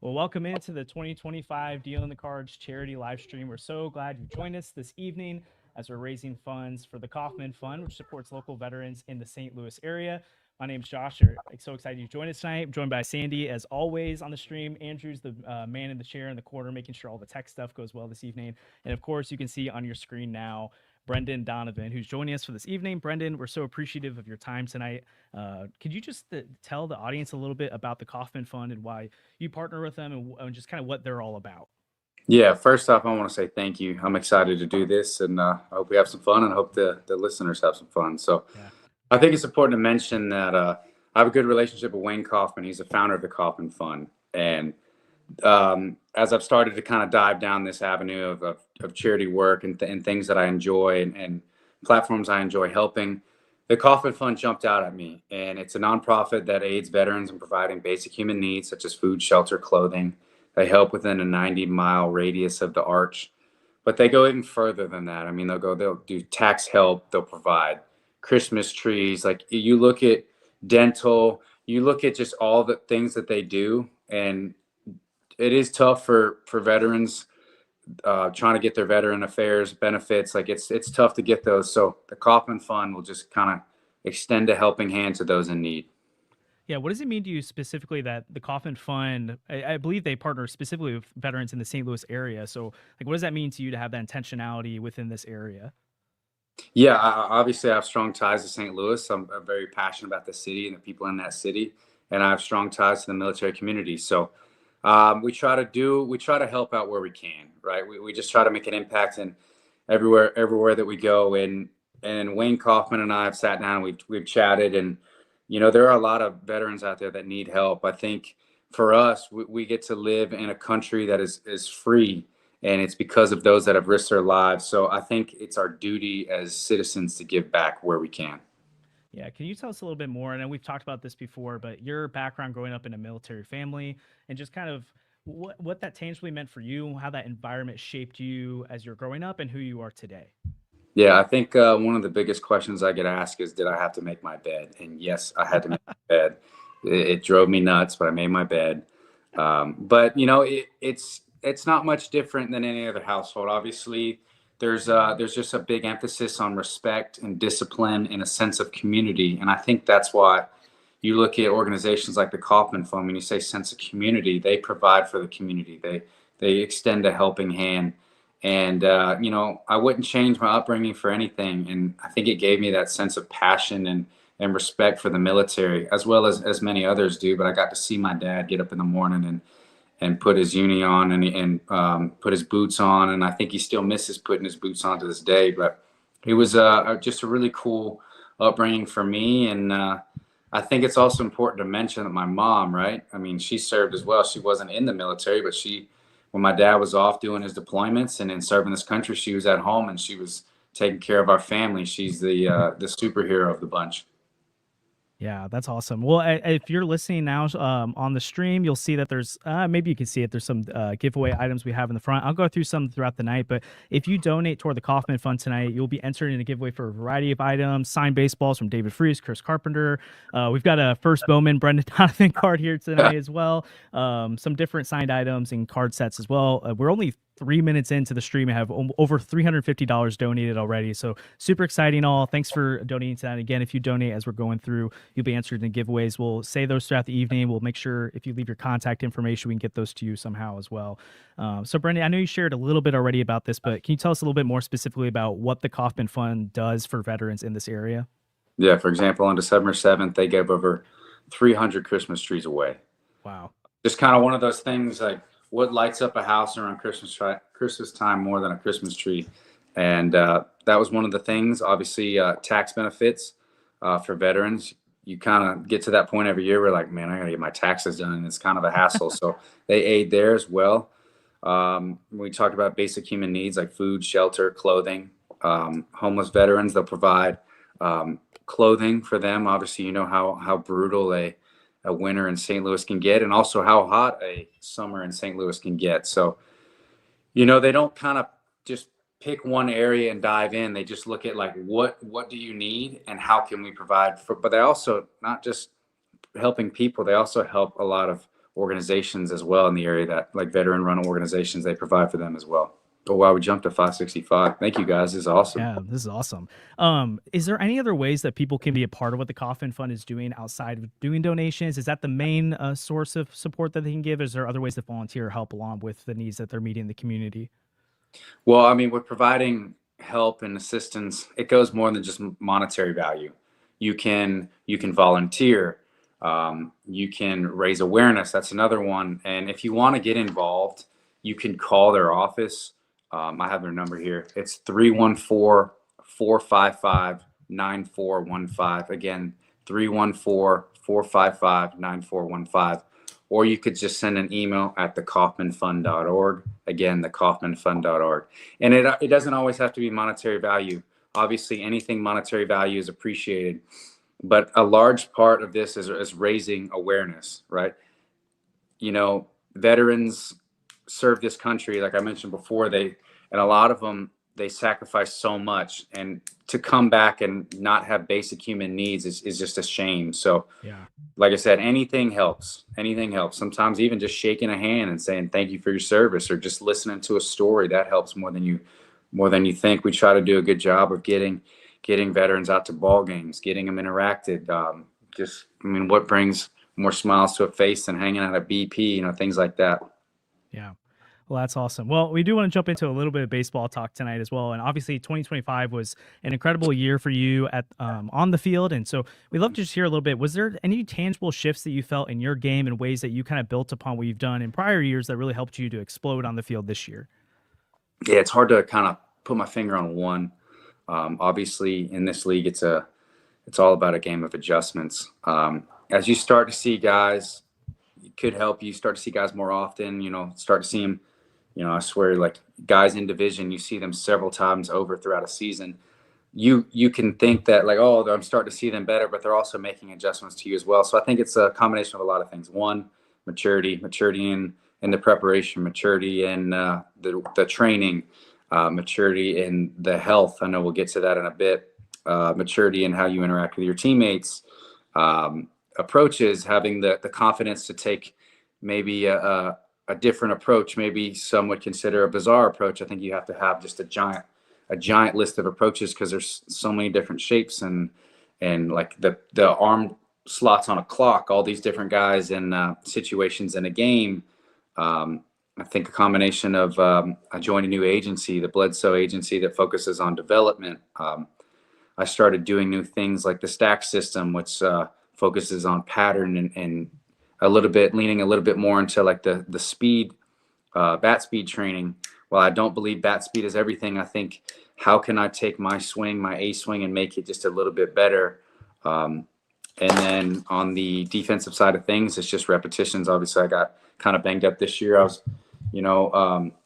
Well, welcome into the 2025 Deal in the Cards charity live stream. We're so glad you joined us this evening as we're raising funds for the Kaufman Fund, which supports local veterans in the St. Louis area. My name's Josh. I'm so excited you joined us tonight. I'm joined by Sandy, as always, on the stream. Andrew's the man in the chair in the corner, making sure all the tech stuff goes well this evening. And of course, you can see on your screen now Brendan Donovan, who's joining us for this evening. Brendan, we're so appreciative of your time tonight. Could you just tell the audience a little bit about the Kaufman Fund and why you partner with them and just kind of what they're all about? Yeah, first off, I want to say thank you. I'm excited to do this, and I hope we have some fun, and I hope the listeners have some fun. So Yeah. I think it's important to mention that I have a good relationship with Wayne Kaufman. He's the founder of the Kaufman Fund. And as I've started to kind of dive down this avenue of charity work and things that I enjoy and platforms I enjoy helping, the Kaufman Fund jumped out at me. And it's a nonprofit that aids veterans in providing basic human needs such as food, shelter, clothing. They help within a 90-mile radius of the arch. But they go even further than that. I mean, they'll do tax help, they'll provide Christmas trees. Like you look at dental, you look at just all the things that they do. And it is tough for veterans trying to get their veteran affairs benefits. Like it's tough to get those. So the Kaufman Fund will just kind of extend a helping hand to those in need. Yeah, what does it mean to you specifically that the Kaufman Fund, I believe they partner specifically with veterans in the St. Louis area. So, like, what does that mean to you to have that intentionality within this area? Yeah, obviously I have strong ties to St. Louis. I'm very passionate about the city and the people in that city, and I have strong ties to the military community. So we try to help out where we can, right? We just try to make an impact in everywhere that we go. And Wayne Kaufman and I have sat down, we've chatted, and there are a lot of veterans out there that need help. I think for us, we get to live in a country that is free, and it's because of those that have risked their lives. So I think it's our duty as citizens to give back where we can. Yeah, can you tell us a little bit more? I know we've talked about this before, but your background growing up in a military family and just kind of what that tangibly meant for you, how that environment shaped you as you're growing up and who you are today. Yeah, I think one of the biggest questions I get asked is, did I have to make my bed? And yes, I had to make my bed. It drove me nuts, but I made my bed. But it's not much different than any other household. Obviously, there's just a big emphasis on respect and discipline and a sense of community, and I think that's why you look at organizations like the Kaufman Fund. When you say sense of community, they provide for the community. They extend a helping hand. And I wouldn't change my upbringing for anything. And I think it gave me that sense of passion and respect for the military, as well as many others do. But I got to see my dad get up in the morning and put his uni on and put his boots on. And I think he still misses putting his boots on to this day. But it was just a really cool upbringing for me. And I think it's also important to mention that my mom, right? I mean, she served as well. She wasn't in the military, but when my dad was off doing his deployments and in serving this country, she was at home and she was taking care of our family. She's the superhero of the bunch. Yeah, that's awesome. Well, if you're listening now on the stream, you'll see that there's maybe you can see it. There's some giveaway items we have in the front. I'll go through some throughout the night, but if you donate toward the Kaufman Fund tonight, you'll be entered in a giveaway for a variety of items: signed baseballs from David Freese, Chris Carpenter. We've got a first Bowman Brendan Donovan card here tonight as well. Some different signed items and card sets as well. We're only 3 minutes into the stream and have over $350 donated already. So super exciting all. Thanks for donating to that. Again, if you donate as we're going through, you'll be answered in giveaways. We'll say those throughout the evening. We'll make sure if you leave your contact information, we can get those to you somehow as well. So Brendan, I know you shared a little bit already about this, but can you tell us a little bit more specifically about what the Kaufman Fund does for veterans in this area? Yeah, for example, on December 7th, they gave over 300 Christmas trees away. Wow. Just kind of one of those things, like, what lights up a house around Christmas time more than a Christmas tree? And that was one of the things. Obviously, tax benefits for veterans. You kind of get to that point every year where, like, man, I got to get my taxes done, and it's kind of a hassle. So they aid there as well. We talked about basic human needs like food, shelter, clothing. Homeless veterans, they'll provide clothing for them. Obviously, you know how brutal a winter in St. Louis can get, and also how hot a summer in St. Louis can get. So, they don't kind of just pick one area and dive in. They just look at, like, what do you need and how can we provide for, but they also not just helping people, they also help a lot of organizations as well in the area, that like veteran run organizations, they provide for them as well. But wow, we jumped to 565. Thank you guys. This is awesome. Yeah, this is awesome. Is there any other ways that people can be a part of what the Kaufman Fund is doing outside of doing donations? Is that the main source of support that they can give? Is there other ways to volunteer or help along with the needs that they're meeting in the community? Well, I mean, with providing help and assistance, it goes more than just monetary value. You can volunteer. You can raise awareness. That's another one. And if you want to get involved, you can call their office. I have their number here. It's 314-455-9415. Again, 314-455-9415. Or you could just send an email at thekaufmanfund.org. Again, thekaufmanfund.org. And it doesn't always have to be monetary value. Obviously, anything monetary value is appreciated. But a large part of this is raising awareness, right? You know, veterans serve this country, like I mentioned before, and a lot of them, they sacrifice so much, and to come back and not have basic human needs is just a shame. So yeah, like I said, anything helps. Sometimes even just shaking a hand and saying thank you for your service, or just listening to a story, that helps more than you think. We try to do a good job of getting veterans out to ball games, getting them interacted. What brings more smiles to a face than hanging out at BP, things like that. Yeah. Well, that's awesome. Well, we do want to jump into a little bit of baseball talk tonight as well. And obviously 2025 was an incredible year for you at on the field. And so we'd love to just hear a little bit. Was there any tangible shifts that you felt in your game in ways that you kind of built upon what you've done in prior years that really helped you to explode on the field this year? Yeah, it's hard to kind of put my finger on one. Obviously in this league, it's all about a game of adjustments. As you start to see guys, it could help you start to see guys more often, start to see them. I swear, like guys in division, you see them several times over throughout a season. You can think that like, oh, I'm starting to see them better, but they're also making adjustments to you as well. So I think it's a combination of a lot of things. One, maturity in the preparation, maturity in the training, maturity in the health. I know we'll get to that in a bit. Maturity in how you interact with your teammates, approaches, having the confidence to take maybe a different approach, maybe some would consider a bizarre approach. I think you have to have just a giant list of approaches, because there's so many different shapes and like the arm slots on a clock, all these different guys in situations in a game. I think a combination of I joined a new agency, the Bledsoe agency, that focuses on development. I started doing new things like the stack system, which focuses on pattern and leaning a little bit more into like the speed, bat speed training. While I don't believe bat speed is everything, I think how can I take my swing, my A swing, and make it just a little bit better. And then on the defensive side of things, it's just repetitions. Obviously, I got kind of banged up this year. I was,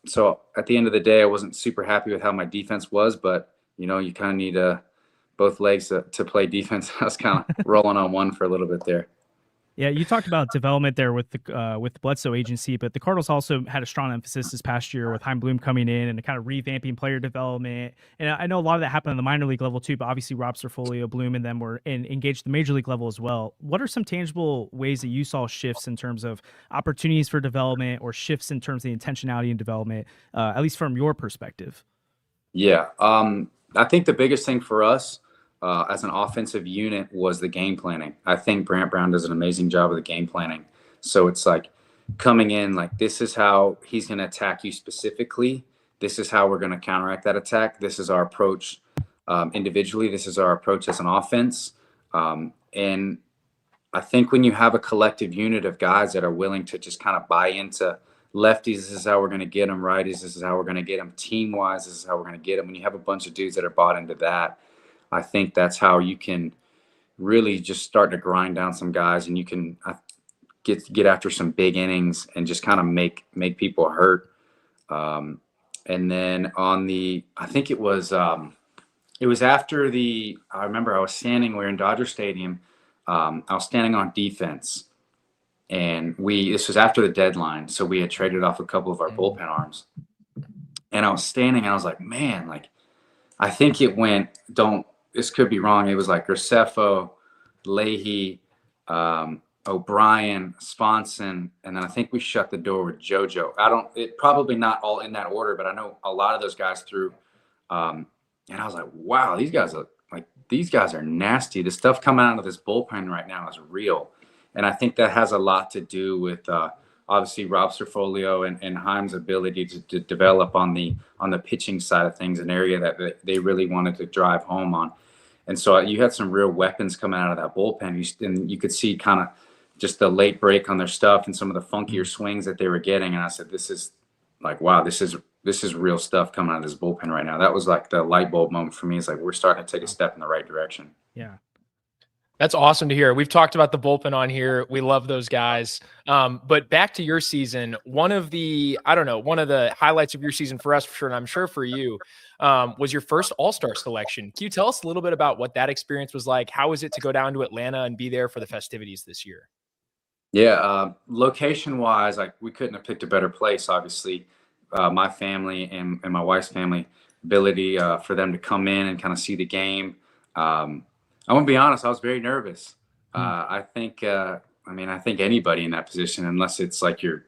so at the end of the day, I wasn't super happy with how my defense was, but you kind of need both legs to play defense. I was kind of rolling on one for a little bit there. Yeah, you talked about development there with the Bledsoe agency, but the Cardinals also had a strong emphasis this past year with Chaim Bloom coming in and kind of revamping player development. And I know a lot of that happened on the minor league level too, but obviously Rob Serfolio, Bloom, and them were engaged at the major league level as well. What are some tangible ways that you saw shifts in terms of opportunities for development, or shifts in terms of the intentionality and development, at least from your perspective? Yeah, I think the biggest thing for us, as an offensive unit, was the game planning. I think Brant Brown does an amazing job of the game planning. So it's like coming in, like, this is how he's going to attack you specifically. This is how we're going to counteract that attack. This is our approach individually. This is our approach as an offense. And I think when you have a collective unit of guys that are willing to just kind of buy into lefties, this is how we're going to get them. Righties, this is how we're going to get them. Team-wise, this is how we're going to get them. When you have a bunch of dudes that are bought into that, I think that's how you can really just start to grind down some guys, and you can get after some big innings and just kind of make people hurt. And then I think it was after I remember I was standing, we were in Dodger Stadium. I was standing on defense, and this was after the deadline. So we had traded off a couple of our bullpen arms, and I was standing and I was like, man, like, I think it went, this could be wrong. It was like Graceffo, Leahy. I O'Brien, Swanson, and then I think we shut the door with JoJo. It probably not all in that order, but I know a lot of those guys threw. And I was like, wow, these guys are nasty. The stuff coming out of this bullpen right now is real. And I think that has a lot to do with obviously Rob Serfolio and Heim's ability to develop on the pitching side of things, an area that they really wanted to drive home on. And so you had some real weapons coming out of that bullpen. And you could see kind of just the late break on their stuff and some of the funkier swings that they were getting. And I said, this is like, wow, this is real stuff coming out of this bullpen right now. That was like the light bulb moment for me. It's like, we're starting to take a step in the right direction. Yeah. That's awesome to hear. We've talked about the bullpen on here. We love those guys. But back to your season, one of the highlights of your season for us, for sure, and I'm sure for you, was your first All-Star selection. Can you tell us a little bit about what that experience was like? How was it to go down to Atlanta and be there for the festivities this year? Yeah, location-wise, like we couldn't have picked a better place. Obviously, my family and my wife's family, ability for them to come in and kind of see the game. I'm gonna be honest, I was very nervous. I think anybody in that position, unless it's like your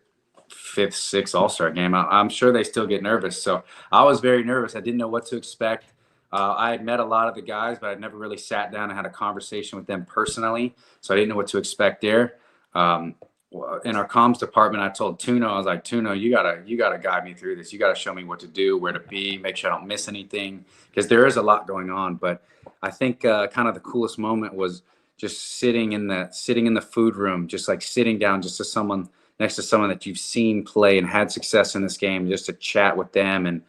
fifth, sixth All-Star game, I'm sure they still get nervous. So I was very nervous. I didn't know what to expect. I had met a lot of the guys, but I'd never really sat down and had a conversation with them personally, so I didn't know what to expect there. In our comms department, I told Tuno, I was like, Tuno, you gotta guide me through this. You gotta show me what to do, where to be, make sure I don't miss anything, because there is a lot going on. But I think kind of the coolest moment was just sitting in the food room, just like sitting down next to someone that you've seen play and had success in this game, just to chat with them and,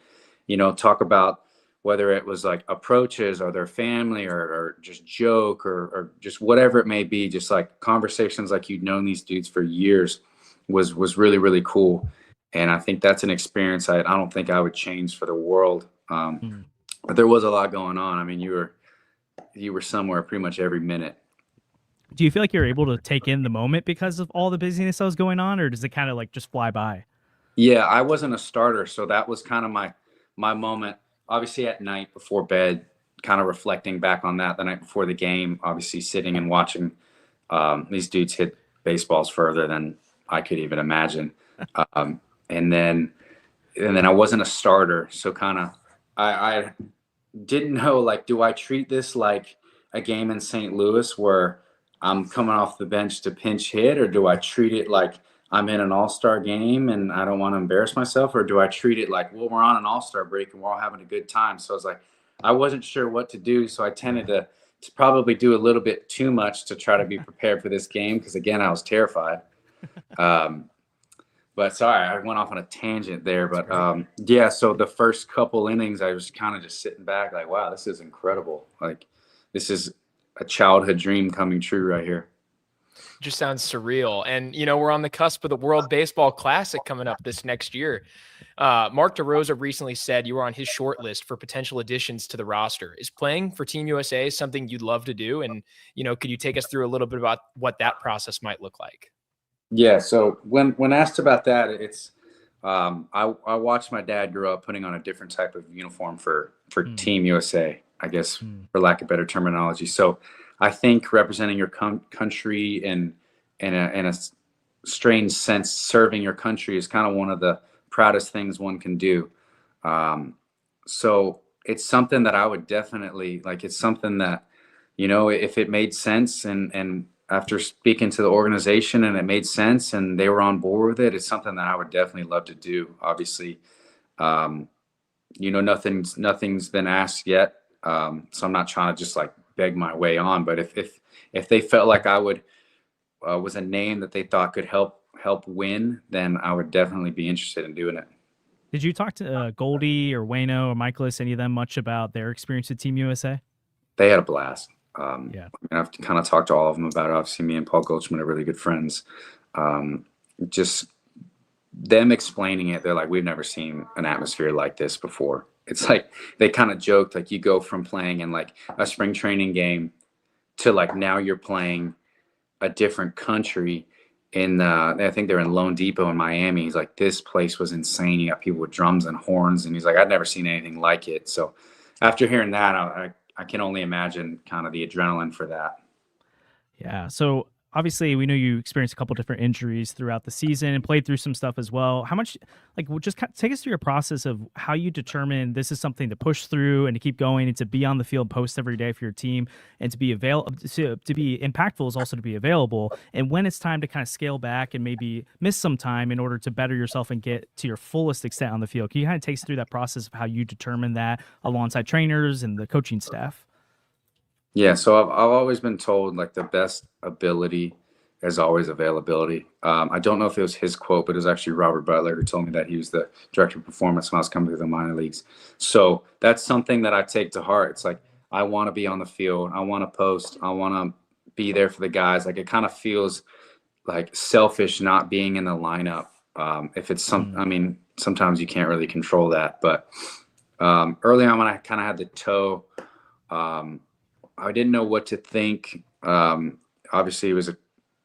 talk about whether it was like approaches or their family or just joke or just whatever it may be, just like conversations like you'd known these dudes for years was really, really cool. And I think that's an experience I don't think I would change for the world. But there was a lot going on. I mean, you were somewhere pretty much every minute. Do you feel like you're able to take in the moment because of all the busyness that was going on, or does it kind of like just fly by? Yeah, I wasn't a starter, so that was kind of my moment. Obviously at night before bed, kind of reflecting back on that the night before the game, obviously sitting and watching these dudes hit baseballs further than I could even imagine. And then I wasn't a starter. So kind of, I didn't know, like, do I treat this like a game in St. Louis where I'm coming off the bench to pinch hit, or do I treat it like I'm in an all-star game and I don't want to embarrass myself, or do I treat it like, well, we're on an all-star break and we're all having a good time? So I was like, I wasn't sure what to do. So I tended to probably do a little bit too much to try to be prepared for this game. Cause again, I was terrified. But sorry, I went off on a tangent there, but yeah. So the first couple innings, I was kind of just sitting back like, wow, this is incredible. Like, this is a childhood dream coming true right here. Just sounds surreal. And, we're on the cusp of the World Baseball Classic coming up this next year. Mark DeRosa recently said you were on his short list for potential additions to the roster. Is playing for Team USA something you'd love to do? And, could you take us through a little bit about what that process might look like? Yeah. So when asked about that, it's I watched my dad grow up putting on a different type of uniform for Team USA, I guess, for lack of better terminology. So I think representing your country in a strange sense, serving your country is kind of one of the proudest things one can do. So it's something that I would definitely like. It's something that, if it made sense and after speaking to the organization and it made sense and they were on board with it, it's something that I would definitely love to do. Obviously, nothing's been asked yet. So I'm not trying to just like beg my way on, but if they felt like I was a name that they thought could help win, then I would definitely be interested in doing it. Did you talk to Goldie or Wayno or Michaelis, any of them, much about their experience with Team USA? They had a blast. Yeah. I mean, I've kind of talked to all of them about it. Obviously, me and Paul Goldschmidt are really good friends. Just them explaining it, they're like, we've never seen an atmosphere like this before. It's like they kind of joked, like, you go from playing in like a spring training game to like now you're playing a different country I think they're in Lone Depot in Miami. He's like, this place was insane. You got people with drums and horns, and he's like, I'd never seen anything like it. So after hearing that, I can only imagine kind of the adrenaline for that. Yeah. So obviously we know you experienced a couple different injuries throughout the season and played through some stuff as well. How much, like, just take us through your process of how you determine this is something to push through and to keep going and to be on the field post every day for your team and to be available, to be impactful is also to be available. And when it's time to kind of scale back and maybe miss some time in order to better yourself and get to your fullest extent on the field. Can you kind of take us through that process of how you determine that alongside trainers and the coaching staff? Yeah, so I've always been told like the best ability is always availability. I don't know if it was his quote, but it was actually Robert Butler who told me that he was the director of performance when I was coming through the minor leagues. So that's something that I take to heart. It's like I want to be on the field, I want to post, I want to be there for the guys. Like it kind of feels like selfish not being in the lineup. If it's I mean, sometimes you can't really control that. But early on when I kind of had the toe, I didn't know what to think. Obviously, it was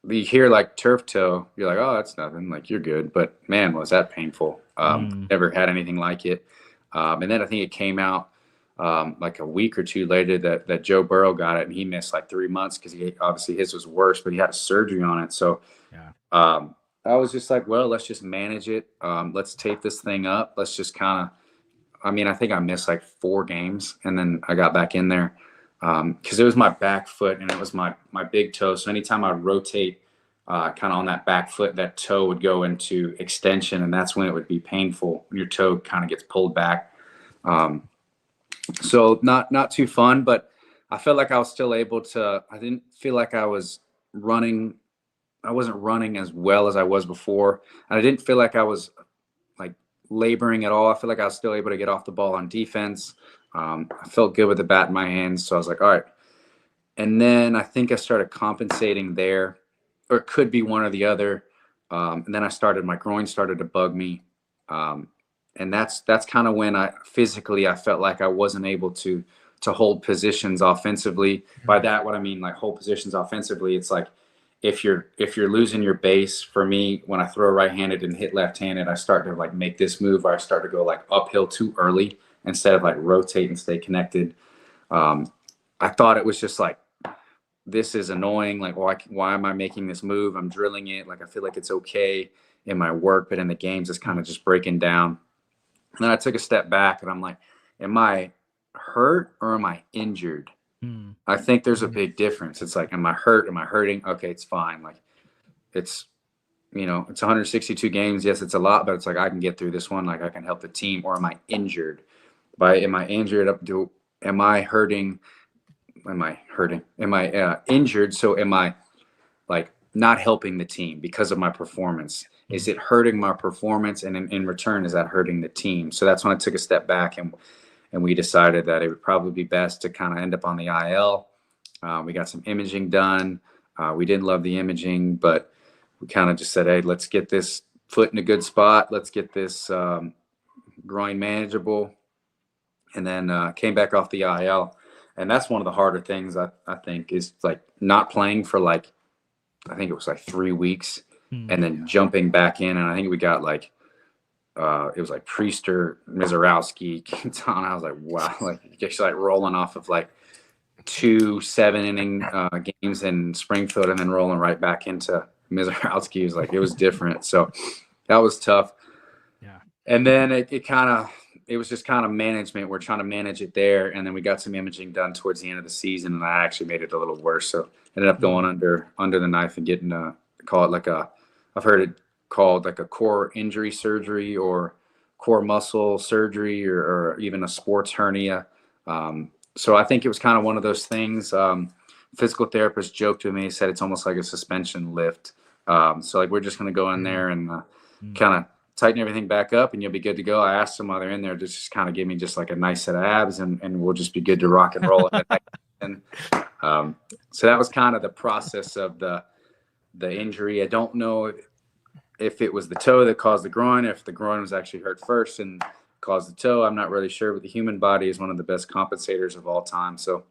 you hear like turf toe, you're like, oh, that's nothing. Like you're good. But man, was that painful. Never had anything like it. And then I think it came out like a week or two later that Joe Burrow got it, and he missed like 3 months because obviously his was worse, but he had a surgery on it. So I was just like, well, let's just manage it. Let's tape this thing up. Let's just kind of. I mean, I think I missed like 4 games, and then I got back in there. Because it was my back foot and it was my big toe. So anytime I would rotate kind of on that back foot, that toe would go into extension, and that's when it would be painful when your toe kind of gets pulled back. So not too fun, but I felt like I was still able to. I didn't feel like I was running. I wasn't running as well as I was before, and I didn't feel like I was like laboring at all. I feel like I was still able to get off the ball on defense. I felt good with the bat in my hands, so I was like, all right. And then I think I started compensating there, or it could be one or the other. And then my groin started to bug me. And that's kind of when I felt like I wasn't able to hold positions offensively. By that, what I mean, like hold positions offensively, it's like if you're losing your base, for me, when I throw right-handed and hit left-handed, I start to like make this move where I start to go like uphill too early instead of like rotate and stay connected. I thought it was just like, this is annoying. Like, why am I making this move? I'm drilling it. Like, I feel like it's okay in my work, but in the games, it's kind of just breaking down. And then I took a step back and I'm like, am I hurt or am I injured? I think there's a big difference. It's like, am I hurt? Am I hurting? Okay, it's fine. Like it's 162 games. Yes, it's a lot, but it's like, I can get through this one. Like I can help the team. Or am I injured? Am I injured? Am I hurting? Am I injured? So am I like not helping the team because of my performance? Is it hurting my performance? And in return, is that hurting the team? So that's when I took a step back and we decided that it would probably be best to kind of end up on the IL. We got some imaging done. We didn't love the imaging, but we kind of just said, hey, let's get this foot in a good spot. Let's get this groin manageable. And then came back off the IL. And that's one of the harder things, I think, is like not playing for like, I think it was like 3 weeks and then jumping back in. And I think we got like, it was like Priester, Mozeliak, Quintana. I was like, wow, like just like rolling off of like 2 7-inning games in Springfield and then rolling right back into Mozeliak. It was different. So that was tough. Yeah. And then it was just kind of management. We're trying to manage it there. And then we got some imaging done towards the end of the season, and I actually made it a little worse. So ended up going under the knife and getting I've heard it called like a core injury surgery or core muscle surgery or even a sports hernia. So I think it was kind of one of those things. Physical therapist joked with me, said it's almost like a suspension lift. So like we're just going to go in there and kind of tighten everything back up and you'll be good to go. I asked them while they're in there to just kind of give me just like a nice set of abs and we'll just be good to rock and roll. And so that was kind of the process of the injury. I don't know if it was the toe that caused the groin, if the groin was actually hurt first and caused the toe. I'm not really sure, but the human body is one of the best compensators of all time. So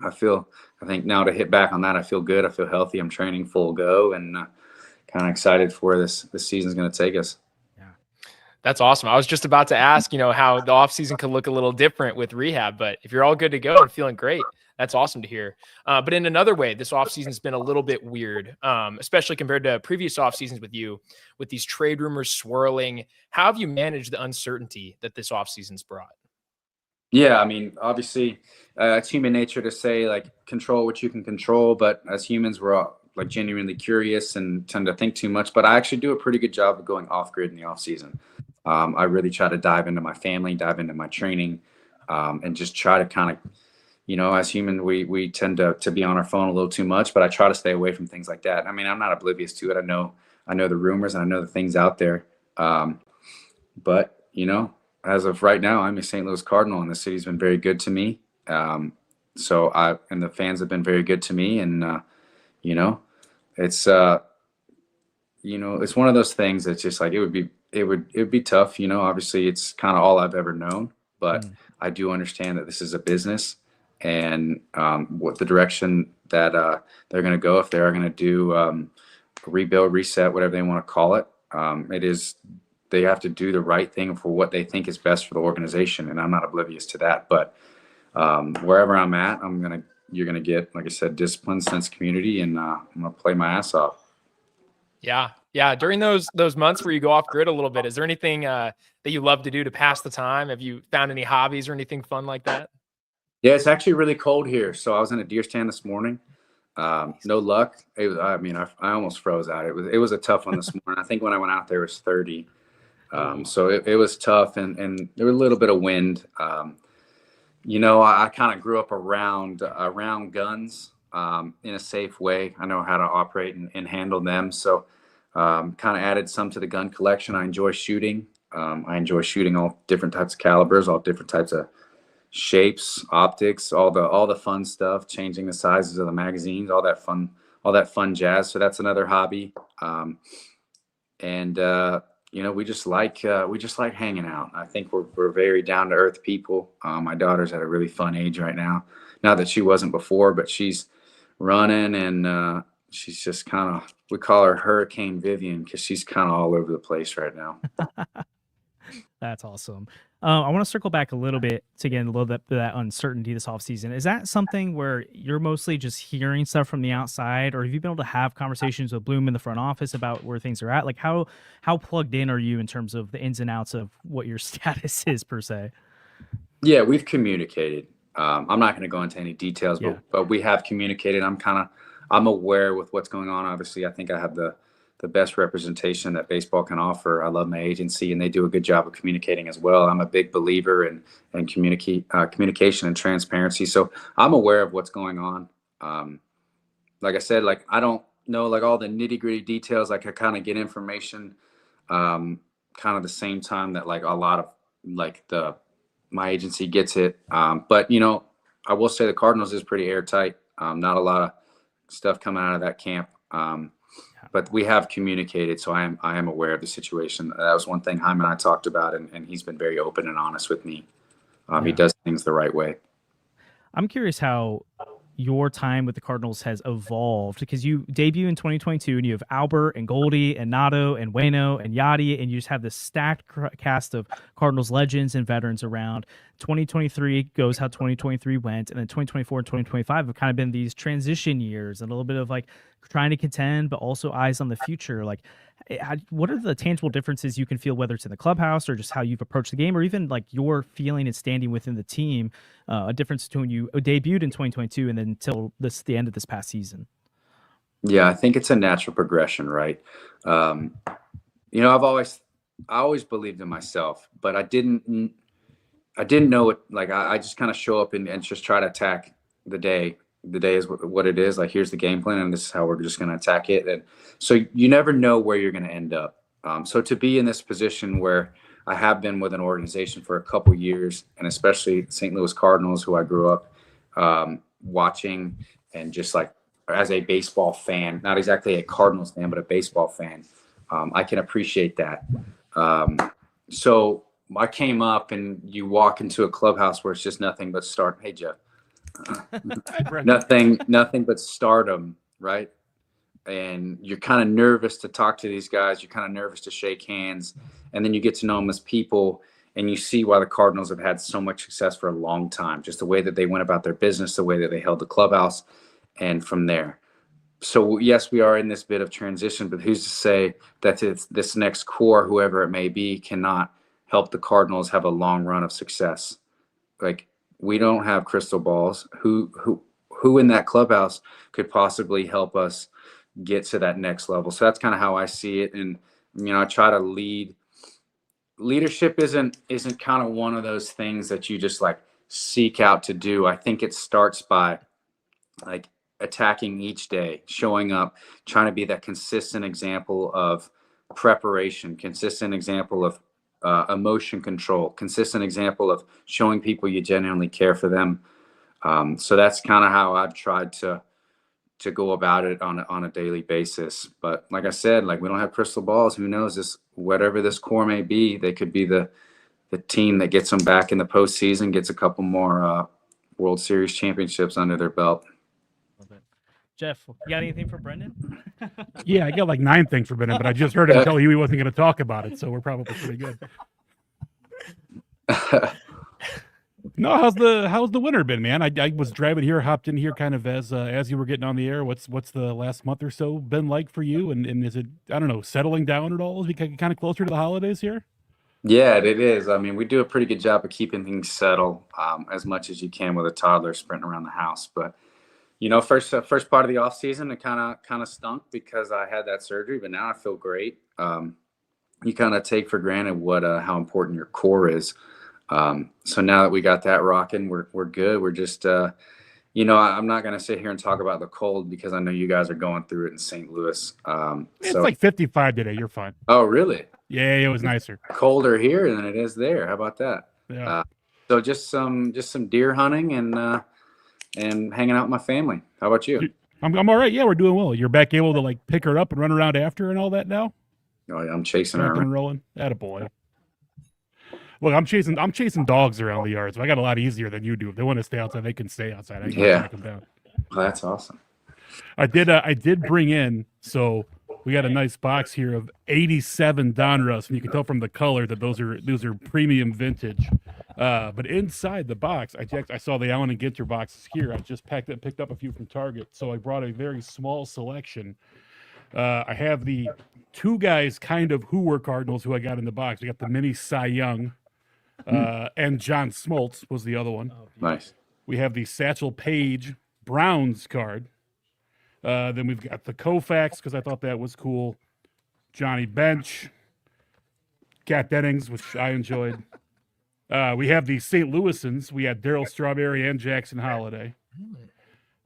I think now to hit back on that, I feel good. I feel healthy. I'm training full go and kind of excited for this season's going to take us. That's awesome. I was just about to ask, how the offseason could look a little different with rehab, but if you're all good to go and feeling great, That's awesome to hear. But in another way, this offseason has been a little bit weird, especially compared to previous off seasons with you, with these trade rumors swirling. How have you managed the uncertainty that this offseason's brought? Yeah, I mean, obviously, it's human nature to say like control what you can control, but as humans, we're all like genuinely curious and tend to think too much. But I actually do a pretty good job of going off grid in the off season. I really try to dive into my family, dive into my training, and just try to kind of, as human, we tend to be on our phone a little too much. But I try to stay away from things like that. I mean, I'm not oblivious to it. I know the rumors and I know the things out there. But as of right now, I'm a St. Louis Cardinal, and the city's been very good to me. And the fans have been very good to me, and it's it's one of those things that's just like it would be tough. Obviously, it's kind of all I've ever known, but I do understand that this is a business, and what the direction that they're going to go, if they are going to do rebuild, reset, whatever they want to call it, they have to do the right thing for what they think is best for the organization. And I'm not oblivious to that, but wherever I'm at, you're going to get, like I said, discipline, sense of community, and I'm going to play my ass off. Yeah. Yeah. During those months where you go off grid a little bit, is there anything that you love to do to pass the time? Have you found any hobbies or anything fun like that? Yeah, it's actually really cold here. So I was in a deer stand this morning. No luck. I almost froze out. It was a tough one this morning. I think when I went out there it was 30. So it was tough, and there was a little bit of wind. I kind of grew up around guns in a safe way. I know how to operate and handle them. So kind of added some to the gun collection. I enjoy shooting. I enjoy shooting all different types of calibers, all different types of shapes, optics, all the fun stuff, changing the sizes of the magazines, all that fun jazz. So that's another hobby. We just like hanging out. I think we're very down to earth people. My daughter's at a really fun age right now. Not that she wasn't before, but she's running, and she's just kind of, we call her Hurricane Vivian because she's kind of all over the place right now. That's awesome. I want to circle back a little bit to get a little bit of that uncertainty this offseason. Is that something where you're mostly just hearing stuff from the outside, or have you been able to have conversations with Bloom in the front office about where things are at? Like how plugged in are you in terms of the ins and outs of what your status is per se? Yeah, we've communicated. I'm not going to go into any details, but we have communicated. I'm aware with what's going on. Obviously, I think I have the best representation that baseball can offer. I love my agency, and they do a good job of communicating as well. I'm a big believer in communication and transparency. So I'm aware of what's going on. Like I said, like I don't know like all the nitty gritty details. Like I kind of get information kind of the same time that like a lot of like my agency gets it. But I will say the Cardinals is pretty airtight. Not a lot of stuff coming out of that camp. But we have communicated, so I am aware of the situation. That was one thing Hyman and I talked about, and he's been very open and honest with me. He does things the right way. I'm curious how your time with the Cardinals has evolved, because you debut in 2022 and you have Albert and Goldie and Nato and Waino and Yadi, and you just have this stacked cast of Cardinals legends and veterans around. 2023 goes how 2023 went, and then 2024 and 2025 have kind of been these transition years and a little bit of like trying to contend, but also eyes on the future. Like, what are the tangible differences you can feel, whether it's in the clubhouse or just how you've approached the game, or even like your feeling and standing within the team, a difference between you debuted in 2022 and then until the end of this past season? Yeah, I think it's a natural progression, right? I always believed in myself, but I didn't know it. Like I just kind of show up and just try to attack the day. The day is what it is. Like, here's the game plan, and this is how we're just going to attack it. And so you never know where you're going to end up. So to be in this position where I have been with an organization for a couple years, and especially St. Louis Cardinals, who I grew up watching, and just like as a baseball fan, not exactly a Cardinals fan, but a baseball fan, I can appreciate that. So I came up, and you walk into a clubhouse where it's just nothing but start. Hey, Jeff. Nothing but stardom, right? And you're kind of nervous to talk to these guys. You're kind of nervous to shake hands, and then you get to know them as people. and you see why the Cardinals have had so much success for a long time. Just the way that they went about their business, the way that they held the clubhouse, and from there. So yes, we are in this bit of transition, but who's to say that this next core, whoever it may be, cannot help the Cardinals have a long run of success? Like, we don't have crystal balls. Who in that clubhouse could possibly help us get to that next level? So that's kind of how I see it. And I try to lead. Leadership isn't kind of one of those things that you just like seek out to do. I think it starts by like attacking each day, showing up, trying to be that consistent example of preparation, consistent example of emotion control, consistent example of showing people you genuinely care for them. So that's kind of how I've tried to go about it on a daily basis. But like I said, like, we don't have crystal balls. Who knows? Whatever this core may be, they could be the team that gets them back in the postseason, gets a couple more World Series championships under their belt. Jeff, you got anything for Brendan? Yeah, I got like 9 things for Brendan, but I just heard him tell you he wasn't going to talk about it, so we're probably pretty good. No, how's the winter been, man? I was driving here, hopped in here kind of as you were getting on the air. What's the last month or so been like for you? And is it, I don't know, settling down at all as we get kind of closer to the holidays here? Yeah, it is. I mean, we do a pretty good job of keeping things settled as much as you can with a toddler sprinting around the house. But first part of the off season, it kind of stunk because I had that surgery, but now I feel great. You kind of take for granted how important your core is. So now that we got that rocking, we're good. We're just, I'm not going to sit here and talk about the cold because I know you guys are going through it in St. Louis. It's like 55 today. You're fine. Oh, really? Yeah, it was nicer. Colder here than it is there. How about that? Yeah. So just some deer hunting and hanging out with my family. How about you? I'm all right. Yeah, we're doing well. You're back able to like pick her up and run around after and all that now? Oh, yeah, I'm chasing her and rolling. Attaboy. Look, I'm chasing dogs around the yard, so I got a lot easier than you do. If they want to stay outside, they can stay outside. I can track them down. Well, that's awesome. I did bring in, so we got a nice box here of 87 Donruss, and you can tell from the color that those are premium vintage. But inside the box, I saw the Allen and Ginter boxes here. I just picked up a few from Target, so I brought a very small selection. I have the 2 guys kind of who were Cardinals who I got in the box. We got the mini Cy Young, and John Smoltz was the other one. Nice. We have the Satchel Paige Browns card. Then we've got the Koufax because I thought that was cool. Johnny Bench, Cat Dennings, which I enjoyed. We have the St. Louisans. We had Darryl Strawberry and Jackson Holiday.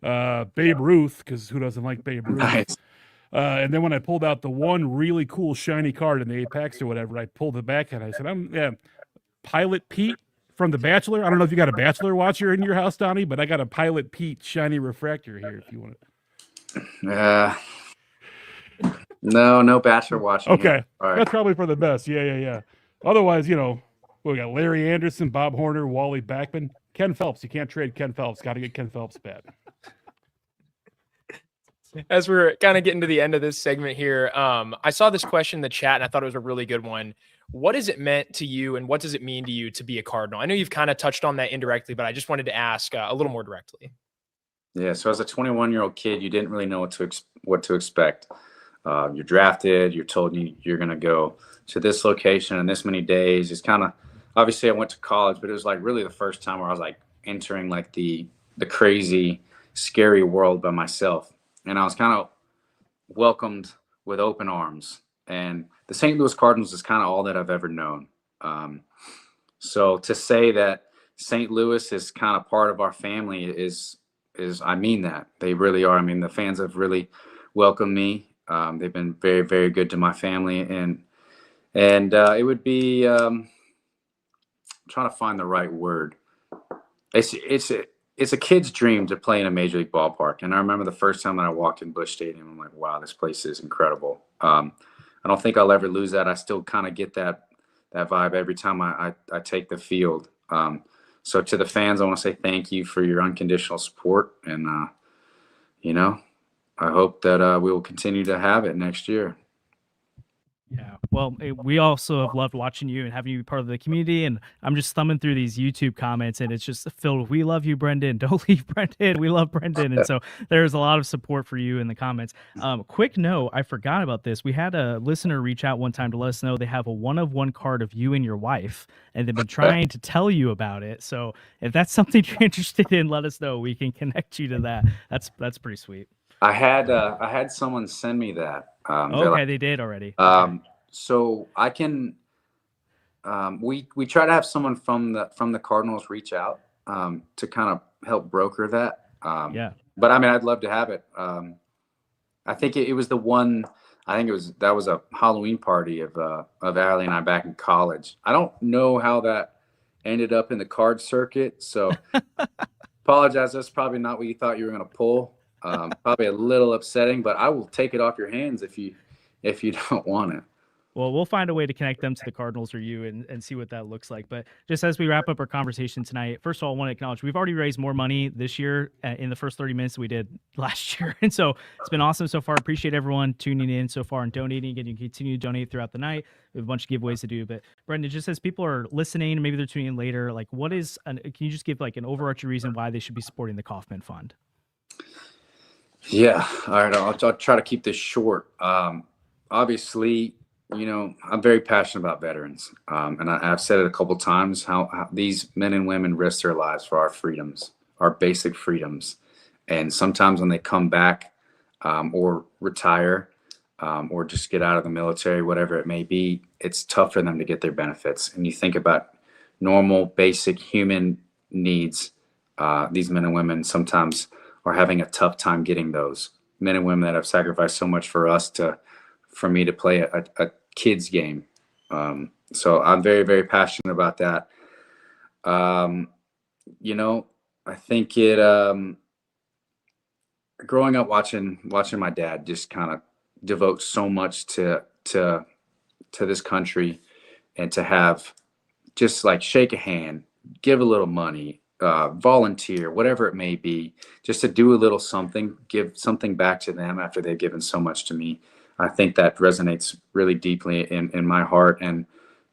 Babe Ruth, because who doesn't like Babe Ruth? Nice. And then when I pulled out the one really cool shiny card in the Apex or whatever, I pulled it back and I said, Pilot Pete from The Bachelor. I don't know if you got a Bachelor watcher in your house, Donnie, but I got a Pilot Pete shiny refractor here if you want it. No Bachelor watching. Okay. All right. That's probably for the best. Yeah. Otherwise, we got Larry Anderson, Bob Horner, Wally Backman, Ken Phelps. You can't trade Ken Phelps. Got to get Ken Phelps bat. As we're kind of getting to the end of this segment here, I saw this question in the chat and I thought it was a really good one. What has it meant to you and what does it mean to you to be a Cardinal? I know you've kind of touched on that indirectly, but I just wanted to ask a little more directly. Yeah, so as a 21-year-old kid, you didn't really know what to expect. You're drafted. You're told you're going to go to this location in this many days. It's kind of, obviously I went to college, but it was like really the first time where I was like entering like the crazy, scary world by myself. And I was kind of welcomed with open arms. And the St. Louis Cardinals is kind of all that I've ever known. So to say that St. Louis is kind of part of our family is I mean that. They really are. I mean, the fans have really welcomed me. They've been very, very good to my family. And it would be I'm trying to find the right word. It's a kid's dream to play in a major league ballpark. And I remember the first time that I walked in Busch Stadium, I'm like, wow, this place is incredible. I don't think I'll ever lose that. I still kind of get that vibe every time I take the field. So to the fans, I want to say thank you for your unconditional support. And, I hope that we will continue to have it next year. Yeah. Well, we also have loved watching you and having you be part of the community. And I'm just thumbing through these YouTube comments, and it's just filled with, "We love you, Brendan. Don't leave Brendan. We love Brendan." And so there's a lot of support for you in the comments. Quick note, I forgot about this. We had a listener reach out one time to let us know they have a 1-of-1 card of you and your wife, and they've been trying to tell you about it. So if that's something you're interested in, let us know. We can connect you to that. That's pretty sweet. I had someone send me that. Okay, they did already. So I can. We try to have someone from the Cardinals reach out to kind of help broker that. Yeah. But I mean, I'd love to have it. I think it was the one. I think that was a Halloween party of Allie and I back in college. I don't know how that ended up in the card circuit, so apologize. That's probably not what you thought you were going to pull. Probably a little upsetting, but I will take it off your hands if you don't want it. Well, we'll find a way to connect them to the Cardinals or you and see what that looks like. But just as we wrap up our conversation tonight, first of all, I want to acknowledge we've already raised more money this year in the first 30 minutes than we did last year. And so it's been awesome so far. Appreciate everyone tuning in so far and donating. Again, you can continue to donate throughout the night. We have a bunch of giveaways to do. But Brendan, just as people are listening, maybe they're tuning in later, like can you just give like an overarching reason why they should be supporting the Kaufman Fund? Yeah. All right. I'll try to keep this short. Obviously, I'm very passionate about veterans. And I've said it a couple times, how these men and women risk their lives for our freedoms, our basic freedoms. And sometimes when they come back or retire or just get out of the military, whatever it may be, it's tough for them to get their benefits. And you think about normal, basic human needs. These men and women sometimes are having a tough time getting those. Men and women that have sacrificed so much for us for me to play a kids game. So I'm very, very passionate about that. I think growing up watching my dad just kind of devote so much to this country, and to have just like shake a hand, give a little money, volunteer, whatever it may be, just to do a little something, give something back to them after they've given so much to me. I think that resonates really deeply in my heart. And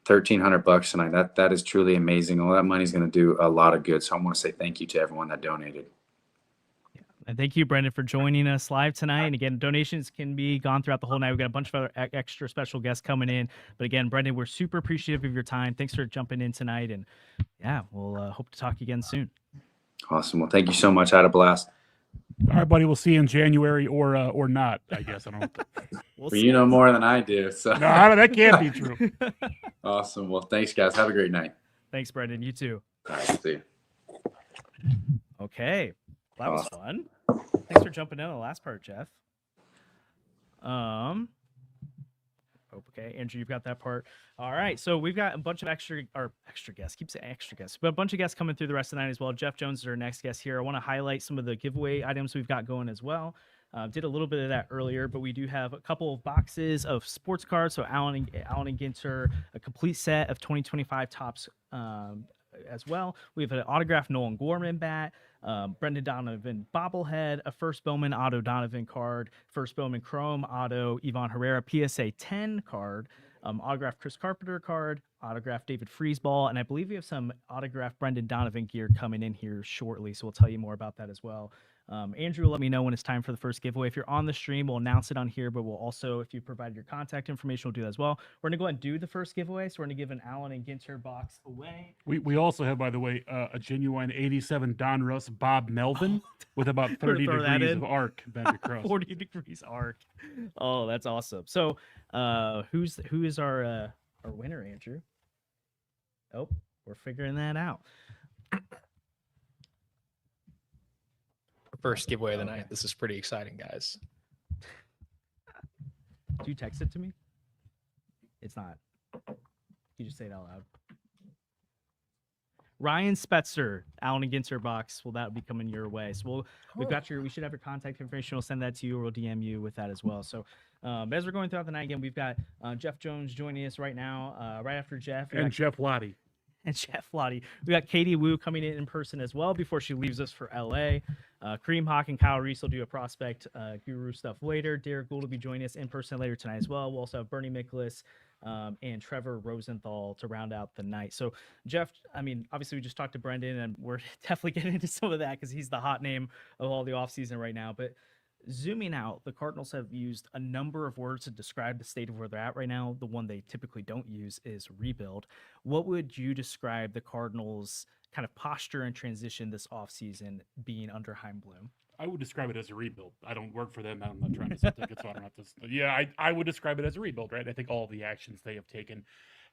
$1,300 tonight, that is truly amazing. All that money is going to do a lot of good. So I want to say thank you to everyone that donated. And thank you, Brendan, for joining us live tonight. And again, donations can be gone throughout the whole night. We've got a bunch of other extra special guests coming in. But again, Brendan, we're super appreciative of your time. Thanks for jumping in tonight. And yeah, we'll hope to talk again soon. Awesome. Well, thank you so much. I had a blast. All right, buddy. We'll see you in January or not, I guess. I don't know. Well, you know more than I do. So. No, that can't be true. Awesome. Well, thanks, guys. Have a great night. Thanks, Brendan. You too. All right. See you. Okay. That was fun. Thanks for jumping in on the last part, Jeff. Okay, Andrew, you've got that part. All right, so we've got a bunch of extra guests. Keep saying extra guests, but a bunch of guests coming through the rest of the night as well. Jeff Jones is our next guest here. I want to highlight some of the giveaway items we've got going as well. Did a little bit of that earlier, but we do have a couple of boxes of sports cards. So Allen and Ginter, a complete set of 2025 Topps as well. We have an autographed Nolan Gorman bat, Brendan Donovan bobblehead, a first Bowman auto Donovan card, first Bowman chrome auto Ivan Herrera PSA 10 card, autographed Chris Carpenter card, autographed David Freese ball, and I believe we have some autographed Brendan Donovan gear coming in here shortly, so we'll tell you more about that as well. Andrew will let me know when it's time for the first giveaway. If you're on the stream, we'll announce it on here, but we'll also, if you provide your contact information, we'll do that as well. We're going to go ahead and do the first giveaway. So we're going to give an Allen and Ginter box away. We also have, by the way, a genuine 87 Donruss Bob Melvin with about 30 degrees of arc back across. 40 degrees arc. Oh, that's awesome. So who is our winner, Andrew? Oh, we're figuring that out. First giveaway of the night. This is pretty exciting, guys. Do you text it to me? It's not. You just say it out loud. Ryan Spetzer, Allen and Ginter box. Well, that will be coming your way. So we should have your contact information. We'll send that to you, or we'll DM you with that as well. So as we're going throughout the night again, we've got Jeff Jones joining us right now. Right after Jeff. And Jeff Lottie. and Jeff Lottie. We got Katie Wu coming in person as well before she leaves us for LA. Kareem Hawk and Kyle Reese will do a prospect guru stuff later. Derek Gould will be joining us in person later tonight as well. We'll also have Bernie Miklasz and Trevor Rosenthal to round out the night. So, Jeff, I mean, obviously we just talked to Brendan, and we're definitely getting into some of that because he's the hot name of all the offseason right now. But zooming out, the Cardinals have used a number of words to describe the state of where they're at right now. The one they typically don't use is rebuild. What would you describe the Cardinals' kind of posture and transition this offseason being under Chaim Bloom? I would describe it as a rebuild. I don't work for them. I'm not trying to sell tickets, so I don't have to. Yeah, I would describe it as a rebuild, right? I think all the actions they have taken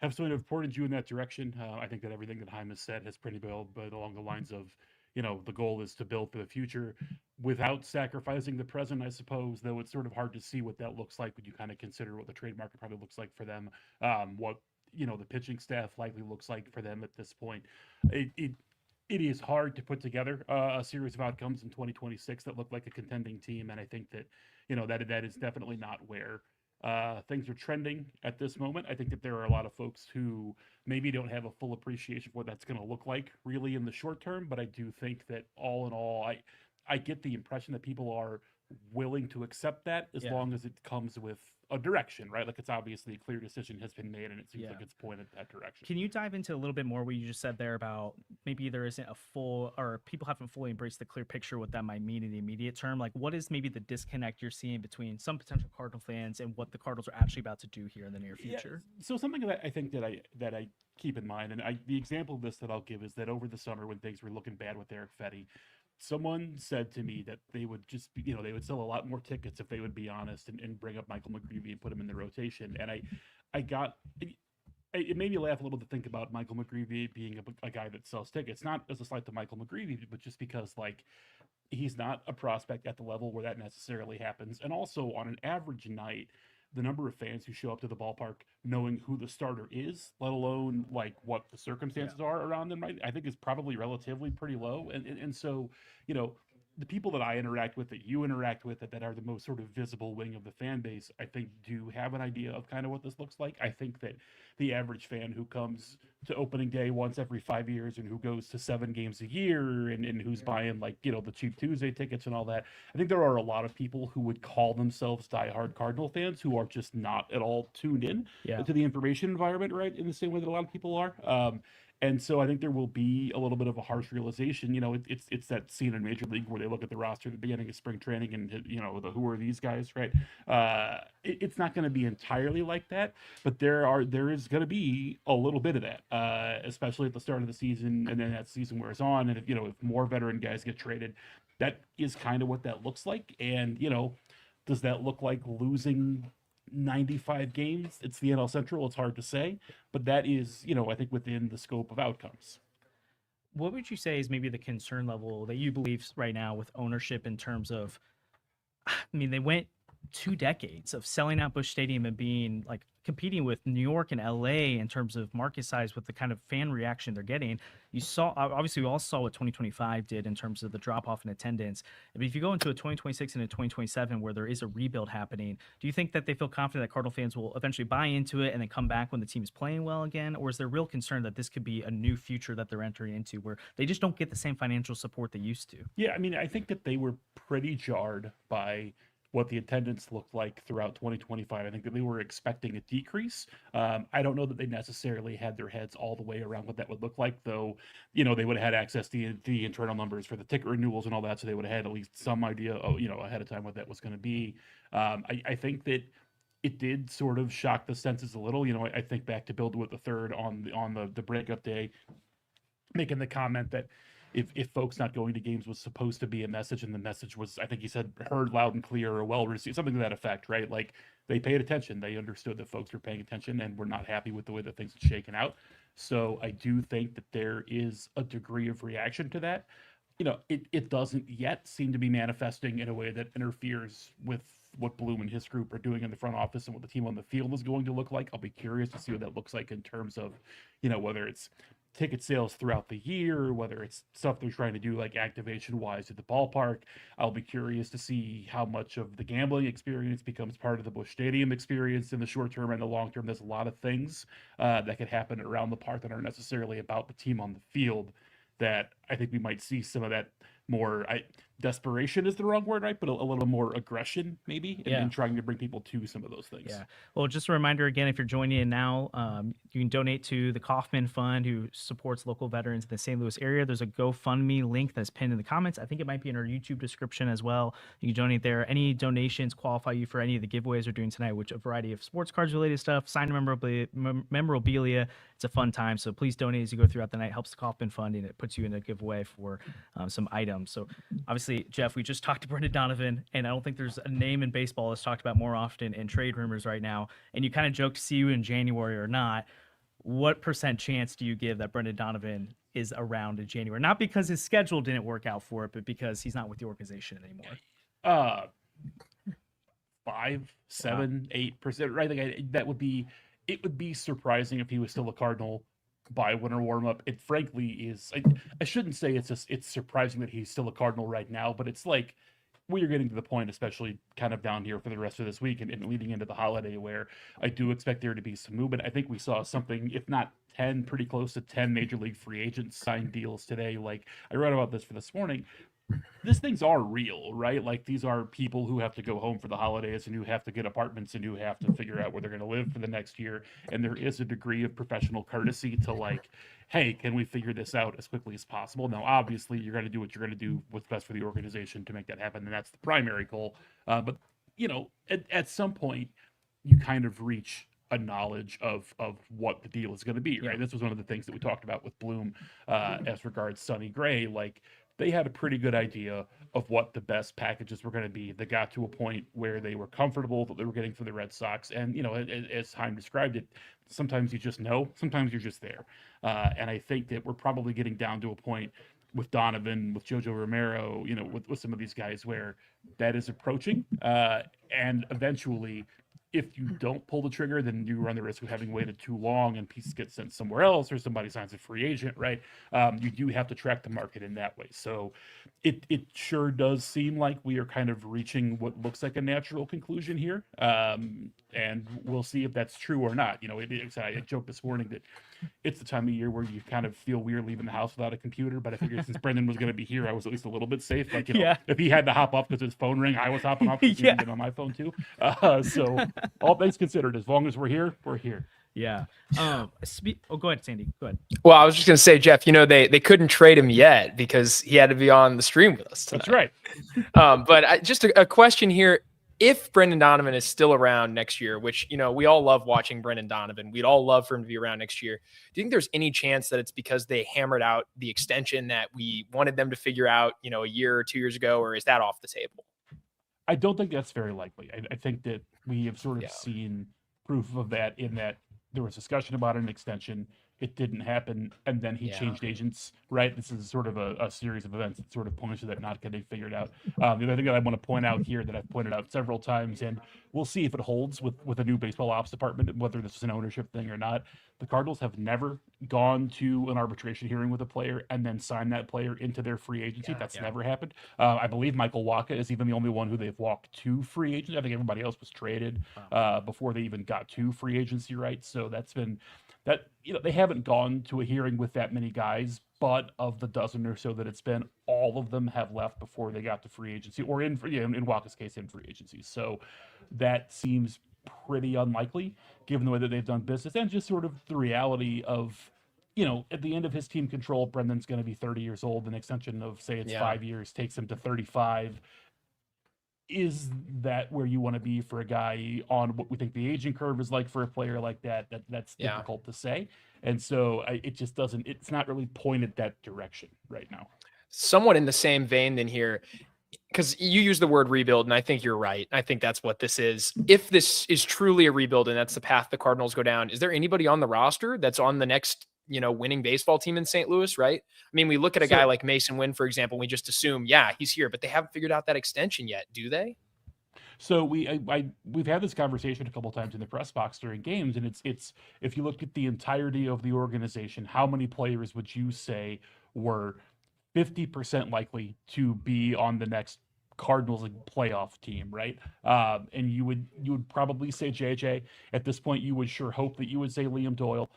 have sort of pointed you in that direction. I think that everything that Chaim has said has pretty well, but along the lines of, the goal is to build for the future without sacrificing the present, I suppose, though it's sort of hard to see what that looks like when you kind of consider what the trade market probably looks like for them, what, the pitching staff likely looks like for them at this point. It is hard to put together a series of outcomes in 2026 that look like a contending team, and I think that that is definitely not where things are trending at this moment. I think that there are a lot of folks who maybe don't have a full appreciation for what that's going to look like really in the short term, but I do think that all in all, I get the impression that people are willing to accept that as long as it comes with a direction, right? Like, it's obviously a clear decision has been made, and it seems like it's pointed that direction. Can you dive into a little bit more what you just said there about maybe there isn't a full, or people haven't fully embraced the clear picture what that might mean in the immediate term? Like, what is maybe the disconnect you're seeing between some potential Cardinal fans and what the Cardinals are actually about to do here in the near future? Yeah. So something that I think that I keep in mind, and the example of this that I'll give is that over the summer when things were looking bad with Eric Fetty, someone said to me that they would just, they would sell a lot more tickets if they would be honest and bring up Michael McGreevy and put him in the rotation. And it made me laugh a little to think about Michael McGreevy being a guy that sells tickets, not as a slight to Michael McGreevy, but just because, like, he's not a prospect at the level where that necessarily happens. And also, on an average night, the number of fans who show up to the ballpark knowing who the starter is, let alone like what the circumstances are around them, right, I think is probably relatively pretty low. And so, the people that I interact with, that you interact with, that are the most sort of visible wing of the fan base, I think do have an idea of kind of what this looks like. I think that the average fan who comes to opening day once every 5 years and who goes to 7 games a year and who's buying, like, the cheap Tuesday tickets and all that, I think there are a lot of people who would call themselves diehard Cardinal fans who are just not at all tuned in to the information environment, right, in the same way that a lot of people are. And so I think there will be a little bit of a harsh realization. It's that scene in Major League where they look at the roster at the beginning of spring training and, who are these guys, right? It's not going to be entirely like that, but there is going to be a little bit of that, especially at the start of the season, and then that season wears on. And if more veteran guys get traded, that is kind of what that looks like. And, does that look like losing 95 games? It's the NL Central. It's hard to say, but that is, I think within the scope of outcomes. What would you say is maybe the concern level that you believe right now with ownership in terms of, I mean, they went 2 decades of selling out Busch Stadium and being like competing with New York and LA in terms of market size with the kind of fan reaction they're getting. You saw, obviously we all saw what 2025 did in terms of the drop off in attendance. But if you go into a 2026 and a 2027 where there is a rebuild happening, do you think that they feel confident that Cardinal fans will eventually buy into it and then come back when the team is playing well again? Or is there real concern that this could be a new future that they're entering into where they just don't get the same financial support they used to? Yeah, I mean, I think that they were pretty jarred by what the attendance looked like throughout 2025. I think that they were expecting a decrease. I don't know that they necessarily had their heads all the way around what that would look like, though, they would have had access to the internal numbers for the ticket renewals and all that, so they would have had at least some idea, ahead of time what that was going to be. I think that it did sort of shock the senses a little. I think back to Bill DeWitt III on the breakup day, making the comment that if folks not going to games was supposed to be a message, and the message was, I think he said, heard loud and clear or well received, something to that effect, right? Like, they paid attention. They understood that folks were paying attention and were not happy with the way that things had shaken out. So I do think that there is a degree of reaction to that. It doesn't yet seem to be manifesting in a way that interferes with what Bloom and his group are doing in the front office and what the team on the field is going to look like. I'll be curious to see what that looks like in terms of, whether it's ticket sales throughout the year, whether it's stuff they're trying to do like activation wise at the ballpark. I'll be curious to see how much of the gambling experience becomes part of the Busch Stadium experience in the short term and the long term. There's a lot of things that could happen around the park that aren't necessarily about the team on the field, that I think we might see some of that more. Desperation is the wrong word, right? But a little more aggression, maybe, in trying to bring people to some of those things. Yeah. Well, just a reminder again, if you're joining in now, you can donate to the Kaufman Fund, who supports local veterans in the St. Louis area. There's a GoFundMe link that's pinned in the comments. I think it might be in our YouTube description as well. You can donate there. Any donations qualify you for any of the giveaways we're doing tonight, which a variety of sports cards related stuff, signed memorabilia. It's a fun time. So please donate as you go throughout the night. It helps the Kaufman Fund, and it puts you in a giveaway for some items. So obviously, Jeff, we just talked to Brendan Donovan, and I don't think there's a name in baseball that's talked about more often in trade rumors right now. And you kind of joked to see you in January or not. What % chance do you give that Brendan Donovan is around in January? Not because his schedule didn't work out for it, but because he's not with the organization anymore. 5, 7, 8%, right? It would be surprising if he was still a Cardinal by winter warm-up. It frankly is. I shouldn't say it's surprising that he's still a Cardinal right now, but it's like we are getting to the point, especially kind of down here for the rest of this week and leading into the holiday, where I do expect there to be some movement. I think we saw something, if not 10, pretty close to 10 major league free agents sign deals today. Like, I wrote about this for this morning. These things are real, right? Like, these are people who have to go home for the holidays and who have to get apartments and who have to figure out where they're going to live for the next year. And there is a degree of professional courtesy to, like, hey, can we figure this out as quickly as possible? Now, obviously, you're going to do what you're going to do what's best for the organization to make that happen, and that's the primary goal. But, you know, at some point, you kind of reach a knowledge of what the deal is going to be, right? This was one of the things that we talked about with Bloom as regards Sonny Gray. Like, they had a pretty good idea of what the best packages were going to be. They got to a point where they were comfortable that they were getting for the Red Sox. And, you know, as Chaim described it, sometimes you just know, sometimes you're just there. And I think that we're probably getting down to a point with Donovan, with Jojo Romero, you know, with some of these guys where that is approaching. And eventually, if you don't pull the trigger, then you run the risk of having waited too long and pieces get sent somewhere else or somebody signs a free agent, right? You do have to track the market in that way. So it sure does seem like we are kind of reaching what looks like a natural conclusion here. And we'll see if that's true or not. You know, I joked this morning that it's the time of year where you kind of feel weird leaving the house without a computer. But I figured since Brendan was going to be here, I was at least a little bit safe. Like, you know, if he had to hop up because his phone rang, I was hopping up because he didn't get on my phone too. So all things considered, as long as we're here, we're here. Yeah. Go ahead, Sandy. Go ahead. Well, I was just going to say, Jeff, you know, they couldn't trade him yet because he had to be on the stream with us tonight. That's right. But just a question here. If Brendan Donovan is still around next year, which, you know, we all love watching Brendan Donovan, we'd all love for him to be around next year. Do you think there's any chance that it's because they hammered out the extension that we wanted them to figure out, you know, a year or 2 years ago, or is that off the table? I don't think that's very likely. I think that we have sort of seen proof of that in that there was discussion about an extension. It didn't happen, and then he changed agents, right? This is sort of a series of events that sort of points to that not getting figured out. The other thing that I want to point out here that I've pointed out several times, and we'll see if it holds with a new baseball ops department, whether this is an ownership thing or not. The Cardinals have never gone to an arbitration hearing with a player and then signed that player into their free agency. That's never happened. I believe Michael Wacha is even the only one who they've walked to free agent. I think everybody else was traded before they even got to free agency, right? So that's been that, you know, they haven't gone to a hearing with that many guys, but of the dozen or so that it's been, all of them have left before they got to free agency, or in Wacha's case, in free agency. So that seems pretty unlikely given the way that they've done business and just sort of the reality of, you know, at the end of his team control, Brendan's going to be 30 years old. An extension of, say, it's 5 years takes him to 35. Is that where you want to be for a guy on what we think the aging curve is like for a player like that? That's difficult to say. And so it just doesn't, it's not really pointed that direction right now. Somewhat in the same vein then here, because you use the word rebuild, and I think you're right. I think that's what this is. If this is truly a rebuild and that's the path the Cardinals go down, is there anybody on the roster that's on the next, you know, winning baseball team in St. Louis, right? I mean, we look at a guy like Mason Wynn, for example, we just assume, he's here, but they haven't figured out that extension yet, do they? So we've had this conversation a couple times in the press box during games, and it's if you look at the entirety of the organization, how many players would you say were 50% likely to be on the next Cardinals playoff team, right? And you would probably say JJ. At this point, you would sure hope that you would say Liam Doyle.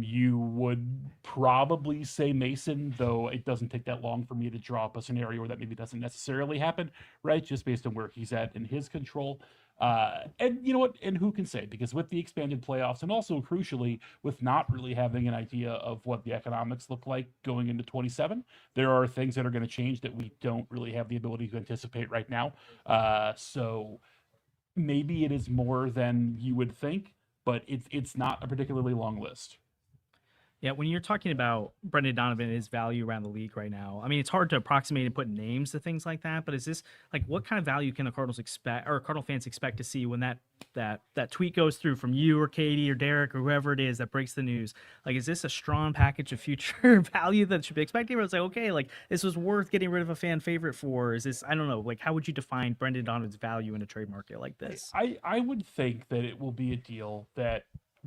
You would probably say Mason, though it doesn't take that long for me to draw up a scenario where that maybe doesn't necessarily happen, right? Just based on where he's at in his control. And you know what? And who can say? Because with the expanded playoffs, and also crucially, with not really having an idea of what the economics look like going into 27, there are things that are going to change that we don't really have the ability to anticipate right now. So maybe it is more than you would think, but it's not a particularly long list. Yeah, when you're talking about Brendan Donovan and his value around the league right now, I mean, it's hard to approximate and put names to things like that. But is this like what kind of value can the Cardinals expect, or Cardinal fans expect to see when that tweet goes through from you or Katie or Derek or whoever it is that breaks the news? Like, is this a strong package of future value that should be expected? Or it's like, okay, like this was worth getting rid of a fan favorite for? Is this, I don't know, like how would you define Brendan Donovan's value in a trade market like this? I would think that it will be a deal that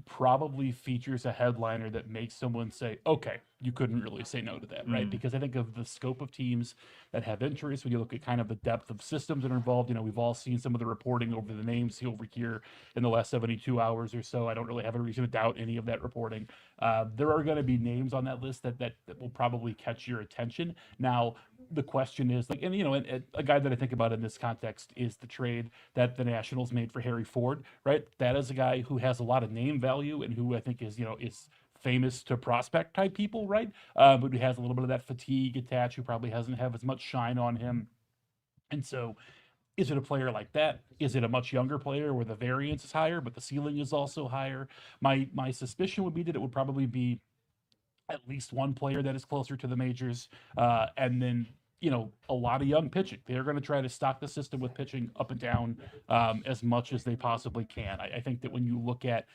probably features a headliner that makes someone say, okay, you couldn't really say no to that, right? Because I think of the scope of teams that have interest, when you look at kind of the depth of systems that are involved, we've all seen some of the reporting over the names over here in the last 72 hours or so. I don't really have a reason to doubt any of that reporting. There are going to be names on that list that will probably catch your attention. Now, the question is like, and a guy that I think about in this context is the trade that the Nationals made for Harry Ford, right? That is a guy who has a lot of name value and who I think is famous to prospect type people, right? But who has a little bit of that fatigue attached, who probably hasn't have as much shine on him. And so is it a player like that? Is it a much younger player where the variance is higher, but the ceiling is also higher? My suspicion would be that it would probably be at least one player that is closer to the majors, and then a lot of young pitching. They're going to try to stock the system with pitching up and down as much as they possibly can. I think that when you look at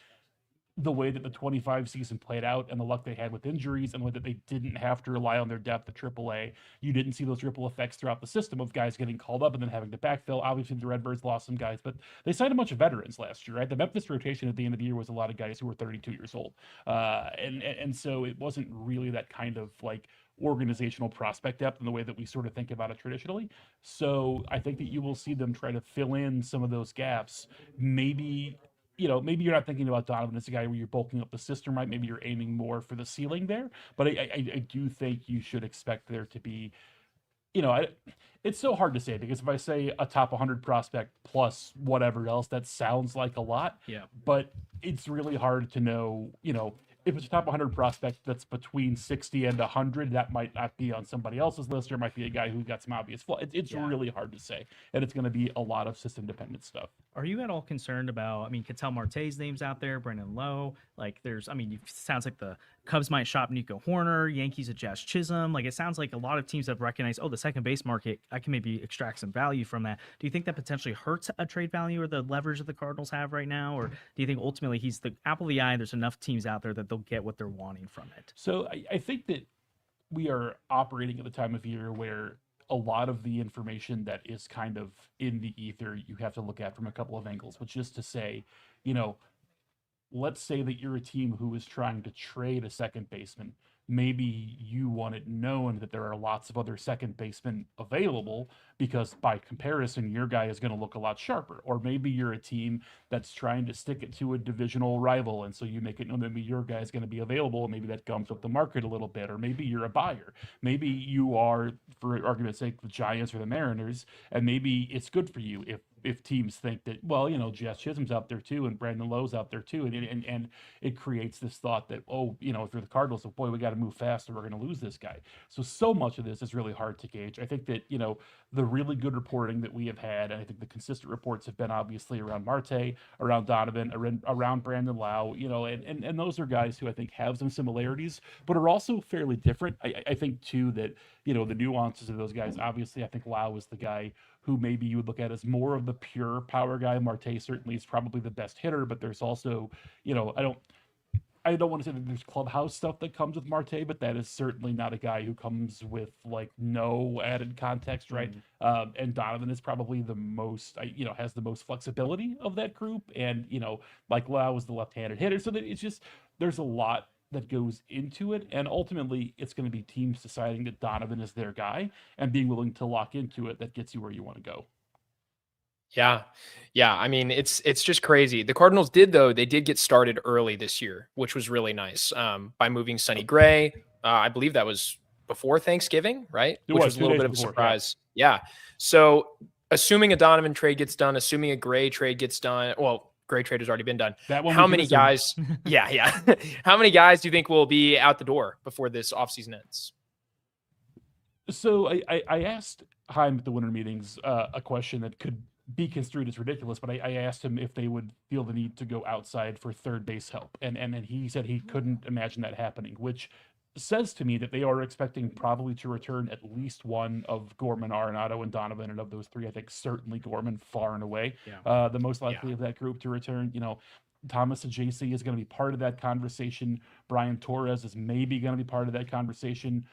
the way that the 25 season played out and the luck they had with injuries and the way that they didn't have to rely on their depth at AAA, you didn't see those ripple effects throughout the system of guys getting called up and then having to backfill. Obviously, the Redbirds lost some guys, but they signed a bunch of veterans last year, right? The Memphis rotation at the end of the year was a lot of guys who were 32 years old. And so it wasn't really that kind of like organizational prospect depth in the way that we sort of think about it traditionally. So I think that you will see them try to fill in some of those gaps. Maybe you're not thinking about Donovan as a guy where you're bulking up the system, right? Maybe you're aiming more for the ceiling there. But I do think you should expect there to be, it's so hard to say because if I say a top 100 prospect plus whatever else, that sounds like a lot. Yeah. But it's really hard to know, if it's a top 100 prospect that's between 60 and 100, that might not be on somebody else's list, or it might be a guy who got some obvious flaw. It's really hard to say, and it's going to be a lot of system dependent stuff. Are you at all concerned about, I mean, Ketel Marte's name's out there, Brendan Lowe, like there's, I mean, it sounds like the Cubs might shop Nico Horner, Yankees at Jazz Chisholm. Like it sounds like a lot of teams have recognized, the second base market, I can maybe extract some value from that. Do you think that potentially hurts a trade value or the leverage that the Cardinals have right now? Or do you think ultimately he's the apple of the eye? There's enough teams out there that they'll get what they're wanting from it. So I think that we are operating at the time of year where a lot of the information that is kind of in the ether, you have to look at from a couple of angles, which is to say, let's say that you're a team who is trying to trade a second baseman. Maybe you want it known that there are lots of other second basemen available because by comparison, your guy is going to look a lot sharper. Or maybe you're a team that's trying to stick it to a divisional rival. And so you make it known that maybe your guy is going to be available. And maybe that gums up the market a little bit. Or maybe you're a buyer. Maybe you are, for argument's sake, the Giants or the Mariners. And maybe it's good for you if teams think that, Jazz Chisholm's out there too, and Brandon Lowe's out there too, and it creates this thought that, if you're the Cardinals, we got to move fast or we're going to lose this guy. So much of this is really hard to gauge. I think that, the really good reporting that we have had, and I think the consistent reports have been obviously around Marte, around Donovan, around Brandon Lowe, and those are guys who I think have some similarities, but are also fairly different. I think too that, the nuances of those guys, obviously, I think Lowe is the guy who maybe you would look at as more of the pure power guy. Marte certainly is probably the best hitter, but there's also, I don't want to say that there's clubhouse stuff that comes with Marte, but that is certainly not a guy who comes with like no added context, right? And Donovan is probably the most, has the most flexibility of that group. And, like Lau was the left-handed hitter. So that it's just, there's a lot that goes into it. And ultimately, it's going to be teams deciding that Donovan is their guy and being willing to lock into it that gets you where you want to go. Yeah. Yeah. I mean, it's just crazy. The Cardinals they did get started early this year, which was really nice. By moving Sonny Gray. I believe that was before Thanksgiving, right? It Which was was a 2 little days bit of a before, surprise. Yeah. So assuming a Donovan trade gets done, assuming a Gray trade gets done, well, Gray trade has already been done. That one How we can many assume. guys? Yeah. How many guys do you think will be out the door before this offseason ends? So I asked Heim at the winter meetings a question that could be construed as ridiculous, but I asked him if they would feel the need to go outside for third base help, and he said he couldn't imagine that happening, which says to me that they are expecting probably to return at least one of Gorman, Arenado, and Donovan, and of those three, I think certainly Gorman far and away the most likely of that group to return. Thomas and JC is going to be part of that conversation. Brian Torres is maybe going to be part of that conversation.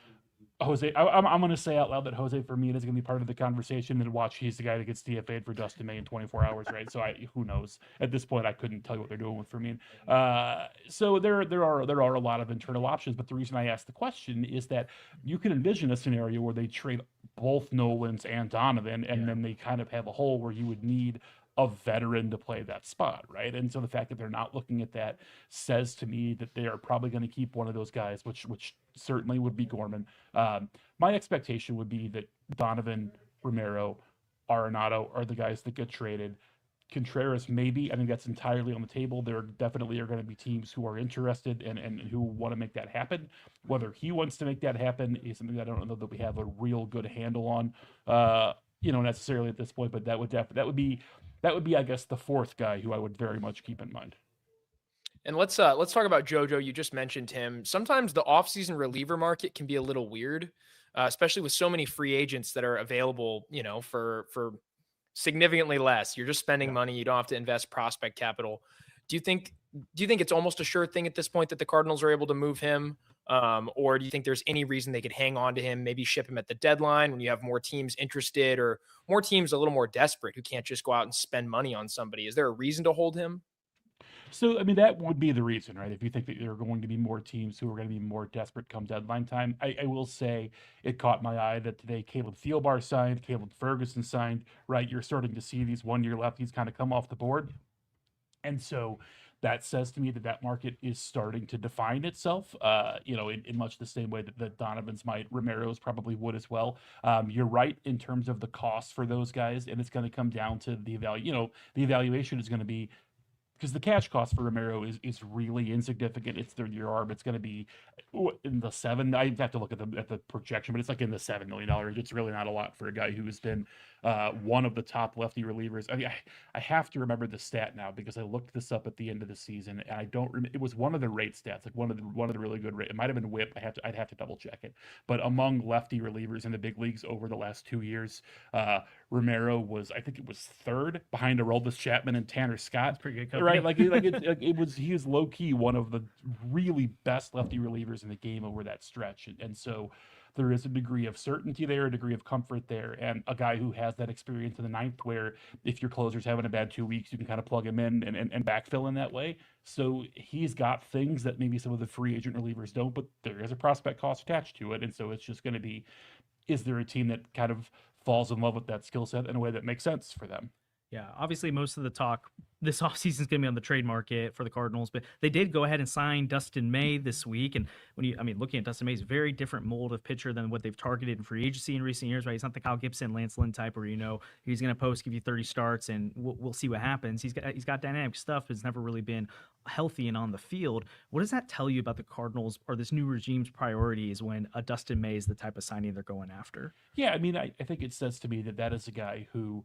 Jose, I'm going to say out loud that Jose Fermin is going to be part of the conversation, and watch, he's the guy that gets DFA'd for Dustin May in 24 hours, right? So who knows? At this point, I couldn't tell you what they're doing with Fermin. So there are a lot of internal options, but the reason I asked the question is that you can envision a scenario where they trade both Nolans and Donovan, and then they kind of have a hole where you would need a veteran to play that spot, right? And so the fact that they're not looking at that says to me that they are probably going to keep one of those guys, which certainly would be Gorman. My expectation would be that Donovan, Romero, Arenado are the guys that get traded. Contreras, maybe. I think that's entirely on the table. There definitely are going to be teams who are interested and who want to make that happen. Whether he wants to make that happen is something I don't know that we have a real good handle on, necessarily at this point. But that would be, I guess, the fourth guy who I would very much keep in mind. And let's talk about JoJo. You just mentioned him. Sometimes the offseason reliever market can be a little weird, especially with so many free agents that are available, for significantly less. You're just spending money. You don't have to invest prospect capital. Do you think it's almost a sure thing at this point that the Cardinals are able to move him? Or do you think there's any reason they could hang on to him, maybe ship him at the deadline when you have more teams interested or more teams a little more desperate who can't just go out and spend money on somebody? Is there a reason to hold him? So, I mean, that would be the reason, right? If you think that there are going to be more teams who are going to be more desperate come deadline time. I will say it caught my eye that today Caleb Thielbar signed, Caleb Ferguson signed, right? You're starting to see these 1 year lefties kind of come off the board. And so that says to me that that market is starting to define itself, in much the same way that Donovan's might, Romero's probably would as well. You're right in terms of the cost for those guys, and it's going to come down to the value. The evaluation is going to be, because the cash cost for Romero is really insignificant. It's third-year arb. It's going to be in the seven. I have to look at the projection, but it's like in the $7 million. It's really not a lot for a guy who has been one of the top lefty relievers. I mean, I have to remember the stat now because I looked this up at the end of the season, and I don't remember. It was one of the rate stats, like one of the really good rate. It might have been WHIP. I'd have to double check it. But among lefty relievers in the big leagues over the last 2 years, Romero was, I think it was third behind Aroldis Chapman and Tanner Scott. That's pretty good company. Right, he was low key one of the really best lefty relievers in the game over that stretch, and so there is a degree of certainty there, a degree of comfort there, and a guy who has that experience in the ninth, where if your closer's having a bad 2 weeks, you can kind of plug him in and backfill in that way. So he's got things that maybe some of the free agent relievers don't, but there is a prospect cost attached to it, and so it's just going to be, is there a team that kind of falls in love with that skill set in a way that makes sense for them? Yeah, obviously most of the talk this offseason is going to be on the trade market for the Cardinals, but they did go ahead and sign Dustin May this week. And looking at Dustin May, is a very different mold of pitcher than what they've targeted in free agency in recent years, right? He's not the Kyle Gibson, Lance Lynn type where, he's going to post, give you 30 starts and we'll see what happens. He's got dynamic stuff, but it's never really been healthy and on the field. What does that tell you about the Cardinals or this new regime's priorities when a Dustin May is the type of signing they're going after? Yeah, I mean, I think it says to me that is a guy who,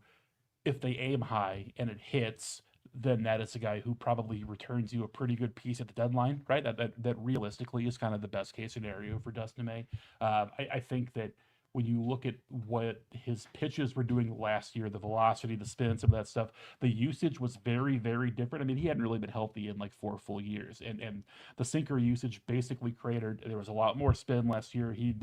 if they aim high and it hits, then that is a guy who probably returns you a pretty good piece at the deadline, right? That realistically is kind of the best case scenario for Dustin May. I think that when you look at what his pitches were doing last year, the velocity, the spin, some of that stuff, the usage was very, very different. I mean, he hadn't really been healthy in like 4 full years, and the sinker usage basically cratered. There was a lot more spin last year. He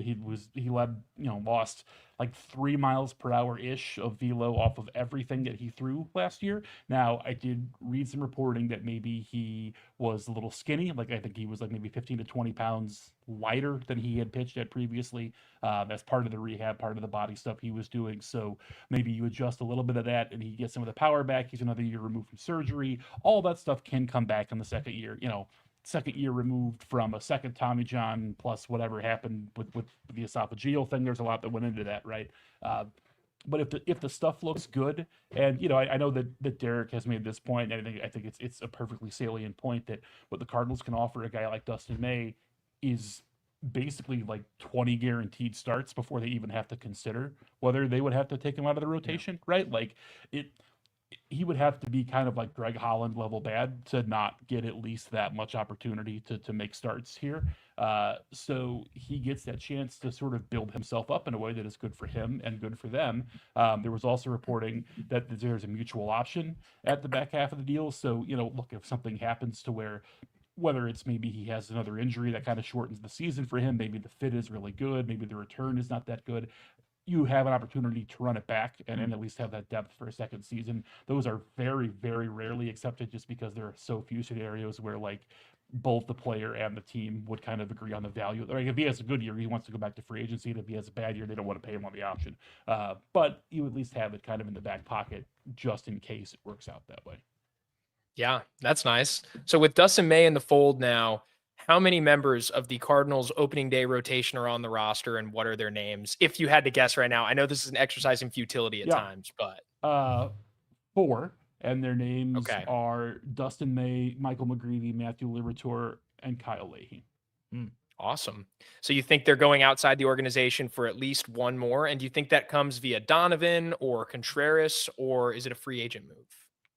lost like 3 miles per hour ish of velo off of everything that he threw last year. Now, I did read some reporting that maybe he was a little skinny. Like, I think he was like maybe 15 to 20 pounds lighter than he had pitched at previously, as part of the rehab, part of the body stuff he was doing. So maybe you adjust a little bit of that and he gets some of the power back. He's another year removed from surgery. All that stuff can come back in the second year. Second year removed from a second Tommy John plus whatever happened with the esophageal thing. There's a lot that went into that, right? But if the stuff looks good, and I know that Derek has made this point, and I think it's a perfectly salient point that what the Cardinals can offer a guy like Dustin May is basically like 20 guaranteed starts before they even have to consider whether they would have to take him out of the rotation, right? Like he would have to be kind of like Greg Holland level bad to not get at least that much opportunity to make starts here. So he gets that chance to sort of build himself up in a way that is good for him and good for them. There was also reporting that there's a mutual option at the back half of the deal. So, look, if something happens to whether it's maybe he has another injury that kind of shortens the season for him, maybe the fit is really good, maybe the return is not that good, you have an opportunity to run it back and at least have that depth for a second season. Those are very, very rarely accepted just because there are so few scenarios where like both the player and the team would kind of agree on the value. Like if he has a good year, he wants to go back to free agency. And if he has a bad year, they don't want to pay him on the option. But you at least have it kind of in the back pocket just in case it works out that way. Yeah, that's nice. So with Dustin May in the fold now, how many members of the Cardinals opening day rotation are on the roster and what are their names? If you had to guess right now, I know this is an exercise in futility at times, but 4, and their names are Dustin May, Michael McGreevy, Matthew Liberatore, and Kyle Leahy. Awesome. So you think they're going outside the organization for at least one more? And do you think that comes via Donovan or Contreras, or is it a free agent move?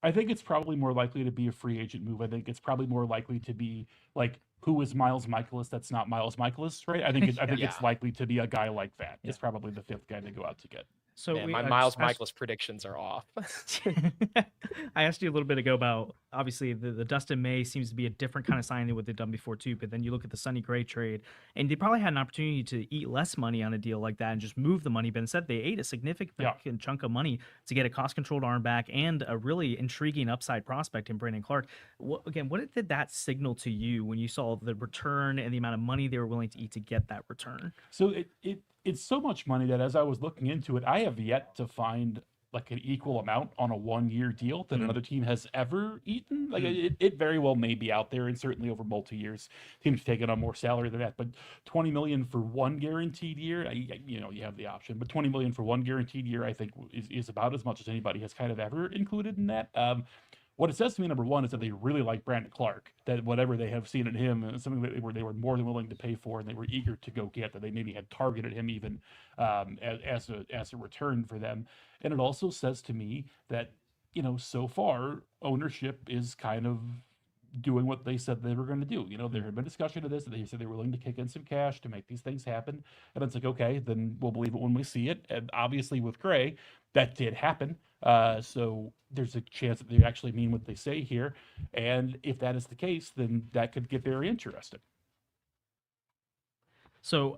I think it's probably more likely to be a free agent move. I think it's probably more likely to be like, who is Miles Michaelis? That's not Miles Michaelis, right? I think it's likely to be a guy like that. It's probably the 5th guy to go out to get. So my Miles Michaelis predictions are off. I asked you a little bit ago about, obviously, the Dustin May seems to be a different kind of signing than what they've done before, too. But then you look at the Sonny Gray trade, and they probably had an opportunity to eat less money on a deal like that and just move the money. But instead, they ate a significant chunk of money to get a cost-controlled arm back and a really intriguing upside prospect in Brandon Clark. What did that signal to you when you saw the return and the amount of money they were willing to eat to get that return? So it's so much money that as I was looking into it, I have yet to find like an equal amount on a 1-year deal that another team has ever eaten. Like it very well may be out there, and certainly over multi-years, teams taking on more salary than that. But $20 million for 1 guaranteed year, you have the option. But $20 million for 1 guaranteed year, I think is about as much as anybody has kind of ever included in that. What it says to me, number one, is that they really like Brandon Clark, that whatever they have seen in him is something that they were more than willing to pay for, and they were eager to go get, that they maybe had targeted him even as a return for them. And it also says to me that, so far, ownership is kind of doing what they said they were going to do. There had been discussion of this, and they said they were willing to kick in some cash to make these things happen. And it's like, okay, then we'll believe it when we see it. And obviously with Gray, that did happen. So there's a chance that they actually mean what they say here. And if that is the case, then that could get very interesting. So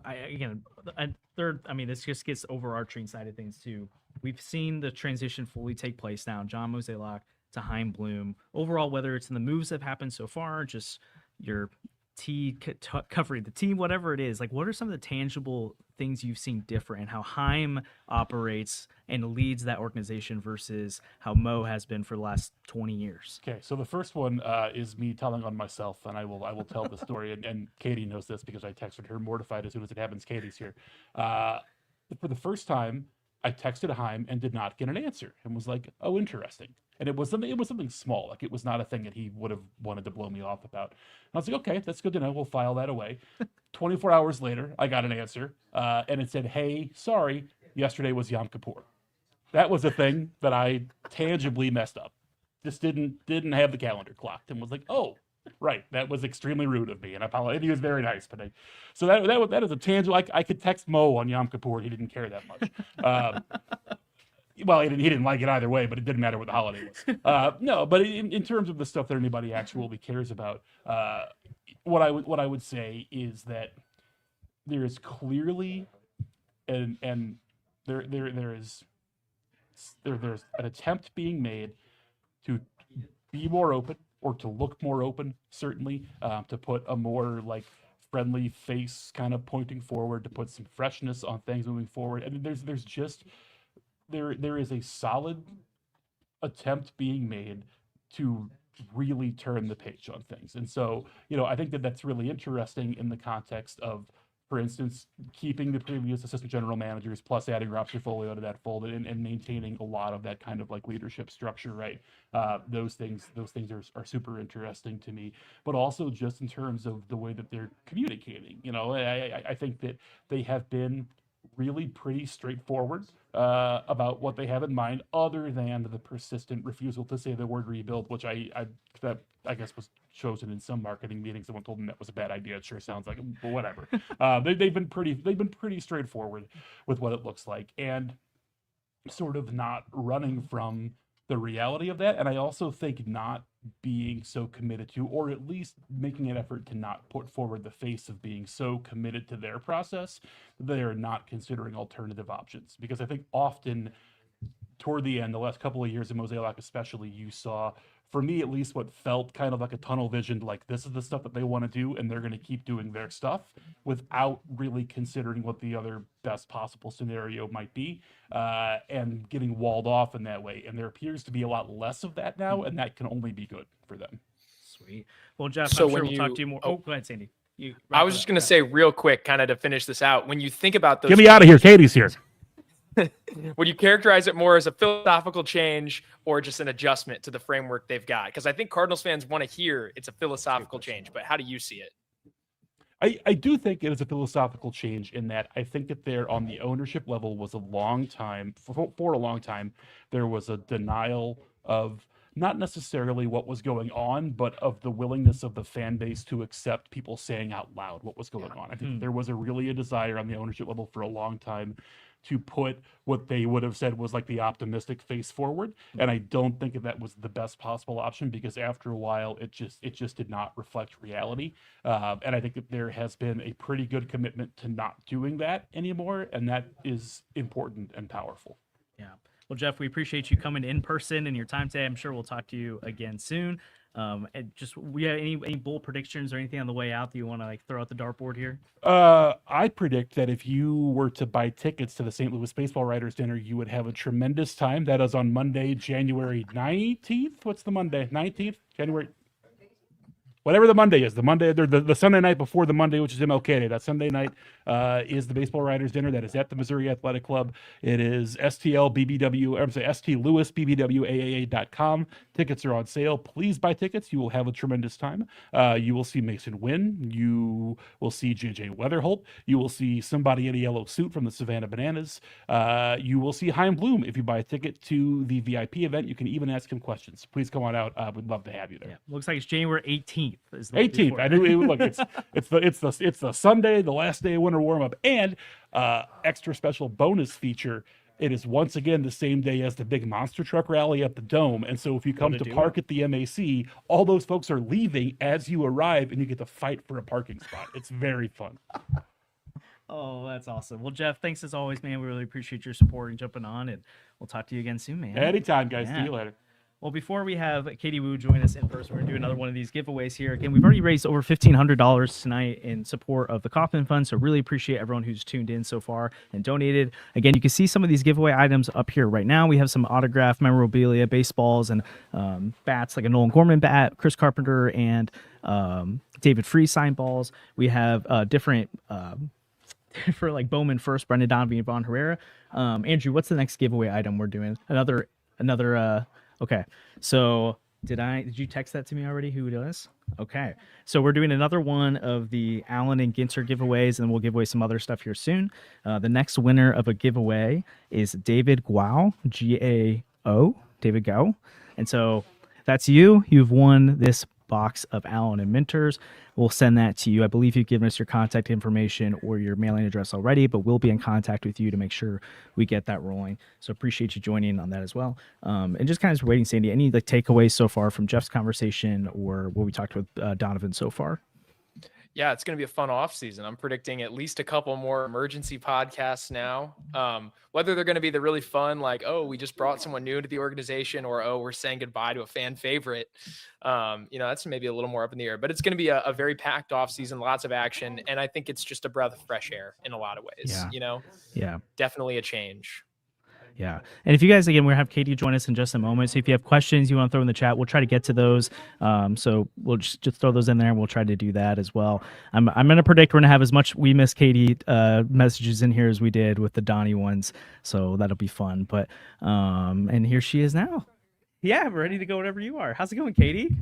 this just gets overarching side of things too. We've seen the transition fully take place now. John Mozeliak to Chaim Bloom. Overall, whether it's in the moves that have happened so far, just your covering the team, whatever it is, like what are some of the tangible things you've seen different and how Chaim operates and leads that organization versus how Mo has been for the last 20 years? Okay, so the first one is me telling on myself, and I will tell the story, and Katie knows this because I texted her mortified as soon as it happens. Katie's here. For the first time, I texted Chaim and did not get an answer, and was like, "Oh, interesting." And it was something small, like it was not a thing that he would have wanted to blow me off about. And I was like, "Okay, that's good to know. We'll file that away." 24 hours later, I got an answer, and it said, "Hey, sorry, yesterday was Yom Kippur." That was a thing that I tangibly messed up. Just didn't have the calendar clocked, and was like, "Oh, Right. That was extremely rude of me, and I apologize. He was very nice, but so that is a tangible. I could text Mo on Yom Kippur. He didn't care that much. Well, he didn't like it either way, but it didn't matter what the holiday was. No, but in terms of the stuff that anybody actually cares about, what I would say is that there is clearly and there's an attempt being made to be more open, or to look more open, certainly, to put a more like friendly face kind of pointing forward, to put some freshness on things moving forward. I mean, there's just there is a solid attempt being made to really turn the page on things. And so, I think that that's really interesting in the context of, for instance, keeping the previous assistant general managers plus adding Rob Cifolio to that fold, and maintaining a lot of that kind of like leadership structure, right? Those things are super interesting to me, but also just in terms of the way that they're communicating. I think that they have been really pretty straightforward about what they have in mind, other than the persistent refusal to say the word rebuild, which I guess was chosen in some marketing meetings. Someone told them that was a bad idea. It sure sounds like it, but whatever. They've been pretty straightforward with what it looks like, and sort of not running from the reality of that. And I also think not being so committed to, or at least making an effort to not put forward the face of being so committed to their process that they are not considering alternative options. Because I think often toward the end, the last couple of years in Mozeliak especially, you saw, for me at least, what felt kind of like a tunnel vision, like this is the stuff that they want to do, and they're going to keep doing their stuff without really considering what the other best possible scenario might be, and getting walled off in that way. And there appears to be a lot less of that now, and that can only be good for them. Sweet. Well, Jeff, So I'm sure when we'll talk you- to you more. Oh, go ahead, Sandy. I was just going to say real quick, kind of to finish this out, when you think about those, Get me out of here. Katie's here. would you characterize it more as a philosophical change or just an adjustment to the framework they've got? Because I think Cardinals fans want to hear it's a philosophical change, but how do you see it? I do think it is a philosophical change, in that I think that there, on the ownership level, was a long time, for a long time, there was a denial of not necessarily what was going on, but of the willingness of the fan base to accept people saying out loud what was going on. I think there was really a desire on the ownership level for a long time to put what they would have said was like the optimistic face forward. And I don't think that was the best possible option, because after a while, it just did not reflect reality. And I think that there has been a pretty good commitment to not doing that anymore. And that is important and powerful. Yeah. Well, Jeff, we appreciate you coming in person and your time today. I'm sure we'll talk to you again soon. And just, we have any bold predictions or anything on the way out that you want to throw out the dartboard here? I predict that if you were to buy tickets to the St. Louis Baseball Writers Dinner, you would have a tremendous time. That is on Monday, January 19th. What's the Monday? 19th? January? Whatever the Monday is, the Sunday night before the Monday, which is MLK Day. That Sunday night is the Baseball Writers Dinner. That is at the Missouri Athletic Club. It is STLBBW.com. Tickets are on sale. Please buy tickets. You will have a tremendous time. You will see Mason Wynn. You will see JJ Weatherholt. You will see somebody in a yellow suit from the Savannah Bananas. You will see Chaim Bloom. If you buy a ticket to the VIP event, you can even ask him questions. Please come on out. We'd love to have you there. Yeah. Looks like it's January 18th. 18th. I knew it would look. It's the Sunday, the last day of winter warm up, and extra special bonus feature. It is once again the same day as the big monster truck rally at the Dome, and so if you come to park at the MAC, all those folks are leaving as you arrive, and you get to fight for a parking spot. It's very fun. Oh, that's awesome. Well, Jeff, thanks as always, man. We really appreciate your support and jumping on, and we'll talk to you again soon, man. Anytime, guys. Yeah. See you later. Well, before we have Katie Wu join us in person, we're going to do another one of these giveaways here. Again, we've already raised over $1,500 tonight in support of the Kaufman Fund, so really appreciate everyone who's tuned in so far and donated. Again, you can see some of these giveaway items up here right now. We have some autographed memorabilia, baseballs, and bats, like a Nolan Gorman bat, Chris Carpenter, and David Freese signed balls. We have different... for like Bowman first, Brendan Donovan, and Von Herrera. Andrew, what's the next giveaway item we're doing? Another okay. So did you text that to me already? Who it is? Okay. So we're doing another one of the Allen and Ginter giveaways, and we'll give away some other stuff here soon. The next winner of a giveaway is David Gao, Gao, David Gao. And so that's you. You've won this box of Allen and Minters. We'll send that to you. I believe you've given us your contact information or your mailing address already, but we'll be in contact with you to make sure we get that rolling. So appreciate you joining on that as well. And just kind of waiting, Sandy, any like takeaways so far from Jeff's conversation or what we talked with Donovan so far? Yeah, it's going to be a fun off season. I'm predicting at least a couple more emergency podcasts now. Whether they're going to be the really fun, like, oh, we just brought someone new into the organization, or, oh, we're saying goodbye to a fan favorite. That's maybe a little more up in the air, but it's going to be a very packed off season, lots of action. And I think it's just a breath of fresh air in a lot of ways, Yeah. Definitely a change. Yeah. And if you guys, again, we'll have Katie join us in just a moment. So if you have questions you want to throw in the chat, we'll try to get to those. So we'll just throw those in there and we'll try to do that as well. I'm going to predict we're going to have as much We Miss Katie messages in here as we did with the Donnie ones. So that'll be fun. But, and here she is now. Yeah, we're ready to go whenever you are. How's it going, Katie?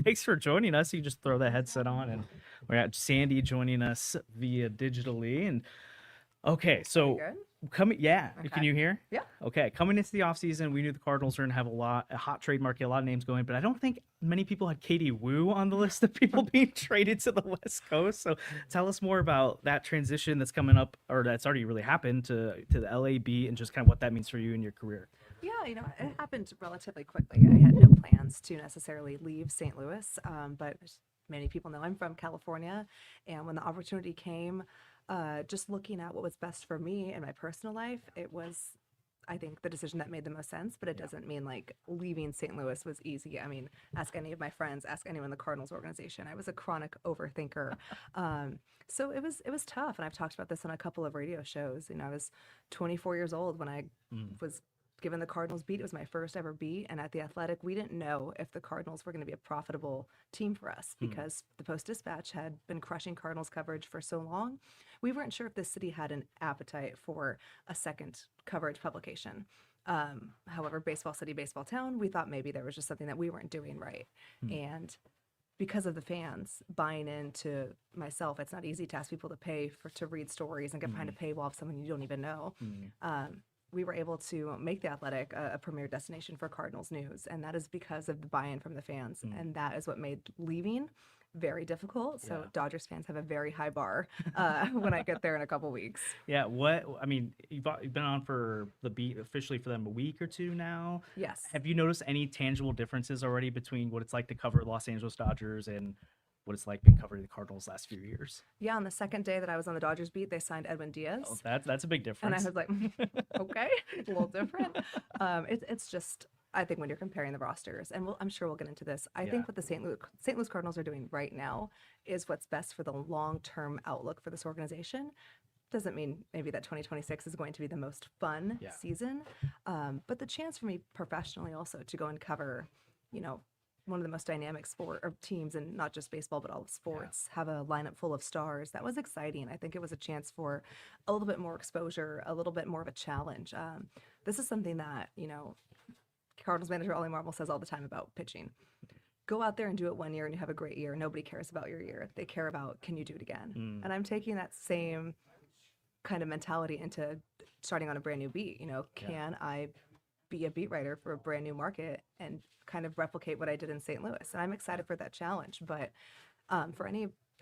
Thanks for joining us. You just throw that headset on, and we got Sandy joining us via digitally. And okay, so coming, can you hear? Yeah. Okay, coming into the offseason, we knew the Cardinals were going to have a hot trade market, a lot of names going, but I don't think many people had Katie Woo on the list of people being traded to the West Coast. So tell us more about that transition that's coming up, or that's already really happened to the LAB, and just kind of what that means for you in your career. Yeah, it happened relatively quickly. I had no plans to necessarily leave St. Louis, but many people know I'm from California, and when the opportunity came, just looking at what was best for me in my personal life, it was, I think, the decision that made the most sense. But it doesn't mean like leaving St. Louis was easy. I mean, ask any of my friends, ask anyone in the Cardinals organization. I was a chronic overthinker, so it was tough. And I've talked about this on a couple of radio shows. I was 24 years old when I was given the Cardinals beat. It was my first ever beat. And at The Athletic, we didn't know if the Cardinals were going to be a profitable team for us because the Post-Dispatch had been crushing Cardinals coverage for so long. We weren't sure if the city had an appetite for a second coverage publication. However, Baseball City, Baseball Town, we thought maybe there was just something that we weren't doing right. And because of the fans buying into myself, it's not easy to ask people to pay to read stories and get behind a paywall of someone you don't even know. We were able to make The Athletic a premier destination for Cardinals news, and that is because of the buy-in from the fans, and that is what made leaving very difficult. So Dodgers fans have a very high bar when I get there in a couple weeks. Yeah, you've been on for the beat officially for them a week or two now. Yes. Have you noticed any tangible differences already between what it's like to cover Los Angeles Dodgers and what it's like being covering the Cardinals last few years? Yeah, on the second day that I was on the Dodgers beat, they signed Edwin Diaz. Oh, that's a big difference. And I was like, okay, a little different. It's just, I think when you're comparing the rosters, and I'm sure we'll get into this, I think what the St. Louis Cardinals are doing right now is what's best for the long-term outlook for this organization. Doesn't mean maybe that 2026 is going to be the most fun season, but the chance for me professionally also to go and cover, one of the most dynamic teams, and not just baseball, but all sports, have a lineup full of stars. That was exciting. I think it was a chance for a little bit more exposure, a little bit more of a challenge. This is something that, Cardinals manager Ollie Marmol says all the time about pitching. Go out there and do it one year and you have a great year. Nobody cares about your year. They care about, can you do it again? And I'm taking that same kind of mentality into starting on a brand new beat. Can I be a beat writer for a brand new market and kind of replicate what I did in St. Louis? And I'm excited for that challenge. But for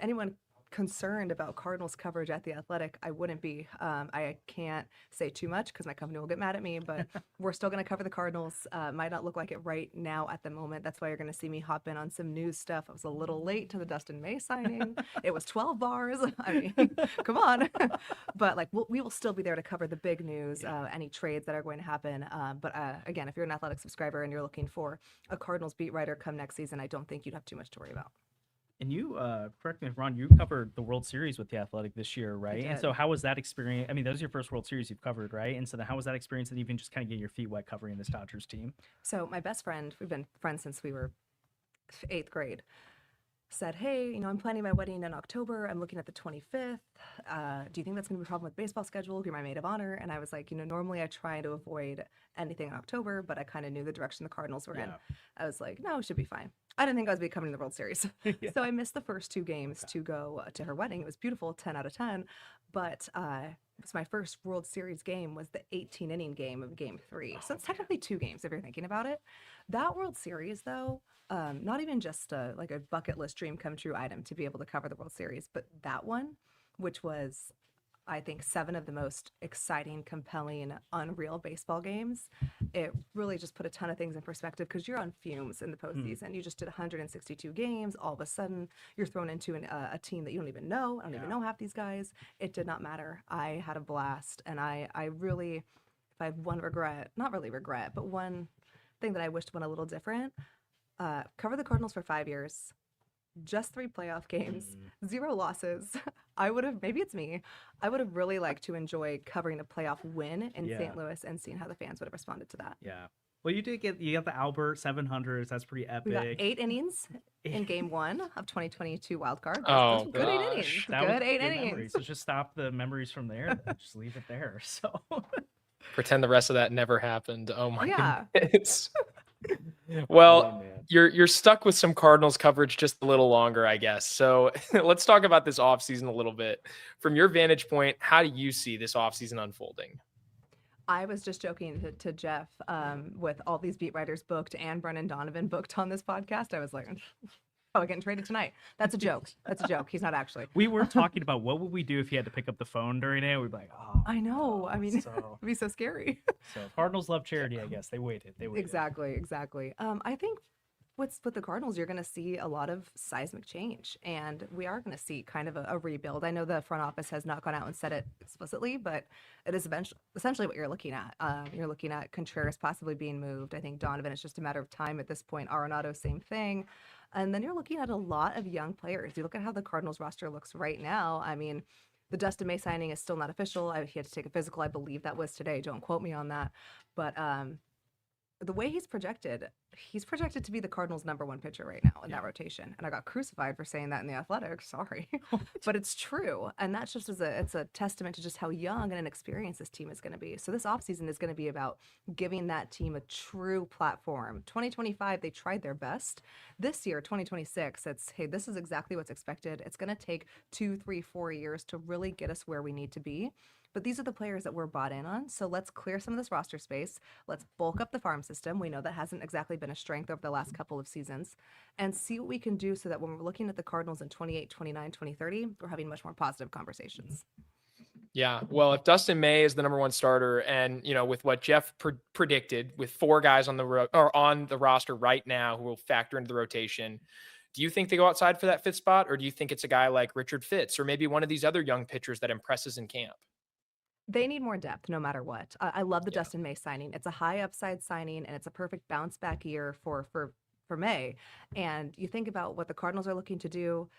anyone concerned about Cardinals coverage at The Athletic, I wouldn't be. I can't say too much because my company will get mad at me, but we're still going to cover the Cardinals. Might not look like it right now at the moment. That's why you're going to see me hop in on some news stuff. I was a little late to the Dustin May signing. It was 12 bars. I mean, come on. But we will still be there to cover the big news, any trades that are going to happen. But again, if you're an Athletic subscriber and you're looking for a Cardinals beat writer come next season, I don't think you'd have too much to worry about. And you, correct me if I'm wrong, you covered the World Series with The Athletic this year, right? And so how was that experience? I mean, that was your first World Series you've covered, right? And so then how was that experience, and even just kind of getting your feet wet covering this Dodgers team? So my best friend, we've been friends since we were 8th grade, said, hey, I'm planning my wedding in October. I'm looking at the 25th. Do you think that's going to be a problem with baseball schedule? You're my maid of honor. And I was like, normally I try to avoid anything in October, but I kind of knew the direction the Cardinals were in. I was like, no, it should be fine. I didn't think I was becoming the World Series. Yeah. So I missed the first 2 games to go to her wedding. It was beautiful, 10 out of 10. But it was my first World Series game was the 18-inning game of Game 3. So it's technically 2 games if you're thinking about it. That World Series, though, not even just like a bucket list dream come true item to be able to cover the World Series, but that one, which was, I think, 7 of the most exciting, compelling, unreal baseball games. It really just put a ton of things in perspective because you're on fumes in the postseason. You just did 162 games. All of a sudden, you're thrown into a team that you don't even know. I don't even know half these guys. It did not matter. I had a blast. And I really, if I have one regret, not really regret, but one thing that I wished went a little different, cover the Cardinals for 5 years. Just 3 playoff games, 0 losses. I would have, maybe it's me, I would have really liked to enjoy covering a playoff win in St. Louis and seeing how the fans would have responded to that. Yeah. Well, you got the Albert 700s. That's pretty epic. We got 8 innings in Game 1 of 2022 wild card. Oh, Good 8 innings. That was Good 8 good innings. memories. So just stop the memories from there. Just leave it there. So Pretend the rest of that never happened. Oh my Yeah. goodness. Well, Oh, man. you're stuck with some Cardinals coverage just a little longer, I guess. So let's talk about this offseason a little bit. From your vantage point, how do you see this offseason unfolding? I was just joking to Jeff with all these beat writers booked and Brennan Donovan booked on this podcast. I was like, oh, getting traded tonight. That's a joke. That's a joke. He's not actually. We were talking about what would we do if he had to pick up the phone during it. We'd be like, oh, I know. I mean, so, it'd be so scary. so Cardinals love charity, I guess. They waited. Exactly. I think with the Cardinals, you're going to see a lot of seismic change, and we are going to see kind of a rebuild. I know the front office has not gone out and said it explicitly, but it is essentially what you're looking at. You're looking at Contreras possibly being moved. I think Donovan is just a matter of time at this point. Arenado, same thing. And then you're looking at a lot of young players. You look at how the Cardinals roster looks right now. I mean, the Dustin May signing is still not official. He had to take a physical. I believe that was today. Don't quote me on that. But the way he's projected to be the Cardinals' #1 pitcher right now in that rotation. And I got crucified for saying that in the Athletic. Sorry, but it's true. And that's just it's a testament to just how young and inexperienced this team is going to be. So this offseason is going to be about giving that team a true platform. 2025, they tried their best. This year, 2026, it's, hey, this is exactly what's expected. It's going to take 2, 3, 4 years to really get us where we need to be. But these are the players that we're bought in on. So let's clear some of this roster space. Let's bulk up the farm system. We know that hasn't exactly been a strength over the last couple of seasons. And see what we can do so that when we're looking at the Cardinals in 28, 29, 2030, we're having much more positive conversations. Yeah, well, if Dustin May is the #1 starter, and with what Jeff predicted, with 4 guys on the roster right now who will factor into the rotation, do you think they go outside for that 5th spot, or do you think it's a guy like Richard Fitz or maybe one of these other young pitchers that impresses in camp? They need more depth no matter what. I love the Dustin May signing. It's a high upside signing, and it's a perfect bounce back year for May. And you think about what the Cardinals are looking to do.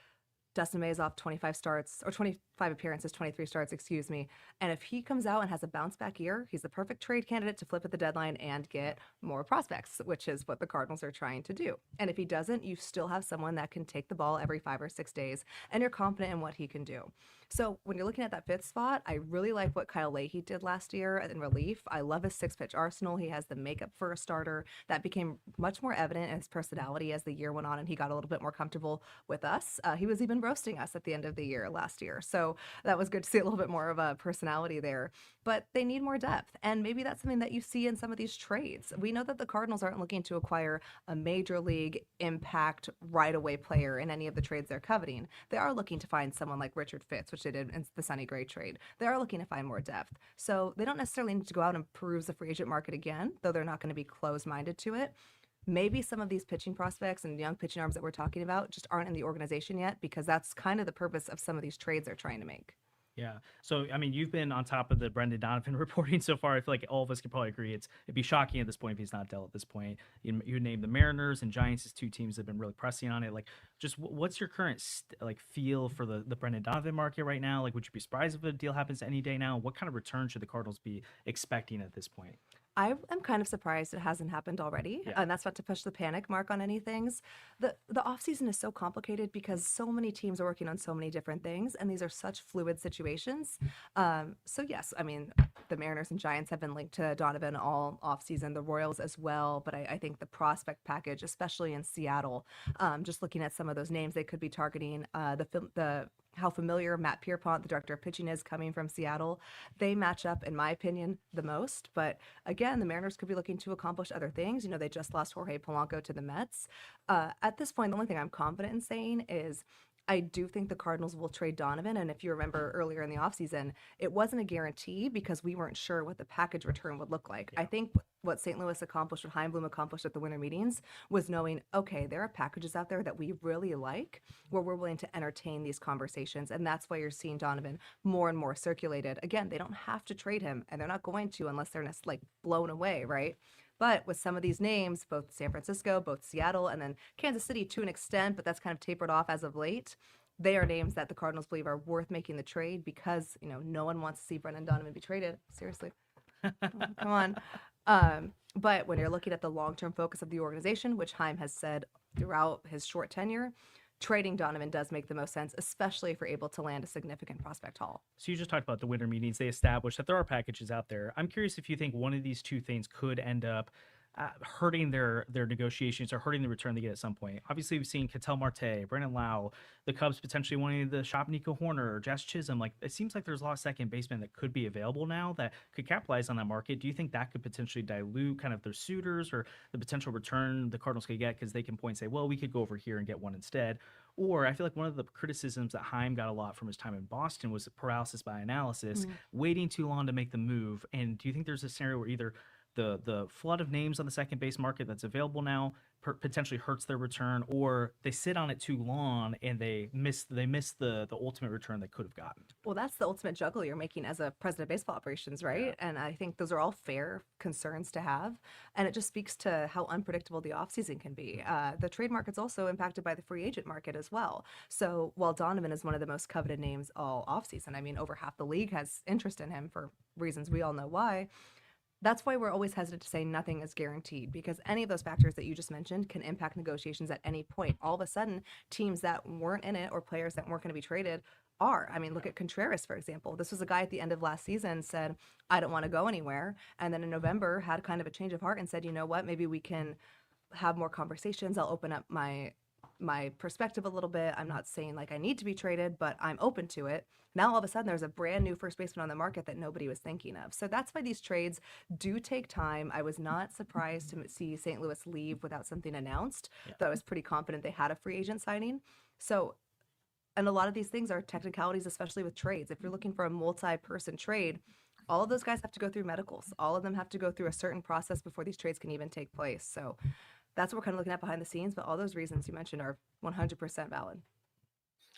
Dustin May is off 25 starts or 25 appearances, 23 starts, excuse me. And if he comes out and has a bounce back year, he's the perfect trade candidate to flip at the deadline and get more prospects, which is what the Cardinals are trying to do. And if he doesn't, you still have someone that can take the ball every 5 or 6 days, and you're confident in what he can do. So when you're looking at that 5th spot, I really like what Kyle Leahy did last year in relief. I love his 6-pitch arsenal. He has the makeup for a starter. That became much more evident in his personality as the year went on, and he got a little bit more comfortable with us. He was even roasting us at the end of the year last year. So that was good to see a little bit more of a personality there. But they need more depth, and maybe that's something that you see in some of these trades. We know that the Cardinals aren't looking to acquire a major league impact right-away player in any of the trades they're coveting. They are looking to find someone like Richard Fitz, which they did in the Sonny Gray trade. They are looking to find more depth. So they don't necessarily need to go out and peruse the free agent market again, though they're not going to be closed-minded to it. Maybe some of these pitching prospects and young pitching arms that we're talking about just aren't in the organization yet, because that's kind of the purpose of some of these trades they're trying to make. Yeah. So, I mean, you've been on top of the Brendan Donovan reporting so far. I feel like all of us could probably agree it'd be shocking at this point if he's not dealt at this point. You named the Mariners and Giants as 2 teams that have been really pressing on it. Like, just what's your current feel for the Brendan Donovan market right now? Like, would you be surprised if a deal happens any day now? What kind of return should the Cardinals be expecting at this point? I am kind of surprised it hasn't happened already. Yeah. And that's not to push the panic mark on any things. The offseason is so complicated because so many teams are working on so many different things, and these are such fluid situations. So yes, I mean, the Mariners and Giants have been linked to Donovan all offseason, the Royals as well. But I think the prospect package, especially in Seattle, just looking at some of those names they could be targeting, how familiar Matt Pierpont, the director of pitching, is coming from Seattle. They match up, in my opinion, the most. But again, the Mariners could be looking to accomplish other things. You know, they just lost Jorge Polanco to the Mets. At this point, the only thing I'm confident in saying is I do think the Cardinals will trade Donovan. And if you remember earlier in the offseason, it wasn't a guarantee because we weren't sure what the package return would look like. I think what St. Louis accomplished, what Chaim Bloom accomplished at the winter meetings, was knowing, okay, there are packages out there that we really like where we're willing to entertain these conversations. And that's why you're seeing Donovan more and more circulated. Again, they don't have to trade him, and they're not going to unless they're like blown away, right? But with some of these names, both San Francisco, both Seattle, and then Kansas City to an extent, but that's kind of tapered off as of late, they are names that the Cardinals believe are worth making the trade because, you know, no one wants to see Brendan Donovan be traded. Seriously. Come on. But when you're looking at the long-term focus of the organization, which Chaim has said throughout his short tenure, trading Donovan does make the most sense, especially if we're able to land a significant prospect haul. So you just talked about the winter meetings. They established that there are packages out there. I'm curious if you think one of these two things could end up hurting their negotiations or hurting the return they get at some point. Obviously, we've seen Ketel Marte, Brandon Lau, the Cubs potentially wanting to shop Nico Horner or Jazz Chisholm. Like, it seems like there's a lot of second basemen that could be available now that could capitalize on that market. Do you think that could potentially dilute kind of their suitors or the potential return the Cardinals could get because they can point and say, well, we could go over here and get one instead? Or I feel like one of the criticisms that Chaim got a lot from his time in Boston was paralysis by analysis, waiting too long to make the move. And do you think there's a scenario where either the flood of names on the second base market that's available now potentially hurts their return, or they sit on it too long and they miss the ultimate return they could have gotten? Well, that's the ultimate juggle you're making as a president of baseball operations, right? Yeah. And I think those are all fair concerns to have. And it just speaks to how unpredictable the offseason can be. The trade market's also impacted by the free agent market as well. So while Donovan is one of the most coveted names all offseason, I mean, over half the league has interest in him for reasons we all know why. That's why we're always hesitant to say nothing is guaranteed, because any of those factors that you just mentioned can impact negotiations at any point. All of a sudden, teams that weren't in it or players that weren't going to be traded are. I mean, look at Contreras, for example. This was a guy at the end of last season said, I don't want to go anywhere. And then in November had kind of a change of heart and said, you know what, maybe we can have more conversations. I'll open up my perspective a little bit. I'm not saying like I need to be traded, but I'm open to it. Now all of a sudden there's a brand new first baseman on the market that nobody was thinking of. So that's why these trades do take time. I was not surprised to see St. Louis leave without something announced, though I was pretty confident they had a free agent signing. So, and a lot of these things are technicalities, especially with trades. If you're looking for a multi-person trade, all of those guys have to go through medicals. All of them have to go through a certain process before these trades can even take place. So that's what we're kind of looking at behind the scenes, but all those reasons you mentioned are 100% valid.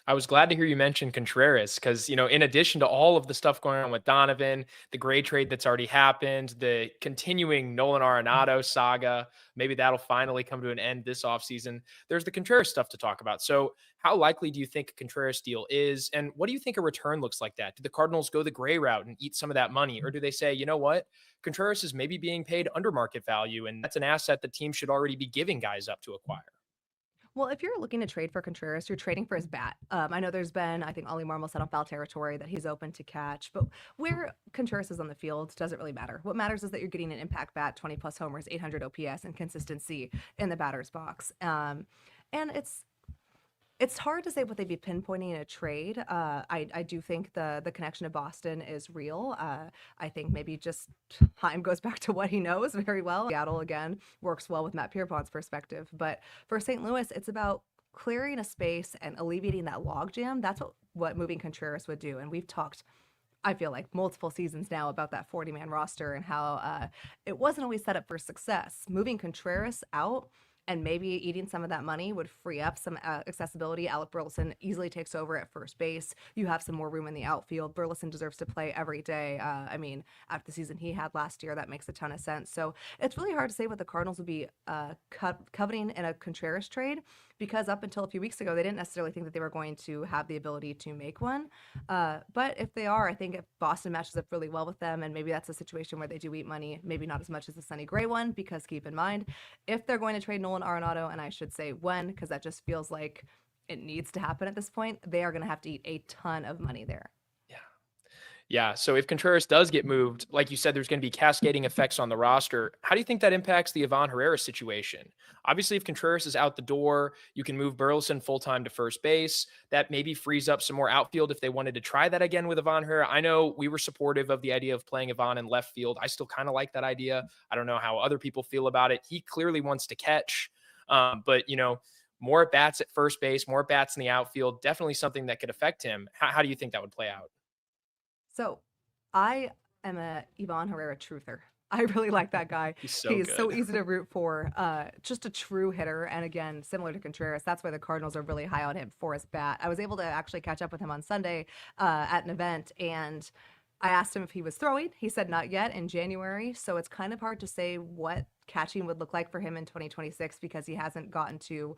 I was glad to hear you mention Contreras because, you know, in addition to all of the stuff going on with Donovan, the Gray trade that's already happened, the continuing Nolan Arenado saga, maybe that'll finally come to an end this offseason. There's the Contreras stuff to talk about. So how likely do you think a Contreras deal is? And what do you think a return looks like that? Do the Cardinals go the Gray route and eat some of that money? Or do they say, you know what, Contreras is maybe being paid under market value, and that's an asset the team should already be giving guys up to acquire? Well, if you're looking to trade for Contreras, you're trading for his bat. I know there's been, I think Ollie Marmol said on foul territory that he's open to catch, but where Contreras is on the field doesn't really matter. What matters is that you're getting an impact bat, 20 plus homers, 800 OPS, and consistency in the batter's box. And it's hard to say what they'd be pinpointing in a trade. I do think the connection to Boston is real. I think maybe just Chaim goes back to what he knows very well. Seattle, again, works well with Matt Pierpont's perspective. But for St. Louis, it's about clearing a space and alleviating that logjam. That's what moving Contreras would do. And we've talked, I feel like, multiple seasons now about that 40-man roster and how it wasn't always set up for success. Moving Contreras out and maybe eating some of that money would free up some accessibility. Alec Burleson easily takes over at first base. You have some more room in the outfield. Burleson deserves to play every day. I mean, after the season he had last year, that makes a ton of sense. So it's really hard to say what the Cardinals would be coveting in a Contreras trade, because up until a few weeks ago, they didn't necessarily think that they were going to have the ability to make one. But if they are, I think if Boston matches up really well with them, and maybe that's a situation where they do eat money, maybe not as much as the Sonny Gray one, because keep in mind, if they're going to trade Nolan Arenado, and I should say when, because that just feels like it needs to happen at this point, they are going to have to eat a ton of money there. Yeah. So if Contreras does get moved, like you said, there's going to be cascading effects on the roster. How do you think that impacts the Ivan Herrera situation? Obviously, if Contreras is out the door, you can move Burleson full-time to first base. That maybe frees up some more outfield if they wanted to try that again with Ivan Herrera. I know we were supportive of the idea of playing Ivan in left field. I still kind of like that idea. I don't know how other people feel about it. He clearly wants to catch, but more bats at first base, more bats in the outfield, definitely something that could affect him. How do you think that would play out? So I am a Ivan Herrera truther. I really like that guy. He's so He's so good. easy to root for. Just a true hitter. And again, similar to Contreras, that's why the Cardinals are really high on him for his bat. I was able to actually catch up with him on Sunday at an event, and I asked him if he was throwing. He said not yet in January. So it's kind of hard to say what catching would look like for him in 2026 because he hasn't gotten to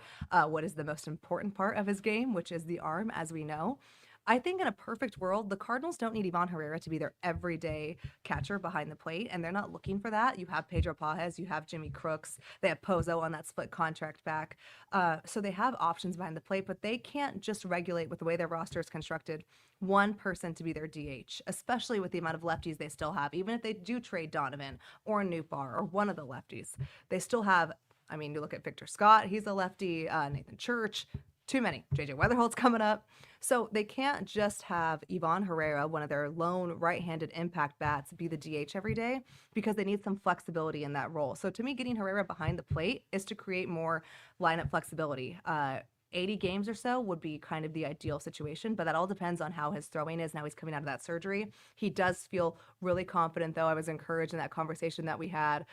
what is the most important part of his game, which is the arm, as we know. I think in a perfect world, the Cardinals don't need Ivan Herrera to be their everyday catcher behind the plate, and they're not looking for that. You have Pedro Pages, you have Jimmy Crooks, they have Pozo on that split contract back. So they have options behind the plate, but they can't just regulate with the way their roster is constructed one person to be their DH, especially with the amount of lefties they still have. Even if they do trade Donovan or Newbar or one of the lefties, they still have. I mean, you look at Victor Scott, he's a lefty, Nathan Church, too many. JJ Weatherholt's coming up. So they can't just have Ivan Herrera, one of their lone right-handed impact bats, be the DH every day because they need some flexibility in that role. So to me, getting Herrera behind the plate is to create more lineup flexibility. 80 games or so would be kind of the ideal situation, but that all depends on how his throwing is. Now he's coming out of that surgery. He does feel really confident, though. I was encouraged in that conversation that we had.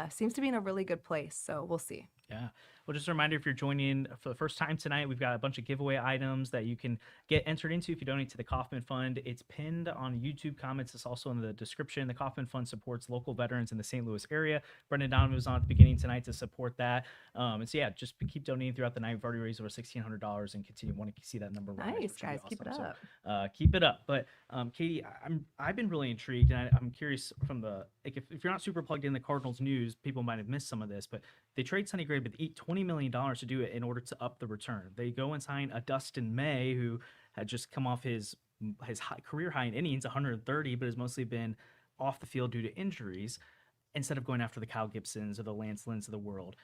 Seems to be in a really good place, so we'll see. Yeah. Well, just a reminder, if you're joining for the first time tonight, we've got a bunch of giveaway items that you can get entered into if you donate to the Kaufman Fund. It's pinned on YouTube comments. It's also in the description. The Kaufman Fund supports local veterans in the St. Louis area. Brendan Donovan was on at the beginning tonight to support that. And so, yeah, just keep donating throughout the night. We've already raised over $1,600 and continue to want to see that number rise. Nice, which would be guys. Keep it awesome. up. So, keep it up. But Katie, I've been really intrigued, and I'm curious from the if you're not super plugged in the Cardinals news, people might have missed some of this, but they trade Sonny Gray with $20 million to do it in order to up the return. They go and sign a Dustin May who had just come off his career high in innings, 130, but has mostly been off the field due to injuries, instead of going after the Kyle Gibsons or the Lance Lynns of the world.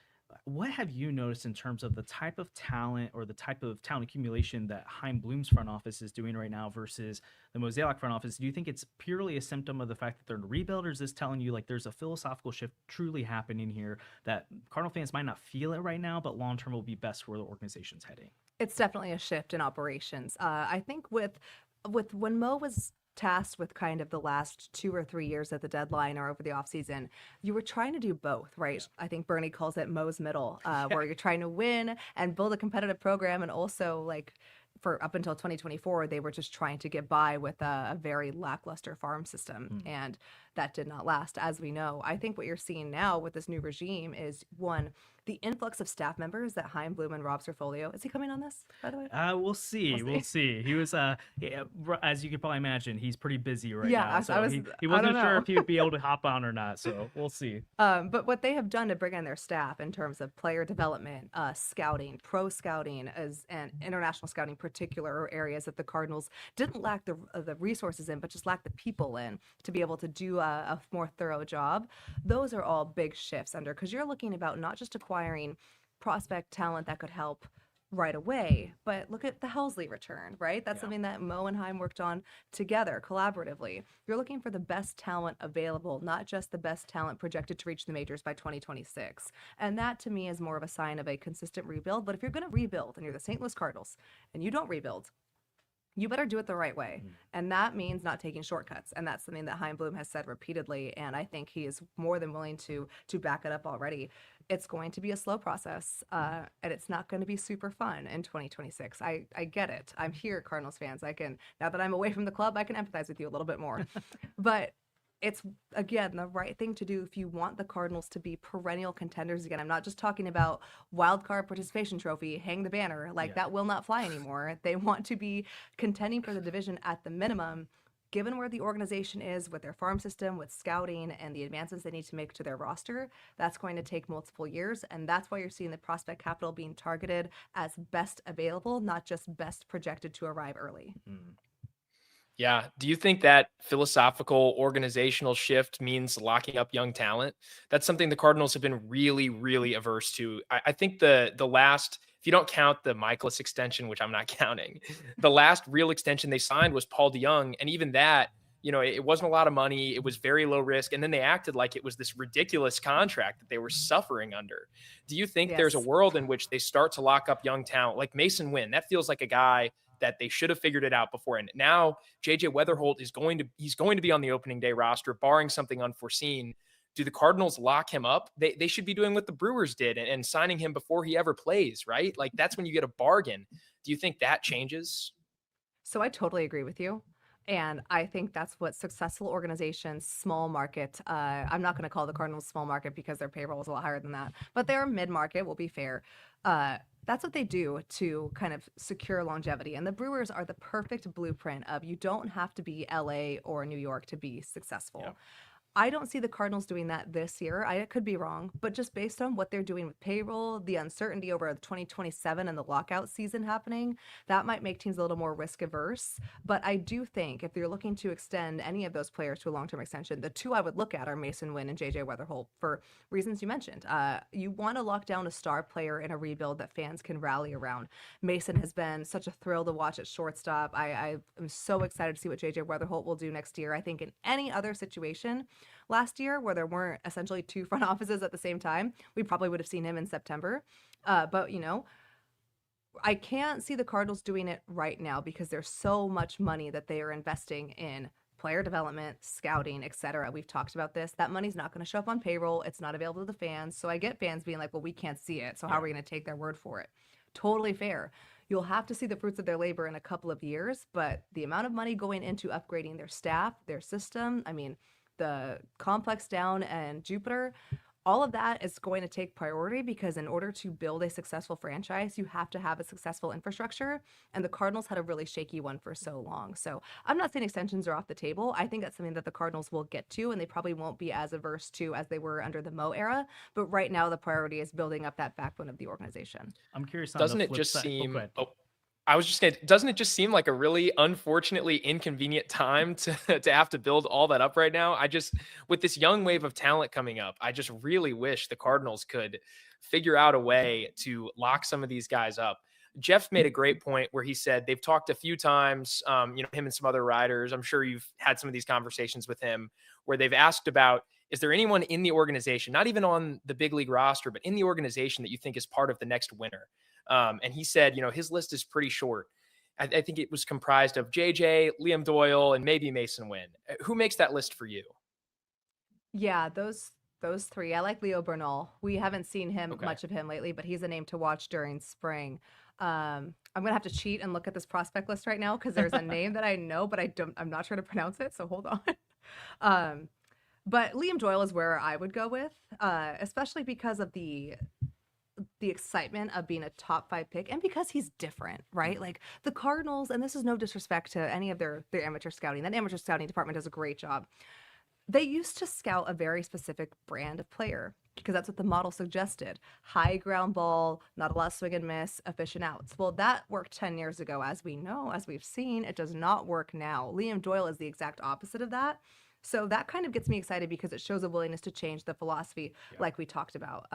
What have you noticed in terms of the type of talent or the type of talent accumulation that Chaim Bloom's front office is doing right now versus the Mozeliak front office? Do you think it's purely a symptom of the fact that they're in a rebuild, or is this telling you like there's a philosophical shift truly happening here that Cardinal fans might not feel it right now, but long term will be best for where the organization's heading? It's definitely a shift in operations. I think with when Mo was tasked with kind of the last 2 or 3 years at the deadline or over the offseason, you were trying to do both, right? I think Bernie calls it Mo's middle, where you're trying to win and build a competitive program, and also like for up until 2024, they were just trying to get by with a very lackluster farm system, and that did not last, as we know. I think what you're seeing now with this new regime is, one, the influx of staff members that Chaim Bloom and Rob Cerfolio. Is he coming on this, by the way? We'll see. We'll see. He was, as you can probably imagine, he's pretty busy right Yeah, now. So I was- he I wasn't don't sure know. if he would be able to hop on or not. So we'll see. But what they have done to bring in their staff in terms of player development, scouting, pro scouting, and international scouting, particular areas that the Cardinals didn't lack the resources in, but just lacked the people in to be able to do a more thorough job. Those are all big shifts because you're looking about not just acquiring prospect talent that could help right away, but look at the Helsley return, right? That's something that Mo and Chaim worked on together collaboratively. You're looking for the best talent available, not just the best talent projected to reach the majors by 2026. And that to me is more of a sign of a consistent rebuild. But if you're going to rebuild and you're the St. Louis Cardinals and you don't rebuild, you better do it the right way. And that means not taking shortcuts. And that's something that Chaim Bloom has said repeatedly. And I think he is more than willing to back it up already. It's going to be a slow process, and it's not going to be super fun in 2026. I get it. I'm here, Cardinals fans. Now that I'm away from the club, I can empathize with you a little bit more. But it's, again, the right thing to do if you want the Cardinals to be perennial contenders again. I'm not just talking about wild card participation trophy, hang the banner. That will not fly anymore. They want to be contending for the division at the minimum. Given where the organization is with their farm system, with scouting, and the advances they need to make to their roster, that's going to take multiple years. And that's why you're seeing the prospect capital being targeted as best available, not just best projected to arrive early. Yeah. Do you think that philosophical organizational shift means locking up young talent? That's something the Cardinals have been really, really averse to. I think the last, if you don't count the Michaelis extension, which I'm not counting, the last real extension they signed was Paul DeYoung, and even that, it wasn't a lot of money. It was very low risk, and then they acted like it was this ridiculous contract that they were suffering under. Do you think there's a Yes. world in which they start to lock up young talent like Mason Wynn? That feels like a guy that they should have figured it out before. And now JJ Weatherholt he's going to be on the opening day roster, barring something unforeseen. Do the Cardinals lock him up? They should be doing what the Brewers did and signing him before he ever plays, right? Like that's when you get a bargain. Do you think that changes? So I totally agree with you. And I think that's what successful organizations, small market, I'm not going to call the Cardinals small market because their payroll is a lot higher than that, but they're mid market, we'll be fair. That's what they do to kind of secure longevity. And the Brewers are the perfect blueprint of you don't have to be LA or New York to be successful. Yeah. I don't see the Cardinals doing that this year. I could be wrong, but just based on what they're doing with payroll, the uncertainty over 2027 and the lockout season happening, that might make teams a little more risk averse. But I do think if you're looking to extend any of those players to a long-term extension, the two I would look at are Mason Wynn and JJ Weatherholt for reasons you mentioned. You want to lock down a star player in a rebuild that fans can rally around. Mason has been such a thrill to watch at shortstop. I am so excited to see what JJ Weatherholt will do next year. I think in any other situation, last year where there weren't essentially two front offices at the same time, we probably would have seen him in September. But I can't see the Cardinals doing it right now because there's so much money that they are investing in player development, scouting, etc. We've talked about this. That money's not going to show up on payroll. It's not available to the fans. So I get fans being like, well, we can't see it. So how are we going to take their word for it? Totally fair. You'll have to see the fruits of their labor in a couple of years, but the amount of money going into upgrading their staff, their system, I mean, the complex down and Jupiter, all of that is going to take priority because in order to build a successful franchise, you have to have a successful infrastructure. And the Cardinals had a really shaky one for so long. So I'm not saying extensions are off the table. I think that's something that the Cardinals will get to, and they probably won't be as averse to as they were under the Mo era. But right now, the priority is building up that backbone of the organization. I'm curious on Doesn't the it flip just side. seem? Go ahead. I was just saying, doesn't it just seem like a really unfortunately inconvenient time to have to build all that up right now? With this young wave of talent coming up, I just really wish the Cardinals could figure out a way to lock some of these guys up. Jeff made a great point where he said they've talked a few times, him and some other writers. I'm sure you've had some of these conversations with him where they've asked about, is there anyone in the organization, not even on the big league roster, but in the organization that you think is part of the next winner? And he said, his list is pretty short. I think it was comprised of JJ, Liam Doyle, and maybe Mason Wynn. Who makes that list for you? Yeah, those three. I like Leo Bernal. We haven't seen Okay. much of him lately, but he's a name to watch during spring. I'm gonna have to cheat and look at this prospect list right now because there's a name that I know, but I'm not sure to pronounce it. So hold on. But Liam Doyle is where I would go with, especially because of the excitement of being a top 5 pick and because he's different, right? Like the Cardinals, and this is no disrespect to any of their amateur scouting. That amateur scouting department does a great job. They used to scout a very specific brand of player because that's what the model suggested. High ground ball, not a lot of swing and miss, efficient outs. Well, that worked 10 years ago. As we know, as we've seen, it does not work now. Liam Doyle is the exact opposite of that. So that kind of gets me excited because it shows a willingness to change the philosophy like we talked about.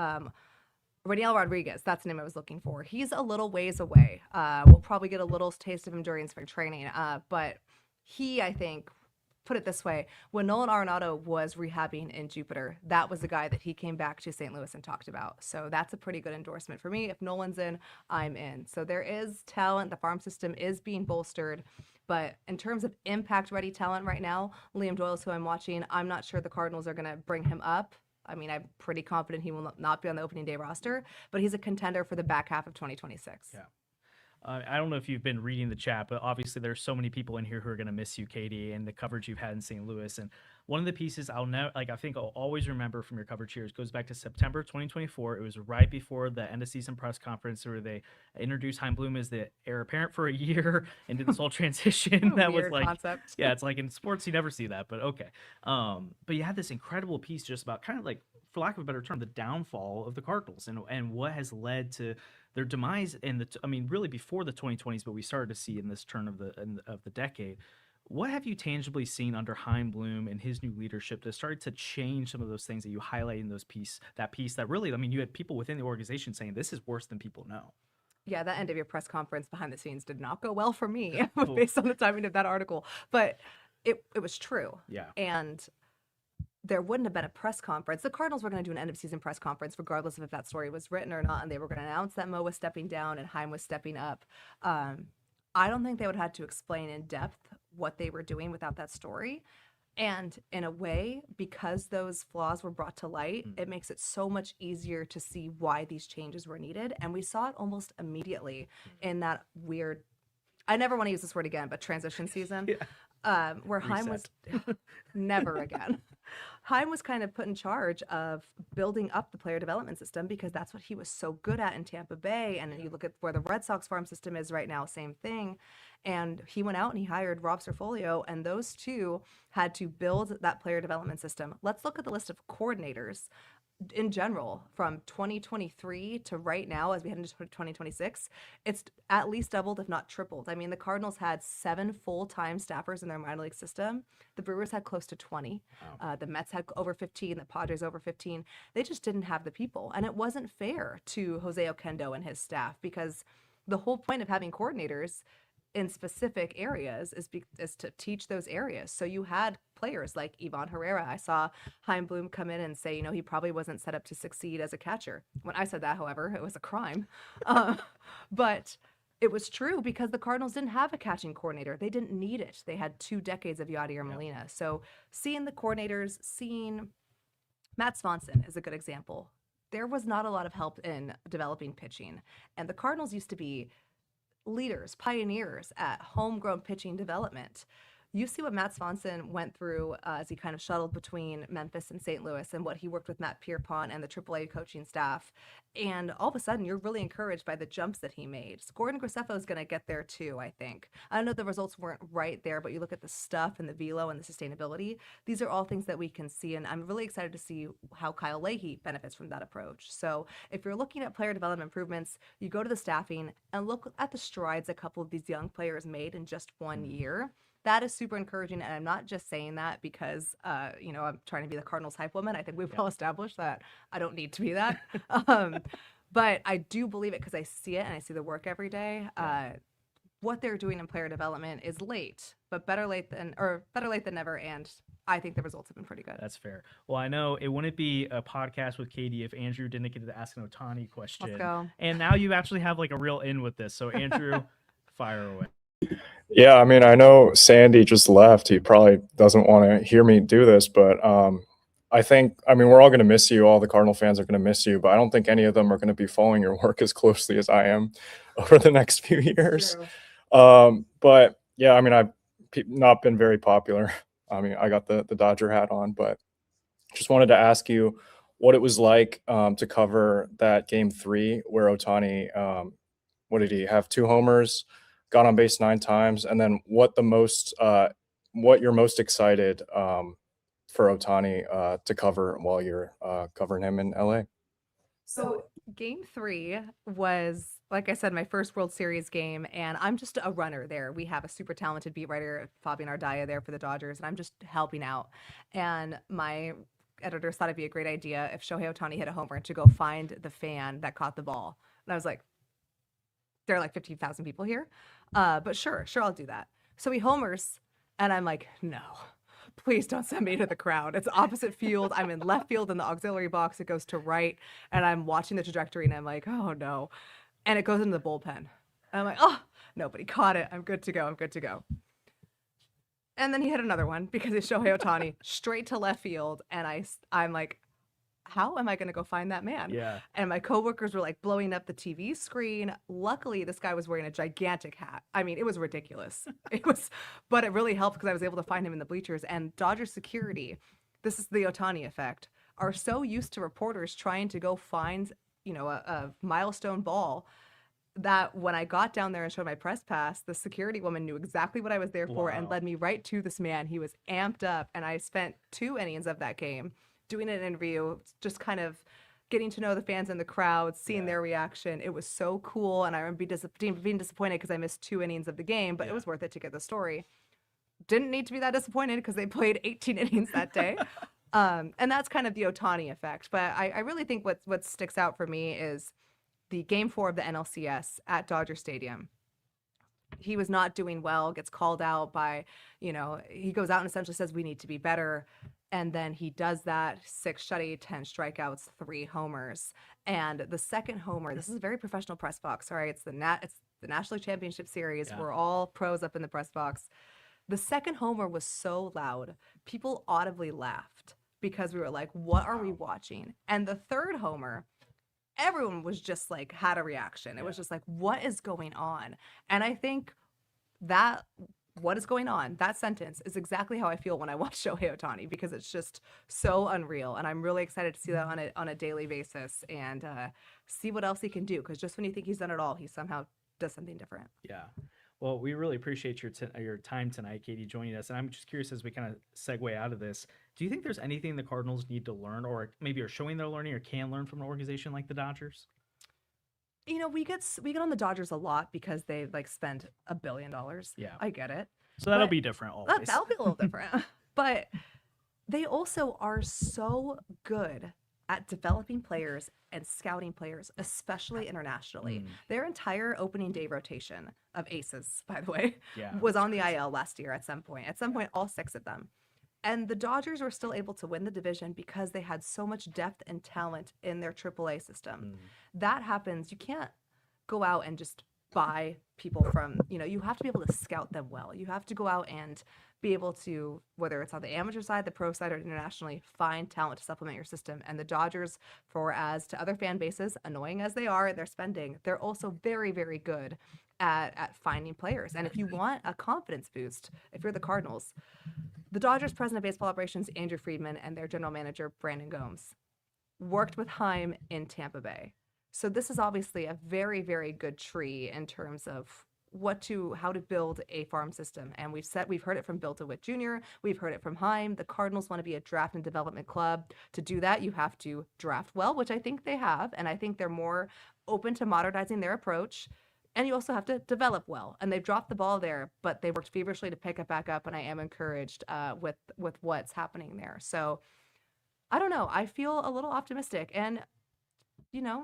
Raniel Rodriguez, that's the name I was looking for. He's a little ways away. We'll probably get a little taste of him during spring training. But he, I think, put it this way, when Nolan Arenado was rehabbing in Jupiter, that was the guy that he came back to St. Louis and talked about. So that's a pretty good endorsement for me. If Nolan's in, I'm in. So there is talent. The farm system is being bolstered. But in terms of impact-ready talent right now, Liam Doyle is who I'm watching. I'm not sure the Cardinals are going to bring him up. I mean, I'm pretty confident he will not be on the opening day roster, but he's a contender for the back half of 2026. Yeah. I don't know if you've been reading the chat, but obviously there's so many people in here who are going to miss you, Katie, and the coverage you've had in St. Louis. And one of the pieces I think I'll always remember from your coverage here goes back to September 2024. It was right before the end of season press conference where they introduced Chaim Bloom as the heir apparent for a year and did this whole transition. That was Weird like, concept. yeah, it's like in sports, you never see that, but okay. But you had this incredible piece just about kind of like, for lack of a better term, the downfall of the Cardinals and what has led to their demise in really before the 2020s, but we started to see in this turn of the decade. What have you tangibly seen under Chaim Bloom and his new leadership that started to change some of those things that you highlight in that piece that really, I mean, you had people within the organization saying this is worse than people know. Yeah, that end of your press conference behind the scenes did not go well for me Cool. based on the timing of that article. But it was true. Yeah. And there wouldn't have been a press conference. The Cardinals were going to do an end of season press conference, regardless of if that story was written or not. And they were going to announce that Mo was stepping down and Chaim was stepping up. I don't think they would have had to explain in depth what they were doing without that story. And in a way, because those flaws were brought to light, it makes it so much easier to see why these changes were needed. And we saw it almost immediately in that weird, I never want to use this word again, but transition season, where Chaim was never again. Chaim was kind of put in charge of building up the player development system because that's what he was so good at in Tampa Bay. And you look at where the Red Sox farm system is right now, same thing. And he went out and he hired Rob Serfolio, and those two had to build that player development system. Let's look at the list of coordinators in general from 2023 to right now as we head into 2026. It's at least doubled, if not tripled. I mean, the Cardinals had 7 full-time staffers in their minor league system. The Brewers had close to 20. Wow. The Mets had over 15. The Padres over 15. They just didn't have the people, and it wasn't fair to Jose Oquendo and his staff because the whole point of having coordinators in specific areas is to teach those areas. So you had players like Ivan Herrera. I saw Chaim Bloom come in and say, he probably wasn't set up to succeed as a catcher. When I said that, however, it was a crime. But it was true because the Cardinals didn't have a catching coordinator. They didn't need it. They had 2 decades of Yadier Molina. So seeing the coordinators, seeing Matt Swanson is a good example. There was not a lot of help in developing pitching. And the Cardinals used to be leaders, pioneers at homegrown pitching development. You see what Matt Swanson went through as he kind of shuttled between Memphis and St. Louis and what he worked with Matt Pierpont and the AAA coaching staff. And all of a sudden, you're really encouraged by the jumps that he made. Gordon Graceffo is going to get there too, I think. I know the results weren't right there, but you look at the stuff and the velo and the sustainability. These are all things that we can see, and I'm really excited to see how Kyle Leahy benefits from that approach. So if you're looking at player development improvements, you go to the staffing and look at the strides a couple of these young players made in just 1 year. That is super encouraging, and I'm not just saying that because, I'm trying to be the Cardinals hype woman. I think we've well established that I don't need to be that. But I do believe it because I see it and I see the work every day. What they're doing in player development is late, but better late than never, and I think the results have been pretty good. That's fair. Well, I know it wouldn't be a podcast with Katie if Andrew didn't get to ask an Ohtani question. Let's go. And now you actually have like a real in with this. So Andrew, fire away. Yeah, I mean, I know Sandy just left. He probably doesn't want to hear me do this, but we're all going to miss you. All the Cardinal fans are going to miss you, but I don't think any of them are going to be following your work as closely as I am over the next few years. But yeah, I mean, I've not been very popular. I mean, I got the Dodger hat on, but just wanted to ask you what it was like to cover that Game 3 where Ohtani, what did he have? 2 homers, got on base 9 times, and then what you're most excited for Ohtani to cover while you're covering him in LA. So Game 3 was, like I said, my first World Series game, and I'm just a runner there. We have a super talented beat writer, Fabian Ardaya, there for the Dodgers, and I'm just helping out. And my editors thought it'd be a great idea if Shohei Ohtani hit a homer to go find the fan that caught the ball. And I was like, there are like 15,000 people here. But sure, I'll do that. So he homers, and I'm like, no, please don't send me to the crowd. It's opposite field. I'm in left field in the auxiliary box. It goes to right, and I'm watching the trajectory, and I'm like, oh no. And it goes into the bullpen. And I'm like, oh, nobody caught it. I'm good to go. And then he hit another one because it's Shohei Ohtani straight to left field, and I'm like, how am I going to go find that man? Yeah. And my coworkers were like blowing up the TV screen. Luckily, this guy was wearing a gigantic hat. I mean, it was ridiculous. But it really helped because I was able to find him in the bleachers. And Dodger security, this is the Ohtani effect, are so used to reporters trying to go find, a milestone ball that when I got down there and showed my press pass, the security woman knew exactly what I was there for and led me right to this man. He was amped up, and I spent 2 innings of that game doing an interview, just kind of getting to know the fans in the crowd, seeing their reaction. It was so cool, and I remember being disappointed because I missed 2 innings of the game, but it was worth it to get the story. didn't need to be that disappointed because they played 18 innings that day. And that's kind of the Ohtani effect. But I really think what sticks out for me is the game 4 of the NLCS at Dodger Stadium. He was not doing well, gets called out by, he goes out and essentially says, we need to be better. And then he does that, 6 shutout, 10 strikeouts, 3 homers. And the second homer, this is a very professional press box. All right, it's the National League Championship Series. Yeah. We're all pros up in the press box. The second homer was so loud, people audibly laughed because we were like, what are we watching? And the third homer, everyone was just like, had a reaction. It was just like, what is going on? And I think that what is going on, that sentence is exactly how I feel when I watch Shohei Ohtani, because it's just so unreal. And I'm really excited to see that on a daily basis and see what else he can do. Because just when you think he's done it all, he somehow does something different. Yeah. Well, we really appreciate your time tonight, Katie, joining us. And I'm just curious, as we kind of segue out of this, do you think there's anything the Cardinals need to learn, or maybe are showing they're learning or can learn from an organization like the Dodgers? We get on the Dodgers a lot because they spend $1 billion. Yeah, I get it. So that'll be different always. That'll be a little different. But they also are so good at developing players and scouting players, especially internationally. Their entire opening day rotation of aces, by the way, was on the IL last year at some point. At some point, all 6 of them. And the Dodgers were still able to win the division because they had so much depth and talent in their AAA system. That happens. You can't go out and just buy people from, you have to be able to scout them well. You have to go out and be able to, whether it's on the amateur side, the pro side, or internationally, find talent to supplement your system. And the Dodgers, for as to other fan bases, annoying as they are at their spending, they're also very, very good at finding players. And if you want a confidence boost, if you're the Cardinals, the Dodgers president of baseball operations, Andrew Friedman, and their general manager, Brandon Gomes, worked with Heim in Tampa Bay. So this is obviously a very, very good tree in terms of how to build a farm system. And we've heard it from Bill DeWitt Jr., we've heard it from Heim. The Cardinals want to be a draft and development club. To do that, you have to draft well, which I think they have. And I think they're more open to modernizing their approach. And you also have to develop well. And they've dropped the ball there, but they worked feverishly to pick it back up. And I am encouraged with what's happening there. So I don't know. I feel a little optimistic. And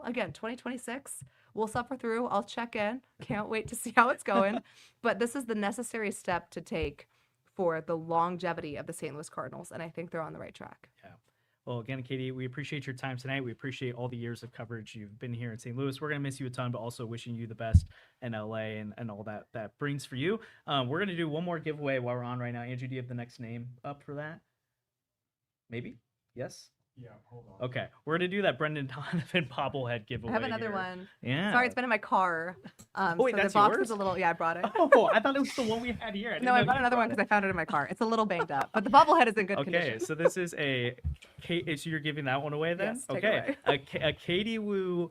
again, 2026, we'll suffer through. I'll check in. Can't wait to see how it's going. But this is the necessary step to take for the longevity of the St. Louis Cardinals. And I think they're on the right track. Yeah. Well, again, Katie, we appreciate your time tonight. We appreciate all the years of coverage you've been here in St. Louis. We're going to miss you a ton, but also wishing you the best in LA and all that brings for you. We're going to do one more giveaway while we're on right now. Andrew, do you have the next name up for that? Maybe? Yes? Yeah, hold on. Okay, we're gonna do that Brendan Donovan bobblehead giveaway. I have another one. Yeah. Sorry, it's been in my car. Wait, so that's the box yours? is a little. Yeah, I brought it. Oh, I thought it was the one we had here. No, I brought another one because I found it in my car. It's a little banged up, but the bobblehead is in good condition. Okay, so this is so you're giving that one away then? Yes, take okay, it away. a Katie Woo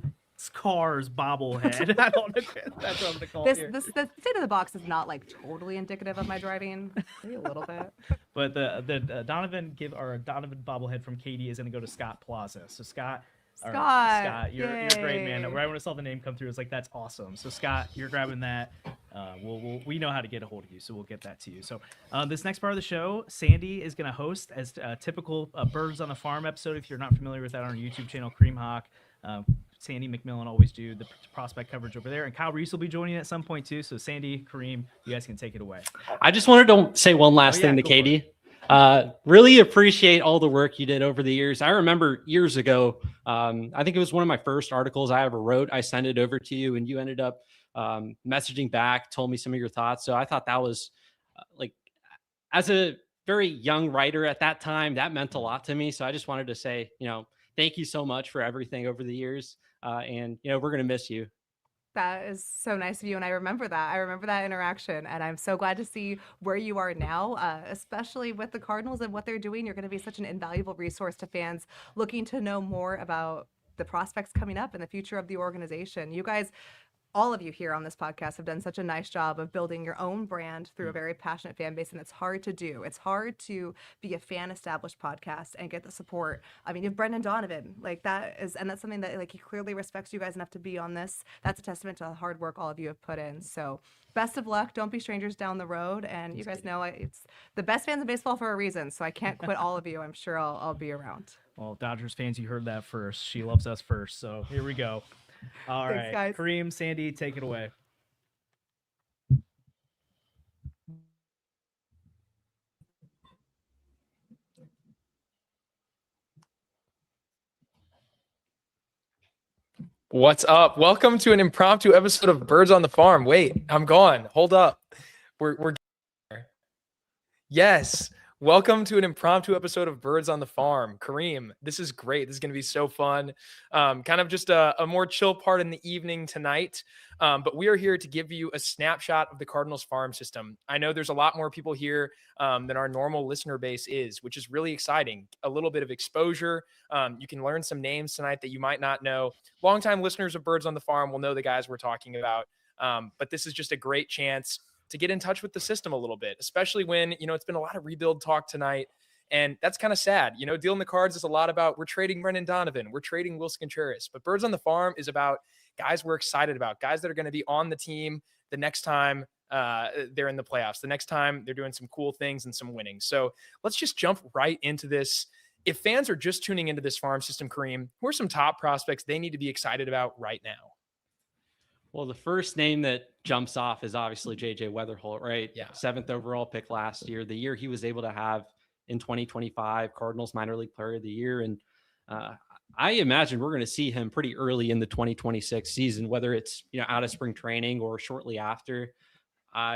Cars bobblehead. I don't know. That's what I'm gonna call it. The state of the box is not totally indicative of my driving. Maybe a little bit. But the Donovan bobblehead from Katie is gonna go to Scott Plaza. So Scott, you're great, man. Right when I saw the name come through, it's like, that's awesome. So Scott, you're grabbing that. We know how to get a hold of you, so we'll get that to you. So this next part of the show, Sandy is gonna host as a typical Birds on the Farm episode. If you're not familiar with that, on our YouTube channel, Cream Hawk. Sandy McMillan always do the prospect coverage over there, and Kyle Reese will be joining at some point too. So Sandy, Kareem, you guys can take it away. I just wanted to say one last thing to Katie. Really appreciate all the work you did over the years. I remember years ago, I think it was one of my first articles I ever wrote. I sent it over to you, and you ended up messaging back, told me some of your thoughts. So I thought that was as a very young writer at that time, that meant a lot to me. So I just wanted to say, thank you so much for everything over the years. And we're going to miss you. That is so nice of you. And I remember that. I remember that interaction. And I'm so glad to see where you are now, especially with the Cardinals and what they're doing. You're going to be such an invaluable resource to fans looking to know more about the prospects coming up and the future of the organization. You guys, all of you here on this podcast have done such a nice job of building your own brand through a very passionate fan base, and it's hard to do. It's hard to be a fan established podcast and get the support. I mean, you have Brendan Donovan, like that is, and that's something that like he clearly respects you guys enough to be on this. That's a testament to the hard work all of you have put in. So best of luck. Don't be strangers down the road. And you guys know it's the best fans of baseball for a reason. So I can't quit all of you. I'm sure I'll be around. Well, Dodgers fans, you heard that first. She loves us first. So here we go. All Thanks, right, guys. Kareem, Sandy, take it away. What's up? Welcome to an impromptu episode of Birds on the Farm. Wait, I'm gone. Hold up. We're yes. Welcome to an impromptu episode of Birds on the Farm. Kareem, this is great. This is going to be so fun. Kind of just a more chill part in the evening tonight. But we are here to give you a snapshot of the Cardinals farm system. I know there's a lot more people here than our normal listener base is, which is really exciting. A little bit of exposure. You can learn some names tonight that you might not know. Longtime listeners of Birds on the Farm will know the guys we're talking about. But this is just a great chance to get in touch with the system a little bit, especially when, it's been a lot of rebuild talk tonight. And that's kind of sad. Dealing the cards is a lot about we're trading Brendan Donovan, we're trading Wilson Contreras. But Birds on the Farm is about guys we're excited about, guys that are going to be on the team the next time they're in the playoffs, the next time they're doing some cool things and some winning. So let's just jump right into this. If fans are just tuning into this farm system, Kareem, who are some top prospects they need to be excited about right now? Well, the first name that jumps off is obviously JJ Weatherholt, right? Yeah. 7th overall pick last year, the year he was able to have in 2025 Cardinals minor league player of the year. And I imagine we're going to see him pretty early in the 2026 season, whether it's, out of spring training or shortly after.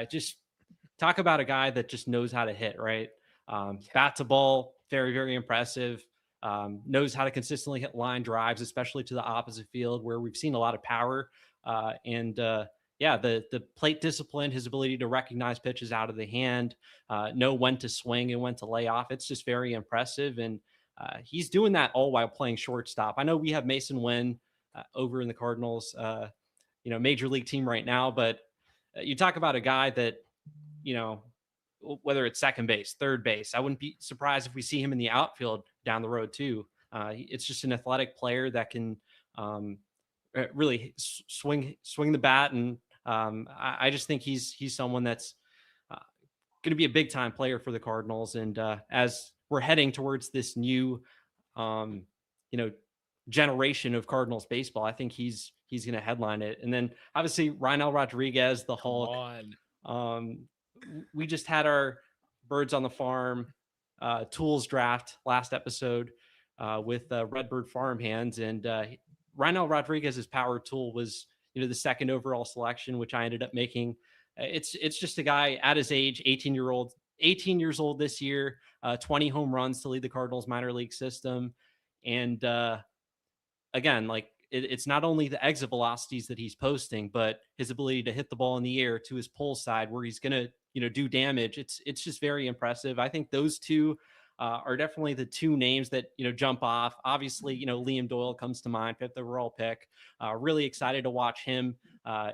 Just talk about a guy that just knows how to hit, right? Bat to ball, very, very impressive. Knows how to consistently hit line drives, especially to the opposite field where we've seen a lot of power. The plate discipline, his ability to recognize pitches out of the hand, know when to swing and when to lay off. It's just very impressive. And he's doing that all while playing shortstop. I know we have Mason Wynn over in the Cardinals, major league team right now, but you talk about a guy that, whether it's second base, third base, I wouldn't be surprised if we see him in the outfield down the road too. It's just an athletic player that can, really swing the bat. And I just think he's someone that's going to be a big time player for the Cardinals. And as we're heading towards this new, generation of Cardinals baseball, I think he's going to headline it. And then obviously Reinel Rodriguez, the Hulk. We just had our Birds on the Farm tools draft last episode with Redbird Farmhands, and Reinel Rodriguez's power tool was, the 2nd overall selection, which I ended up making. It's just a guy at his age, 18 years old this year, 20 home runs to lead the Cardinals minor league system. And again, like it's not only the exit velocities that he's posting, but his ability to hit the ball in the air to his pull side where he's going to, do damage. It's just very impressive. I think those two are definitely the two names that, jump off. Obviously, Liam Doyle comes to mind, 5th overall pick. Really excited to watch him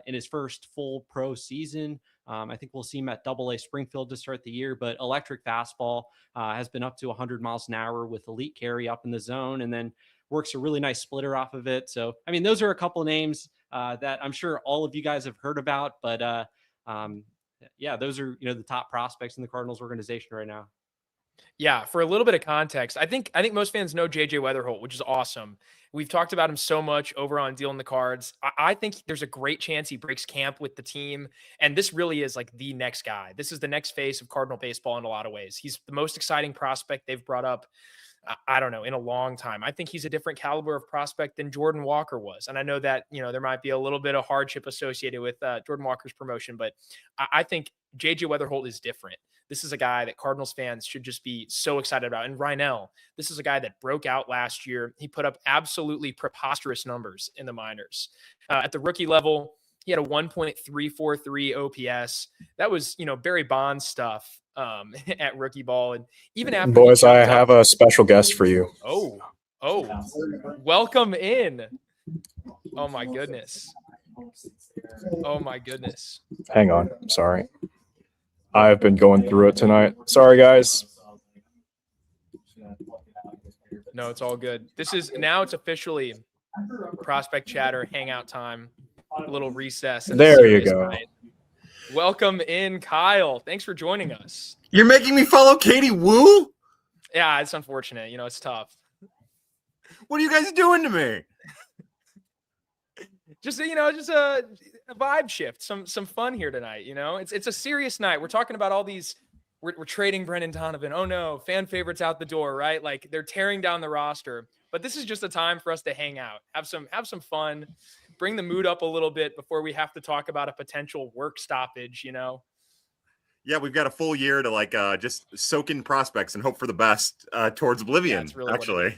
in his first full pro season. I think we'll see him at AA Springfield to start the year, but electric fastball has been up to 100 miles an hour with elite carry up in the zone, and then works a really nice splitter off of it. So, I mean, those are a couple of names that I'm sure all of you guys have heard about, but those are, the top prospects in the Cardinals organization right now. Yeah, for a little bit of context, I think most fans know JJ Weatherholt, which is awesome. We've talked about him so much over on Dealin the Cards. I think there's a great chance he breaks camp with the team, and this really is like the next guy. This is the next face of Cardinal baseball in a lot of ways. He's the most exciting prospect they've brought up, I don't know, in a long time. I think he's a different caliber of prospect than Jordan Walker was. And I know that, there might be a little bit of hardship associated with Jordan Walker's promotion, but I think JJ Weatherholt is different. This is a guy that Cardinals fans should just be so excited about. And Reinel, this is a guy that broke out last year. He put up absolutely preposterous numbers in the minors. At the rookie level, he had a 1.343 OPS. That was, Barry Bonds stuff at rookie ball. And even after boys, I have a special guest for you. Oh, welcome in. Oh my goodness. Oh my goodness. Hang on. Sorry. I've been going through it tonight. Sorry, guys. No, it's all good. It's officially prospect chatter hangout time. A little recess. And There you go. night. Welcome in, Kyle. Thanks for joining us. You're making me follow Katie Woo? Yeah, it's unfortunate. It's tough. What are you guys doing to me? Just a vibe shift, some fun here tonight. It's a serious night. We're talking about all these. We're trading Brendan Donovan. Oh no, fan favorites out the door, right? Like they're tearing down the roster. But this is just a time for us to hang out, have some fun, bring the mood up a little bit before we have to talk about a potential work stoppage. Yeah, we've got a full year to just soak in prospects and hope for the best towards oblivion. Yeah, really actually.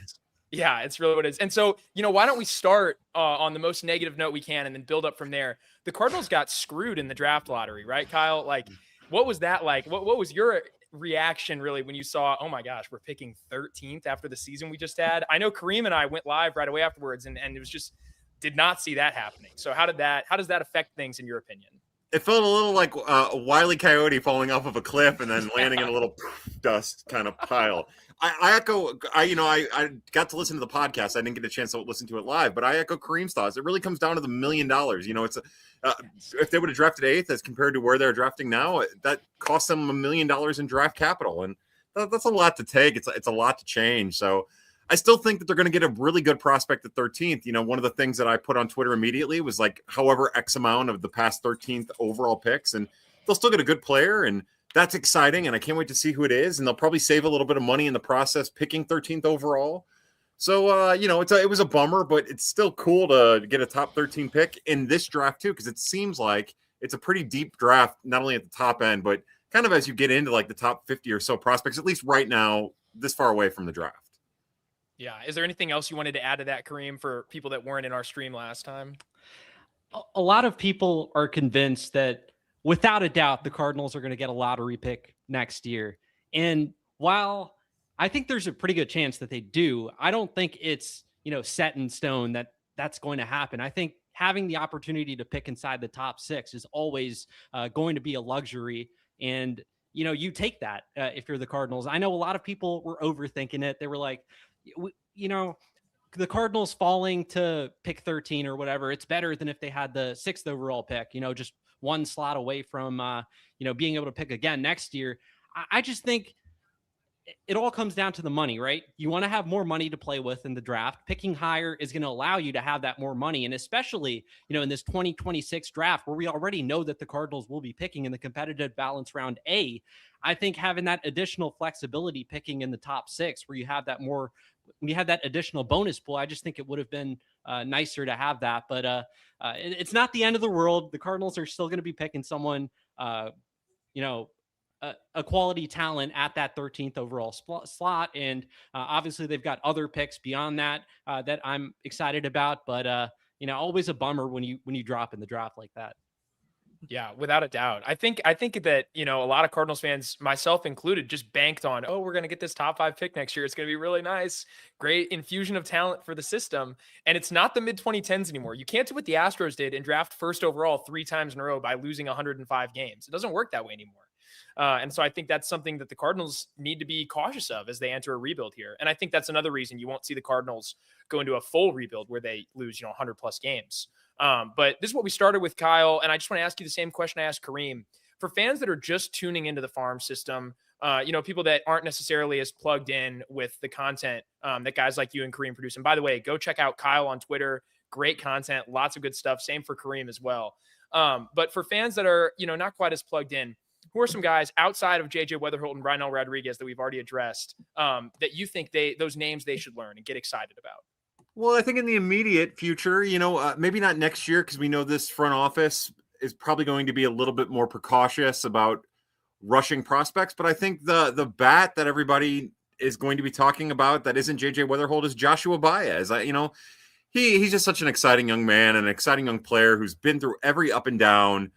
Yeah, it's really what it is. And so, why don't we start on the most negative note we can and then build up from there? The Cardinals got screwed in the draft lottery, right, Kyle? Like, what was that like? What was your reaction really when you saw, oh my gosh, we're picking 13th after the season we just had? I know Kareem and I went live right away afterwards, and it was just did not see that happening. So how does that affect things in your opinion? It felt a little like a Wile E. Coyote falling off of a cliff and then landing in a little dust kind of pile. I got to listen to the podcast. I didn't get a chance to listen to it live, but I echo Kareem's thoughts. It really comes down to the $1 million. It's if they would have drafted 8th as compared to where they're drafting now, that cost them $1 million in draft capital, and that's a lot to take. It's a lot to change. So I still think that they're going to get a really good prospect at 13th. One of the things that I put on Twitter immediately was like, however X amount of the past 13th overall picks, and they'll still get a good player, and that's exciting, and I can't wait to see who it is. And they'll probably save a little bit of money in the process picking 13th overall. So, it was a bummer, but it's still cool to get a top 13 pick in this draft too, because it seems like it's a pretty deep draft, not only at the top end, but kind of as you get into like the top 50 or so prospects, at least right now, this far away from the draft. Yeah. Is there anything else you wanted to add to that, Kareem, for people that weren't in our stream last time? A lot of people are convinced that without a doubt, the Cardinals are going to get a lottery pick next year. And while I think there's a pretty good chance that they do, I don't think it's, set in stone that that's going to happen. I think having the opportunity to pick inside the top 6 is always going to be a luxury. And, you take that if you're the Cardinals. I know a lot of people were overthinking it. They were like, the Cardinals falling to pick 13 or whatever, it's better than if they had the 6th overall pick, just one slot away from, being able to pick again next year. I just think it all comes down to the money, right? You want to have more money to play with in the draft. Picking higher is going to allow you to have that more money. And especially, in this 2026 draft where we already know that the Cardinals will be picking in the competitive balance round A, I think having that additional flexibility picking in the top 6 where you have that more, when you have that additional bonus pool, I just think it would have been nicer to have that. But it's not the end of the world. The Cardinals are still going to be picking someone, a quality talent at that 13th overall slot. And obviously they've got other picks beyond that that I'm excited about, but always a bummer when you drop in the draft like that. Yeah, without a doubt. I think that, a lot of Cardinals fans, myself included, just banked on, we're going to get this top 5 pick next year. It's going to be really nice. Great infusion of talent for the system. And it's not the mid 2010s anymore. You can't do what the Astros did and draft first overall 3 times in a row by losing 105 games. It doesn't work that way anymore. And so I think that's something that the Cardinals need to be cautious of as they enter a rebuild here. And I think that's another reason you won't see the Cardinals go into a full rebuild where they lose, 100 plus games. But this is what we started with, Kyle. And I just want to ask you the same question I asked Kareem. For fans that are just tuning into the farm system, people that aren't necessarily as plugged in with the content that guys like you and Kareem produce. And by the way, go check out Kyle on Twitter. Great content, lots of good stuff. Same for Kareem as well. But for fans that are, not quite as plugged in, who are some guys outside of JJ Weatherholt and Rhinel Rodriguez that we've already addressed that you think those names they should learn and get excited about? Well, I think in the immediate future, maybe not next year, because we know this front office is probably going to be a little bit more precautious about rushing prospects. But I think the bat that everybody is going to be talking about that isn't JJ Weatherholt is Joshua Baez. He's just such an exciting young man, an exciting young player who's been through every up and down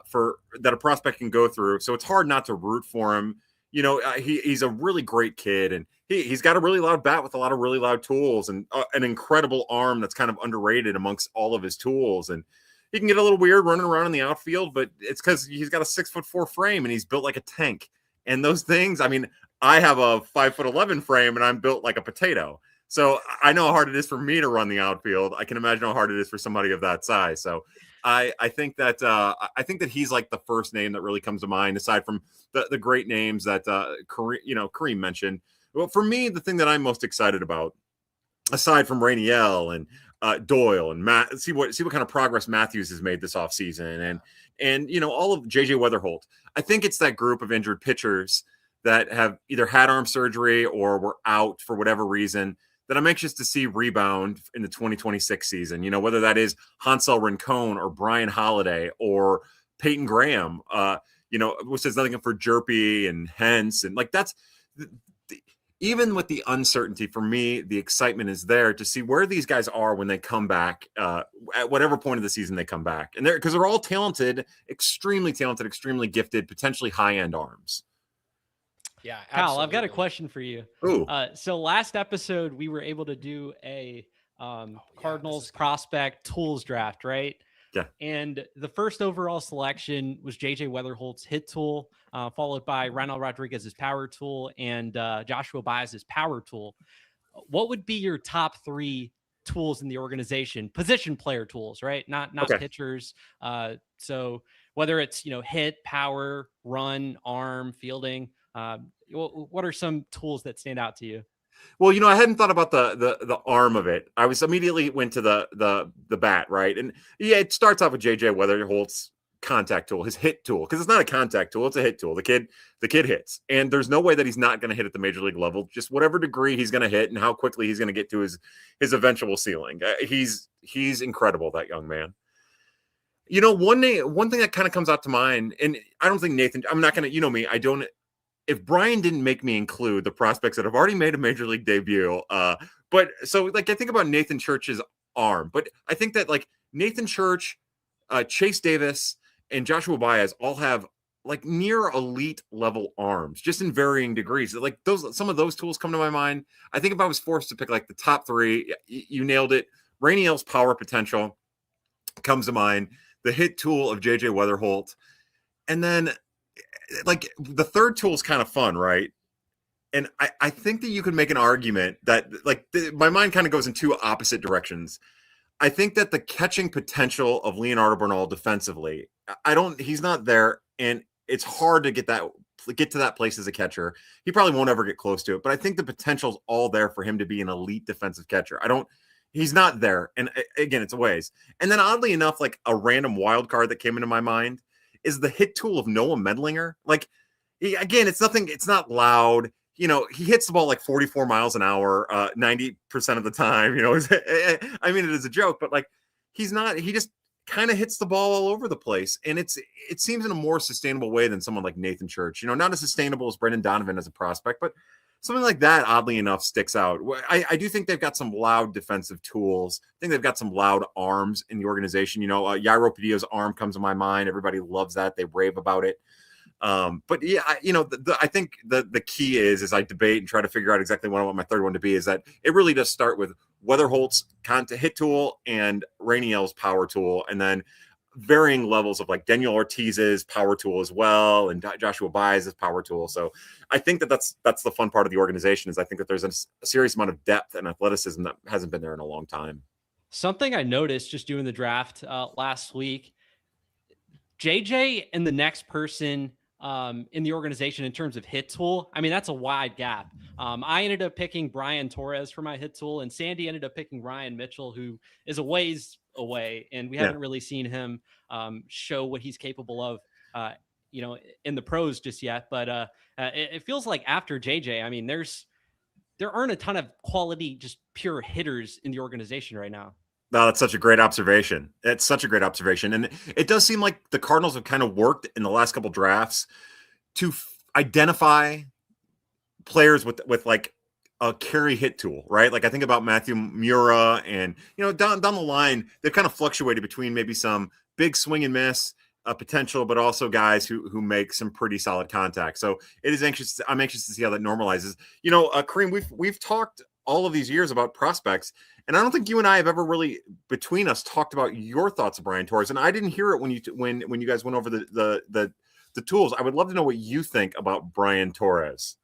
for that a prospect can go through. So it's hard not to root for him. He's a really great kid, and he's got a really loud bat with a lot of really loud tools and an incredible arm that's kind of underrated amongst all of his tools. And, he can get a little weird running around in the outfield, but it's because he's got a 6'4" frame and he's built like a tank. And those things, I mean, I have a 5'11" frame and I'm built like a potato. So I know how hard it is for me to run the outfield. I can imagine how hard it is for somebody of that size. So I think that he's like the first name that really comes to mind, aside from the great names that Kareem mentioned. Well, for me, the thing that I'm most excited about, aside from Rainiel and Doyle and Matt, see what kind of progress Matthews has made this offseason, and all of JJ Weatherholt. I think it's that group of injured pitchers that have either had arm surgery or were out for whatever reason that I'm anxious to see rebound in the 2026 season. Whether that is Hansel Rincon or Brian Holiday or Peyton Graham, which says nothing for Jerpy and Hens. And like, that's even with the uncertainty, for me, the excitement is there to see where these guys are when they come back, at whatever point of the season they come back. And because they're all talented, extremely gifted, potentially high-end arms. Yeah, Kyle, I've got a absolutely. question for you. Ooh. So last episode, we were able to do a Cardinals prospect tools draft, right? Yeah. And the first overall selection was JJ Weatherholt's hit tool, followed by Ronald Rodriguez's power tool and Joshua Baez's power tool. What would be your top 3 tools in the organization? Position player tools, right? Not Okay. pitchers. So whether it's hit, power, run, arm, fielding. What are some tools that stand out to you? Well, I hadn't thought about the arm of it. I was immediately went to the bat, right? And yeah, it starts off with JJ Weatherholt's contact tool, his hit tool, because it's not a contact tool, it's a hit tool. The kid hits, and there's no way that he's not going to hit at the major league level. Just whatever degree he's going to hit and how quickly he's going to get to his eventual ceiling. He's incredible, that young man. One thing that kind of comes out to mind, and I don't think Nathan. I'm not going to. Me. I don't. If Brian didn't make me include the prospects that have already made a major league debut, but so like I think about Nathan Church's arm, but I think that like Nathan Church, Chase Davis, and Joshua Baez all have like near elite level arms, just in varying degrees. Like some of those tools come to my mind. I think if I was forced to pick like the top 3, you nailed it. Rainiel's power potential comes to mind. The hit tool of JJ Weatherholt, and then like the third tool is kind of fun, right? And I think that you could make an argument that like my mind kind of goes in 2 opposite directions. I think that the catching potential of Leonardo Bernal defensively, he's not there, and it's hard to get to that place as a catcher. He probably won't ever get close to it, but I think the potential's all there for him to be an elite defensive catcher. He's not there. And again, it's a ways. And then oddly enough, like a random wild card that came into my mind is the hit tool of Noah Medlinger. Like, again, it's not loud. He hits the ball like 44 miles an hour, 90% of the time. I mean, it is a joke, but like, he just kind of hits the ball all over the place. And it seems in a more sustainable way than someone like Nathan Church, not as sustainable as Brendan Donovan as a prospect, but something like that, oddly enough, sticks out. I do think they've got some loud defensive tools. I think they've got some loud arms in the organization. Yairo Padillo's arm comes to my mind. Everybody loves that. They rave about it. But yeah, I think the key is, as I debate and try to figure out exactly what I want my third one to be, is that it really does start with Weatherholt's hit tool and Rainiel's power tool, and then varying levels of like Daniel Ortiz's power tool as well, and Joshua Baez's power tool. So I think that's the fun part of the organization, is I think that there's a serious amount of depth and athleticism that hasn't been there in a long time. Something I noticed just doing the draft last week, JJ and the next person in the organization in terms of hit tool, I mean, that's a wide gap. I ended up picking Brian Torres for my hit tool, and Sandy ended up picking Ryan Mitchell, who is a ways away, and we haven't really seen him show what he's capable of, in the pros just yet. But it feels like after JJ, I mean, there aren't a ton of quality, just pure hitters in the organization right now. No, that's such a great observation. It's such a great observation. And it does seem like the Cardinals have kind of worked in the last couple drafts to identify players with like a carry hit tool, right? Like I think about Matthew Mura, and, down the line, they've kind of fluctuated between maybe some big swing and miss potential, but also guys who make some pretty solid contact. So I'm anxious to see how that normalizes. Kareem, we've talked all of these years about prospects, and I don't think you and I have ever really, between us, talked about your thoughts of Brian Torres. And I didn't hear it when you guys went over the tools. I would love to know what you think about Brian Torres.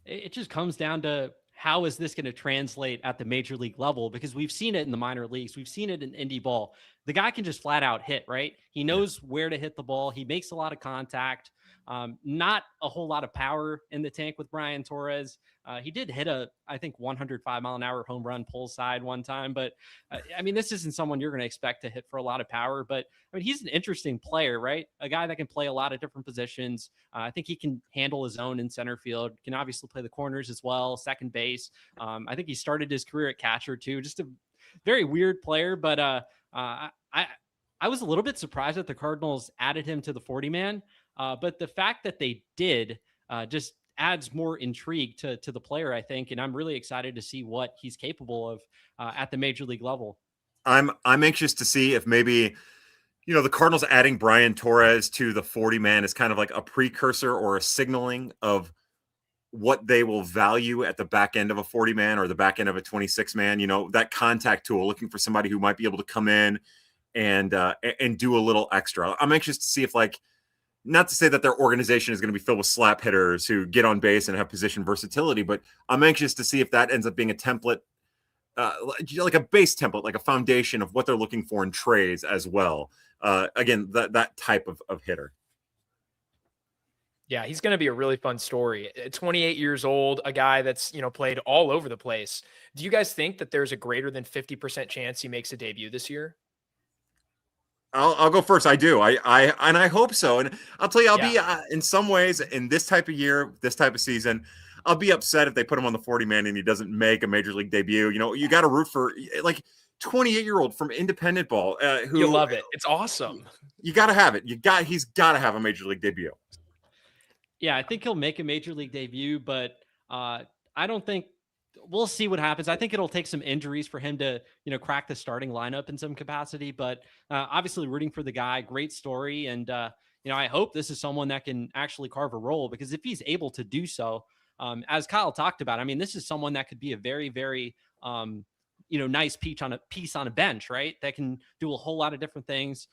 It just comes down to how is this going to translate at the major league level? Because we've seen it in the minor leagues. We've seen it in indie ball. The guy can just flat out hit, right? He knows where to hit the ball. He makes a lot of contact. Not a whole lot of power in the tank with Brian Torres. He did hit I think 105 mile an hour home run pull side one time, but I mean, this isn't someone you're going to expect to hit for a lot of power, but I mean, he's an interesting player, right? A guy that can play a lot of different positions. I think he can handle his own in center field, can obviously play the corners as well, second base. I think he started his career at catcher too, just a very weird player, but I was a little bit surprised that the Cardinals added him to the 40 man. But the fact that they did just adds more intrigue to the player, I think, and I'm really excited to see what he's capable of at the major league level. I'm anxious to see if maybe, the Cardinals adding Brian Torres to the 40 man is kind of like a precursor or a signaling of what they will value at the back end of a 40 man or the back end of a 26 man. That contact tool, looking for somebody who might be able to come in and do a little extra. I'm anxious to see if, like, not to say that their organization is going to be filled with slap hitters who get on base and have position versatility, but I'm anxious to see if that ends up being a template, like a base template, like a foundation of what they're looking for in trades as well. Again, that type of hitter. Yeah, he's going to be a really fun story. 28 years old, a guy that's, played all over the place. Do you guys think that there's a greater than 50% chance he makes a debut this year? I'll go first. I do. I hope so. And I'll tell you, I'll be in some ways in this type of year, this type of season, I'll be upset if they put him on the 40 man and he doesn't make a major league debut. You got to root for, like, 28-year-old from independent ball. Who you love it. It's awesome. You got to have it. He's got to have a major league debut. Yeah, I think he'll make a major league debut, but I don't think. We'll see what happens. I think it'll take some injuries for him to, crack the starting lineup in some capacity, but obviously rooting for the guy, great story. And, I hope this is someone that can actually carve a role, because if he's able to do so, as Kyle talked about, I mean, this is someone that could be a very, very, nice piece on a bench, right? That can do a whole lot of different things.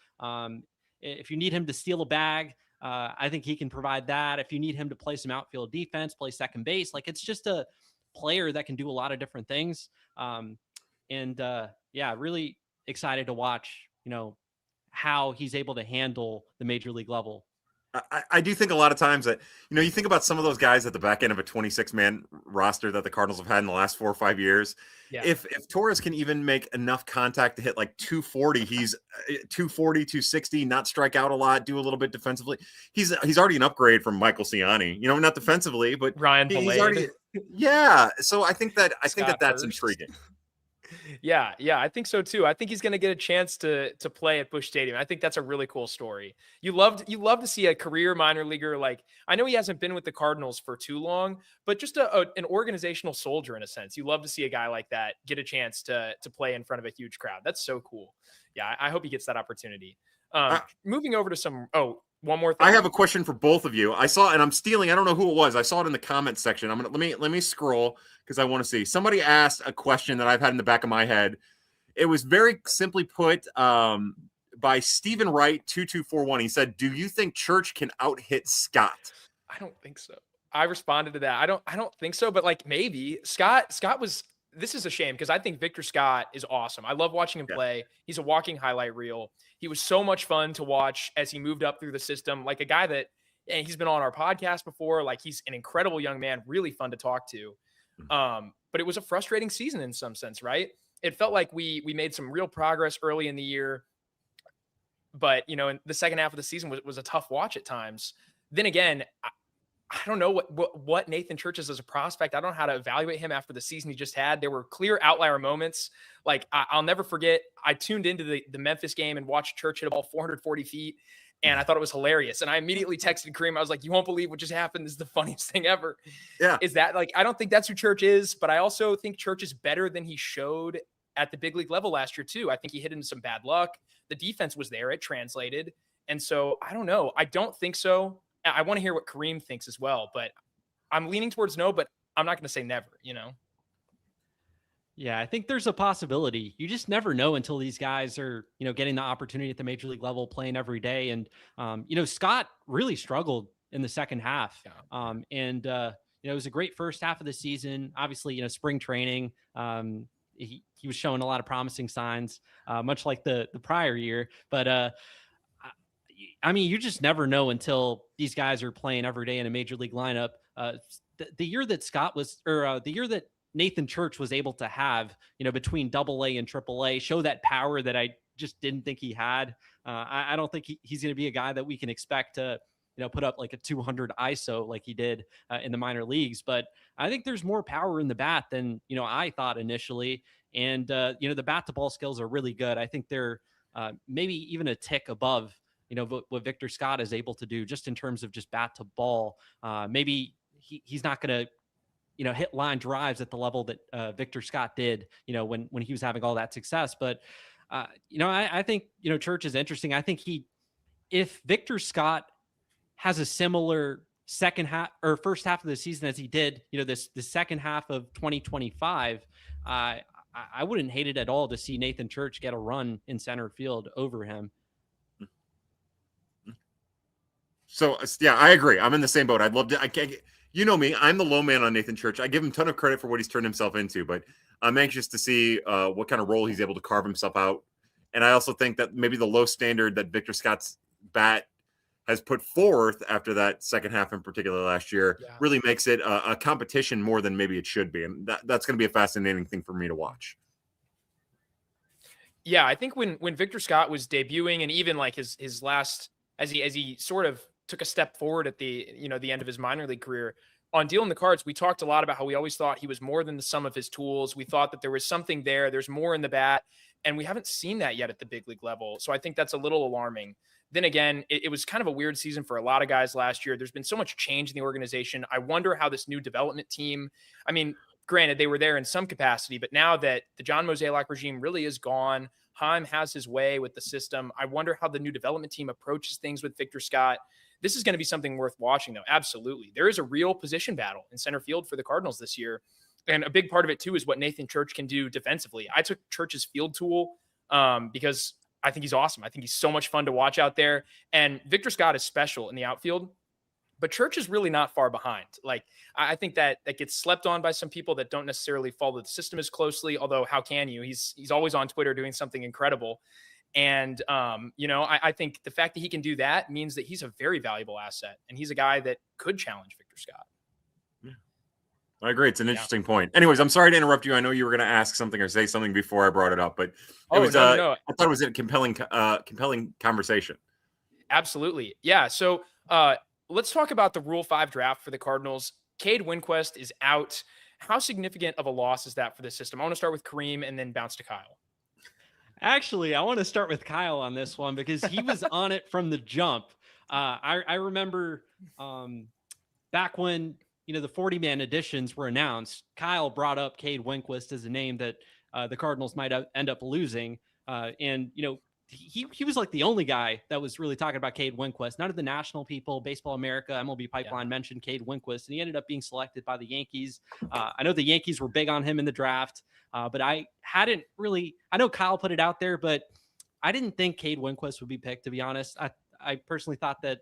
If you need him to steal a bag, I think he can provide that. If you need him to play some outfield defense, play second base, like, it's just a player that can do a lot of different things. Really excited to watch, how he's able to handle the major league level. I do think a lot of times that, you think about some of those guys at the back end of a 26-man roster that the Cardinals have had in the last 4 or 5 years. Yeah. If Torres can even make enough contact to hit like 240, he's 240, 260, not strike out a lot, do a little bit defensively. He's already an upgrade from Michael Ciani, not defensively, but Ryan he's already, yeah. So I think that's Hurst. intriguing. Yeah, I think so too. I think he's going to get a chance to play at Busch Stadium. I think that's a really cool story. You love to see a career minor leaguer. Like, I know he hasn't been with the Cardinals for too long, but just an organizational soldier in a sense. You love to see a guy like that get a chance to play in front of a huge crowd. That's so cool. Yeah, I hope he gets that opportunity. Moving over to one more thing. I have a question for both of you. I saw, and I'm stealing, I don't know who it was. I saw it in the comments section. Let me scroll because I want to see. Somebody asked a question that I've had in the back of my head. It was very simply put by Stephen Wright 2241. He said, "Do you think Church can out-hit Scott?" I don't think so. I responded to that. I don't think so, but like maybe Scott was. This is a shame because I think Victor Scott is awesome. I love watching him play. He's a walking highlight reel. He was so much fun to watch as he moved up through the system. Like a guy that, and he's been on our podcast before. Like, he's an incredible young man, really fun to talk to. But it was a frustrating season in some sense, right? It felt like we made some real progress early in the year, but in the second half of the season was a tough watch at times. Then again, I don't know what Nathan Church is as a prospect. I don't know how to evaluate him after the season he just had. There were clear outlier moments. Like, I'll never forget, I tuned into the Memphis game and watched Church hit a ball 440 feet, and I thought it was hilarious. And I immediately texted Kareem. I was like, "You won't believe what just happened. This is the funniest thing ever." Yeah. Is that, like, I don't think that's who Church is, but I also think Church is better than he showed at the big league level last year too. I think he hit into some bad luck. The defense was there. It translated. And so I don't know. I don't think so. I want to hear what Kareem thinks as well, but I'm leaning towards no, but I'm not going to say never, Yeah, I think there's a possibility. You just never know until these guys are, getting the opportunity at the major league level, playing every day. And, Scott really struggled in the second half. Yeah. It was a great first half of the season. Obviously, spring training, he was showing a lot of promising signs, much like the prior year. But I mean, you just never know until these guys are playing every day in a major league lineup. The year that Scott was, or the year that Nathan Church was able to have, between AA and AAA, show that power that I just didn't think he had. I don't think he's going to be a guy that we can expect to, put up like a 200 ISO like he did in the minor leagues. But I think there's more power in the bat than, I thought initially. And, the bat to ball skills are really good. I think they're maybe even a tick above, what Victor Scott is able to do just in terms of just bat to ball. Maybe he's not going to, hit line drives at the level that Victor Scott did, when he was having all that success. But, I think, Church is interesting. I think if Victor Scott has a similar second half or first half of the season as he did, the second half of 2025, I wouldn't hate it at all to see Nathan Church get a run in center field over him. So yeah, I agree. I'm in the same boat. I'd love to. I can't. You know me. I'm the low man on Nathan Church. I give him a ton of credit for what he's turned himself into, but I'm anxious to see what kind of role he's able to carve himself out. And I also think that maybe the low standard that Victor Scott's bat has put forth after that second half, in particular last year, really makes it a competition more than maybe it should be. And that's going to be a fascinating thing for me to watch. Yeah, I think when Victor Scott was debuting, and even like his last, as he sort of took a step forward at the end of his minor league career on Dealin the Cards, we talked a lot about how we always thought he was more than the sum of his tools. We thought that there was something there. There's more in the bat, and we haven't seen that yet at the big league level. So I think that's a little alarming. Then again, it was kind of a weird season for a lot of guys last year. There's been so much change in the organization. I wonder how this new development team, I mean, granted, they were there in some capacity, but now that the John Mozeliak regime really is gone, Heim has his way with the system. I wonder how the new development team approaches things with Victor Scott. This is going to be something worth watching, though. Absolutely. There is a real position battle in center field for the Cardinals this year. And a big part of it, too, is what Nathan Church can do defensively. I took Church's field tool because I think he's awesome. I think he's so much fun to watch out there. And Victor Scott is special in the outfield, but Church is really not far behind. Like, I think that gets slept on by some people that don't necessarily follow the system as closely, although how can you? He's always on Twitter doing something incredible. And, I think the fact that he can do that means that he's a very valuable asset, and he's a guy that could challenge Victor Scott. I agree. It's an interesting point. Anyways, I'm sorry to interrupt you. I know you were going to ask something or say something before I brought it up, but I thought it was a compelling conversation. Absolutely. Yeah. So let's talk about the Rule 5 draft for the Cardinals. Cade Winquist is out. How significant of a loss is that for the system? I want to start with Kareem and then bounce to Kyle. Actually, I want to start with Kyle on this one because he was on it from the jump. I remember back when the 40-man additions were announced, Kyle brought up Cade Winquist as a name that the Cardinals might end up losing. He was like the only guy that was really talking about Cade Winquist. None of the national people, Baseball America, MLB Pipeline mentioned Cade Winquist, and he ended up being selected by the Yankees. I know the Yankees were big on him in the draft, but I know Kyle put it out there, but I didn't think Cade Winquist would be picked, to be honest. I personally thought that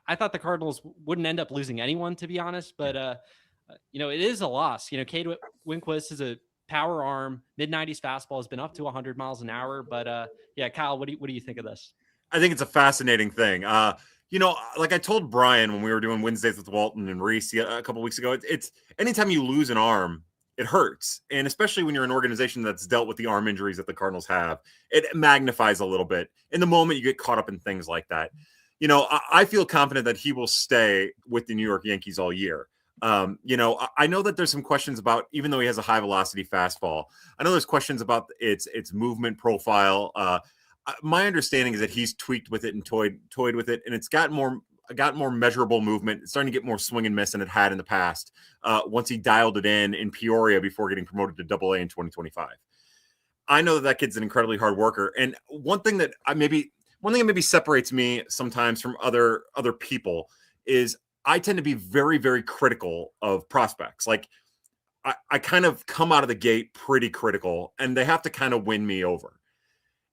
I thought the Cardinals wouldn't end up losing anyone, to be honest, but it is a loss. Cade Winquist is a power arm, mid-90s fastball, has been up to 100 miles an hour. But Kyle, what do you think of this? I think it's a fascinating thing. Like I told Brian when we were doing Wednesdays with Walton and Reese a couple weeks ago, it's anytime you lose an arm, it hurts. And especially when you're an organization that's dealt with the arm injuries that the Cardinals have, it magnifies a little bit. In the moment, you get caught up in things like that. I feel confident that he will stay with the New York Yankees all year. I know that there's some questions about, even though he has a high velocity fastball, I know there's questions about its movement profile. My understanding is that he's tweaked with it and toyed with it, and it's got more measurable movement. It's starting to get more swing and miss than it had in the past. Once he dialed it in Peoria before getting promoted to AA in 2025. I know that kid's an incredibly hard worker. And one thing that maybe separates me sometimes from other people is I tend to be very, very critical of prospects. Like, I kind of come out of the gate pretty critical, and they have to kind of win me over.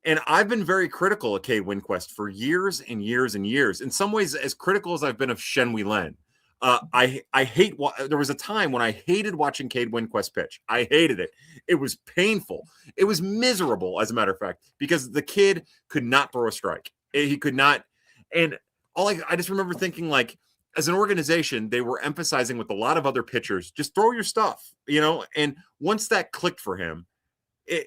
And I've been very critical of Cade Winquist for years and years and years. In some ways, as critical as I've been of Shen Wei Len. I hate. There was a time when I hated watching Cade Winquist pitch. I hated it. It was painful. It was miserable, as a matter of fact, because the kid could not throw a strike. He could not. And I just remember thinking, like, as an organization, they were emphasizing with a lot of other pitchers, just throw your stuff, And once that clicked for him,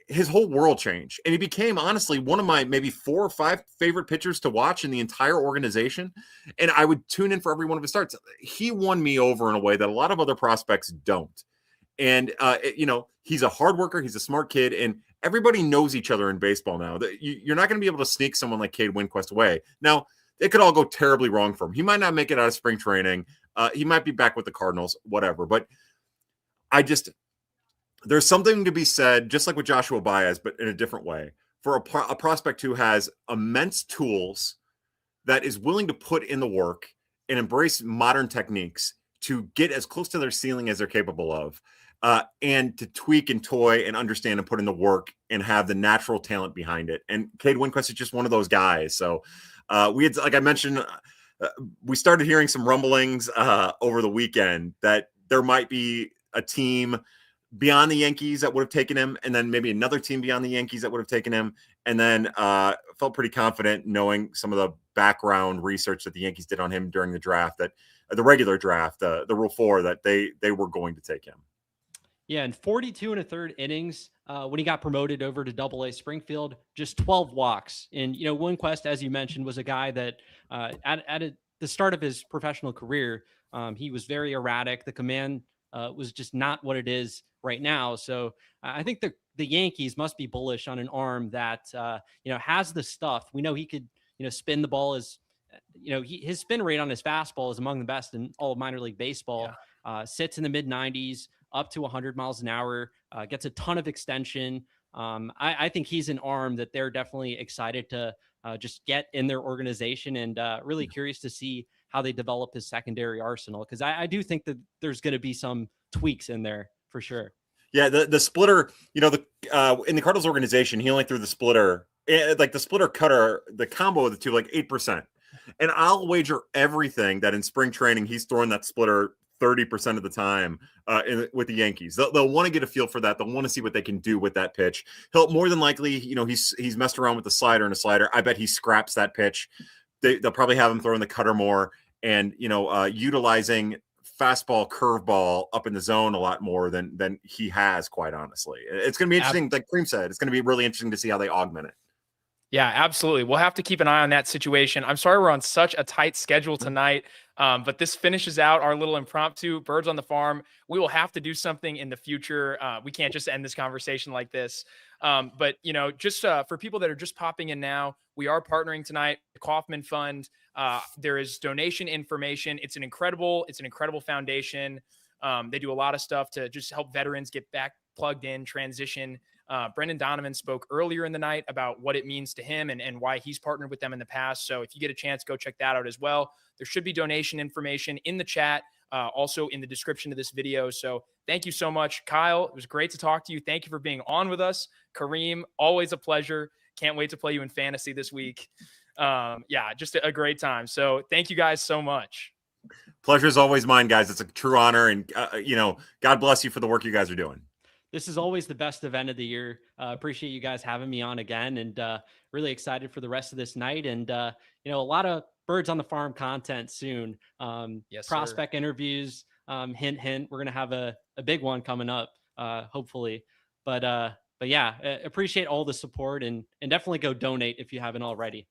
his whole world changed, and he became honestly one of my maybe 4 or 5 favorite pitchers to watch in the entire organization. And I would tune in for every one of his starts. He won me over in a way that a lot of other prospects don't. And he's a hard worker, he's a smart kid, and everybody knows each other in baseball now. You're not going to be able to sneak someone like Cade Winquist away. Now, it could all go terribly wrong for him. He might not make it out of spring training. He might be back with the Cardinals, whatever. But there's something to be said, just like with Joshua Baez, but in a different way, for a prospect who has immense tools, that is willing to put in the work and embrace modern techniques to get as close to their ceiling as they're capable of, and to tweak and toy and understand and put in the work and have the natural talent behind it. And Cade Winquist is just one of those guys. So we had, like I mentioned, we started hearing some rumblings over the weekend that there might be a team beyond the Yankees that would have taken him, and then maybe another team beyond the Yankees that would have taken him. And then felt pretty confident knowing some of the background research that the Yankees did on him during the draft, that the regular draft, the Rule 4, that they were going to take him. Yeah, in 42 1/3 innings, when he got promoted over to Double-A Springfield, just 12 walks. And, Winquist, as you mentioned, was a guy that at the start of his professional career, he was very erratic. The command was just not what it is right now. So I think the Yankees must be bullish on an arm that, has the stuff. We know he could, spin the ball his spin rate on his fastball is among the best in all of minor league baseball. Yeah. Sits in the mid 90s, up to 100 miles an hour, gets a ton of extension. I think he's an arm that they're definitely excited to just get in their organization, and really curious to see how they develop his secondary arsenal. Because I do think that there's going to be some tweaks in there for sure. Yeah, the splitter, in the Cardinals organization, he only threw the splitter, like the splitter cutter, the combo of the two, like 8%. And I'll wager everything that in spring training, he's throwing that splitter 30% of the time with the Yankees. They'll want to get a feel for that. They'll want to see what they can do with that pitch. He'll more than likely, he's messed around with the slider and a slider. I bet he scraps that pitch. They'll probably have him throwing the cutter more, and utilizing fastball, curveball up in the zone a lot more than he has, quite honestly. It's going to be interesting. Like Cream said, it's going to be really interesting to see how they augment it. Yeah, absolutely. We'll have to keep an eye on that situation. I'm sorry we're on such a tight schedule tonight, but this finishes out our little impromptu Birds on the Farm. We will have to do something in the future. We can't just end this conversation like this. But, just for people that are just popping in now, we are partnering tonight, the Kaufman Fund. There is donation information. It's an incredible foundation. They do a lot of stuff to just help veterans get back plugged in, transition. Brendan Donovan spoke earlier in the night about what it means to him and why he's partnered with them in the past. So if you get a chance, go check that out as well. There should be donation information in the chat, also in the description of this video. So thank you so much, Kyle. It was great to talk to you. Thank you for being on with us. Kareem, always a pleasure. Can't wait to play you in fantasy this week. Just a great time. So thank you guys so much. Pleasure is always mine, guys. It's a true honor. And, God bless you for the work you guys are doing. This is always the best event of the year. Appreciate you guys having me on again, and really excited for the rest of this night. And, a lot of Birds on the Farm content soon. Yes, prospect interviews, hint, hint. We're going to have a big one coming up, hopefully. But yeah, appreciate all the support, and definitely go donate if you haven't already.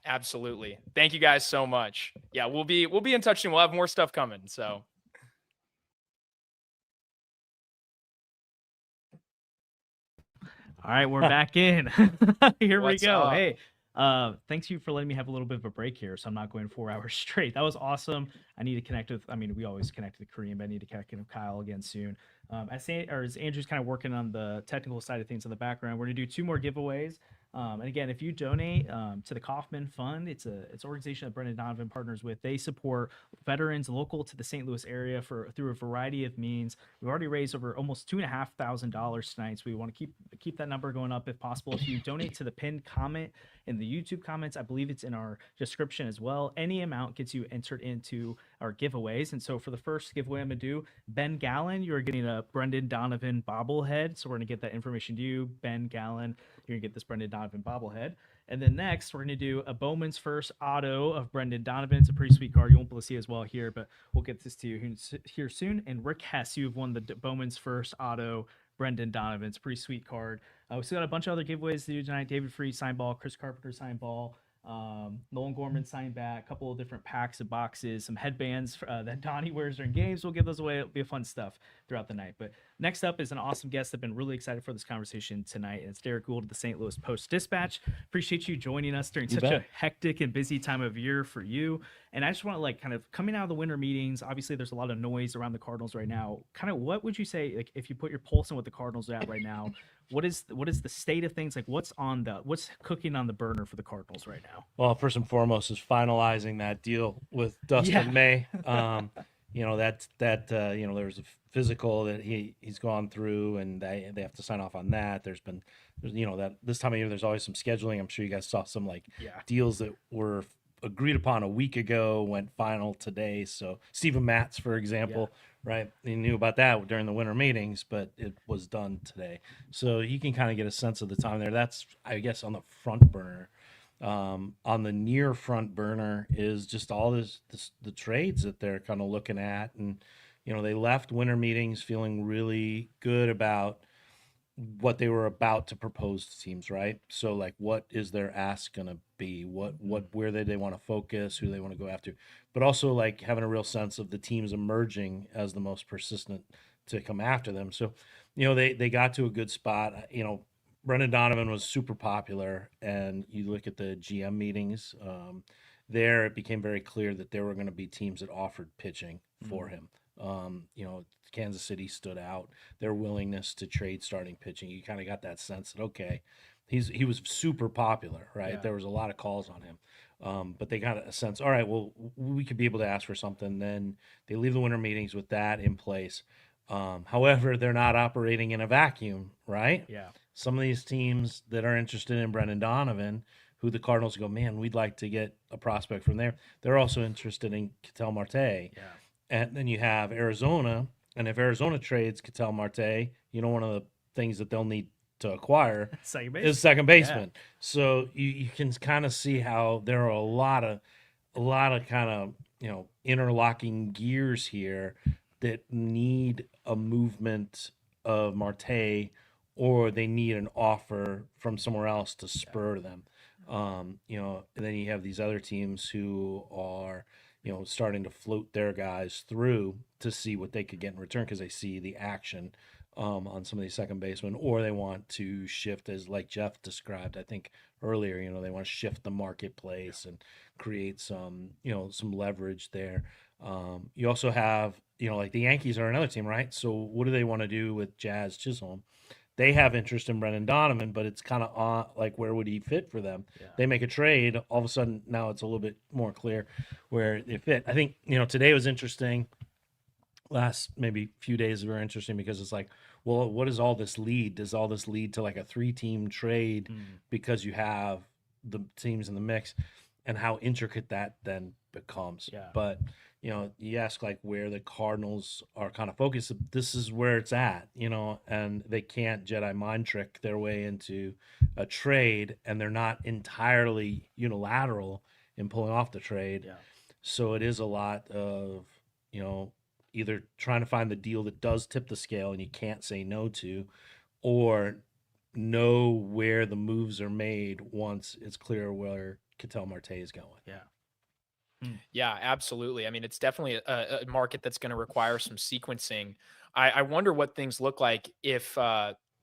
Absolutely. Thank you guys so much. Yeah, we'll be in touch soon. We'll have more stuff coming. So. All right, we're back in. Here What's we go. up? Hey, thanks you for letting me have a little bit of a break here, so I'm not going 4 hours straight. That was awesome. I need to connect with. We always connect with Kareem, but I need to connect with Kyle again soon. As Andrew's kind of working on the technical side of things in the background, we're gonna do 2 more giveaways. And again, if you donate to the Kaufman Fund, it's an organization that Brendan Donovan partners with. They support veterans local to the St. Louis area through a variety of means. We've already raised over almost $2,500 tonight, so we want to keep that number going up if possible. If you donate to the pinned comment in the YouTube comments, I believe it's in our description as well. Any amount gets you entered into our giveaways. And so for the first giveaway I'm gonna do, Ben Gallen, you're getting a Brendan Donovan bobblehead. So we're gonna get that information to you, Ben Gallen. You're gonna get this Brendan Donovan bobblehead. And then next, we're going to do a Bowman's First auto of Brendan Donovan. It's a pretty sweet card. You won't be able to see it as well here, but we'll get this to you here soon. And Rick Hess, you've won the Bowman's First auto Brendan Donovan. It's a pretty sweet card. We still got a bunch of other giveaways to do tonight. David Freese sign ball, Chris Carpenter sign ball, Nolan Gorman sign back, a couple of different packs of boxes, some headbands that Donnie wears during games. We'll give those away. It'll be fun stuff throughout the night. But next up is an awesome guest. I've been really excited for this conversation tonight. It's Derek Gould of the St. Louis Post-Dispatch. Appreciate you joining us during such a hectic and busy time of year for you. And I just want to like kind of coming out of the winter meetings, obviously there's a lot of noise around the Cardinals right now. Kind of what would you say, like if you put your pulse on what the Cardinals are at right now, what is the state of things? Like what's cooking on the burner for the Cardinals right now? Well, first and foremost is finalizing that deal with Dustin May. You know, you know, there's a physical that he's gone through and they have to sign off on that. There's you know, that this time of year, there's always some scheduling. I'm sure you guys saw some like deals that were agreed upon a week ago, went final today. So Steven Matz, for example, right? You knew about that during the winter meetings, but it was done today. So you can kind of get a sense of the time there. That's, I guess, on the front burner. On the near front burner is just all the trades that they're kind of looking at. And, you know, they left winter meetings feeling really good about what they were about to propose to teams, right? So like, what is their ask going to be? Where they want to focus, who they want to go after, but also like having a real sense of the teams emerging as the most persistent to come after them. So, you know, they got to a good spot. You know, Brendan Donovan was super popular, and you look at the GM meetings, there it became very clear that there were going to be teams that offered pitching for him. You know, Kansas City stood out, their willingness to trade starting pitching. You kind of got that sense that, okay, he was super popular, right? There was a lot of calls on him. But they got a sense, all right, well, we could be able to ask for something. Then they leave the winter meetings with that in place. However, they're not operating in a vacuum, right? Yeah. Some of these teams that are interested in Brendan Donovan, who the Cardinals go, man, we'd like to get a prospect from there. They're also interested in Ketel Marte. Yeah. And then you have Arizona. And if Arizona trades Ketel Marte, you know, one of the things that they'll need to acquire is second baseman. Yeah. So you can kind of see how there are a lot of kind of, you know, interlocking gears here that need a movement of Marte, or they need an offer from somewhere else to spur them. You know, and then you have these other teams who are, you know, starting to float their guys through to see what they could get in return because they see the action on some of these second basemen, or they want to shift, as like Jeff described, I think earlier, you know, they want to shift the marketplace and create some, you know, some leverage there. You also have, you know, like the Yankees are another team, right? So what do they want to do with Jazz Chisholm? They have interest in Brendan Donovan, but it's kind of like, where would he fit for them? Yeah. They make a trade. All of a sudden, now it's a little bit more clear where they fit. I think, you know, today was interesting. Last maybe few days were interesting because it's like, well, what does all this lead? Does all this lead to like a 3-team trade because you have the teams in the mix, and how intricate that then becomes? Yeah. But, you know, you ask like where the Cardinals are kind of focused. This is where it's at, you know, and they can't Jedi mind trick their way into a trade, and they're not entirely unilateral in pulling off the trade. Yeah. So it is a lot of, you know, either trying to find the deal that does tip the scale and you can't say no to, or know where the moves are made once it's clear where Ketel Marte is going. Yeah. Yeah, absolutely. I mean, it's definitely a market that's going to require some sequencing. I wonder what things look like if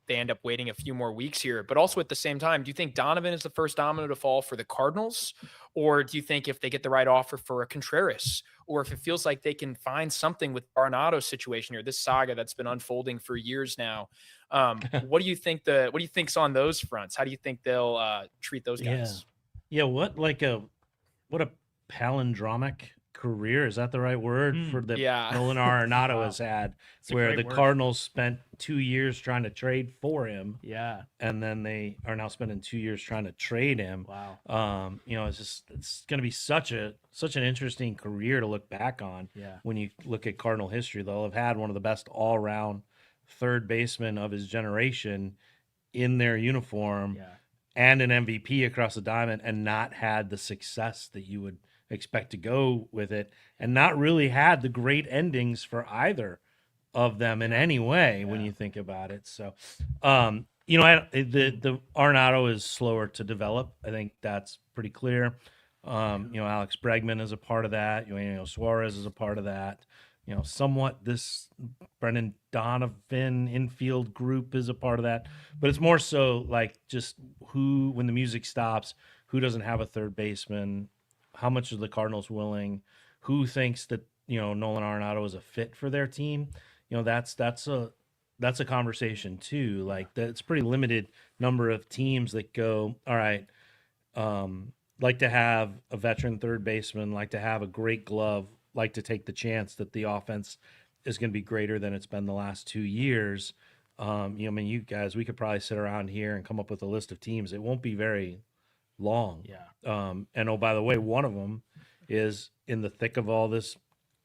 they end up waiting a few more weeks here. But also at the same time, do you think Donovan is the first domino to fall for the Cardinals? Or do you think if they get the right offer for a Contreras, or if it feels like they can find something with Arenado's situation here, this saga that's been unfolding for years now, what do you think's on those fronts? How do you think they'll treat those guys? Yeah. What a palindromic career, is that the right word for the Nolan Arenado has had, where the Cardinals spent 2 years trying to trade for him, and then they are now spending 2 years trying to trade him. It's going to be such an interesting career to look back on. When you look at Cardinal history, they'll have had one of the best all-around third basemen of his generation in their uniform, and an MVP across the diamond, and not had the success that you would expect to go with it, and not really had the great endings for either of them in any way when you think about it. So, the Arenado is slower to develop. I think that's pretty clear. Alex Bregman is a part of that. Suarez is a part of that. Somewhat this Brendan Donovan infield group is a part of that, but it's more so like just who, when the music stops, who doesn't have a third baseman, how much are the Cardinals willing, who thinks that, Nolan Arenado is a fit for their team. That's a conversation too. Like that's pretty limited number of teams that go, all right, like to have a veteran third baseman, like to have a great glove, like to take the chance that the offense is going to be greater than it's been the last 2 years. You guys, we could probably sit around here and come up with a list of teams. It won't be very long. And oh, by the way, one of them is in the thick of all this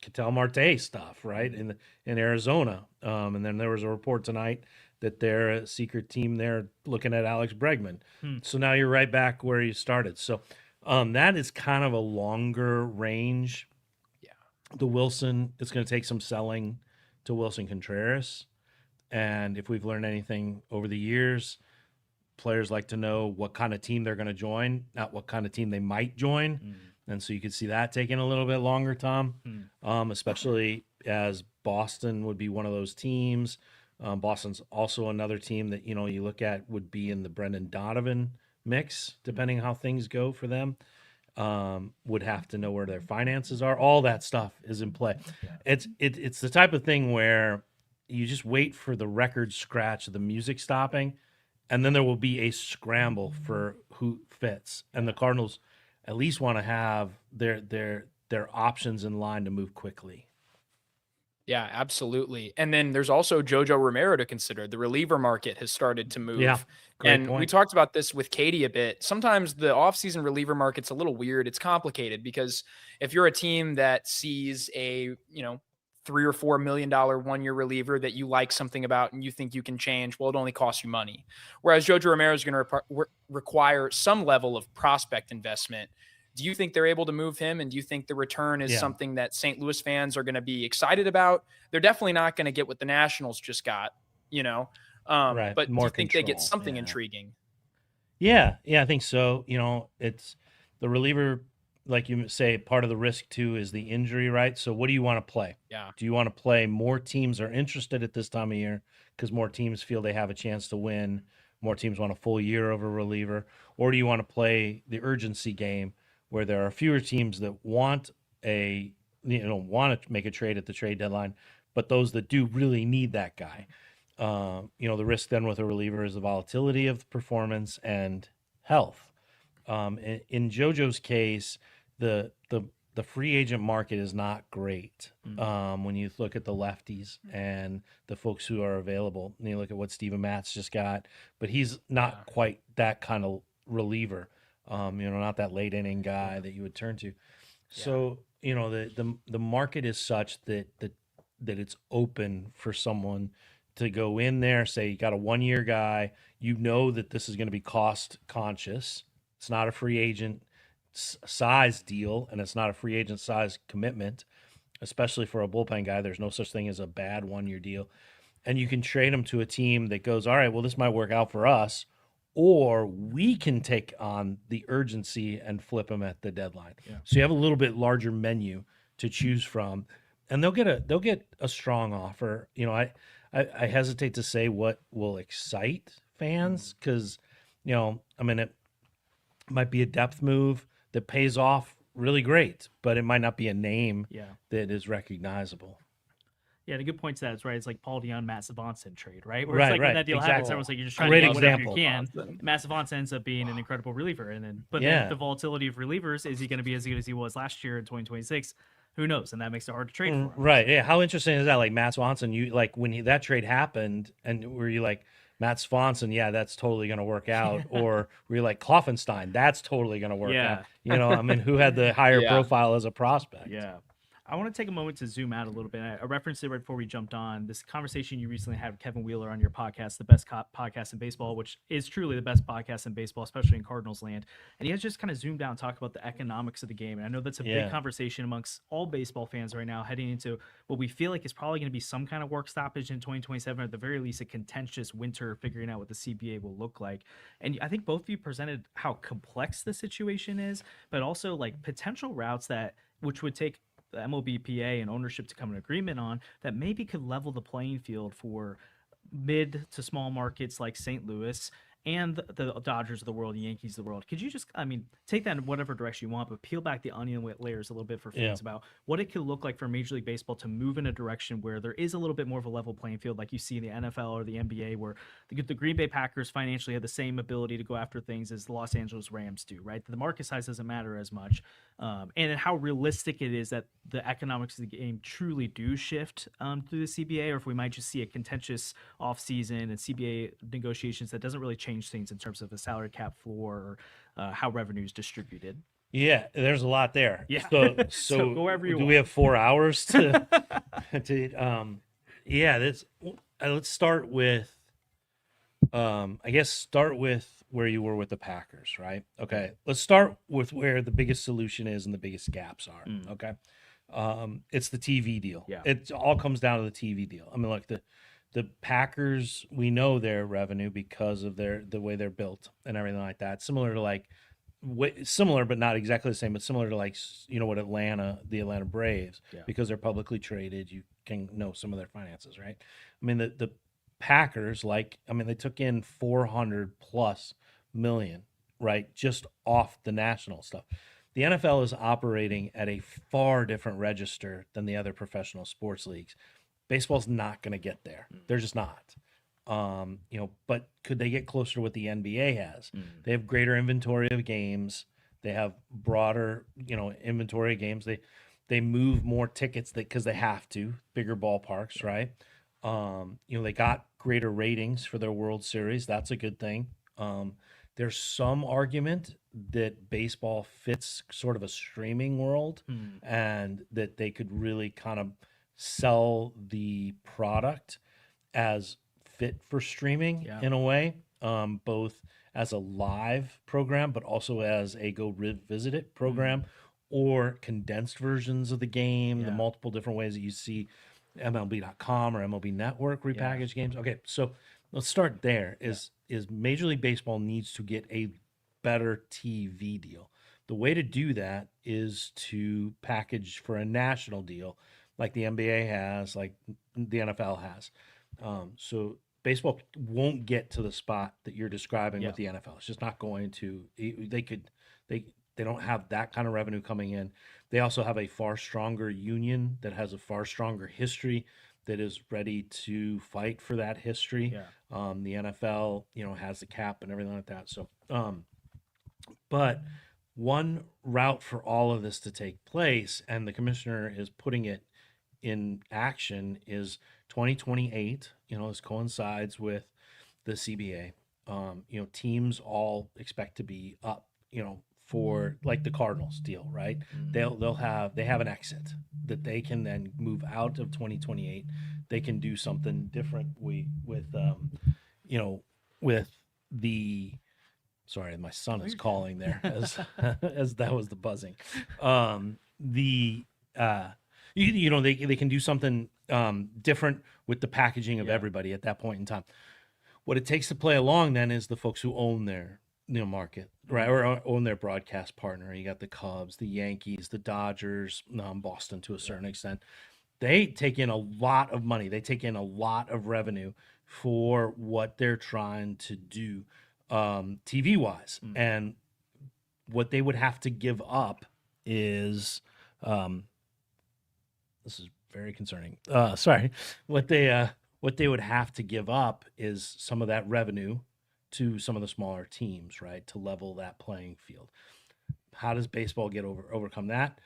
Ketel Marte stuff, right? In Arizona. And then there was a report tonight that they're a secret team there looking at Alex Bregman. So now you're right back where you started. So that is kind of a longer range. The Wilson, it's going to take some selling to Wilson Contreras. And if we've learned anything over the years, players like to know what kind of team they're going to join, not what kind of team they might join. And so you could see that taking a little bit longer, Tom, especially as Boston would be one of those teams. Boston's also another team that, you look at would be in the Brendan Donovan mix, depending how things go for them. Would have to know where their finances are. All that stuff is in play. It's the type of thing where you just wait for the record scratch of the music stopping, and then there will be a scramble for who fits. And the Cardinals at least want to have their options in line to move quickly. Yeah, absolutely. And then there's also Jojo Romero to consider. The reliever market has started to move. Great point. We talked about this with Katie a bit. Sometimes the offseason reliever market's a little weird. It's complicated because if you're a team that sees a, $3 or $4 million 1 year reliever that you like something about and you think you can change, well, it only costs you money. Whereas Jojo Romero is going to require some level of prospect investment. Do you think they're able to move him? And do you think the return is something that St. Louis fans are going to be excited about? They're definitely not going to get what the Nationals just got, right. But More do you think control. they get something intriguing? Yeah, I think so. It's the reliever, like you say, part of the risk too is the injury, right? So what do you want to play? Do you want to play more teams are interested at this time of year because more teams feel they have a chance to win, more teams want a full year of a reliever, or do you want to play the urgency game where there are fewer teams that want to make a trade at the trade deadline, but those that do really need that guy? The risk then with a reliever is the volatility of performance and health. In JoJo's case, the free agent market is not great when you look at the lefties and the folks who are available. And you look at what Steven Matz just got, but he's not quite that kind of reliever. Not that late inning guy that you would turn to. So, the market is such that it's open for someone to go in there, say you got a 1 year guy, that this is going to be cost conscious. It's not a free agent size deal, and it's not a free agent size commitment, especially for a bullpen guy. There's no such thing as a bad 1 year deal. And you can trade him to a team that goes, all right, well, this might work out for us, or we can take on the urgency and flip them at the deadline. So you have a little bit larger menu to choose from. and they'll get a strong offer. You know, I hesitate to say what will excite fans because, you know, I mean, it might be a depth move that pays off really great, but it might not be a name that is recognizable. Yeah, the good point to that is right. It's like Paul Dion, Matt Savantson trade, right? Where Right, it's like right, when that deal happens, exactly. everyone's like, you're just trying Great to get whatever example. you can. Matt Savantson ends up being an incredible reliever, and then Yeah. then the volatility of relievers, is he going to be as good as he was last year in 2026? Who knows? And that makes it hard to trade for him. Right. Yeah. How interesting is that? Like Matt Swanson, you like when that trade happened, and were you like Matt Swanson? Yeah, that's totally going to work out. Or were you like Kloffenstein? That's totally going to work out. You know, I mean, who had the higher profile as a prospect? Yeah. I want to take a moment to zoom out a little bit. I referenced it right before we jumped on this conversation you recently had with Kevin Wheeler on your podcast, the best podcast in baseball, which is truly the best podcast in baseball, especially in Cardinals land. And he has just kind of zoomed out and talked about the economics of the game. And I know that's a big conversation amongst all baseball fans right now, heading into what we feel like is probably going to be some kind of work stoppage in 2027, or at the very least a contentious winter, figuring out what the CBA will look like. And I think both of you presented how complex the situation is, but also like potential routes which would take the MLBPA and ownership to come to an agreement on, that maybe could level the playing field for mid to small markets like St. Louis and the Dodgers of the world, the Yankees of the world. Could you just, I mean, take that in whatever direction you want, but peel back the onion layers a little bit for fans about what it could look like for Major League Baseball to move in a direction where there is a little bit more of a level playing field, like you see in the NFL or the NBA, where the Green Bay Packers financially have the same ability to go after things as the Los Angeles Rams do, right? The market size doesn't matter as much. And how realistic it is that the economics of the game truly do shift through the CBA, or if we might just see a contentious offseason and CBA negotiations that doesn't really change things in terms of the salary cap floor or how revenue is distributed. Yeah, there's a lot there. Yeah. So go wherever you want. We have 4 hours to let's start with start with where you were with the Packers, right? Okay. Let's start with where the biggest solution is and the biggest gaps are. Okay. It's the TV deal. Yeah. It all comes down to the TV deal. I mean, like the Packers, we know their revenue because of the way they're built and everything like that. Similar but not exactly the same, but similar to like, you know, what the Atlanta Braves, because they're publicly traded, you can know some of their finances, right? I mean, the Packers, they took in 400 plus million, right? Just off the national stuff. The NFL is operating at a far different register than the other professional sports leagues. Baseball's not going to get there. They're just not. But could they get closer to what the NBA has? They have greater inventory of games. They have broader, inventory of games. They move more tickets because they have to, bigger ballparks, right? They got greater ratings for their World Series. That's a good thing. There's some argument that baseball fits sort of a streaming world and that they could really kind of sell the product as fit for streaming in a way, both as a live program, but also as a go revisit it program or condensed versions of the game, the multiple different ways that you see MLB.com or MLB Network repackaged games. Okay, so let's start there. Is Major League Baseball needs to get a better TV deal. The way to do that is to package for a national deal like the NBA has, like the NFL has. So baseball won't get to the spot that you're describing with the NFL. It's just not going to. They don't have that kind of revenue coming in. They also have a far stronger union that has a far stronger history that is ready to fight for that history. The NFL, has the cap and everything like that. So, but one route for all of this to take place, and the commissioner is putting it in action, is 2028. This coincides with the CBA. Teams all expect to be up. For like the Cardinals deal, right? They have an exit that they can then move out of 2028. They can do something different. With the. Sorry, my son is calling there as that was the buzzing. They can do something different with the packaging of everybody at that point in time. What it takes to play along then is the folks who own their market, right, or own their broadcast partner. You got the Cubs, the Yankees, the Dodgers, Boston to a certain extent. they take in a lot of money. They take in a lot of revenue for what they're trying to do TV wise. And what they would have to give up is this is very concerning. Sorry. What they would have to give up is some of that revenue to some of the smaller teams, right? To level that playing field. How does baseball overcome that?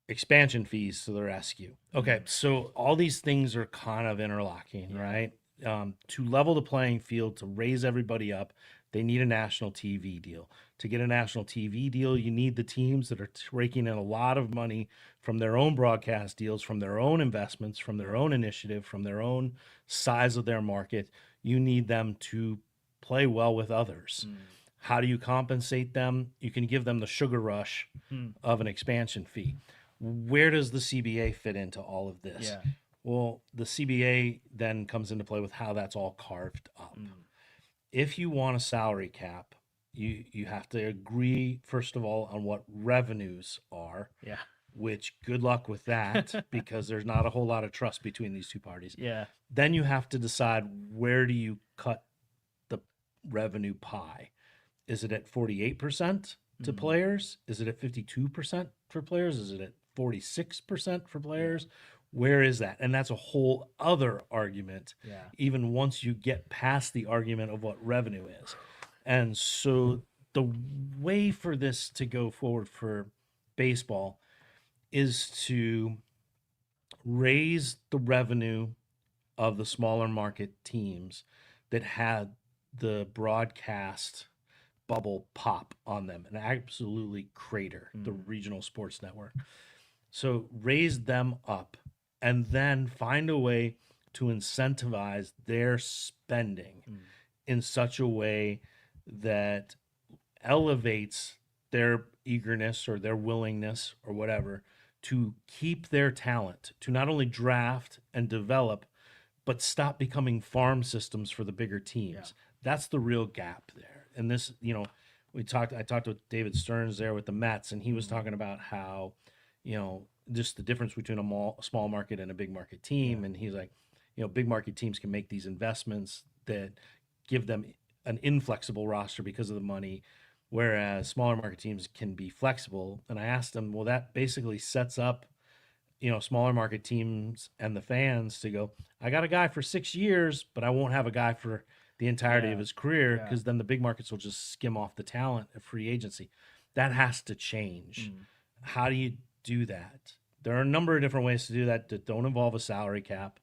Expansion fees to the rescue. Okay, so all these things are kind of interlocking, right? To level the playing field, to raise everybody up, they need a national TV deal. To get a national TV deal, you need the teams that are raking in a lot of money from their own broadcast deals, from their own investments, from their own initiative, from their own size of their market. You need them to play well with others. How do you compensate them? You can give them the sugar rush of an expansion fee. Where does the CBA fit into all of this? Yeah. Well, the CBA then comes into play with how that's all carved up. If you want a salary cap, you have to agree, first of all, on what revenues are. Yeah. Which good luck with that because there's not a whole lot of trust between these two parties. Yeah. Then you have to decide, where do you cut the revenue pie? Is it at 48% to players? Is it at 52% for players? Is it at 46% for players? Where is that? And that's a whole other argument, even once you get past the argument of what revenue is. And so the way for this to go forward for baseball is to raise the revenue of the smaller market teams that had the broadcast bubble pop on them and absolutely crater the regional sports network. So raise them up and then find a way to incentivize their spending in such a way that elevates their eagerness or their willingness or whatever to keep their talent, to not only draft and develop, but stop becoming farm systems for the bigger teams. That's the real gap there. And this, I talked with David Stearns there with the Mets, and he was talking about how, just the difference between a small market and a big market team. And he's like, big market teams can make these investments that give them an inflexible roster because of the money, whereas smaller market teams can be flexible. And I asked him, well, that basically sets up, smaller market teams and the fans to go, I got a guy for 6 years, but I won't have a guy for the entirety of his career, because then the big markets will just skim off the talent of free agency. That has to change. How do you do that? There are a number of different ways to do that don't involve a salary cap.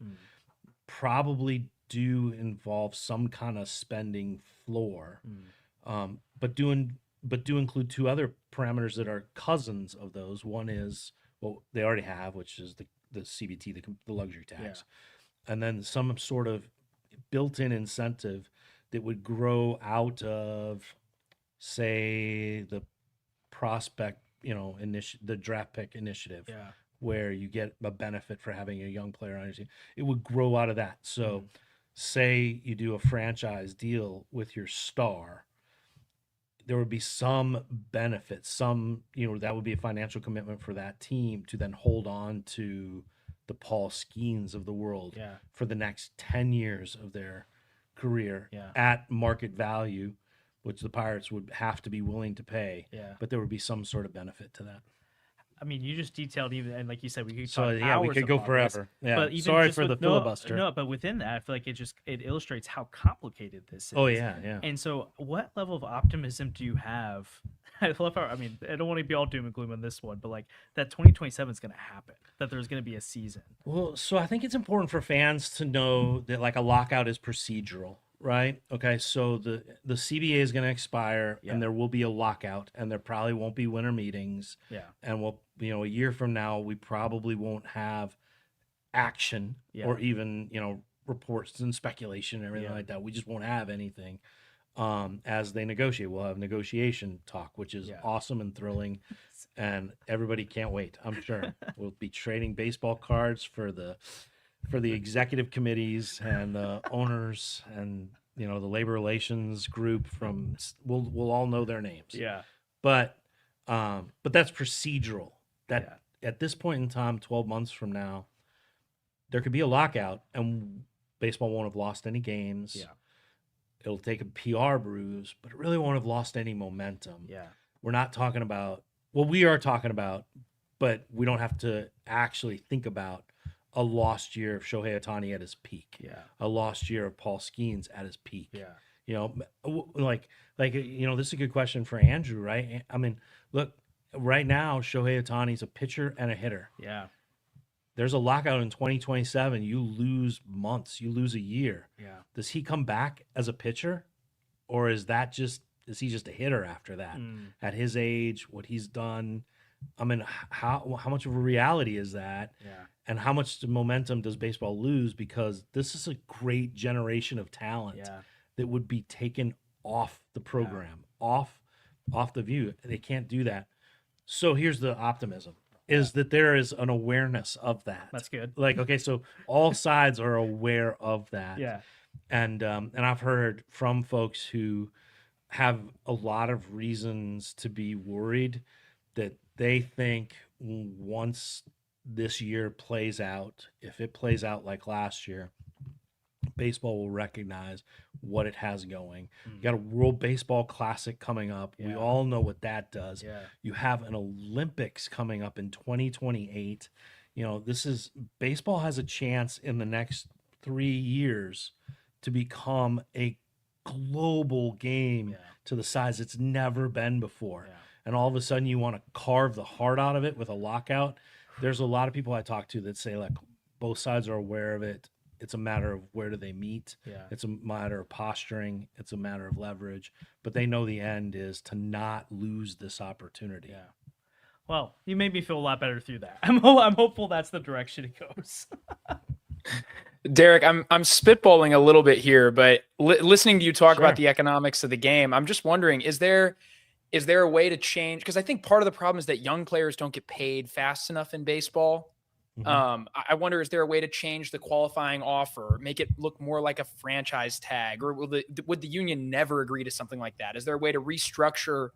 Probably do involve some kind of spending floor, but do include two other parameters that are cousins of those. One is what they already have, which is the CBT, the luxury tax, and then some sort of built-in incentive that would grow out of, say, the prospect, the draft pick initiative, where you get a benefit for having a young player on your team. It would grow out of that. So say you do a franchise deal with your star, there would be some benefit, that would be a financial commitment for that team to then hold on to the Paul Skeens of the world for the next 10 years of their career at market value, which the Pirates would have to be willing to pay. But there would be some sort of benefit to that. I mean, you just detailed even, and like you said, we could So talk yeah, we hours could go about forever. this, Yeah. but even Sorry just for the with- filibuster. No, but within that, I feel like it illustrates how complicated this is. Oh yeah. And so, what level of optimism do you have? I love how, I don't want to be all doom and gloom on this one, but like that 2027 is going to happen, that there's going to be a season. Well, so I think it's important for fans to know that like a lockout is procedural, right? Okay, so the CBA is going to expire, and there will be a lockout, and there probably won't be winter meetings. And a year from now, we probably won't have action or even reports and speculation and everything like that. We just won't have anything. As they negotiate, we'll have negotiation talk, which is awesome and thrilling, and everybody can't wait. I'm sure we'll be trading baseball cards for the executive committees and the owners and the labor relations group from. We'll all know their names. But that's procedural. That at this point in time, 12 months from now, there could be a lockout and baseball won't have lost any games. Yeah. It'll take a PR bruise, but it really won't have lost any momentum. Yeah. We're not talking about, well, we are talking about, but we don't have to actually think about a lost year of Shohei Ohtani at his peak. Yeah. A lost year of Paul Skeens at his peak. Yeah. You know, like, you know, this is a good question for Andrew, right? I mean, look, right now, Shohei Ohtani's a pitcher and a hitter. Yeah. There's a lockout in 2027. You lose months, you lose a year. Yeah. Does he come back as a pitcher, or is he just a hitter after that? At his age, what he's done, I mean, how much of a reality is that? Yeah. And how much momentum does baseball lose? Because this is a great generation of talent that would be taken off the program, off the view. They can't do that. So here's the optimism. Is that there is an awareness of that. That's good. Like, okay, so all sides are aware of that. Yeah. And I've heard from folks who have a lot of reasons to be worried that they think once this year plays out, if it plays out like last year, baseball will recognize what it has going. You got a World Baseball Classic coming up. We all know what that does. Yeah. You have an Olympics coming up in 2028. You know, baseball has a chance in the next 3 years to become a global game to the size it's never been before. Yeah. And all of a sudden you want to carve the heart out of it with a lockout. There's a lot of people I talk to that say, like, both sides are aware of it. It's a matter of where do they meet. Yeah. It's a matter of posturing. It's a matter of leverage. But they know the end is to not lose this opportunity. Yeah. Well, you made me feel a lot better through that. I'm hopeful that's the direction it goes. Derek, I'm spitballing a little bit here, but listening to you talk about the economics of the game, I'm just wondering, is there a way to change? Because I think part of the problem is that young players don't get paid fast enough in baseball. I wonder, is there a way to change the qualifying offer, make it look more like a franchise tag, or would the union never agree to something like that? Is there a way to restructure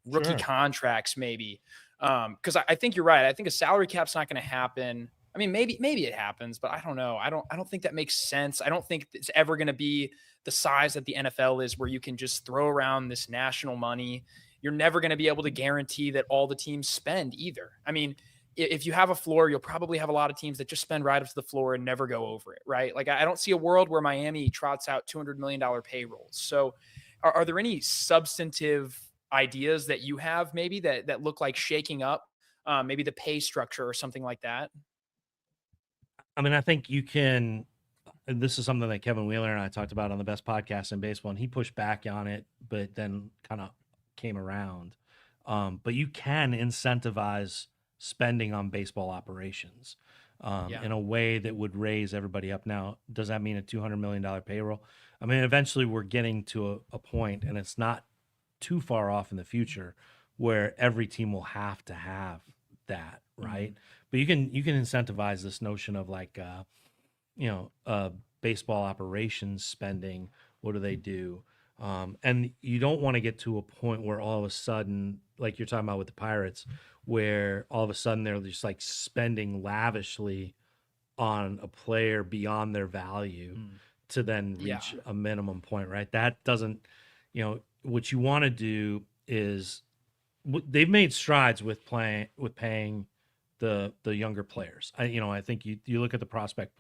rookie contracts maybe? Because I think you're right. I think a salary cap's not going to happen. I mean, maybe it happens, but I don't know. I don't think that makes sense. I don't think it's ever going to be the size that the NFL is, where you can just throw around this national money. You're never going to be able to guarantee that all the teams spend either. I mean, if you have a floor, you'll probably have a lot of teams that just spend right up to the floor and never go over it, right? Like, I don't see a world where Miami trots out $200 million payrolls. So are there any substantive ideas that you have maybe that look like shaking up maybe the pay structure or something like that? I mean, I think you can, and this is something that Kevin Wheeler and I talked about on the best podcast in baseball, and he pushed back on it, but then kind of came around. But you can incentivize spending on baseball operations in a way that would raise everybody up. Now, does that mean a $200 million payroll? I mean, eventually we're getting to a point, and it's not too far off in the future, where every team will have to have that, right? But you can incentivize this notion of, like, baseball operations spending. What do they do? And you don't want to get to a point where all of a sudden, like you're talking about with the Pirates, where all of a sudden they're just like spending lavishly on a player beyond their value to then reach a minimum point, right? That doesn't, what you want to do is, they've made strides with paying the younger players. I think you look at the prospect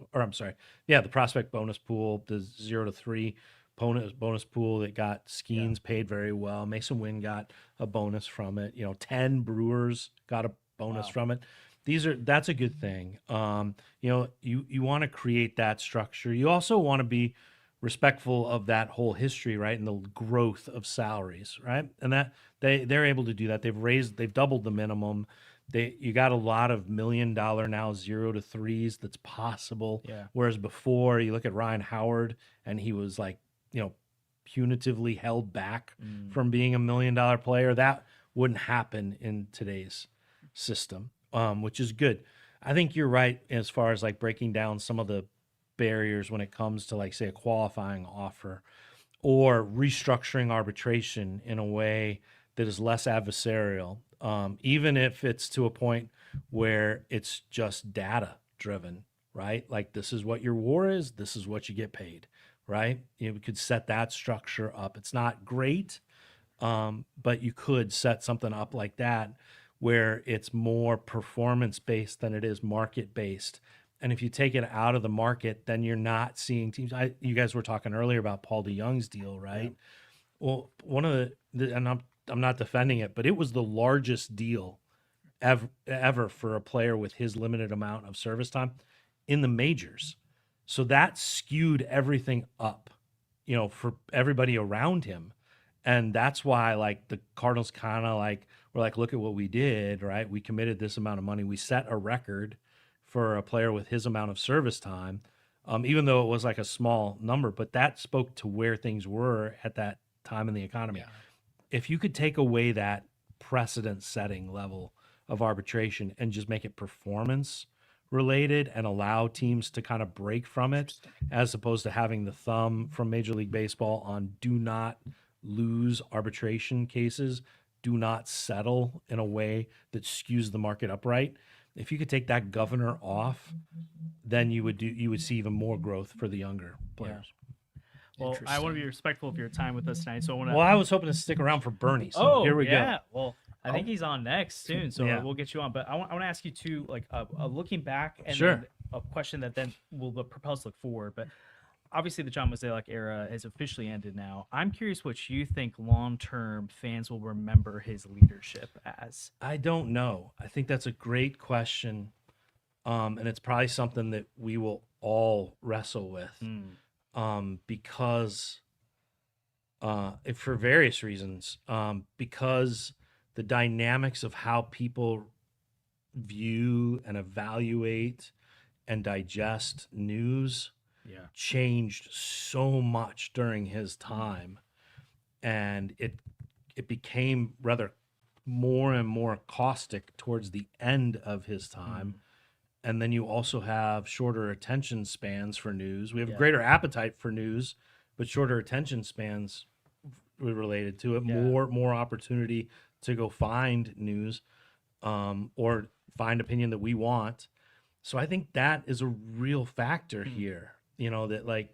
bonus pool, the 0 to 3 bonus pool that got Skeens paid very well. Mason Wynn got a bonus from it. 10 Brewers got a bonus from it. That's a good thing. You want to create that structure. You also want to be respectful of that whole history, right? And the growth of salaries, right? And that they're able to do that. They've doubled the minimum. You got a lot of $1 million now 0 to 3s that's possible. Yeah. Whereas before, you look at Ryan Howard, and he was like, punitively held back from being $1 million player. That wouldn't happen in today's system, which is good. I think you're right as far as like breaking down some of the barriers when it comes to, like, say, a qualifying offer, or restructuring arbitration in a way that is less adversarial, even if it's to a point where it's just data driven. right? Like this is what your WAR is, this is what you get paid, right? We could set that structure up. It's not great, but you could set something up like that where it's more performance based than it is market based. And if you take it out of the market, then you're not seeing teams. You guys were talking earlier about Paul DeYoung's deal, right? Well, one of and I'm not defending it, but it was the largest deal ever for a player with his limited amount of service time in the majors. So that skewed everything up, for everybody around him. And that's why like the Cardinals kind of like were like, look at what we did, right? We committed this amount of money. We set a record for a player with his amount of service time, even though it was like a small number, but that spoke to where things were at that time in the economy. Yeah. If you could take away that precedent setting level of arbitration and just make it performance related and allow teams to kind of break from it, as opposed to having the thumb from Major League Baseball on do not lose arbitration cases, do not settle in a way that skews the market upright. If you could take that governor off, then you would see even more growth for the younger players. Well, I want to be respectful of your time with us tonight, so I want to. Well, I was hoping to stick around for Bernie. So here we go. Well, I think he's on next soon, so Yeah. we'll get you on. But I want to ask you too, like looking back, and Sure. then a question that then will propel us to look forward. But obviously, the John Mozeliak era has officially ended now. I'm curious what you think long-term fans will remember his leadership as. I don't know. I think that's a great question, and it's probably something that we will all wrestle with, because for various reasons, because the dynamics of how people view and evaluate and digest news changed so much during his time, and it became rather more and more caustic towards the end of his time. And then you also have shorter attention spans for news. We have a greater appetite for news, but shorter attention spans related to it. More opportunity to go find news, or find opinion that we want. So I think that is a real factor here. That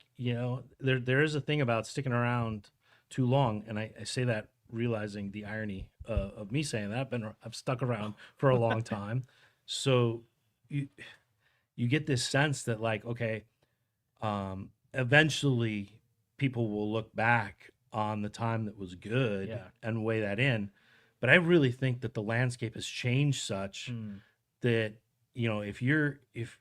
there is a thing about sticking around too long, and I say that realizing the irony of me saying that. I've stuck around for a long time, so you get this sense that like, okay, eventually people will look back on the time that was good and weigh that in. But I really think that the landscape has changed such that if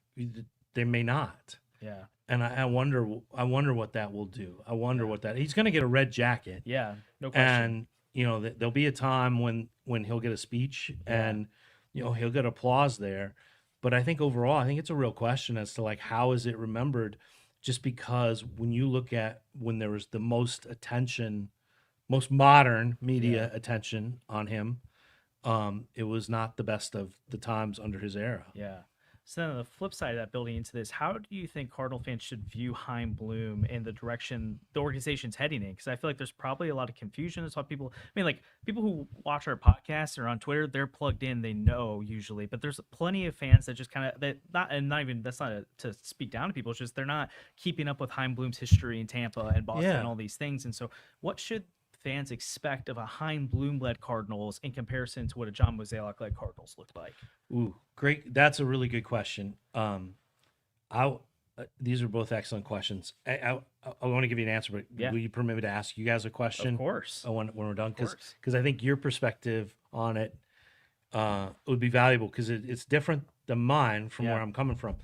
they may not. Yeah. And I wonder what that will do. I wonder what that he's going to get a red jacket. Yeah, no question. And there'll be a time when he'll get a speech and he'll get applause there. But I think overall, I think it's a real question as to like how is it remembered? Just because when you look at when there was the most attention, most modern media attention on him, it was not the best of the times under his era. Yeah. So then on the flip side of that, building into this, how do you think Cardinal fans should view Chaim Bloom and the direction the organization's heading in? Because I feel like there's probably a lot of confusion. There's a lot of people, like people who watch our podcast or on Twitter, they're plugged in, they know usually, but there's plenty of fans that just kind of, that's not to speak down to people. It's just, they're not keeping up with Chaim Bloom's history in Tampa and Boston and all these things. And so what should fans expect of a Chaim Bloom-led Cardinals in comparison to what a John Mozeliak-led Cardinals looked like? Ooh, great. That's a really good question. These are both excellent questions. I want to give you an answer, but will you permit me to ask you guys a question? Of course. When we're done, because I think your perspective on it would be valuable because it's different than mine from where I'm coming from.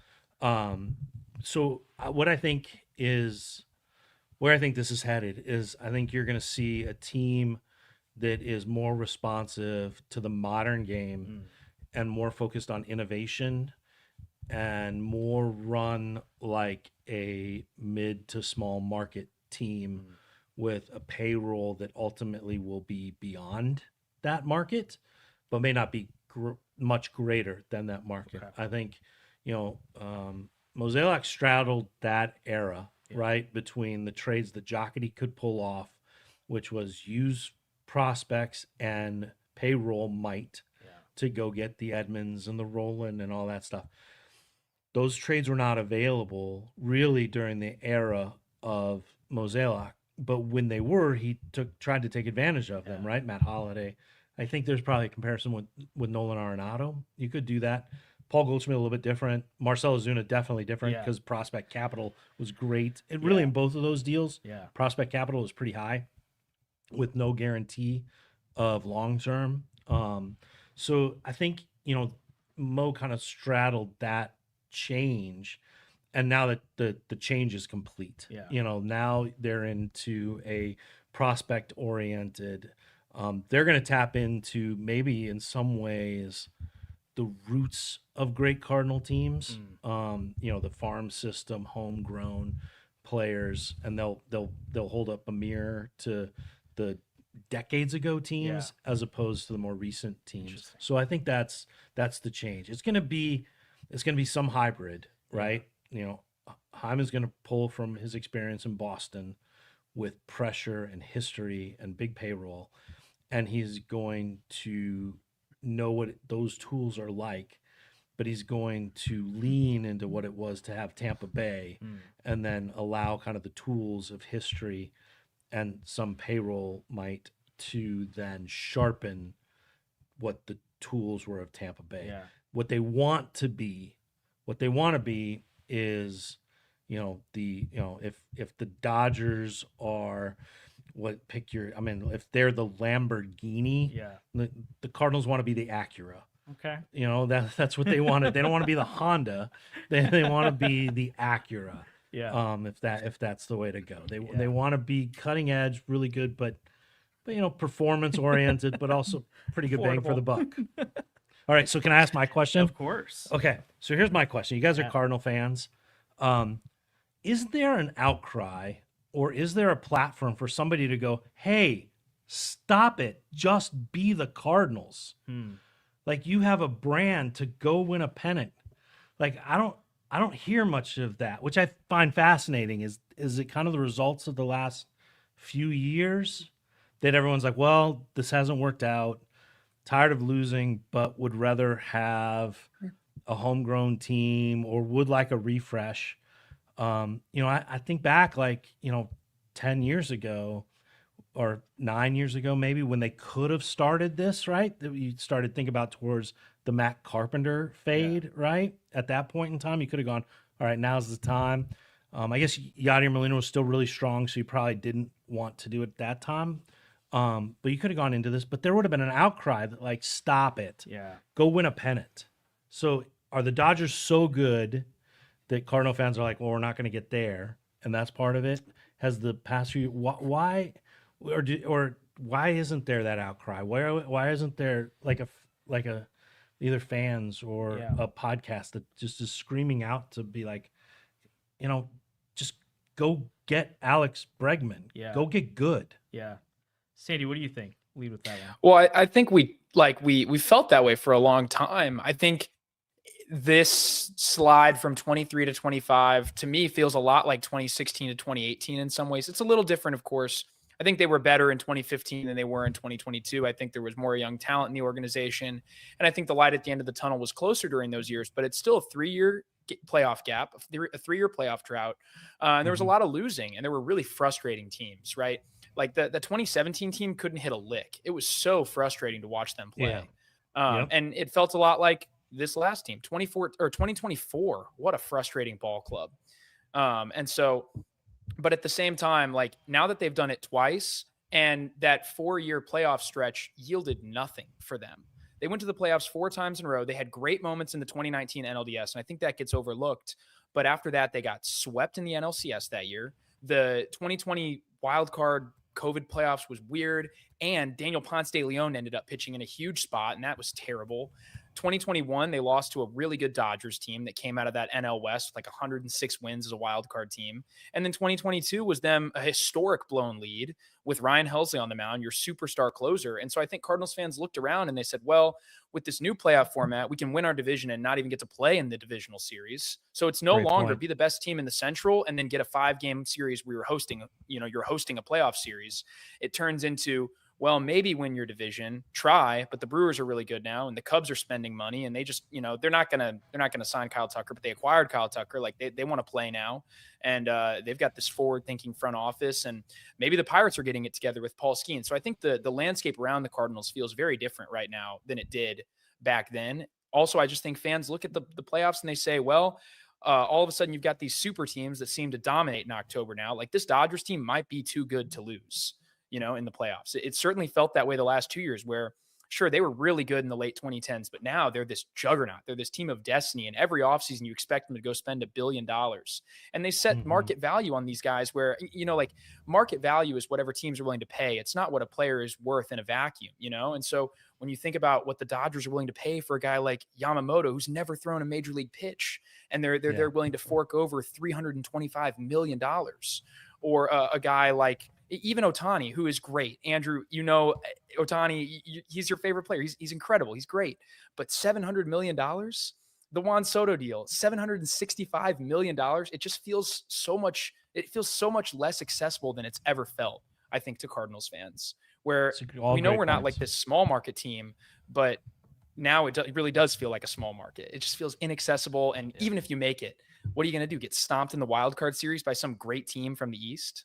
So what I think is where I think this is headed is I think you're going to see a team that is more responsive to the modern game and more focused on innovation and more run like a mid to small market team with a payroll that ultimately will be beyond that market, but may not be much greater than that market. Okay. I think, Mozeliak straddled that era, right, between the trades that Jocketty could pull off, which was use prospects and payroll might to go get the Edmonds and the Roland and all that stuff. those trades were not available really during the era of Mozeliak. But when they were, he tried to take advantage of them, right? Matt Holliday. I think there's probably a comparison with Nolan Arenado. You could do that. Paul Goldschmidt a little bit different. Marcell Ozuna definitely different because prospect capital was great. It really in both of those deals, prospect capital was pretty high with no guarantee of long term. So I think, you know, Mo kind of straddled that change, and now that the change is complete, you know, now they're into a prospect oriented. They're going to tap into maybe in some ways the roots of great Cardinal teams. You know, the farm system, homegrown players, and they'll hold up a mirror to the decades ago teams as opposed to the more recent teams. So I think that's the change. It's going to be some hybrid, right? You know, Hyman's going to pull from his experience in Boston with pressure and history and big payroll, and he's going to know what those tools are like, but he's going to lean into what it was to have Tampa Bay and then allow kind of the tools of history and some payroll might to then sharpen what the tools were of Tampa Bay. What they want to be is, you know, if the Dodgers are if they're the Lamborghini, the Cardinals want to be the Acura. Okay. You know, that's what they wanted. They don't want to be the Honda. They want to be the Acura. If that's the way to go. They want to be cutting edge, really good, but you know, performance oriented, but also pretty good bang for the buck. All right, so can I ask my question? Of course. Okay, so here's my question. You guys are Cardinal fans. Is there an outcry, or is there a platform for somebody to go, hey, stop it, just be the Cardinals? Like, you have a brand to go win a pennant. Like, I don't hear much of that, which I find fascinating. Is it kind of the results of the last few years that everyone's like, well, this hasn't worked out, tired of losing, but would rather have a homegrown team or would like a refresh? You know, I think back, like, you know, 10 years ago or 9 years ago, maybe, when they could have started this, right? You started thinking about towards the Matt Carpenter fade, right? At that point in time, you could have gone, all right, now's the time. I guess Yadier Molina was still really strong, so you probably didn't want to do it at that time. But you could have gone into this, but there would have been an outcry that, like, stop it. Go win a pennant. So are the Dodgers so good that Cardinal fans are like, well, we're not going to get there, and that's part of it? Has the past few, why isn't there that outcry? Why isn't there like a either fans or a podcast that just is screaming out to be like, you know, just go get Alex Bregman. Go get good. Sandy, what do you think? Lead with that one. Well, I think we felt that way for a long time. I think this slide from 23 to 25 to me feels a lot like 2016 to 2018 in some ways. It's a little different, of course. I think they were better in 2015 than they were in 2022. I think there was more young talent in the organization, and I think the light at the end of the tunnel was closer during those years, but it's still a 3-year playoff gap, a 3-year playoff drought. And there was a lot of losing, and there were really frustrating teams, right? Like the 2017 team couldn't hit a lick. It was so frustrating to watch them play. And it felt a lot like this last team, 2024. What a frustrating ball club. And so, but at the same time, like, now that they've done it twice and that 4-year playoff stretch yielded nothing for them. They went to the playoffs 4 times in a row. They had great moments in the 2019 NLDS, and I think that gets overlooked. But after that, they got swept in the NLCS that year. The 2020 wildcard COVID playoffs was weird, and Daniel Ponce de Leon ended up pitching in a huge spot, and that was terrible. 2021, they lost to a really good Dodgers team that came out of that NL West with like 106 wins as a wild card team. And then 2022 was them a historic blown lead with Ryan Helsley on the mound, your superstar closer. And so I think Cardinals fans looked around and they said, well, with this new playoff format, we can win our division and not even get to play in the divisional series. So it's no longer be the best team in the Central and then get a 5-game series where you're hosting a playoff series. It turns into, well, maybe win your division, try, but the Brewers are really good now and the Cubs are spending money and they just, they're not going to sign Kyle Tucker, but they acquired Kyle Tucker. Like they want to play now. And they've got this forward thinking front office, and maybe the Pirates are getting it together with Paul Skeens. So I think the landscape around the Cardinals feels very different right now than it did back then. Also, I just think fans look at the playoffs and they say, well, all of a sudden you've got these super teams that seem to dominate in October now. Like this Dodgers team might be too good to lose, in the playoffs. It certainly felt that way the last 2 years where, sure, they were really good in the late 2010s, but now they're this juggernaut. They're this team of destiny. And every offseason, you expect them to go spend $1 billion. And they set market value on these guys where, like market value is whatever teams are willing to pay. It's not what a player is worth in a vacuum, And so when you think about what the Dodgers are willing to pay for a guy like Yamamoto, who's never thrown a major league pitch, and they're willing to fork over $325 million, or a guy like even Ohtani, who is great. Andrew, Ohtani, he's your favorite player. He's incredible. He's great. But $700 million, the Juan Soto deal, $765 million. It just feels so much less accessible than it's ever felt, I think, to Cardinals fans, where we know we're not like this small market team, but now it really does feel like a small market. It just feels inaccessible. And even if you make it, what are you going to do? Get stomped in the wild card series by some great team from the East?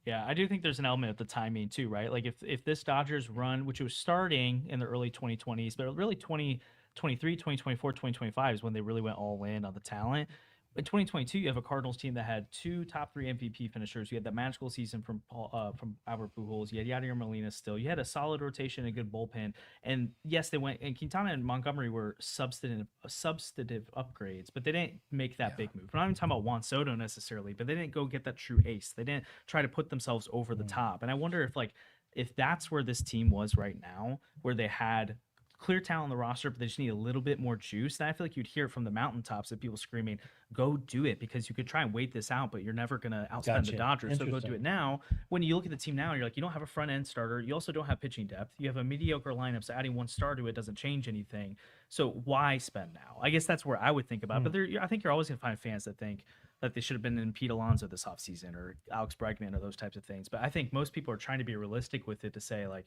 Yeah, I do think there's an element of the timing too, right? Like if this Dodgers run, which was starting in the early 2020s, but really 2023, 2024, 2025 is when they really went all in on the talent. In 2022, you have a Cardinals team that had 2 top 3 MVP finishers. You had that magical season from Albert Pujols. You had Yadier Molina still. You had a solid rotation, a good bullpen. And yes, they went, and Quintana and Montgomery were substantive upgrades, but they didn't make that big move. We're not even talking about Juan Soto necessarily, but they didn't go get that true ace. They didn't try to put themselves over the top. And I wonder if that's where this team was right now, where they had clear talent on the roster, but they just need a little bit more juice. And I feel like you'd hear it from the mountaintops of people screaming, go do it, because you could try and wait this out, but you're never going to outspend the Dodgers. So go do it now. When you look at the team now, you're like, you don't have a front end starter. You also don't have pitching depth. You have a mediocre lineup. So adding 1 star to it doesn't change anything. So why spend now? I guess that's where I would think about it. But I think you're always going to find fans that think that they should have been in Pete Alonso this offseason or Alex Bregman or those types of things. But I think most people are trying to be realistic with it to say, like,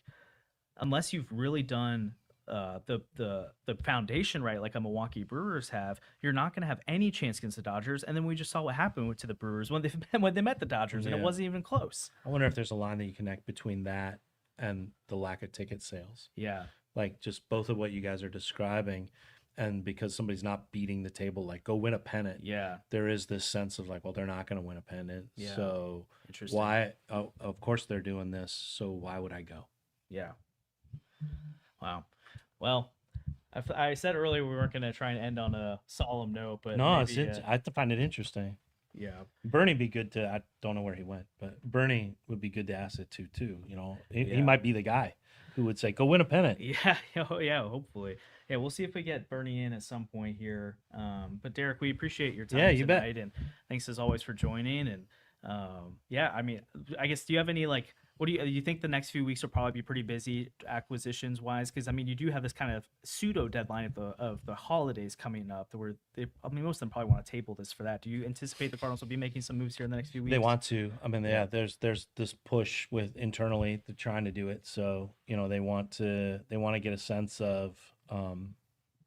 unless you've really done the foundation right, like a Milwaukee Brewers have, you're not going to have any chance against the Dodgers. And then we just saw what happened to the Brewers when they met the Dodgers, and it wasn't even close. I wonder if there's a line that you connect between that and the lack of ticket sales. Yeah, like just both of what you guys are describing. And because somebody's not beating the table, like go win a pennant. Yeah, there is this sense of like, well, they're not going to win a pennant. Yeah. So interesting. Why? Oh, of course they're doing this. So why would I go? Yeah. Wow. Well, I said earlier we weren't going to try and end on a solemn note, but no, maybe, I find it interesting. Yeah, Bernie be good to. I don't know where he went, but Bernie would be good to ask it to too. He might be the guy who would say, "Go win a pennant." Yeah, yeah. Hopefully, yeah. We'll see if we get Bernie in at some point here. But Derek, we appreciate your time tonight, and thanks as always for joining. And yeah, I mean, I guess, do you have any what do you think the next few weeks will probably be pretty busy acquisitions wise? Because I mean, you do have this kind of pseudo deadline of the holidays coming up, where most of them probably want to table this for that. Do you anticipate the Cardinals will be making some moves here in the next few weeks? They want to. I mean, there's this push with internally to trying to do it. So they want to get a sense of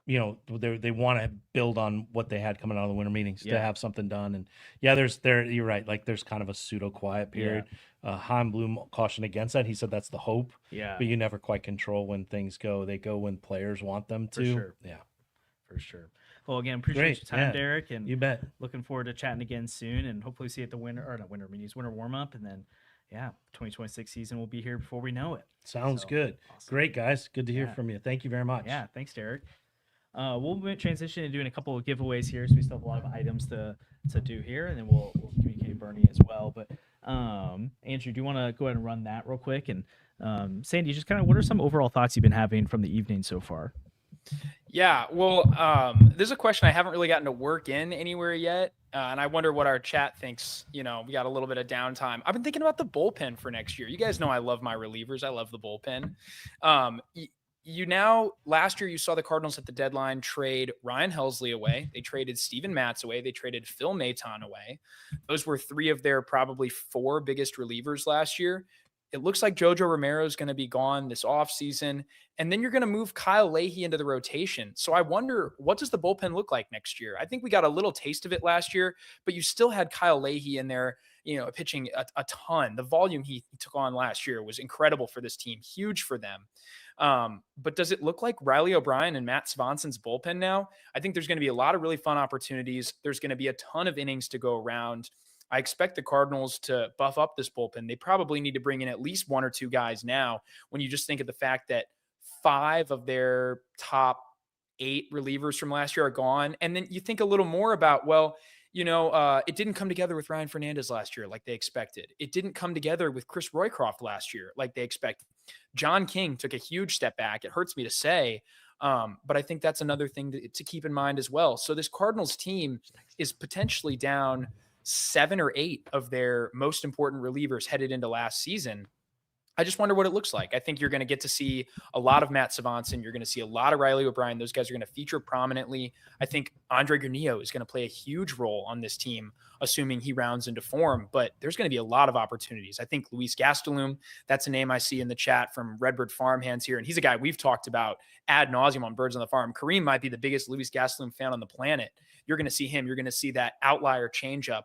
they want to build on what they had coming out of the winter meetings to have something done. And you're right. Like there's kind of a pseudo quiet period. Heim Bloom cautioned against that. He said that's the hope. Yeah. But you never quite control when things go. They go when players want them to. For sure. Yeah. For sure. Well, again, appreciate your time, Derek. And you bet. Looking forward to chatting again soon, and hopefully see you at the winter warm up, and then 2026 season will be here before we know it. Sounds good. Awesome. Great, guys. Good to hear from you. Thank you very much. Yeah. Thanks, Derek. We'll transition to doing a couple of giveaways here, so we still have a lot of items to do here, and then we'll communicate Bernie as well. But Andrew, do you want to go ahead and run that real quick? And Sandy, just kind of what are some overall thoughts you've been having from the evening so far? Yeah, well, this is a question I haven't really gotten to work in anywhere yet, and I wonder what our chat thinks. We got a little bit of downtime. I've been thinking about the bullpen for next year. You guys know I love my relievers. I love the bullpen. Last year you saw the Cardinals at the deadline trade Ryan Helsley away. They traded Steven Matz away. They traded Phil Maton away. Those were 3 of their probably 4 biggest relievers last year. It looks like Jojo Romero is going to be gone this offseason. And then you're going to move Kyle Leahy into the rotation. So I wonder, what does the bullpen look like next year? I think we got a little taste of it last year, but you still had Kyle Leahy in there, pitching a ton. The volume he took on last year was incredible for this team, huge for them. But does it look like Riley O'Brien and Matt Svanson's bullpen now? I think there's going to be a lot of really fun opportunities. There's going to be a ton of innings to go around. I expect the Cardinals to buff up this bullpen. They probably need to bring in at least 1 or 2 guys now, when you just think of the fact that 5 of their top 8 relievers from last year are gone. And then you think a little more about, it didn't come together with Ryan Fernandez last year like they expected. It didn't come together with Chris Roycroft last year like they expected. John King took a huge step back. It hurts me to say, but I think that's another thing to keep in mind as well. So this Cardinals team is potentially down 7 or 8 of their most important relievers headed into last season. I just wonder what it looks like. I think you're going to get to see a lot of Matt Svanson. You're going to see a lot of Riley O'Brien. Those guys are going to feature prominently. I think Andre Granillo is going to play a huge role on this team, assuming he rounds into form. But there's going to be a lot of opportunities. I think Luis Gastelum, that's a name I see in the chat from Redbird Farmhands here. And he's a guy we've talked about ad nauseum on Birds on the Farm. Kareem might be the biggest Luis Gastelum fan on the planet. You're going to see him. You're going to see that outlier changeup.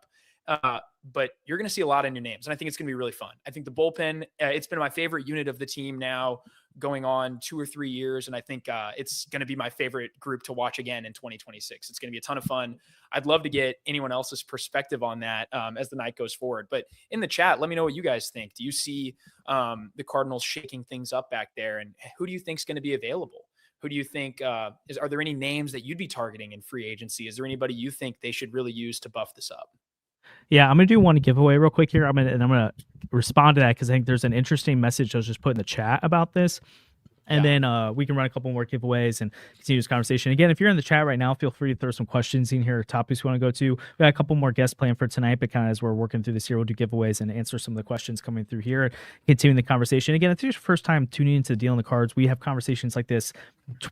But you're going to see a lot of new names, and I think it's going to be really fun. I think the bullpen, it's been my favorite unit of the team now going on 2 or 3 years, and I think it's going to be my favorite group to watch again in 2026. It's going to be a ton of fun. I'd love to get anyone else's perspective on that as the night goes forward. But in the chat, let me know what you guys think. Do you see the Cardinals shaking things up back there, and who do you think is going to be available? Who do you think are there any names that you'd be targeting in free agency? Is there anybody you think they should really use to buff this up? Yeah, I'm gonna do one giveaway real quick here. I'm gonna respond to that because I think there's an interesting message I was just put in the chat about this. And then we can run a couple more giveaways and continue this conversation. Again, if you're in the chat right now, feel free to throw some questions in here, topics you want to go to. We got a couple more guests planned for tonight, but kind of as we're working through this here, we'll do giveaways and answer some of the questions coming through here and continuing the conversation. Again, if it's your first time tuning into Dealin the Cards, we have conversations like this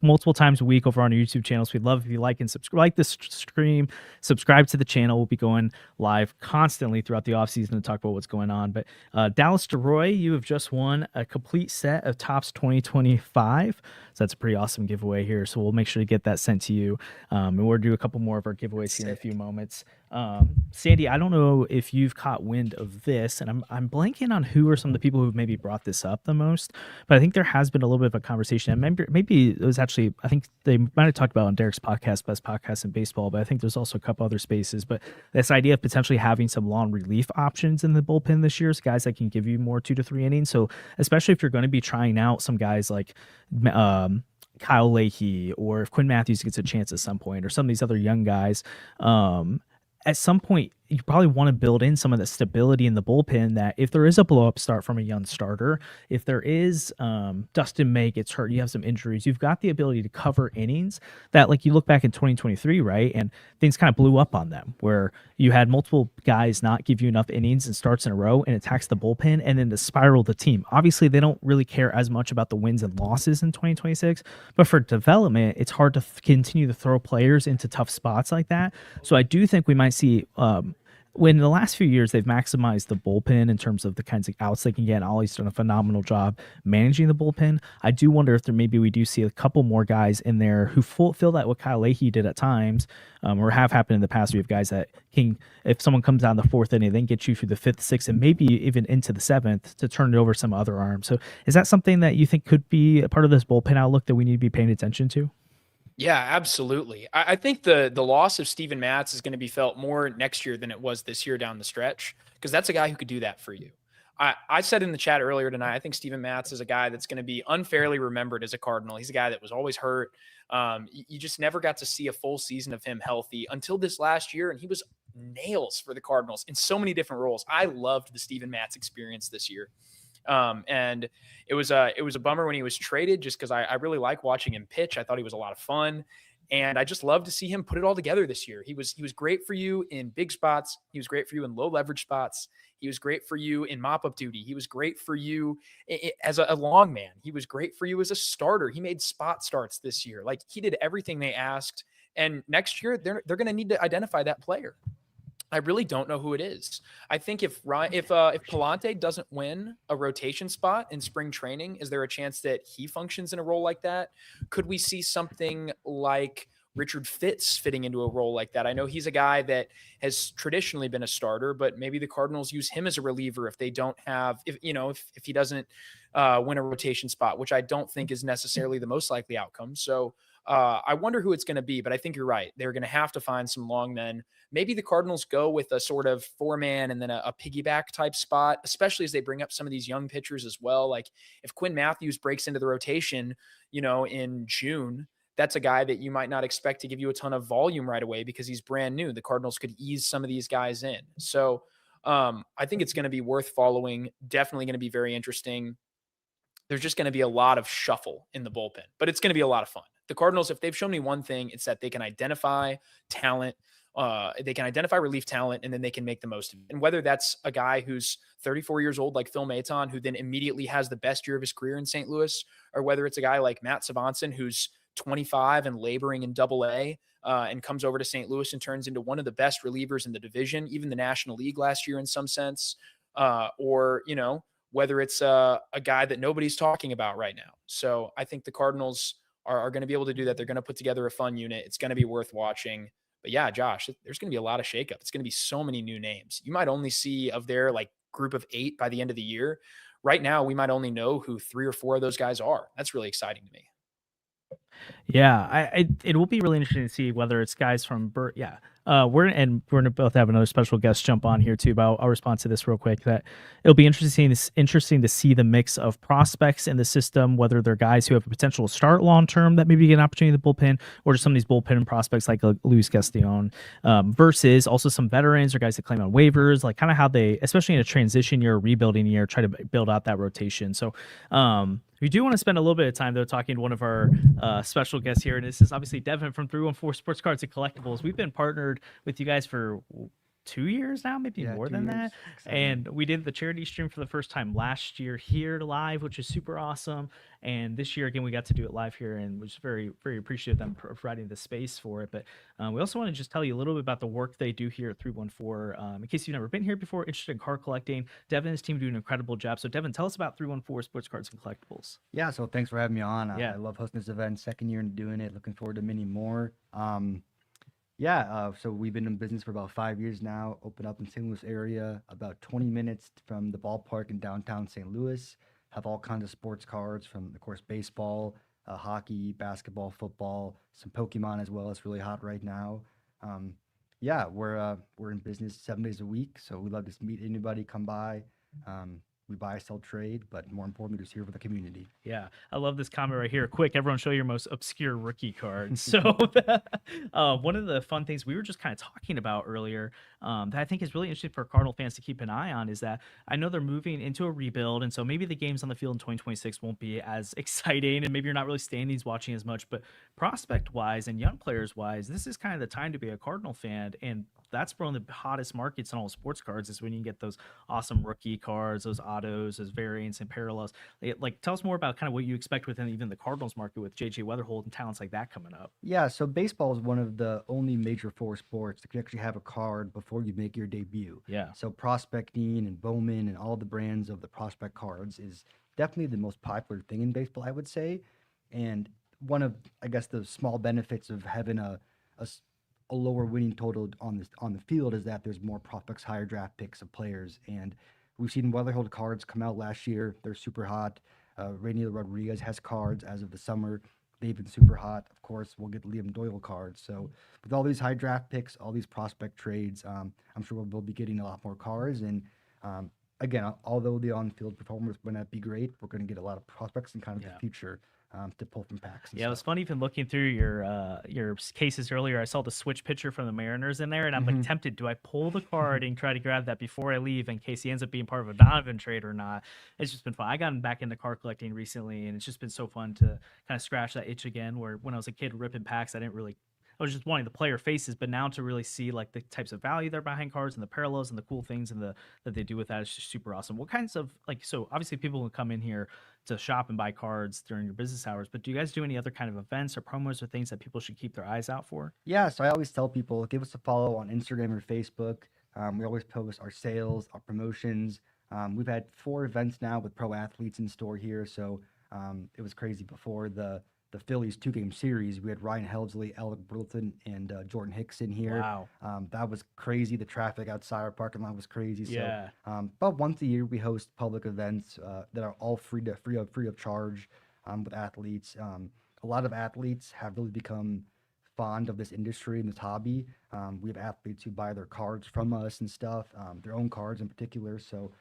multiple times a week over on our YouTube channels. We'd love if you like and subscribe, like this stream, subscribe to the channel. We'll be going live constantly throughout the offseason to talk about what's going on. But Dallas DeRoy, you have just won a complete set of Topps 2025. So that's a pretty awesome giveaway here. So we'll make sure to get that sent to you. And we'll do a couple more of our giveaways here in a few moments. Sandy, I don't know if you've caught wind of this, and I'm blanking on who are some of the people who've maybe brought this up the most, but I think there has been a little bit of a conversation. And maybe it was actually, I think they might have talked about on Derek's podcast, Best Podcast in Baseball, but I think there's also a couple other spaces. But this idea of potentially having some long relief options in the bullpen this year, guys that can give you more 2 to 3 innings. So especially if you're going to be trying out some guys like Kyle Leahy, or if Quinn Matthews gets a chance at some point, or some of these other young guys, at some point you probably want to build in some of the stability in the bullpen, that if there is a blow up start from a young starter, if there is Dustin May gets hurt, you have some injuries, you've got the ability to cover innings that, like, you look back in 2023, right? And things kind of blew up on them where you had multiple guys not give you enough innings and starts in a row, and attacks the bullpen and then to spiral the team. Obviously, they don't really care as much about the wins and losses in 2026, but for development, it's hard to continue to throw players into tough spots like that. So I do think we might see when in the last few years they've maximized the bullpen in terms of the kinds of outs they can get. Ollie's done a phenomenal job managing the bullpen. I do wonder if maybe we do see a couple more guys in there who fill that what Kyle Leahy did at times, or have happened in the past. We have guys that can, if someone comes down the 4th inning, then get you through the 5th, 6th, and maybe even into the 7th to turn it over some other arms. So is that something that you think could be a part of this bullpen outlook that we need to be paying attention to? Yeah, absolutely. I think the loss of Steven Matz is going to be felt more next year than it was this year down the stretch, because that's a guy who could do that for you. I said in the chat earlier tonight, I think Steven Matz is a guy that's going to be unfairly remembered as a Cardinal. He's a guy that was always hurt. You just never got to see a full season of him healthy until this last year, and he was nails for the Cardinals in so many different roles. I loved the Steven Matz experience this year. And it was a bummer when he was traded, just because I really like watching him pitch. I thought he was a lot of fun, and I just love to see him put it all together this year. He was great for you in big spots. He was great for you in low leverage spots. He was great for you in mop-up duty. He was great for you as a long man. He was great for you as a starter. He made spot starts this year. Like, he did everything they asked. And next year they're going to need to identify that player. I really don't know who it is. I think if Palante doesn't win a rotation spot in spring training, is there a chance that he functions in a role like that? Could we see something like Richard Fitz fitting into a role like that? I know he's a guy that has traditionally been a starter, but maybe the Cardinals use him as a reliever if they don't have, if he doesn't win a rotation spot, which I don't think is necessarily the most likely outcome. So I wonder who it's going to be, but I think you're right. They're going to have to find some long men. Maybe the Cardinals go with a sort of 4-man and then a piggyback type spot, especially as they bring up some of these young pitchers as well. Like if Quinn Matthews breaks into the rotation, in June, that's a guy that you might not expect to give you a ton of volume right away because he's brand new. The Cardinals could ease some of these guys in. So I think it's going to be worth following. Definitely going to be very interesting. There's just going to be a lot of shuffle in the bullpen, but it's going to be a lot of fun. The Cardinals, if they've shown me one thing, it's that they can identify talent. They can identify relief talent, and then they can make the most of it. And whether that's a guy who's 34 years old, like Phil Maton, who then immediately has the best year of his career in St. Louis, or whether it's a guy like Matt Savanson, who's 25 and laboring in Double-A, and comes over to St. Louis and turns into one of the best relievers in the division, even the National League last year in some sense, or, whether it's a guy that nobody's talking about right now. So I think the Cardinals are going to be able to do that. They're going to put together a fun unit. It's going to be worth watching. But yeah, Josh, there's going to be a lot of shakeup. It's going to be so many new names. You might only see of their group of 8 by the end of the year. Right now, we might only know who 3 or 4 of those guys are. That's really exciting to me. Yeah, it will be really interesting to see whether it's guys from we're gonna both have another special guest jump on here too, but I'll respond to this real quick. That it'll be interesting to see the mix of prospects in the system, whether they're guys who have a potential to start long term that maybe get an opportunity in the bullpen, or just some of these bullpen prospects like Luis Castellon, versus also some veterans or guys that claim on waivers, like kind of how they, especially in a transition year, rebuilding year, try to build out that rotation. So we do want to spend a little bit of time, though, talking to one of our special guests here, and this is obviously Devin from 314 Sports Cards and Collectibles. We've been partnered with you guys for 2 years now, maybe more than that. And we did the charity stream for the first time last year here live, which is super awesome. And this year, again, we got to do it live here, and was very, very appreciative of them providing the space for it. But we also want to just tell you a little bit about the work they do here at 314. In case you've never been here before, interested in card collecting, Devin and his team do an incredible job. So, Devin, tell us about 314 Sports Cards and Collectibles. Yeah, so thanks for having me on. Yeah. I love hosting this event, second year into doing it. Looking forward to many more. So we've been in business for about 5 years now. Open up in St. Louis area, about 20 minutes from the ballpark in downtown St. Louis. Have all kinds of sports cards from, of course, baseball, hockey, basketball, football, some Pokemon as well. It's really hot right now. We're in business 7 days a week, so we love to meet anybody, come by. We buy, sell, trade, but more importantly, just here for the community. Yeah, I love this comment right here. Quick, everyone show your most obscure rookie card. So one of the fun things we were just kind of talking about earlier that I think is really interesting for Cardinal fans to keep an eye on is that I know they're moving into a rebuild, and so maybe the games on the field in 2026 won't be as exciting, and maybe you're not really standings watching as much, but prospect-wise and young players-wise, this is kind of the time to be a Cardinal fan, and that's one of the hottest markets in all sports cards is when you get those awesome rookie cards, those autos, those variants and parallels. Tell us more about kind of what you expect within even the Cardinals market with JJ Weatherholt and talents like that coming up. Yeah, so baseball is one of the only major 4 sports that can actually have a card before you make your debut. Yeah. So prospecting and Bowman and all the brands of the prospect cards is definitely the most popular thing in baseball, I would say. And one of, I guess, the small benefits of having a lower winning total on the field is that there's more prospects, higher draft picks of players. And we've seen Weatherholt cards come out last year. They're super hot. Rainier Rodriguez has cards as of the summer. They've been super hot. Of course, we'll get Liam Doyle cards. So with all these high draft picks, all these prospect trades, I'm sure we'll be getting a lot more cards. And again, although the on-field performance might not be great, we're going to get a lot of prospects in kind of the future to pull from packs. Yeah, it was funny even looking through your cases earlier. I saw the switch pitcher from the Mariners in there, and I'm like tempted. Do I pull the card and try to grab that before I leave in case he ends up being part of a Donovan trade or not? It's just been fun. I got back into card collecting recently, and it's just been so fun to kind of scratch that itch again. Where when I was a kid ripping packs, I was just wanting the player faces, but now to really see like the types of value they're behind cards and the parallels and the cool things and that they do with that is just super awesome. What kinds of so obviously people will come in here to shop and buy cards during your business hours, but do you guys do any other kind of events or promos or things that people should keep their eyes out for? Yeah, so I always tell people, give us a follow on Instagram or Facebook. We always post our sales, our promotions. We've had 4 events now with pro athletes in store here, so it was crazy before the Phillies 2-game series. We had Ryan Helsley, Alec Burleson, and Jordan Hickson here. Wow. That was crazy. The traffic outside our parking lot was crazy. Yeah. So, about once a year, we host public events that are all free of charge with athletes. A lot of athletes have really become fond of this industry and this hobby. We have athletes who buy their cards from us and stuff, their own cards in particular. So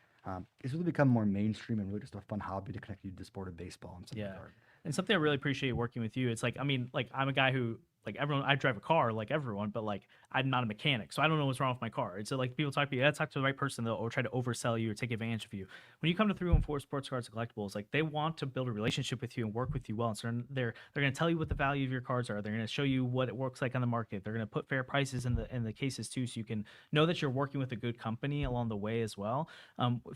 it's really become more mainstream and really just a fun hobby to connect you to the sport of baseball. In some regard. And something I really appreciate working with you. It's like, I mean, like I'm a guy who, like everyone, I drive a car like everyone, but like I'm not a mechanic, so I don't know what's wrong with my car. And so like people talk to you, talk to the right person, they'll or try to oversell you or take advantage of you. When you come to 314 Sports Cards and Collectibles, like they want to build a relationship with you and work with you well. And so they're going to tell you what the value of your cards are. They're going to show you what it works like on the market. They're going to put fair prices in the cases too, so you can know that you're working with a good company along the way as well.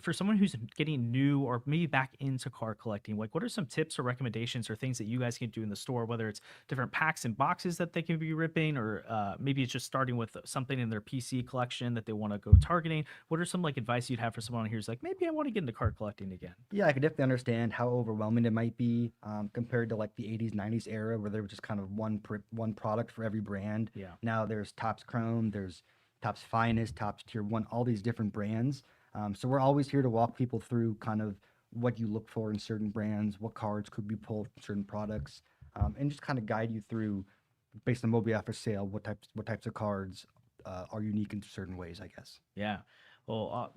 For someone who's getting new or maybe back into card collecting, like what are some tips or recommendations or things that you guys can do in the store, whether it's different packs and boxes that they can be ripping, or maybe it's just starting with something in their PC collection that they want to go targeting? What are some like advice you'd have for someone here who's like, maybe I want to get into card collecting again? Yeah, I could definitely understand how overwhelming it might be compared to like the 80s, 90s era where there was just kind of one product for every brand. Yeah. Now there's Topps Chrome, there's Topps Finest, Topps Tier 1, all these different brands. So we're always here to walk people through kind of what you look for in certain brands, what cards could be pulled from certain products, and just kind of guide you through, based on what we have for sale, what types of cards are unique in certain ways, I guess. Yeah. Well,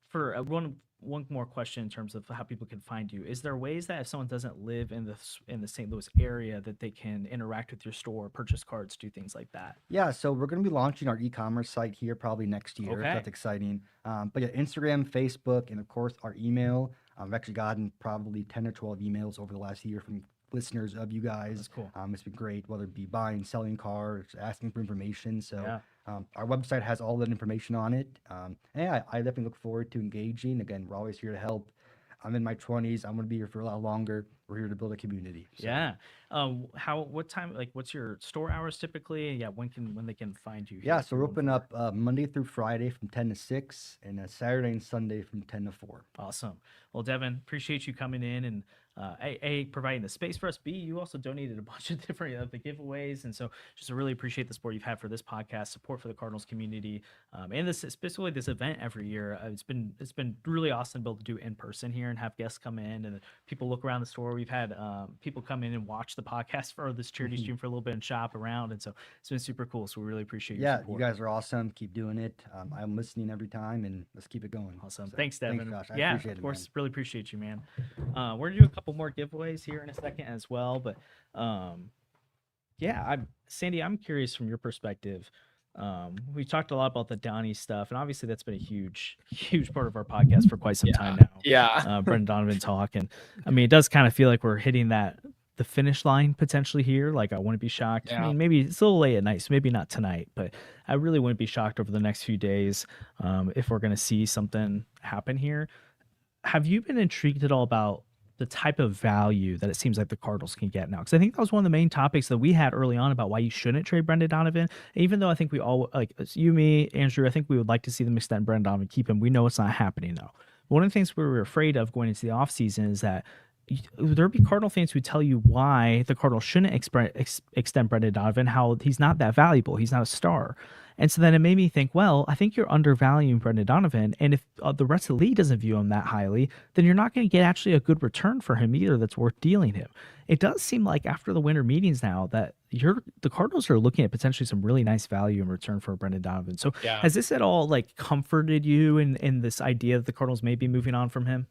for one more question in terms of how people can find you, is there ways that if someone doesn't live in the St. Louis area that they can interact with your store, purchase cards, do things like that? Yeah, so we're going to be launching our e-commerce site here probably next year. Okay. So that's exciting. But yeah, Instagram, Facebook, and of course our email. I've actually gotten probably 10 or 12 emails over the last year from listeners of you guys. That's cool. It's been great, whether it be buying, selling cards, asking for information. So Yeah. our website has all that information on it. And yeah, I definitely look forward to engaging. Again, we're always here to help. I'm in my 20s. I'm going to be here for a lot longer. We're here to build a community. So. Yeah. What time, like what's your store hours typically? Yeah. When they can find you? Yeah, so we're open up Monday through Friday from 10 to 6 and Saturday and Sunday from 10 to 4. Awesome. Well, Devin, appreciate you coming in and A, providing the space for us. B, you also donated a bunch of different of the giveaways. And so just to really appreciate the support you've had for this podcast, support for the Cardinals community, and this, especially this event every year. It's been really awesome to be able to do in person here and have guests come in and people look around the store. We've had people come in and watch the podcast for this charity stream for a little bit and shop around. And so it's been super cool. So we really appreciate your support. You guys are awesome. Keep doing it. I'm listening every time and let's keep it going. Awesome. So, Thanks, Devin. Thanks, Josh. I yeah, appreciate it, of course. man. Really appreciate you, man. We're gonna do a couple more giveaways here in a second as well. But yeah, Sandy, I'm curious from your perspective. We talked a lot about the Donnie stuff, and obviously that's been a huge part of our podcast for quite some time now. Yeah. Brendan Donovan talk, and I mean, it does kind of feel like we're hitting the finish line potentially here. Like, I wouldn't be shocked. Yeah. I mean, maybe it's a little late at night, so maybe not tonight, but I really wouldn't be shocked over the next few days if we're going to see something happen here. Have you been intrigued at all about the type of value that it seems like the Cardinals can get now? Because I think that was one of the main topics that we had early on about why you shouldn't trade Brendan Donovan. Even though I think we all, like you, me, Andrew, I think we would like to see them extend Brendan Donovan, keep him. We know it's not happening though. One of the things we were afraid of going into the offseason is that there'd be Cardinal fans who tell you why the Cardinals shouldn't extend Brendan Donovan, how he's not that valuable, he's not a star. And so then it made me think, well, I think you're undervaluing Brendan Donovan. And if the rest of the league doesn't view him that highly, then you're not going to get actually a good return for him either that's worth dealing him. It does seem like after the winter meetings now that the Cardinals are looking at potentially some really nice value in return for Brendan Donovan. So has this at all like comforted you in this idea that the Cardinals may be moving on from him?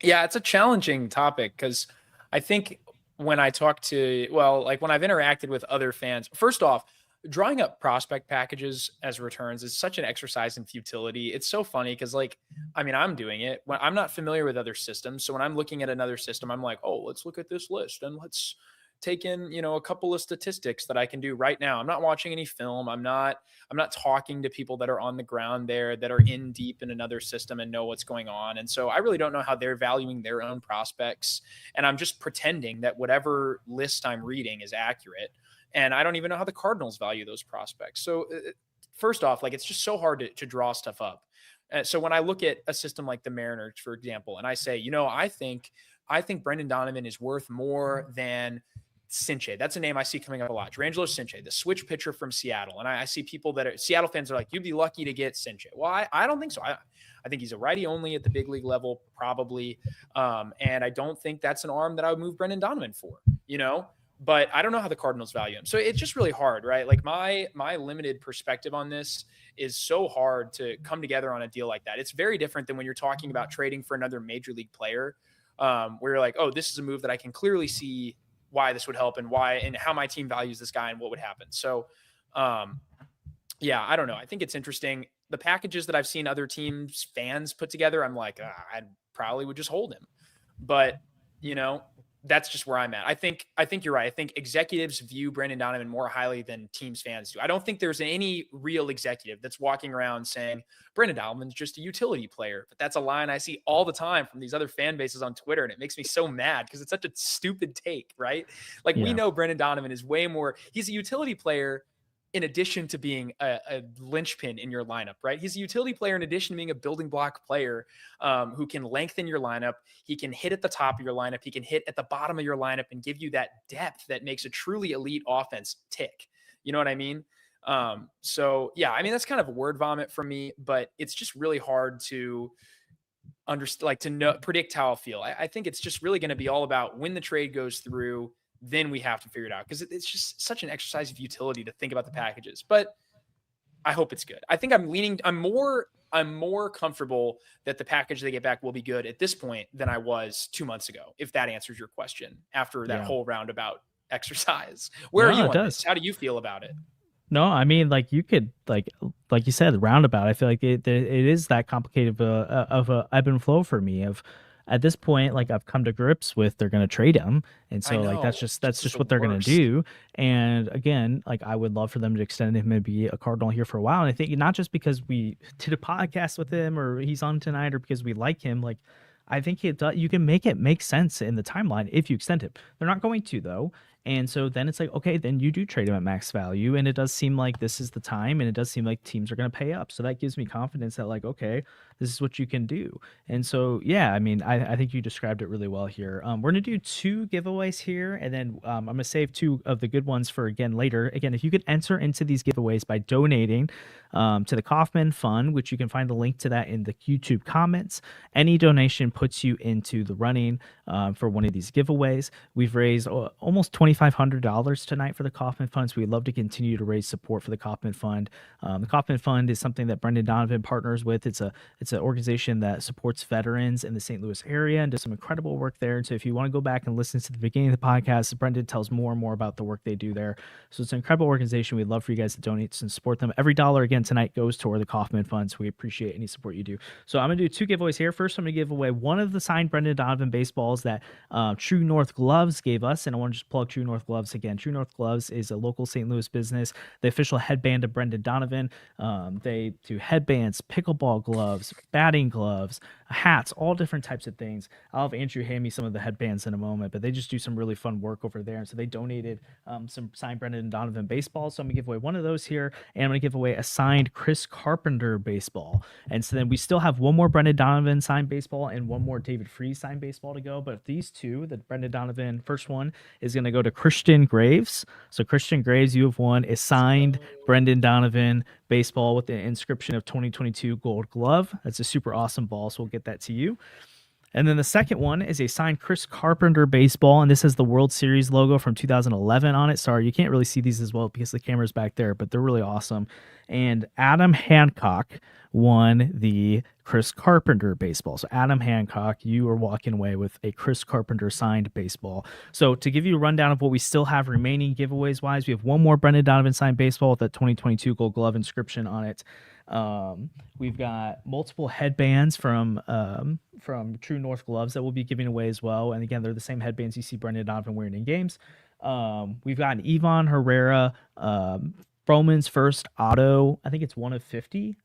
Yeah, it's a challenging topic because I think when I talk to, when I've interacted with other fans, first off, drawing up prospect packages as returns is such an exercise in futility. It's so funny because, I'm doing it when I'm not familiar with other systems. So when I'm looking at another system, I'm like, oh, let's look at this list and let's take in, a couple of statistics that I can do right now. I'm not watching any film. I'm not talking to people that are on the ground there that are in deep in another system and know what's going on. And so I really don't know how they're valuing their own prospects. And I'm just pretending that whatever list I'm reading is accurate. And I don't even know how the Cardinals value those prospects. So first off, like it's just so hard to draw stuff up. So when I look at a system like the Mariners, for example, and I say, I think Brendan Donovan is worth more than Sinche. That's a name I see coming up a lot. Durangelo Sinche, the switch pitcher from Seattle. And I see people that are Seattle fans are like, you'd be lucky to get Sinche. Well, I don't think so. I think he's a righty only at the big league level, probably. And I don't think that's an arm that I would move Brendan Donovan for, but I don't know how the Cardinals value him. So it's just really hard, right? Like my limited perspective on this is so hard to come together on a deal like that. It's very different than when you're talking about trading for another major league player, where you're like, oh, this is a move that I can clearly see why this would help and why and how my team values this guy and what would happen. So, yeah, I don't know. I think it's interesting. The packages that I've seen other teams fans put together, I'm like, I probably would just hold him. But, that's just where I'm at. I think you're right. I think executives view Brendan Donovan more highly than teams fans do. I don't think there's any real executive that's walking around saying Brendan Donovan's just a utility player. But that's a line I see all the time from these other fan bases on Twitter. And it makes me so mad because it's such a stupid take, right? Like we know Brendan Donovan is way more, he's a utility player in addition to being a linchpin in your lineup, right? He's a utility player in addition to being a building block player who can lengthen your lineup. He can hit at the top of your lineup. He can hit at the bottom of your lineup and give you that depth that makes a truly elite offense tick. You know what I mean? So yeah, I mean, that's kind of a word vomit for me, but it's just really hard to understand, like predict how I'll feel. I think it's just really going to be all about when the trade goes through, then we have to figure it out because it's just such an exercise of utility to think about the packages. But I hope it's good. I think I'm more comfortable that the package they get back will be good at this point than I was 2 months ago, if that answers your question after that whole roundabout exercise. Where are you on this? How do you feel about it? No, I mean, like you could, like you said, roundabout. I feel like it is that complicated of a ebb and flow for me. At this point, like I've come to grips with they're going to trade him, and so like that's just what they're going to do. And again, like I would love for them to extend him and be a Cardinal here for a while. And I think not just because we did a podcast with him or he's on tonight or because we like him, like I think you can make it make sense in the timeline if you extend him. They're not going to though. And so then it's like, okay, then you do trade him at max value. And it does seem like this is the time, and it does seem like teams are going to pay up. So that gives me confidence that like, okay, this is what you can do. And so, yeah, I mean, I think you described it really well here. We're going to do 2 giveaways here, and then I'm going to save 2 of the good ones for again later. Again, if you could enter into these giveaways by donating to the Kaufman Fund, which you can find the link to that in the YouTube comments, any donation puts you into the running for one of these giveaways. We've raised almost $2,500 tonight for the Kaufman Fund, so we'd love to continue to raise support for the Kaufman Fund. The Kaufman Fund is something that Brendan Donovan partners with. It's an organization that supports veterans in the St. Louis area and does some incredible work there. And so if you want to go back and listen to the beginning of the podcast, Brendan tells more and more about the work they do there. So it's an incredible organization. We'd love for you guys to donate and support them. Every dollar again tonight goes toward the Kaufman Fund, so we appreciate any support you do. So I'm going to do 2 giveaways here. First, I'm going to give away one of the signed Brendan Donovan baseballs that True North Gloves gave us. And I want to just plug True North Gloves again. True North Gloves is a local St. Louis business, the official headband of Brendan Donovan. They do headbands, pickleball gloves, batting gloves, hats, all different types of things. I'll have Andrew hand me some of the headbands in a moment, but they just do some really fun work over there. And so they donated some signed Brendan Donovan baseballs. So I'm going to give away one of those here, and I'm going to give away a signed Chris Carpenter baseball. And so then we still have one more Brendan Donovan signed baseball and one more David Freese signed baseball to go. But if these 2, the Brendan Donovan first one is going to go to Christian Graves. So Christian Graves, you have won a signed Brendan Donovan baseball with the inscription of 2022 Gold Glove. That's a super awesome ball, so we'll get that to you. And then the second one is a signed Chris Carpenter baseball, and this has the World Series logo from 2011 on it. Sorry, you can't really see these as well because the camera's back there, but they're really awesome. And Adam Hancock won the Chris Carpenter baseball. So Adam Hancock, you are walking away with a Chris Carpenter signed baseball. So to give you a rundown of what we still have remaining giveaways wise, we have one more Brendan Donovan signed baseball with that 2022 Gold Glove inscription on it. We've got multiple headbands from True North Gloves that we'll be giving away as well. And again, they're the same headbands you see Brendan Donovan wearing in games. We've got an Ivan Herrera Froman's first auto. I think it's 1 of 50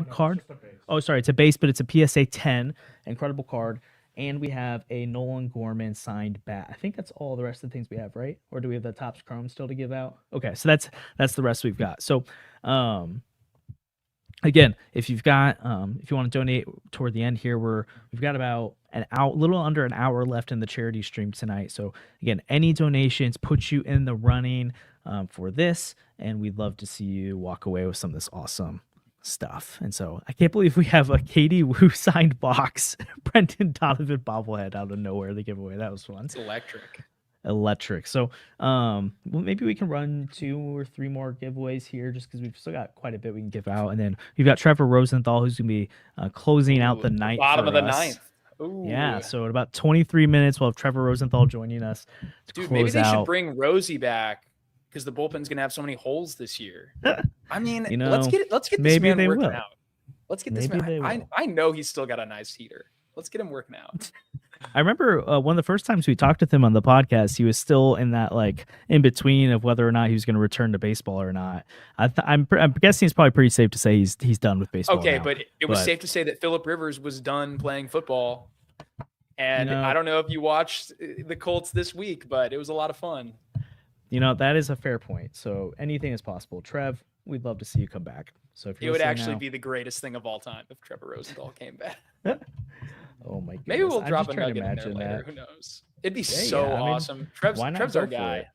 card. Oh, sorry, it's a base, but it's a PSA 10. Incredible card. And we have a Nolan Gorman signed bat. I think that's all the rest of the things we have, right? Or do we have the Topps Chrome still to give out? Okay, so that's the rest we've got. So Again, if you've got if you want to donate toward the end here, we've got about little under an hour left in the charity stream tonight. So again, any donations put you in the running for this, and we'd love to see you walk away with some of this awesome stuff. And so I can't believe we have a Katie Wu signed box, Brendan Donovan bobblehead out of nowhere to give away. That was fun. It's Electric. So well, maybe we can run 2 or 3 more giveaways here, just because we've still got quite a bit we can give out. And then we've got Trevor Rosenthal, who's gonna be closing out the night, bottom of the us. ninth. Ooh. Yeah, so in about 23 minutes we'll have Trevor Rosenthal joining us to Dude, close maybe they out. should bring Rosie back, because the bullpen's gonna have so many holes this year. I mean, You know, let's get this maybe man they working will. out. Let's get Maybe this they man. will. I know he's still got a nice heater. Let's get him working out. I remember one of the first times we talked with him on the podcast, he was still in that like in between of whether or not he was going to return to baseball or not. I'm guessing it's probably pretty safe to say he's done with baseball. Okay, now. but it was safe to say that Phillip Rivers was done playing football. And I don't know if you watched the Colts this week, but it was a lot of fun. You know, that is a fair point. So anything is possible. Trev, we'd love to see you come back. So if it would actually be the greatest thing of all time if Trevor Rosenthal came back. Oh my goodness. Maybe we'll I'm drop just a trying to nugget in there imagine later. that. Who knows? It'd be Yeah, so I mean, awesome. Trev's why not our go for guy. it?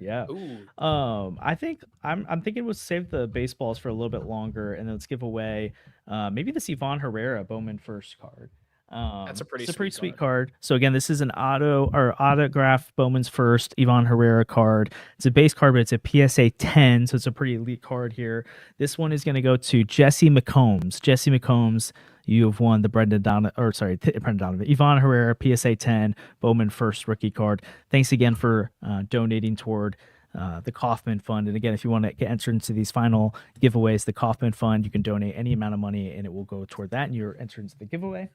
Yeah. Ooh. I think I'm thinking we'll save the baseballs for a little bit longer, and let's give away maybe this Ivan Herrera Bowman first card. That's a pretty sweet card. So again, this is an autograph Bowman's first Ivan Herrera card. It's a base card, but it's a PSA 10, so it's a pretty elite card here. This one is going to go to Jesse McCombs. Jesse McCombs, you have won the Brendan Donovan, Ivan Herrera PSA 10 Bowman first rookie card. Thanks again for donating toward the Kaufman Fund. And again, if you want to get entered into these final giveaways, the Kaufman Fund, you can donate any amount of money and it will go toward that, and you're entered into the giveaway.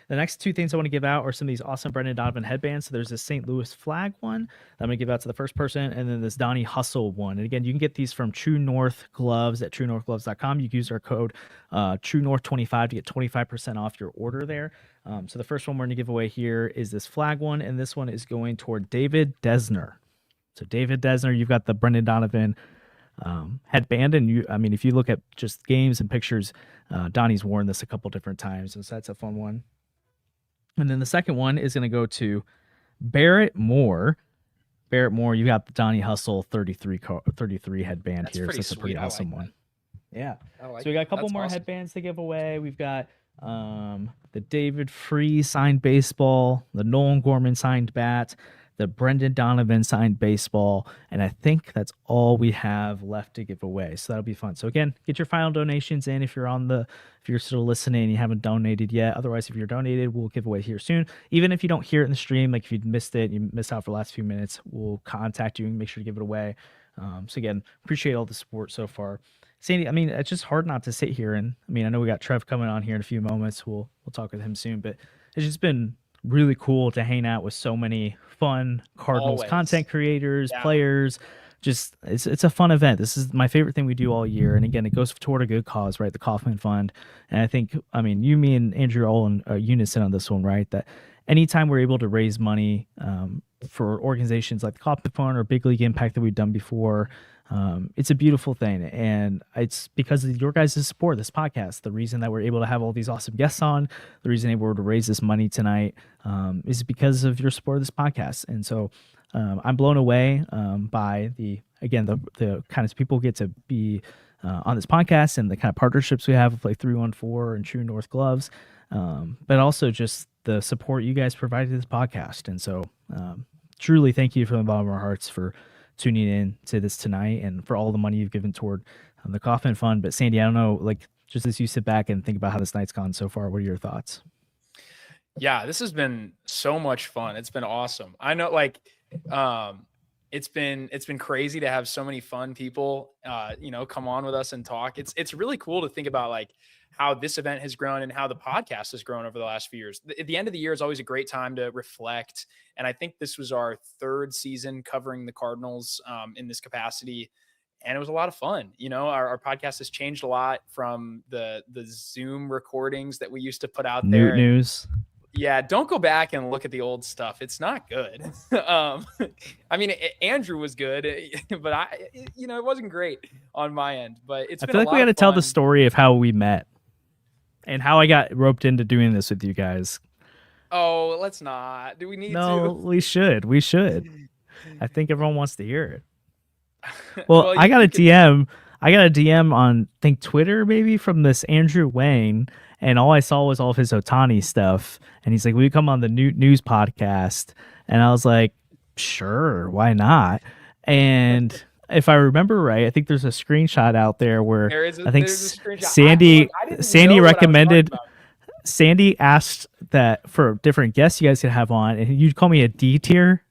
The next 2 things I want to give out are some of these awesome Brendan Donovan headbands. So there's this St. Louis flag one that I'm going to give out to the first person, and then this Donnie Hustle one. And again, you can get these from True North Gloves at truenorthgloves.com. You can use our code TrueNorth25 to get 25% off your order there. So the first one we're going to give away here is this flag one, and this one is going toward David Desner. So David Desner, you've got the Brendan Donovan headband, and if you look at just games and pictures, Donnie's worn this a couple different times, and so that's a fun one. And then the second one is going to go to Barrett Moore. Barrett Moore, you got the Donnie Hustle 33 headband here, so it's a pretty awesome one. Yeah. So we got a couple more headbands to give away. We've got the David Freese signed baseball, the Nolan Gorman signed bat, the Brendan Donovan signed baseball, and I think that's all we have left to give away. So that'll be fun. So again, get your final donations in if you're still listening and you haven't donated yet. Otherwise, if you're donated, we'll give away here soon. Even if you don't hear it in the stream, like if you missed it, you missed out for the last few minutes, we'll contact you and make sure to give it away. So again, appreciate all the support so far. Sandy, it's just hard not to sit here, and I know we got Trev coming on here in a few moments. We'll talk with him soon, but it's just been really cool to hang out with so many fun Cardinals content creators, players. Just it's a fun event. This is my favorite thing we do all year, and again, it goes toward a good cause, right? The Kaufman Fund. And I think you, me, and Andrew all in unison on this one, right? That anytime we're able to raise money for organizations like the Kaufman Fund or Big League Impact that we've done before, it's a beautiful thing, and it's because of your guys' support, this podcast. The reason that we're able to have all these awesome guests on, the reason we're able to raise this money tonight, is because of your support of this podcast. And so I'm blown away by the kind of people get to be on this podcast and the kind of partnerships we have with like 314 and True North Gloves, but also just the support you guys provide to this podcast. And so truly thank you from the bottom of our hearts for tuning in to this tonight and for all the money you've given toward the Kaufman Fund. But Sandy, I don't know, just as you sit back and think about how this night's gone so far, what are your thoughts? Yeah, this has been so much fun. It's been awesome. I know, it's been crazy to have so many fun people, come on with us and talk. It's really cool to think about how this event has grown and how the podcast has grown over the last few years. At the end of the year is always a great time to reflect. And I think this was our 3rd season covering the Cardinals in this capacity. And it was a lot of fun. Our podcast has changed a lot from the Zoom recordings that we used to put out there. News. Yeah, don't go back and look at the old stuff. It's not good. I mean, Andrew was good, but it wasn't great on my end. But it's I been feel a like we lot got to of tell the fun. story of how we met and how I got roped into doing this with you guys. Oh, let's not. Do we need No, to? we should. We should. I think everyone wants to hear it. Well, I got a you can- DM. I got a DM on, I think, Twitter maybe from this Andrew Wayne, and all I saw was all of his Otani stuff. And he's like, "Will you come on the new news podcast?" And I was like, "Sure, why not?" And if I remember right, I think there's a screenshot out there where there's a screenshot. Sandy I didn't Sandy know what I was talking recommended. about. Sandy asked that for different guests you guys could have on, and you'd call me a D tier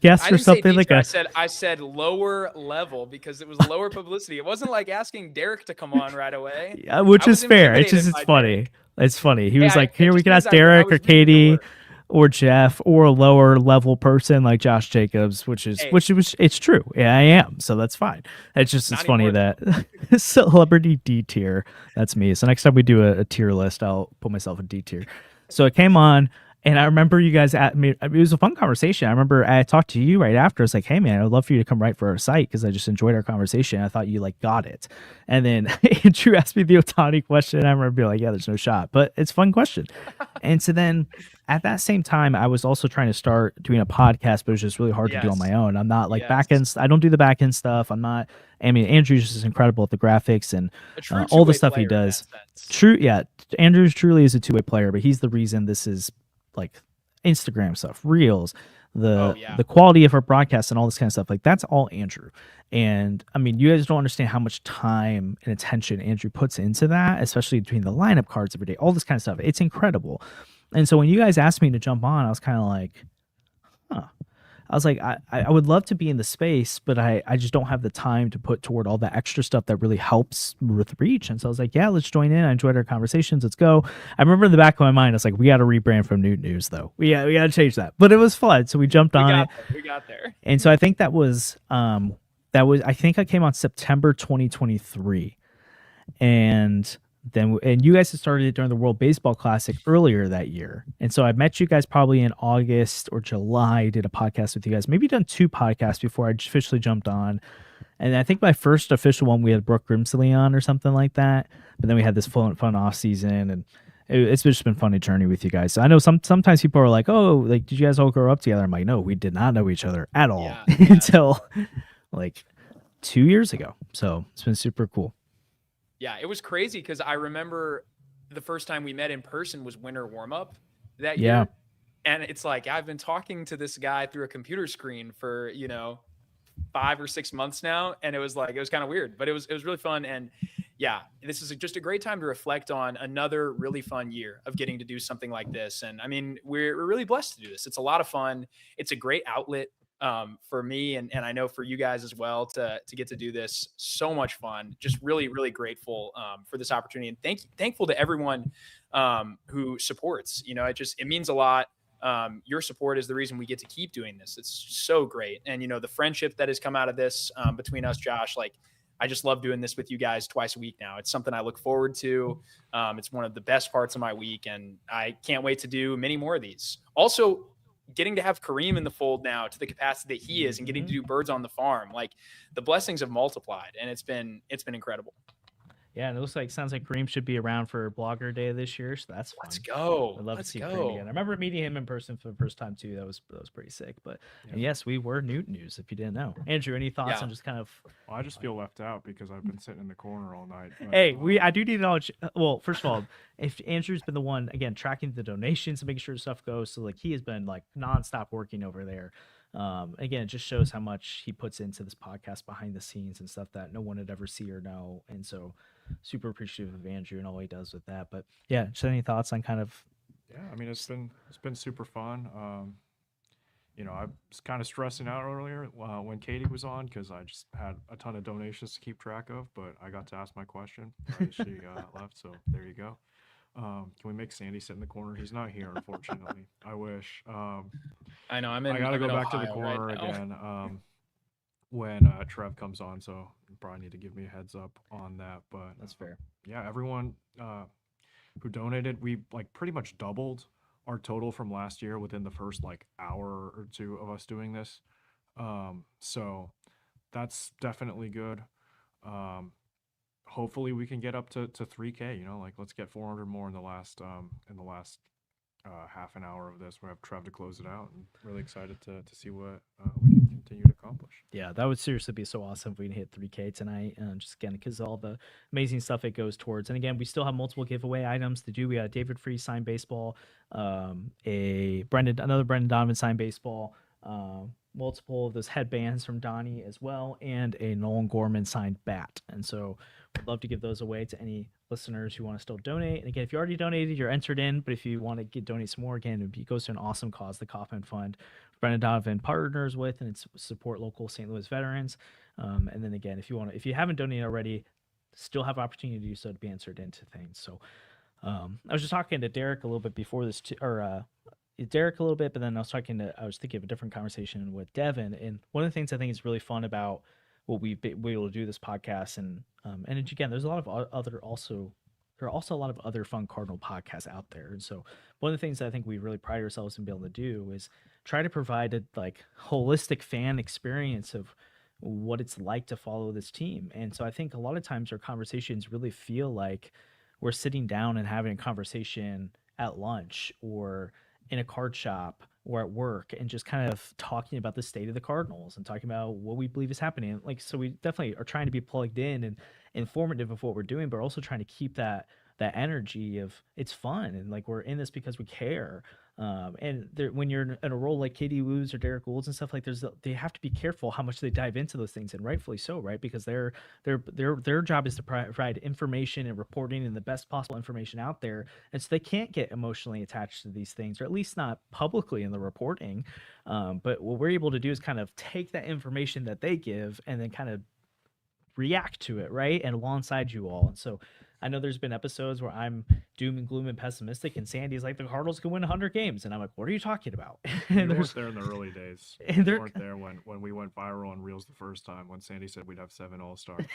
guest I or didn't say something like teacher. that. I said lower level because it was lower publicity. It wasn't like asking Derek to come on right away. Yeah, which I is was fair. It's intimidated just by funny. Derek. It's funny. He Yeah, was like, it "Here, we just can means ask I Derek was or reading the Katie word. or Jeff or a lower level person like Josh Jacobs," which it's true. Yeah, I am. So that's fine. It's just it's Not funny anymore, that celebrity D tier. That's me. So next time we do a tier list, I'll put myself in D tier. So it came on. And I remember you guys at me. It was a fun conversation. I remember I talked to you right after. I was like, "Hey man, I'd love for you to come write for our site because I just enjoyed our conversation. I thought you like got it." And then Andrew asked me the Otani question. And I remember being like, "Yeah, there's no shot," but it's a fun question. And so then at that same time, I was also trying to start doing a podcast, but it was just really hard to do on my own. I'm not like back end. I don't do the back end stuff. I'm not. I mean, Andrew's just incredible at the graphics and all the stuff he does. True, yeah. Andrew truly is a two-way player, but he's the reason this is like Instagram stuff, reels, the quality of our broadcasts and all this kind of stuff. Like that's all Andrew. And I mean, you guys don't understand how much time and attention Andrew puts into that, especially between the lineup cards every day, all this kind of stuff. It's incredible. And so when you guys asked me to jump on, I was kind of like, I was like, I would love to be in the space, but I just don't have the time to put toward all the extra stuff that really helps with reach. And so I was like, yeah, let's join in. I enjoyed our conversations. Let's go. I remember in the back of my mind, I was like, we got to rebrand from Newt News though. We got to change that. But it was fun. So we jumped on it. We got there. And so I think I think I came on September 2023. And you guys had started it during the World Baseball Classic earlier that year. And so I met you guys probably in August or July, did a podcast with you guys, maybe done 2 podcasts before I officially jumped on. And I think my first official one, we had Brooke Grimsley on or something like that. But then we had this fun off season, and it's just been a funny journey with you guys. So I know sometimes people are like, "Oh, like, did you guys all grow up together?" I'm like, no, we did not know each other at all until like 2 years ago. So it's been super cool. Yeah, it was crazy because I remember the first time we met in person was winter warm-up that year. And it's like, I've been talking to this guy through a computer screen for, 5 or 6 months now. And it was kind of weird, but it was really fun. And yeah, this is just a great time to reflect on another really fun year of getting to do something like this. And I mean, we're really blessed to do this. It's a lot of fun. It's a great outlet for me and I know for you guys as well to get to do this. So much fun. Just really, really grateful for this opportunity, and thankful to everyone who supports. It means a lot. Your support is the reason we get to keep doing this. It's so great. And the friendship that has come out of this between us, Josh, like I just love doing this with you guys twice a week now. It's something I look forward to. It's one of the best parts of my week, and I can't wait to do many more of these. Also, getting to have Kareem in the fold now to the capacity that he is, and getting to do Birds on the Farm, like the blessings have multiplied, and it's been incredible. Yeah, and it sounds like Kareem should be around for Blogger Day this year, so that's fun. Let's go. I'd love to see Kareem again. I remember meeting him in person for the first time too. That was pretty sick. But and yes, we were Newt News. If you didn't know, Andrew, any thoughts on just kind of? Well, I just feel left out because I've been sitting in the corner all night. But, hey, I do need to know. Well, first of all, if Andrew's been the one again tracking the donations and making sure stuff goes, so like he has been like nonstop working over there. Again, it just shows how much he puts into this podcast behind the scenes and stuff that no one would ever see or know. And so super appreciative of Andrew and all he does with that. But yeah, just any thoughts on kind of? Yeah, I mean, it's been super fun. I was kind of stressing out earlier when Katie was on because I just had a ton of donations to keep track of, but I got to ask my question right as she left. So there you go. Can we make Sandy sit in the corner? He's not here, unfortunately. I wish. I know. I got to go back to the corner again when Trev comes on. So you probably need to give me a heads up on that. But that's fair. Yeah, everyone who donated, we like pretty much doubled our total from last year within the first like hour or two of us doing this. So that's definitely good. Hopefully we can get up to 3K, like let's get 400 more in the last half an hour of this. We have Trev to close it out, and really excited to see what we can continue to accomplish. Yeah, that would seriously be so awesome if we can hit 3K tonight. Just again, because all the amazing stuff it goes towards. And again, we still have multiple giveaway items to do. We got a David Freese signed baseball, another Brendan Donovan signed baseball, multiple of those headbands from Donnie as well, and a Nolan Gorman signed bat. And so we'd love to give those away to any listeners who want to still donate. And again, if you already donated, you're entered in. But if you want to donate some more, again, it goes to an awesome cause, the Kaufman Fund. Brendan Donovan partners with, and it's support local St. Louis veterans. And then again, if you haven't donated already, still have opportunity to do so to be entered into things. So I was just talking to Derek a little bit before this, Derek a little bit, but then I was thinking of a different conversation with Devin. And one of the things I think is really fun about what we've been able to do this podcast, and again, there's a lot of there are also a lot of other fun Cardinal podcasts out there. And so one of the things that I think we really pride ourselves in being able to do is try to provide a holistic fan experience of what it's like to follow this team. And so I think a lot of times our conversations really feel like we're sitting down and having a conversation at lunch or in a card shop or at work and just kind of talking about the state of the Cardinals and talking about what we believe is happening. So we definitely are trying to be plugged in and informative of what we're doing, but also trying to keep that energy of it's fun and we're in this because we care. And when you're in a role like Katie Woo's or Derek Gould's and stuff, they have to be careful how much they dive into those things, and rightfully so, right? Because their job is to provide information and reporting and the best possible information out there, and so they can't get emotionally attached to these things, or at least not publicly in the reporting. But what we're able to do is kind of take that information that they give and then kind of react to it, right? And alongside you all. And so I know there's been episodes where I'm doom and gloom and pessimistic, and Sandy's like, the Cardinals can win 100 games. And I'm like, what are you talking about? We weren't there in the early days. We weren't there when we went viral on Reels the first time, when Sandy said we'd have 7 All-Stars.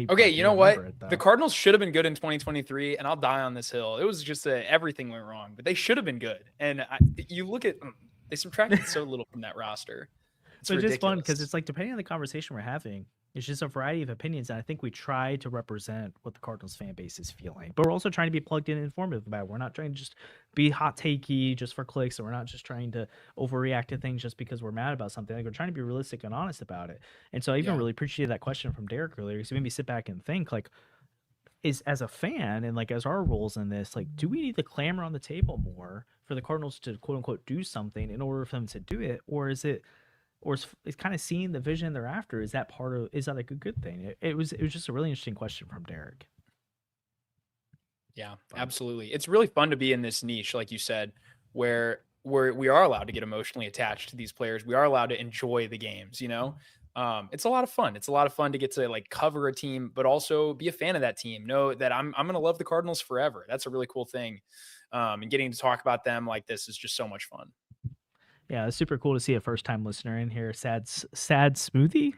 Okay, you know what? The Cardinals should have been good in 2023, and I'll die on this hill. It was just everything went wrong, but they should have been good. And you look at they subtracted so little from that roster. It's just fun because it's depending on the conversation we're having, it's just a variety of opinions, and I think we try to represent what the Cardinals fan base is feeling. But we're also trying to be plugged in and informative about it. We're not trying to just be hot takey just for clicks, and we're not just trying to overreact to things just because we're mad about something. We're trying to be realistic and honest about it. And so I even really appreciated that question from Derek earlier, because it made me sit back and think, is as a fan and as our roles in this, do we need to clamor on the table more for the Cardinals to quote unquote do something in order for them to do it, or is it? Or it's kind of seeing the vision they're after. Is that a good thing? It was just a really interesting question from Derek. Yeah, absolutely. It's really fun to be in this niche, like you said, where we are allowed to get emotionally attached to these players. We are allowed to enjoy the games, It's a lot of fun. It's a lot of fun to get to cover a team, but also be a fan of that team. Know that I'm going to love the Cardinals forever. That's a really cool thing. And getting to talk about them like this is just so much fun. Yeah, it's super cool to see a first-time listener in here. Sad Smoothie,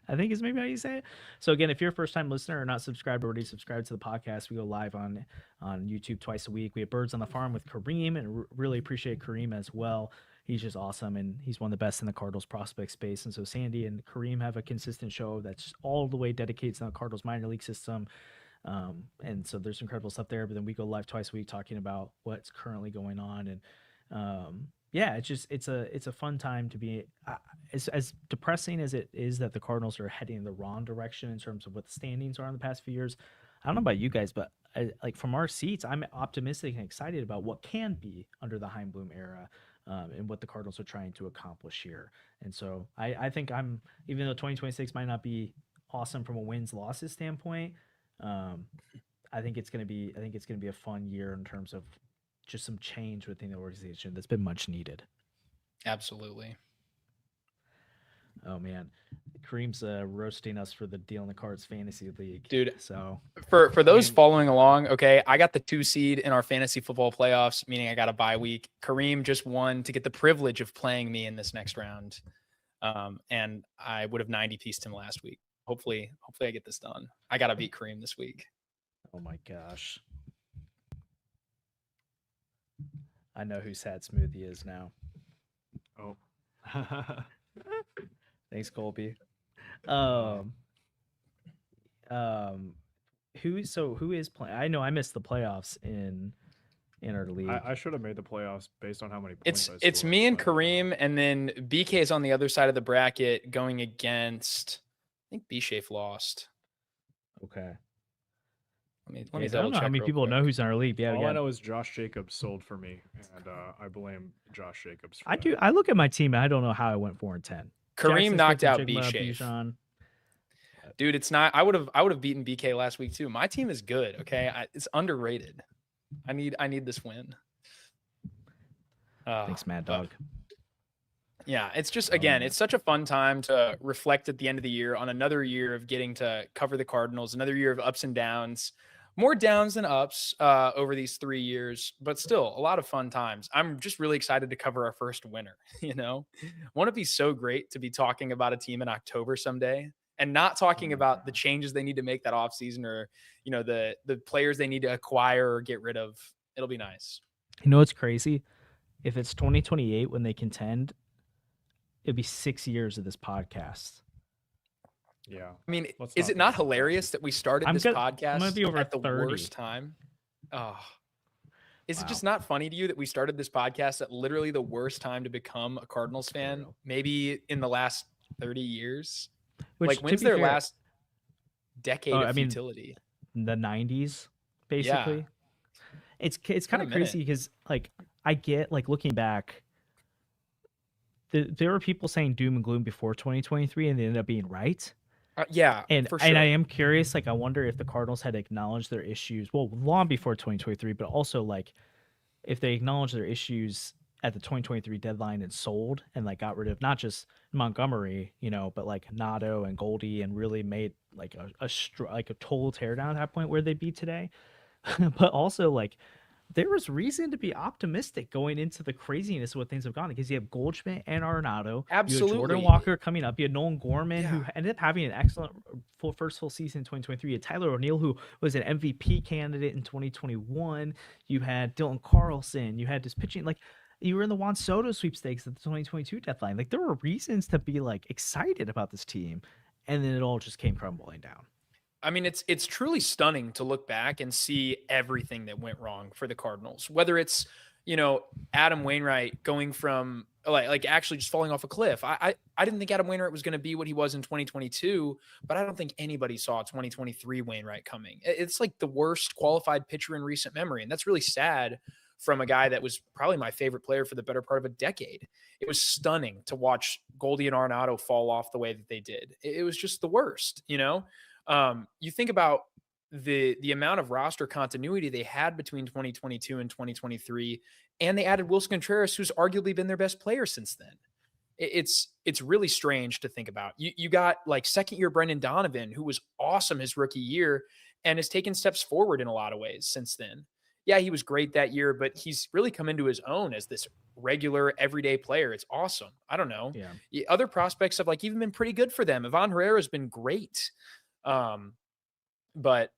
I think is maybe how you say it. So again, if you're a first-time listener or not subscribed already, subscribe to the podcast. We go live on YouTube twice a week. We have Birds on the Farm with Kareem, and really appreciate Kareem as well. He's just awesome, and he's one of the best in the Cardinals prospect space. And so Sandy and Kareem have a consistent show that's all the way dedicated to the Cardinals minor league system. And so there's incredible stuff there. But then we go live twice a week talking about what's currently going on. And yeah, it's a fun time to be. As depressing as it is that the Cardinals are heading in the wrong direction in terms of what the standings are in the past few years, I don't know about you guys, but from our seats, I'm optimistic and excited about what can be under the Heimblum era, and what the Cardinals are trying to accomplish here. And so I think even though 2026 might not be awesome from a wins losses standpoint, I think it's gonna be a fun year in terms of just some change within the organization that's been much needed. Absolutely. Oh man, Kareem's roasting us for the Dealin the Cards Fantasy League, dude. So for those following along, okay, I got the 2 seed in our fantasy football playoffs, meaning I got a bye week. Kareem just won to get the privilege of playing me in this next round, and I would have 90-pieced him last week. Hopefully I get this done. I gotta beat Kareem this week. Oh my gosh. I know who Sad Smoothie is now. Oh. Thanks, Colby. Who is playing? I know I missed the playoffs in our league. I should have made the playoffs based on how many points It's scored, me and but, Kareem, and then BK is on the other side of the bracket going against. I think B-Shafe lost. Okay. Let me I don't double know how check many real people quick. know who's in our league. Yeah, all I know is Josh Jacobs sold for me, and I blame Josh Jacobs. For I that. do. I look at my team and I don't know how I went 4-10. Kareem Jackson knocked Smith out and Jigma, B-Shafe. Bijan. Dude, it's not. I would have beaten BK last week too. My team is good. Okay, it's underrated. I need this win. Thanks, Mad Dog. Yeah, it's just again, it's such a fun time to reflect at the end of the year on another year of getting to cover the Cardinals, another year of ups and downs, more downs than ups over these 3 years, but still a lot of fun times. I'm just really excited to cover our first winner. Won't it be so great to be talking about a team in October someday and not talking about the changes they need to make that offseason or the players they need to acquire or get rid of. It'll be nice. You know what's crazy? If it's 2028 when they contend, it'd be 6 years of this podcast. Yeah. I mean, is it not hilarious that we started this podcast I'm gonna be over at the 30. worst time? Oh, is it just not funny to you that we started this podcast at literally the worst time to become a Cardinals fan? Maybe in the last 30 years. Which, when's to be their fair, last decade of futility? The 90s, basically. Yeah. It's kind of crazy because I get looking back. There were people saying doom and gloom before 2023, and they ended up being right. Yeah, and for sure. and I am curious. I wonder if the Cardinals had acknowledged their issues, well, long before 2023, but also if they acknowledged their issues at the 2023 deadline and sold and got rid of not just Montgomery, but Nato and Goldie, and really made a total teardown at that point where they'd be today. But also there was reason to be optimistic going into the craziness of what things have gone, because you have Goldschmidt and Arenado. Absolutely. You had Jordan Walker coming up. You had Nolan Gorman, who ended up having an excellent first full season in 2023. You had Tyler O'Neill, who was an MVP candidate in 2021. You had Dylan Carlson. You had this pitching. You were in the Juan Soto sweepstakes at the 2022 deadline. There were reasons to be excited about this team, and then it all just came crumbling down. I mean, it's truly stunning to look back and see everything that went wrong for the Cardinals. Whether it's, Adam Wainwright going from actually just falling off a cliff. I didn't think Adam Wainwright was going to be what he was in 2022, but I don't think anybody saw 2023 Wainwright coming. It's the worst qualified pitcher in recent memory, and that's really sad from a guy that was probably my favorite player for the better part of a decade. It was stunning to watch Goldie and Arenado fall off the way that they did. It was just the worst, You think about the amount of roster continuity they had between 2022 and 2023, and they added Wilson Contreras, who's arguably been their best player since then. It's really strange to think about. You got second year Brendan Donovan, who was awesome his rookie year and has taken steps forward in a lot of ways since then. Yeah, he was great that year, but he's really come into his own as this regular everyday player. It's awesome. I don't know. Yeah. Other prospects have even been pretty good for them. Ivan Herrera has been great. But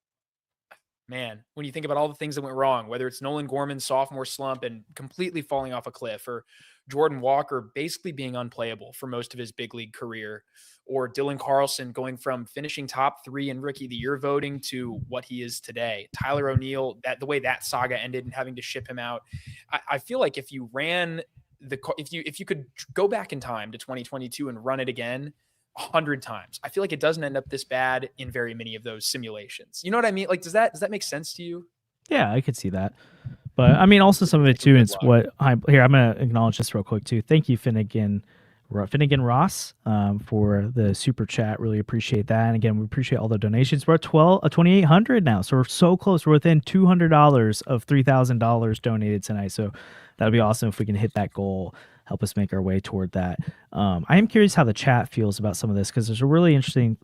man, when you think about all the things that went wrong, whether it's Nolan Gorman's sophomore slump and completely falling off a cliff, or Jordan Walker basically being unplayable for most of his big league career, or Dylan Carlson going from finishing top 3 in rookie of the year voting to what he is today, Tyler O'Neill, the way that saga ended and having to ship him out. I feel like if you ran if you could go back in time to 2022 and run it again 100 times, I feel like it doesn't end up this bad in very many of those simulations. You know what I mean? Does that make sense to you? Yeah, I could see that. But I mean, also some of it too, it's what I'm going to acknowledge this real quick too. Thank you, Finnegan Ross, for the super chat. Really appreciate that. And again, we appreciate all the donations. We're at 2,800 now. So we're so close. We're within $200 of $3,000 donated tonight. So that'd be awesome if we can hit that goal. Help us make our way toward that. I am curious how the chat feels about some of this, because there's a really interesting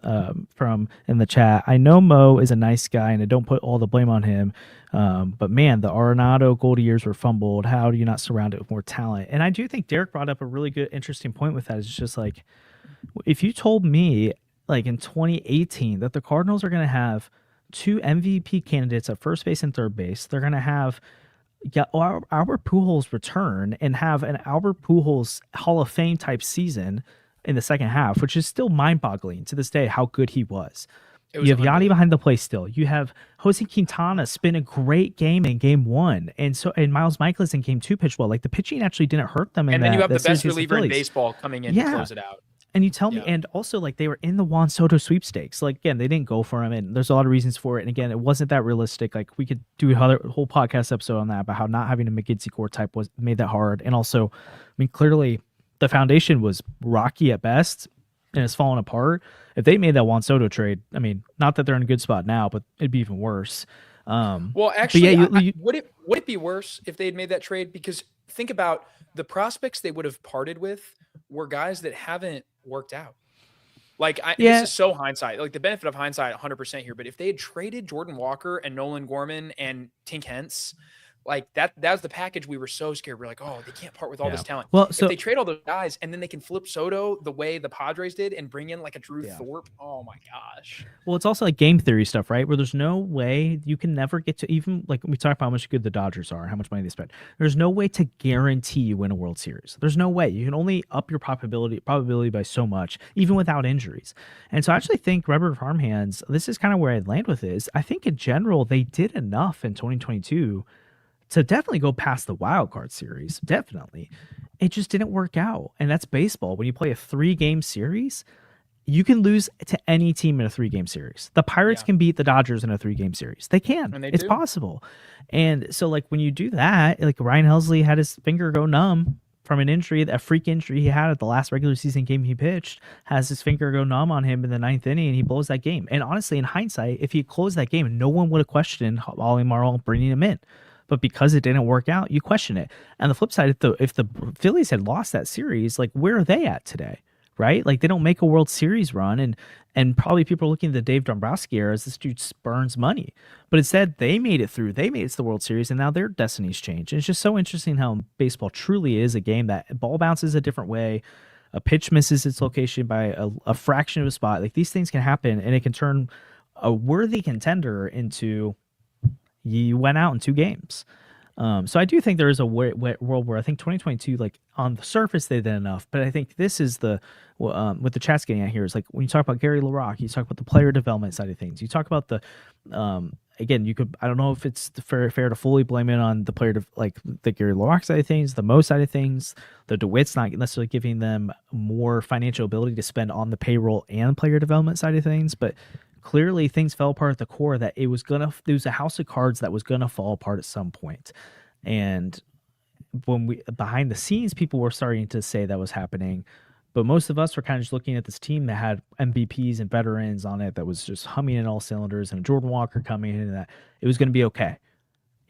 from in the chat. I know Mo is a nice guy, and I don't put all the blame on him. But man, the Arenado Goldie years were fumbled. How do you not surround it with more talent? And I do think Derek brought up a really good, interesting point with that. It's just if you told me in 2018 that the Cardinals are going to have 2 MVP candidates at first base and third base, they're going to have yeah, Albert Pujols return and have an Albert Pujols Hall of Fame type season in the second half, which is still mind-boggling to this day how good he was. It was You have Yachty unbelievable. behind the plate still. You have Jose Quintana spin a great game in game 1, and Miles Michaelis in game 2 pitched well. Like the pitching actually didn't hurt them. And then you have the series best against the reliever in Phillies. baseball coming in to close it out. And you tell me, Yeah. and also like they were in the Juan Soto sweepstakes. Like again, they didn't go for him, and there's a lot of reasons for it. And again, it wasn't that realistic. Like we could do a whole podcast episode on that about how not having a McGinty core type made that hard. And also, I mean, clearly the foundation was rocky at best, and it's fallen apart. If they made that Juan Soto trade, I mean, not that they're in a good spot now, but it'd be even worse. Well, actually, yeah, would it be worse if they had made that trade? Because think about the prospects they would have parted with were guys that haven't worked out. Like, this is so hindsight. Like the benefit of hindsight, 100% here. But if they had traded Jordan Walker and Nolan Gorman and Tink Hence, like that was the package we were so scared. We're like, oh, they can't part with all this talent. Well, if so they trade all those guys and then they can flip Soto the way the Padres did and bring in like a Drew Thorpe, oh my gosh. Well, it's also like game theory stuff, right? Where there's no way you can never get to, even like we talk about how much good the Dodgers are, how much money they spend. There's no way to guarantee you win a World Series. There's no way. You can only up your probability by so much, even without injuries. And so I actually think Robert Farmhands, this is kind of where I'd land with this. I think in general, they did enough in 2022 to definitely go past the wild card series. Definitely. It just didn't work out. And that's baseball. When you play a 3-game series, you can lose to any team in a 3-game series. The Pirates can beat the Dodgers in a 3-game series. They can. And it's possible. And so like when you do that, like Ryan Helsley had his finger go numb from an injury, a freak injury he had at the last regular season game he pitched, has his finger go numb on him in the 9th inning, and he blows that game. And honestly, in hindsight, if he closed that game, no one would have questioned Ollie Marl bringing him in. But because it didn't work out, you question it. And the flip side, if the Phillies had lost that series, like where are they at today? Right? Like they don't make a World Series run, and probably people are looking at the Dave Dombrowski era as this dude burns money. But instead, they made it through. They made it to the World Series, and now their destiny's changed. And it's just so interesting how baseball truly is a game that ball bounces a different way. A pitch misses its location by a fraction of a spot. Like these things can happen, and it can turn a worthy contender into you went out in 2 games. So I do think there is a world where I think 2022, like on the surface, they did enough. But I think this is what the chat's getting at here is like when you talk about Gary LaRocque, you talk about the player development side of things. You talk about the, again, I don't know if it's fair to fully blame it on the player, like the Gary LaRocque side of things, the Mo side of things, the DeWitt's not necessarily giving them more financial ability to spend on the payroll and player development side of things. But clearly things fell apart at the core that it was a house of cards that was gonna fall apart at some point. And when behind the scenes, people were starting to say that was happening, but most of us were kind of just looking at this team that had MVPs and veterans on it that was just humming in all cylinders, and Jordan Walker coming in, and that it was going to be okay.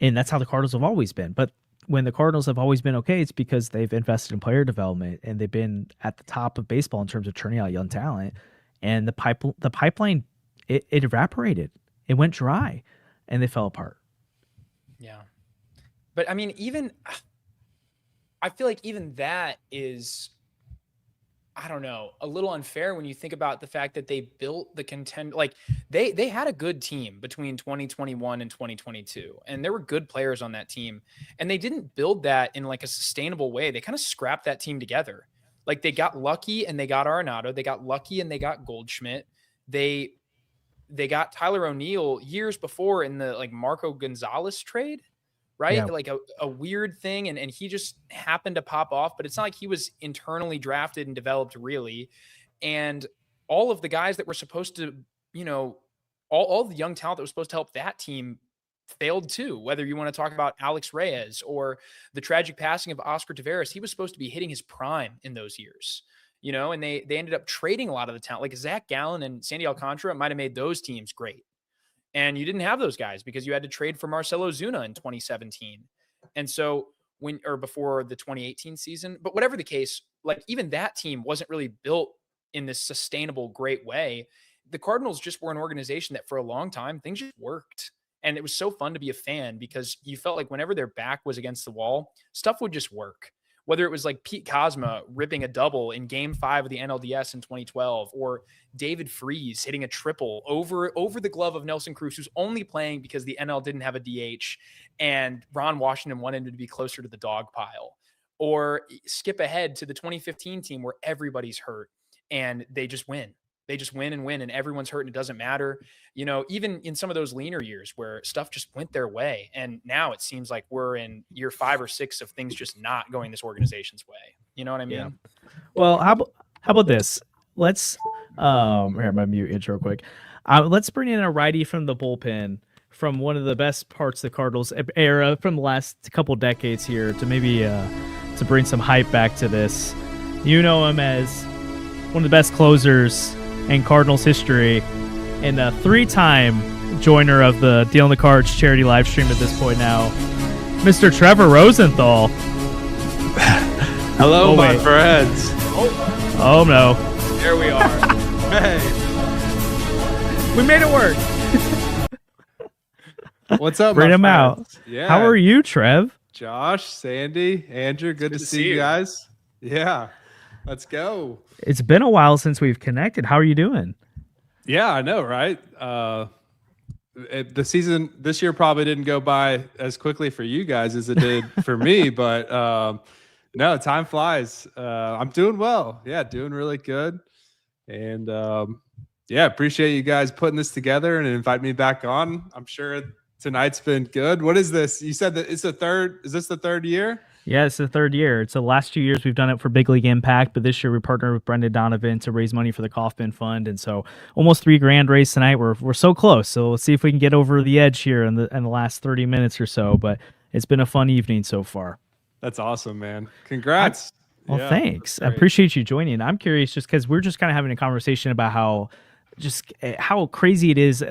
And that's how the Cardinals have always been. But when the Cardinals have always been okay, it's because they've invested in player development and they've been at the top of baseball in terms of turning out young talent. And the pipeline, it evaporated. It went dry, and they fell apart. Yeah. But I mean, I feel like even that is, I don't know, a little unfair when you think about the fact that they built the contend. Like they had a good team between 2021 and 2022, and there were good players on that team, and they didn't build that in like a sustainable way. They kind of scrapped that team together. Like they got lucky and they got Arenado. They got lucky and they got Goldschmidt. They got Tyler O'Neill years before in the like Marco Gonzalez trade. Right? Yeah. Like a weird thing. And he just happened to pop off, but it's not like he was internally drafted and developed really. And all of the guys that were supposed to, you know, all the young talent that was supposed to help that team failed too. Whether you want to talk about Alex Reyes or the tragic passing of Oscar Taveras, he was supposed to be hitting his prime in those years, you know, and they ended up trading a lot of the talent. Like Zach Gallen and Sandy Alcantara might have made those teams great. And you didn't have those guys because you had to trade for Marcelo Zuna in 2017. And so before the 2018 season, but whatever the case, like even that team wasn't really built in this sustainable, great way. The Cardinals just were an organization that for a long time, things just worked. And it was so fun to be a fan because you felt like whenever their back was against the wall, stuff would just work. whether it was like Pete Kozma ripping a double in Game 5 of the NLDS in 2012, or David Freese hitting a triple over the glove of Nelson Cruz, who's only playing because the NL didn't have a DH and Ron Washington wanted him to be closer to the dog pile. Or skip ahead to the 2015 team where everybody's hurt and they just win. They just win and win, and everyone's hurt and it doesn't matter. You know, even in some of those leaner years where stuff just went their way. And now it seems like we're in year 5 or 6 of things just not going this organization's way. You know what I mean? Yeah. Well, how about this? Let's here, I'm gonna mute it real quick. Let's bring in a righty from the bullpen from one of the best parts of the Cardinals era from the last couple decades here to maybe to bring some hype back to this. You know him as one of the best closers in Cardinals history and a 3-time joiner of the Dealin the Cards charity live stream at this point now, Mr. Trevor Rosenthal. Hello, my friends. Oh no. There we are. Hey. We made it work. What's up, Bring my him friends? out. Yeah. How are you, Trev? Josh, Sandy, Andrew, good to see you guys. Yeah. Let's go. It's been a while since we've connected. How are you doing? Yeah, I know, right? The season this year probably didn't go by as quickly for you guys as it did for me, but no, time flies. I'm doing well. Yeah, doing really good. And yeah, appreciate you guys putting this together and inviting me back on. I'm sure tonight's been good. What is this? You said that it's the third. Is this the third year? Yeah, it's the third year. It's the last 2 years we've done it for Big League Impact, but this year we partnered with Brendan Donovan to raise money for the Kaufman Fund, and so almost $3,000 raised tonight. We're so close. So let's see if we can get over the edge here in the last 30 minutes or so. But it's been a fun evening so far. That's awesome, man. Congrats. Well, thanks. I appreciate you joining. I'm curious just because we're just kind of having a conversation about how crazy it is,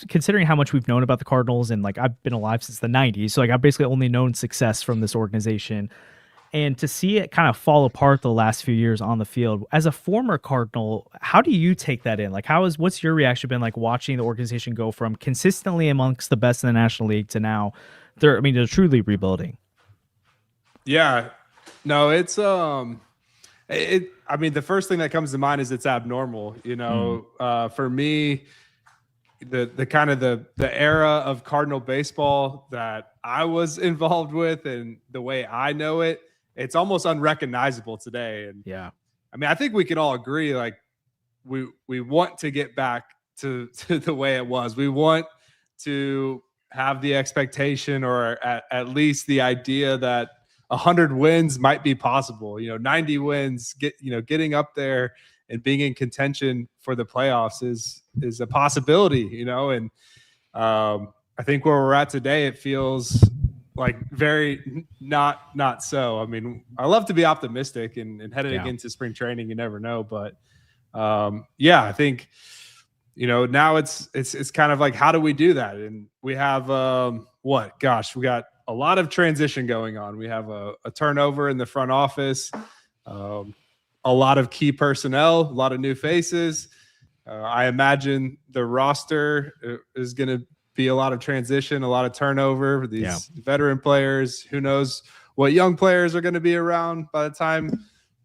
considering how much we've known about the Cardinals. And like, I've been alive since the 90s. So like, I've basically only known success from this organization. And to see it kind of fall apart the last few years on the field, as a former Cardinal, how do you take that in? Like, what's your reaction been like watching the organization go from consistently amongst the best in the National League to now they're truly rebuilding? Yeah, no, it's I mean, the first thing that comes to mind is it's abnormal. You know, for me, the kind of the era of Cardinal baseball that I was involved with and the way I know it, it's almost unrecognizable today. And yeah, I mean, I think we can all agree, like we want to get back to the way it was. We want to have the expectation or at least the idea that 100 wins might be possible. 90 wins, getting up there and being in contention for the playoffs is a possibility, and I think where we're at today, it feels like very not so. I mean, I love to be optimistic and heading into spring training, you never know, but yeah, I think, now it's kind of like, how do we do that? And we have, we got a lot of transition going on. We have a turnover in the front office, a lot of key personnel, a lot of new faces. I imagine the roster is going to be a lot of transition, a lot of turnover. These veteran players, who knows what young players are going to be around by the time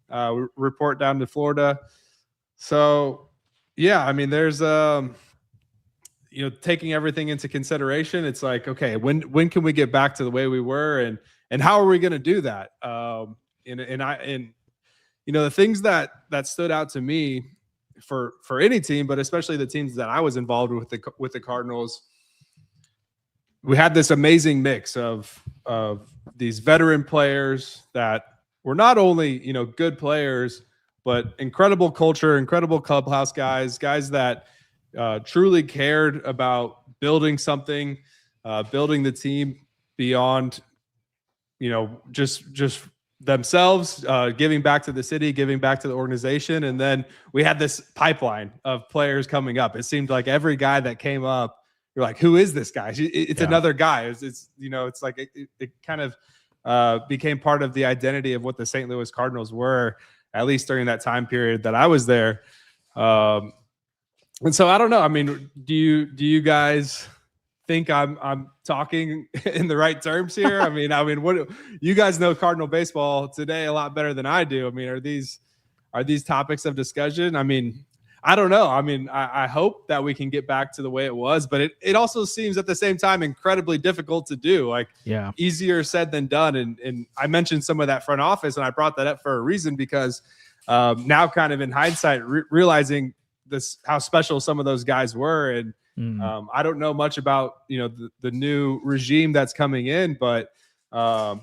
we report down to Florida. So, yeah, I mean, there's taking everything into consideration, it's like, okay, when can we get back to the way we were, and how are we going to do that? The things that stood out to me for any team, but especially the teams that I was involved with the Cardinals, we had this amazing mix of these veteran players that were not only good players, but incredible culture, incredible clubhouse guys that truly cared about building something, building the team beyond, just themselves, giving back to the city, giving back to the organization. And then we had this pipeline of players coming up. It seemed like every guy that came up, you're like, who is this guy? It's another guy. It's like it kind of became part of the identity of what the St. Louis Cardinals were, at least during that time period that I was there. And so I don't know. I mean, do you guys think I'm talking in the right terms here? I mean, what you guys know Cardinal baseball today a lot better than I do. I mean, are these topics of discussion? I mean, I don't know. I mean, I hope that we can get back to the way it was, but it also seems at the same time incredibly difficult to do. Like, easier said than done. And I mentioned some of that front office, and I brought that up for a reason because now, kind of in hindsight, realizing how special some of those guys were, and I don't know much about the new regime that's coming in, but I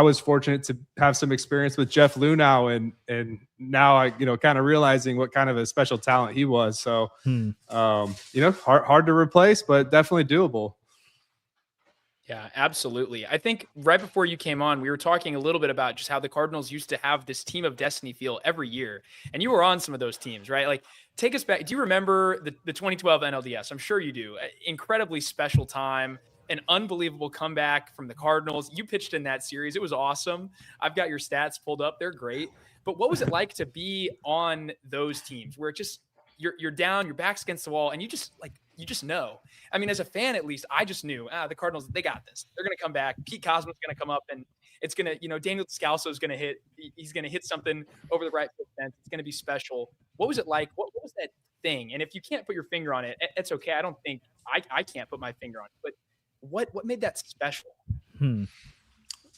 was fortunate to have some experience with Jeff Lunau, and now I kind of realizing what kind of a special talent he was. So hard to replace, but definitely doable. Yeah, absolutely. I think right before you came on, we were talking a little bit about just how the Cardinals used to have this team of destiny feel every year. And you were on some of those teams, right? Like, take us back. Do you remember the 2012 NLDS? I'm sure you do. Incredibly special time, an unbelievable comeback from the Cardinals. You pitched in that series. It was awesome. I've got your stats pulled up. They're great. But what was it like to be on those teams where it just, you're down, your back's against the wall, and you just know. I mean, as a fan, at least, I just knew the Cardinals, they got this. They're going to come back. Pete Cosmo's going to come up, and it's going to, Daniel Descalso is going to hit. He's going to hit something over the right foot fence. It's going to be special. What was it like? What was that thing? And if you can't put your finger on it, it's okay. I don't think I can't put my finger on it. But what made that special?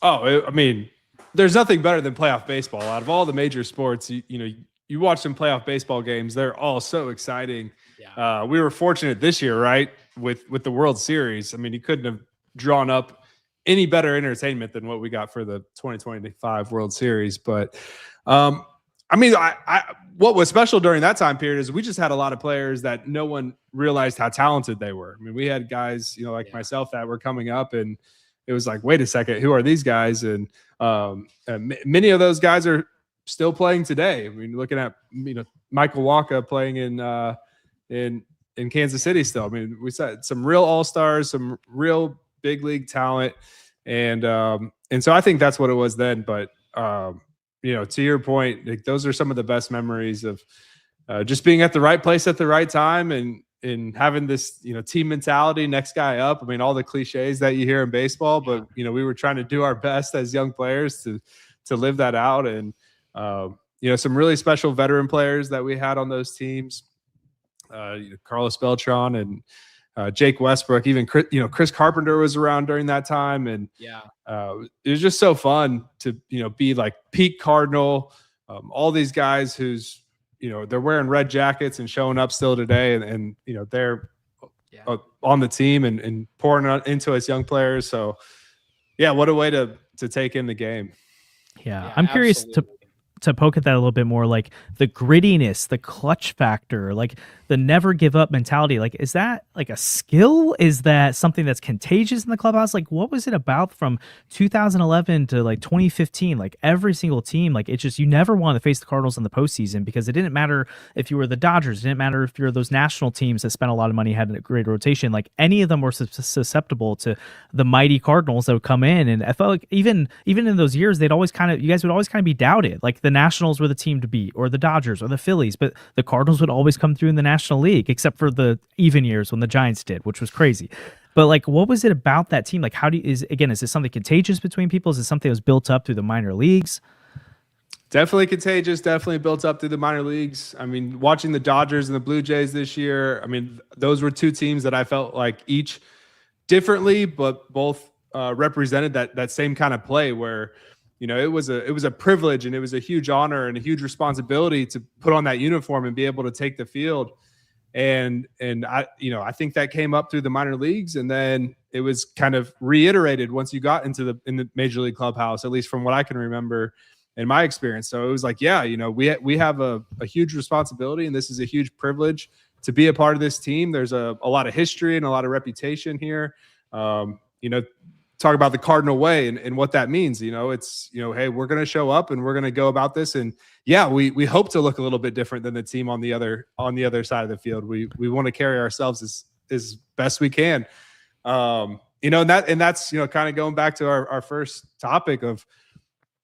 Oh, I mean, there's nothing better than playoff baseball. Out of all the major sports, you watch some playoff baseball games, they're all so exciting. Yeah. We were fortunate this year, right? With the World Series. I mean, you couldn't have drawn up any better entertainment than what we got for the 2025 World Series. But I mean, what was special during that time period is we just had a lot of players that no one realized how talented they were. I mean, we had guys, like myself that were coming up, and it was like, wait a second, who are these guys? And many of those guys are still playing today. I mean, looking at Michael Wacha playing in Kansas City still. I mean, we saw some real all-stars, some real big league talent, and so I think that's what it was then. But to your point, like, those are some of the best memories of just being at the right place at the right time, and having this team mentality, next guy up. I mean, all the cliches that you hear in baseball, but we were trying to do our best as young players to live that out. And some really special veteran players that we had on those teams, Carlos Beltran and Jake Westbrook, even Chris Carpenter was around during that time. And it was just so fun to, be like Pete Cardinal, all these guys who's, they're wearing red jackets and showing up still today. And they're on the team and pouring into us young players. So what a way to take in the game. Yeah, I'm curious to poke at that a little bit more, like the grittiness, the clutch factor, like the never give up mentality. Like, is that like a skill? Is that something that's contagious in the clubhouse? Like, what was it about from 2011 to like 2015? Like, every single team, like, it's just, you never wanted to face the Cardinals in the postseason, because it didn't matter if you were the Dodgers, it didn't matter if you're those national teams that spent a lot of money, had a great rotation. Like, any of them were susceptible to the mighty Cardinals that would come in. And I felt like even in those years, you guys would always kind of be doubted. Like, the Nationals were the team to beat, or the Dodgers or the Phillies, but the Cardinals would always come through in the National League, except for the even years when the Giants did, which was crazy. But like, what was it about that team? Like, is this something contagious between people? Is it something that was built up through the minor leagues? Definitely contagious, definitely built up through the minor leagues. I mean, watching the Dodgers and the Blue Jays this year, I mean, those were two teams that I felt like each differently, but both represented that same kind of play where, it was a privilege, and it was a huge honor and a huge responsibility to put on that uniform and be able to take the field. And I think that came up through the minor leagues, and then it was kind of reiterated once you got in the major league clubhouse, at least from what I can remember in my experience. So it was like, we have a huge responsibility, and this is a huge privilege to be a part of this team. There's a lot of history and a lot of reputation here. Talk about the Cardinal way and what that means. It's, hey, we're going to show up and we're going to go about this. And we hope to look a little bit different than the team on the other side of the field. We want to carry ourselves as best we can. And that's, kind of going back to our first topic of,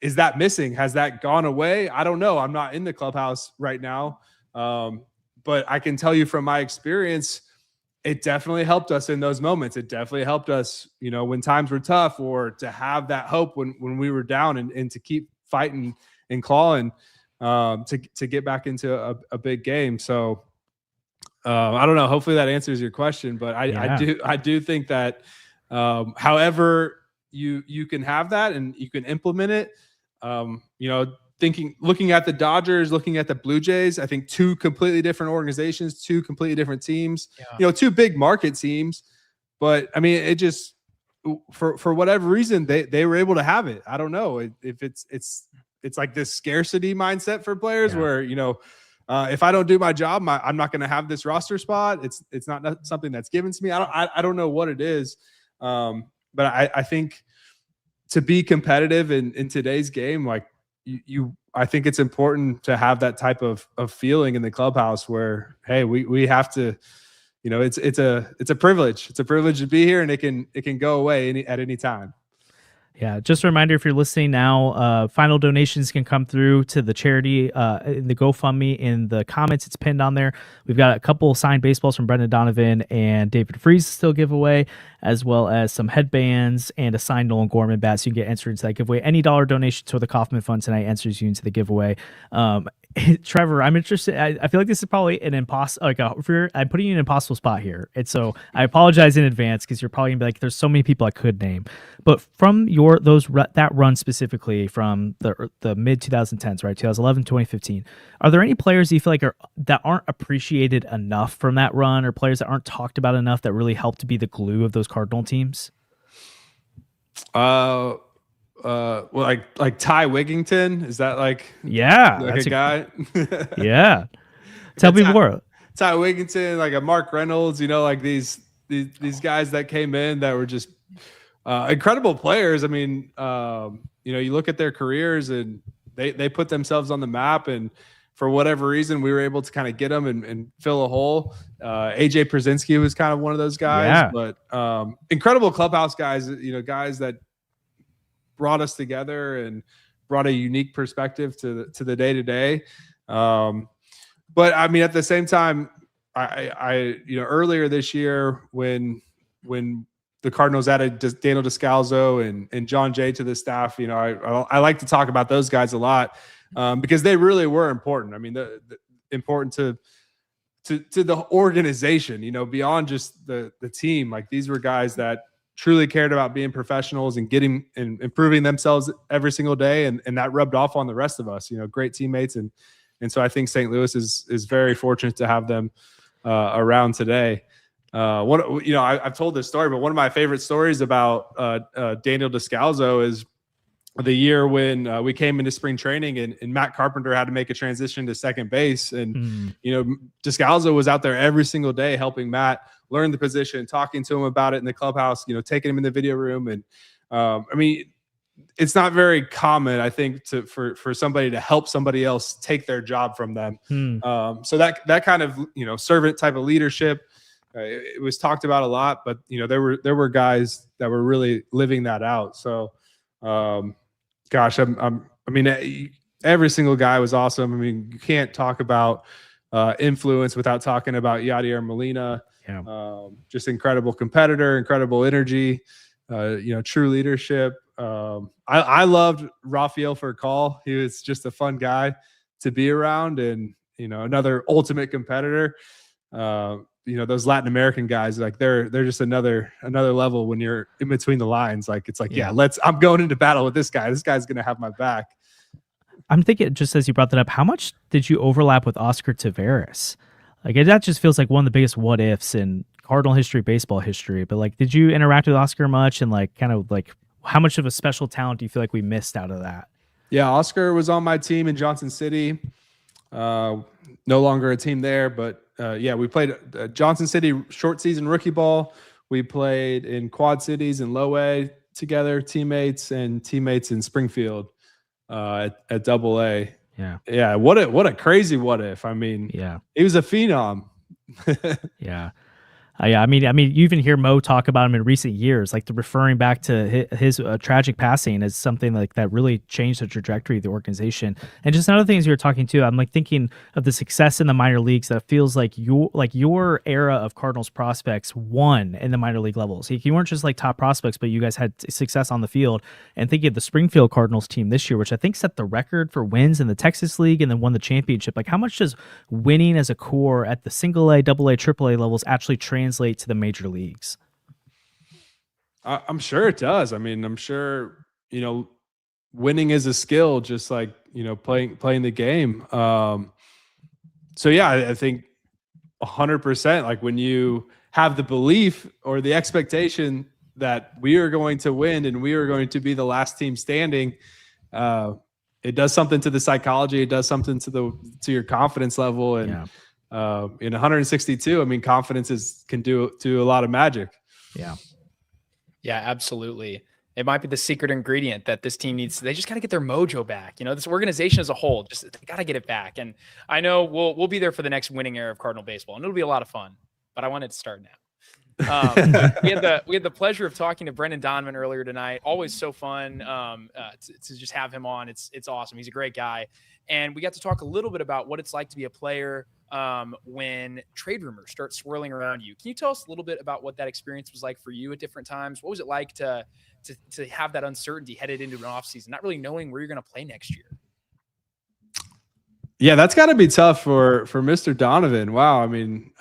is that missing? Has that gone away? I don't know. I'm not in the clubhouse right now. But I can tell you from my experience, it definitely helped us in those moments. It definitely helped us, when times were tough, or to have that hope when we were down, and to keep fighting and clawing to get back into a big game. So I don't know. Hopefully that answers your question, but I do think that however you can have that and you can implement it, looking at the Dodgers, looking at the Blue Jays, I think two completely different organizations, two completely different teams, two big market teams. But I mean, it just, for whatever reason, they were able to have it. I don't know if it's like this scarcity mindset for players where, if I don't do my job, I'm not going to have this roster spot. It's not something that's given to me. I don't know what it is. But I think to be competitive in today's game, like, I think it's important to have that type of feeling in the clubhouse where, hey, we have to, it's a privilege. It's a privilege to be here, and it can go away at any time. Yeah, just a reminder, if you're listening now, final donations can come through to the charity in the GoFundMe. In the comments, it's pinned on there. We've got a couple signed baseballs from Brendan Donovan and David Freese still giveaway, as well as some headbands and a signed Nolan Gorman bat, so you can get entered into that giveaway. Any dollar donation to the Kaufman Fund tonight enters you into the giveaway. Trevor, I'm interested. I feel like this is probably an impossible, I'm putting you in an impossible spot here. And so I apologize in advance, because you're probably gonna be like, there's so many people I could name. But from that run specifically from the mid 2010s, right? 2011, 2015, are there any players you feel like that aren't appreciated enough from that run, or players that aren't talked about enough that really helped to be the glue of those Cardinal teams? Well, like Ty Wigington, is that like a guy? Yeah, tell me more. Ty Wigington, like a Mark Reynolds, like these guys that came in that were just incredible players. I mean, you look at their careers and they put themselves on the map, and for whatever reason, we were able to kind of get them and fill a hole. AJ Przinsky was kind of one of those guys, but incredible clubhouse guys, guys that brought us together and brought a unique perspective to the day-to-day. But I mean, at the same time, I earlier this year when the Cardinals added Daniel Descalzo and John Jay to the staff, I like to talk about those guys a lot because they really were important. I mean, important to the organization, beyond just the team. Like, these were guys that truly cared about being professionals and getting and improving themselves every single day. And that rubbed off on the rest of us, great teammates. And so I think St. Louis is very fortunate to have them around today. I've told this story, but one of my favorite stories about Daniel Descalzo is the year when we came into spring training and Matt Carpenter had to make a transition to second base. And, Descalzo was out there every single day helping Matt learn the position, talking to him about it in the clubhouse, taking him in the video room. And I mean, it's not very common, I think, for somebody to help somebody else take their job from them. So that kind of, servant type of leadership, it was talked about a lot, but there were guys that were really living that out. So, gosh, I mean, every single guy was awesome. I mean, you can't talk about influence without talking about Yadier Molina. Just incredible competitor, incredible energy, true leadership. I loved Rafael Furcal. He was just a fun guy to be around, and another ultimate competitor. Those Latin American guys, like they're just another level when you're in between the lines. Like, it's like, I'm going into battle with this guy. This guy's gonna have my back. I'm thinking, just as you brought that up, how much did you overlap with Oscar Taveras? Like, that just feels like one of the biggest what ifs in Cardinal history, baseball history. But like, did you interact with Oscar much? And like, kind of like, how much of a special talent do you feel like we missed out of that? Yeah, Oscar was on my team in Johnson City. No longer a team there, but we played Johnson City short season rookie ball. We played in Quad Cities and Low A together, teammates in Springfield at Double A. Yeah. What a crazy what if. I mean, he was a phenom. Yeah. Yeah, I mean, you even hear Mo talk about him in recent years, like referring back to his tragic passing as something like that really changed the trajectory of the organization. And just another thing as you were talking too, I'm like thinking of the success in the minor leagues that feels like your era of Cardinals prospects won in the minor league levels. You weren't just like top prospects, but you guys had success on the field. And thinking of the Springfield Cardinals team this year, which I think set the record for wins in the Texas League and then won the championship. Like, how much does winning as a core at the single A, double A, triple A levels actually translate to the major leagues? I'm sure it does. I mean, I'm sure, winning is a skill, just like, playing the game. So yeah, I think 100%, like when you have the belief or the expectation that we are going to win and we are going to be the last team standing, it does something to the psychology. It does something to your confidence level. And in 162, I mean, confidence can do a lot of magic. Yeah, absolutely. It might be the secret ingredient that this team needs. They just got to get their mojo back. This organization as a whole, they got to get it back. And I know we'll be there for the next winning era of Cardinal baseball, and it'll be a lot of fun. But I want it to start now. We had the pleasure of talking to Brendan Donovan earlier tonight. Always so fun to just have him on. It's awesome. He's a great guy, and we got to talk a little bit about what it's like to be a player when trade rumors start swirling around you. Can you tell us a little bit about what that experience was like for you at different times? What was it like to have that uncertainty headed into an offseason, not really knowing where you're going to play next year? Yeah, that's got to be tough for Mr. Donovan. Wow. I mean,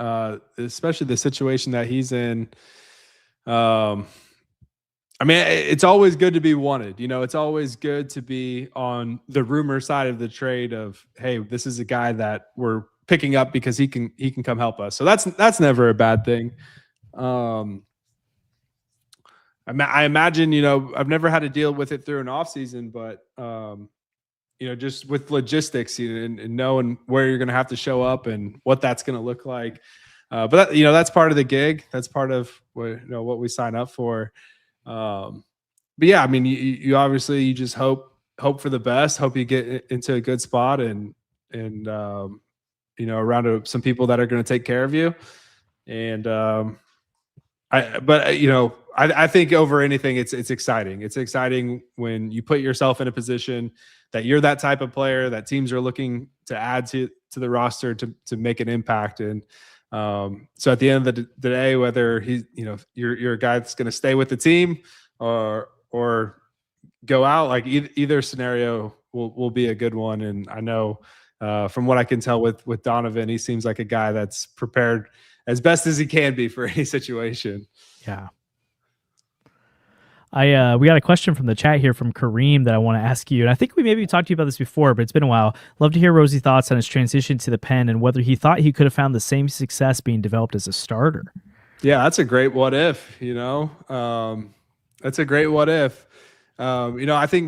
especially the situation that he's in. I mean, it's always good to be wanted. It's always good to be on the rumor side of the trade of, hey, this is a guy that we're picking up because he can come help us. So that's never a bad thing. I imagine, I've never had to deal with it through an off season, but just with logistics and knowing where you're going to have to show up and what that's going to look like. But that's part of the gig. That's part of what we sign up for. But yeah, I mean, you obviously you just hope for the best, hope you get into a good spot and around some people that are going to take care of you. And I think over anything, it's exciting. It's exciting when you put yourself in a position that you're that type of player that teams are looking to add to the roster to make an impact. And so at the end of the day, whether you're a guy that's going to stay with the team or go out, like either scenario will be a good one. And I know from what I can tell with Donovan, he seems like a guy that's prepared as best as he can be for any situation. Yeah. We got a question from the chat here from Kareem that I want to ask you. And I think we maybe talked to you about this before, but it's been a while. Love to hear Rosie's thoughts on his transition to the pen and whether he thought he could have found the same success being developed as a starter. Yeah, that's a great what if, that's a great what if. I think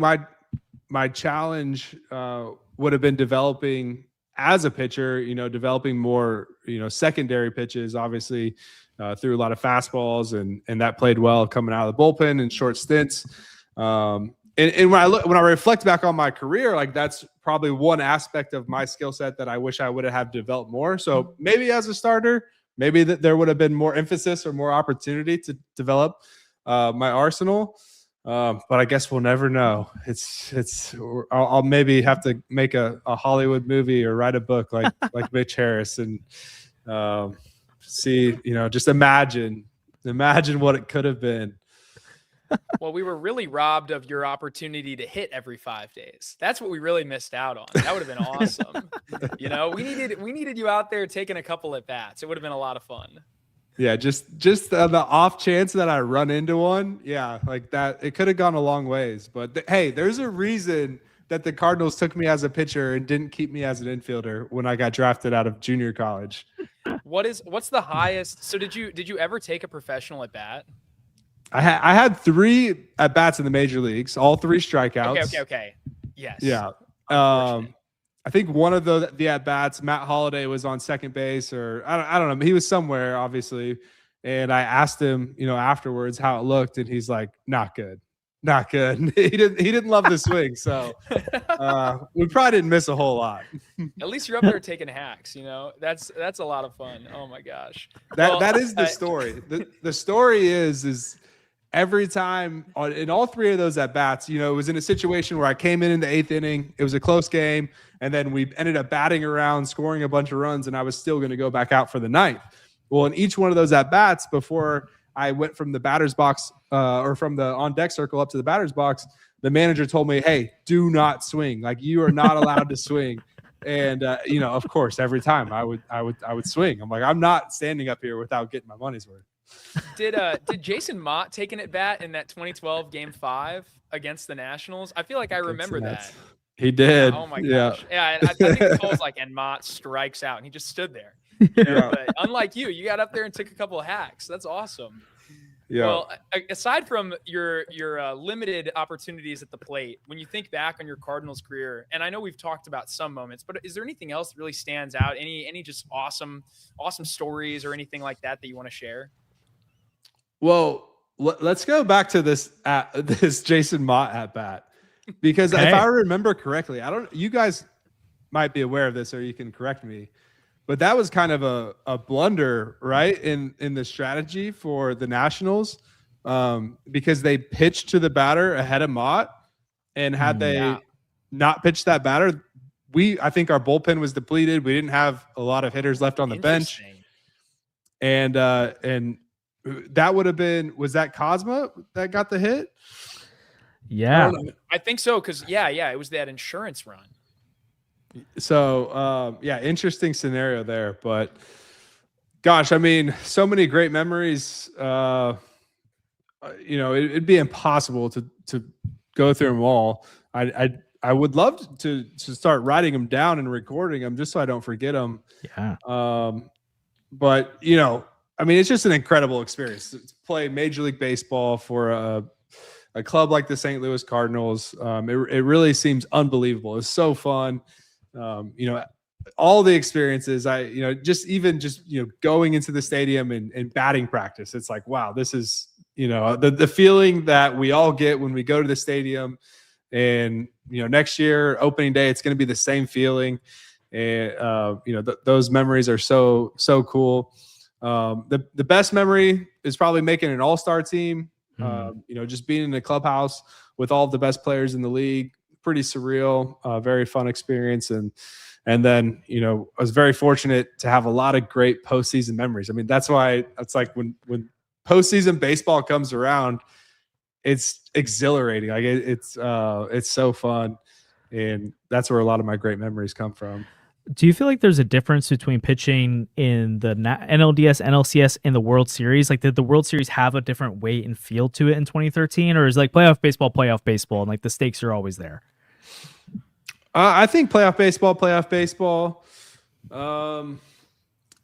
my challenge would have been developing as a pitcher, developing more, secondary pitches, obviously threw a lot of fastballs and that played well coming out of the bullpen in short stints. And when I reflect back on my career, like that's probably one aspect of my skill set that I wish I would have developed more. So maybe as a starter, maybe there would have been more emphasis or more opportunity to develop my arsenal. But I guess we'll never know. I'll maybe have to make a Hollywood movie or write a book like Mitch Harris and see, just imagine what it could have been. Well, we were really robbed of your opportunity to hit every 5 days. That's what we really missed out on. That would have been awesome. We needed you out there taking a couple at bats. It would have been a lot of fun. Yeah, just the off chance that I run into one, yeah, like that, it could have gone a long ways. But hey, there's a reason that the Cardinals took me as a pitcher and didn't keep me as an infielder when I got drafted out of junior college. What's the highest? So did you ever take a professional at bat? I had 3 at bats in the major leagues, all 3 strikeouts. Okay. Yes. Yeah. I think one of the at bats, Matt Holliday was on second base, or I don't know. He was somewhere, obviously. And I asked him, afterwards how it looked, and he's like, "Not good." not good. He didn't love the swing, so we probably didn't miss a whole lot. At least you're up there taking hacks, you know. That's a lot of fun. Oh my gosh. That is the story. The story is every time in all three of those at bats, you know, it was in a situation where I came in the 8th inning. It was a close game, and then we ended up batting around, scoring a bunch of runs, and I was still going to go back out for the 9th. Well, in each one of those at bats, before I went from the batter's box or from the on deck circle up to the batter's box, the manager told me, "Hey, do not swing. Like, you are not allowed to swing." And you know, of course, every time I would swing. I'm like, I'm not standing up here without getting my money's worth. Did Jason Mott take an at bat in that 2012 Game 5 against the Nationals? I feel like I remember that. He did. Oh my gosh. Yeah, I think the call was like, and Mott strikes out, and he just stood there. You know, but unlike you got up there and took a couple of hacks. That's awesome. Yeah. Well, aside from your limited opportunities at the plate, when you think back on your Cardinals career, and I know we've talked about some moments, but is there anything else that really stands out? Any just awesome stories or anything like that you want to share? Well, let's go back to this Jason Mott at bat, because if I remember correctly, you guys might be aware of this, or you can correct me, but that was kind of a blunder, right, in the strategy for the Nationals, because they pitched to the batter ahead of Mott, and had they not pitched that batter, I think our bullpen was depleted. We didn't have a lot of hitters left on the bench, and that would have been, was that Cosma that got the hit? Yeah, I think so, because it was that insurance run. So interesting scenario there, but gosh, I mean, so many great memories. You know, it'd be impossible to go through them all. I would love to start writing them down and recording them just so I don't forget them. Yeah. But you know, I mean, it's just an incredible experience to play Major League Baseball for a club like the St. Louis Cardinals. It really seems unbelievable. It's so fun. You know, all the experiences, just going into the stadium and batting practice. It's like, wow, this is, you know, the feeling that we all get when we go to the stadium, and, you know, next year, opening day, it's going to be the same feeling. And, you know, those memories are so cool. The best memory is probably making an all-star team. You know, just being in the clubhouse with all of the best players in the league, pretty surreal, very fun experience. And then, you know, I was very fortunate to have a lot of great postseason memories. I mean, that's why it's like when postseason baseball comes around, it's exhilarating. Like it's so fun. And that's where a lot of my great memories come from. Do you feel like there's a difference between pitching in the NLDS, NLCS, and the World Series? Like, did the World Series have a different weight and feel to it in 2013, or is like playoff baseball, and like the stakes are always there? I think playoff baseball. I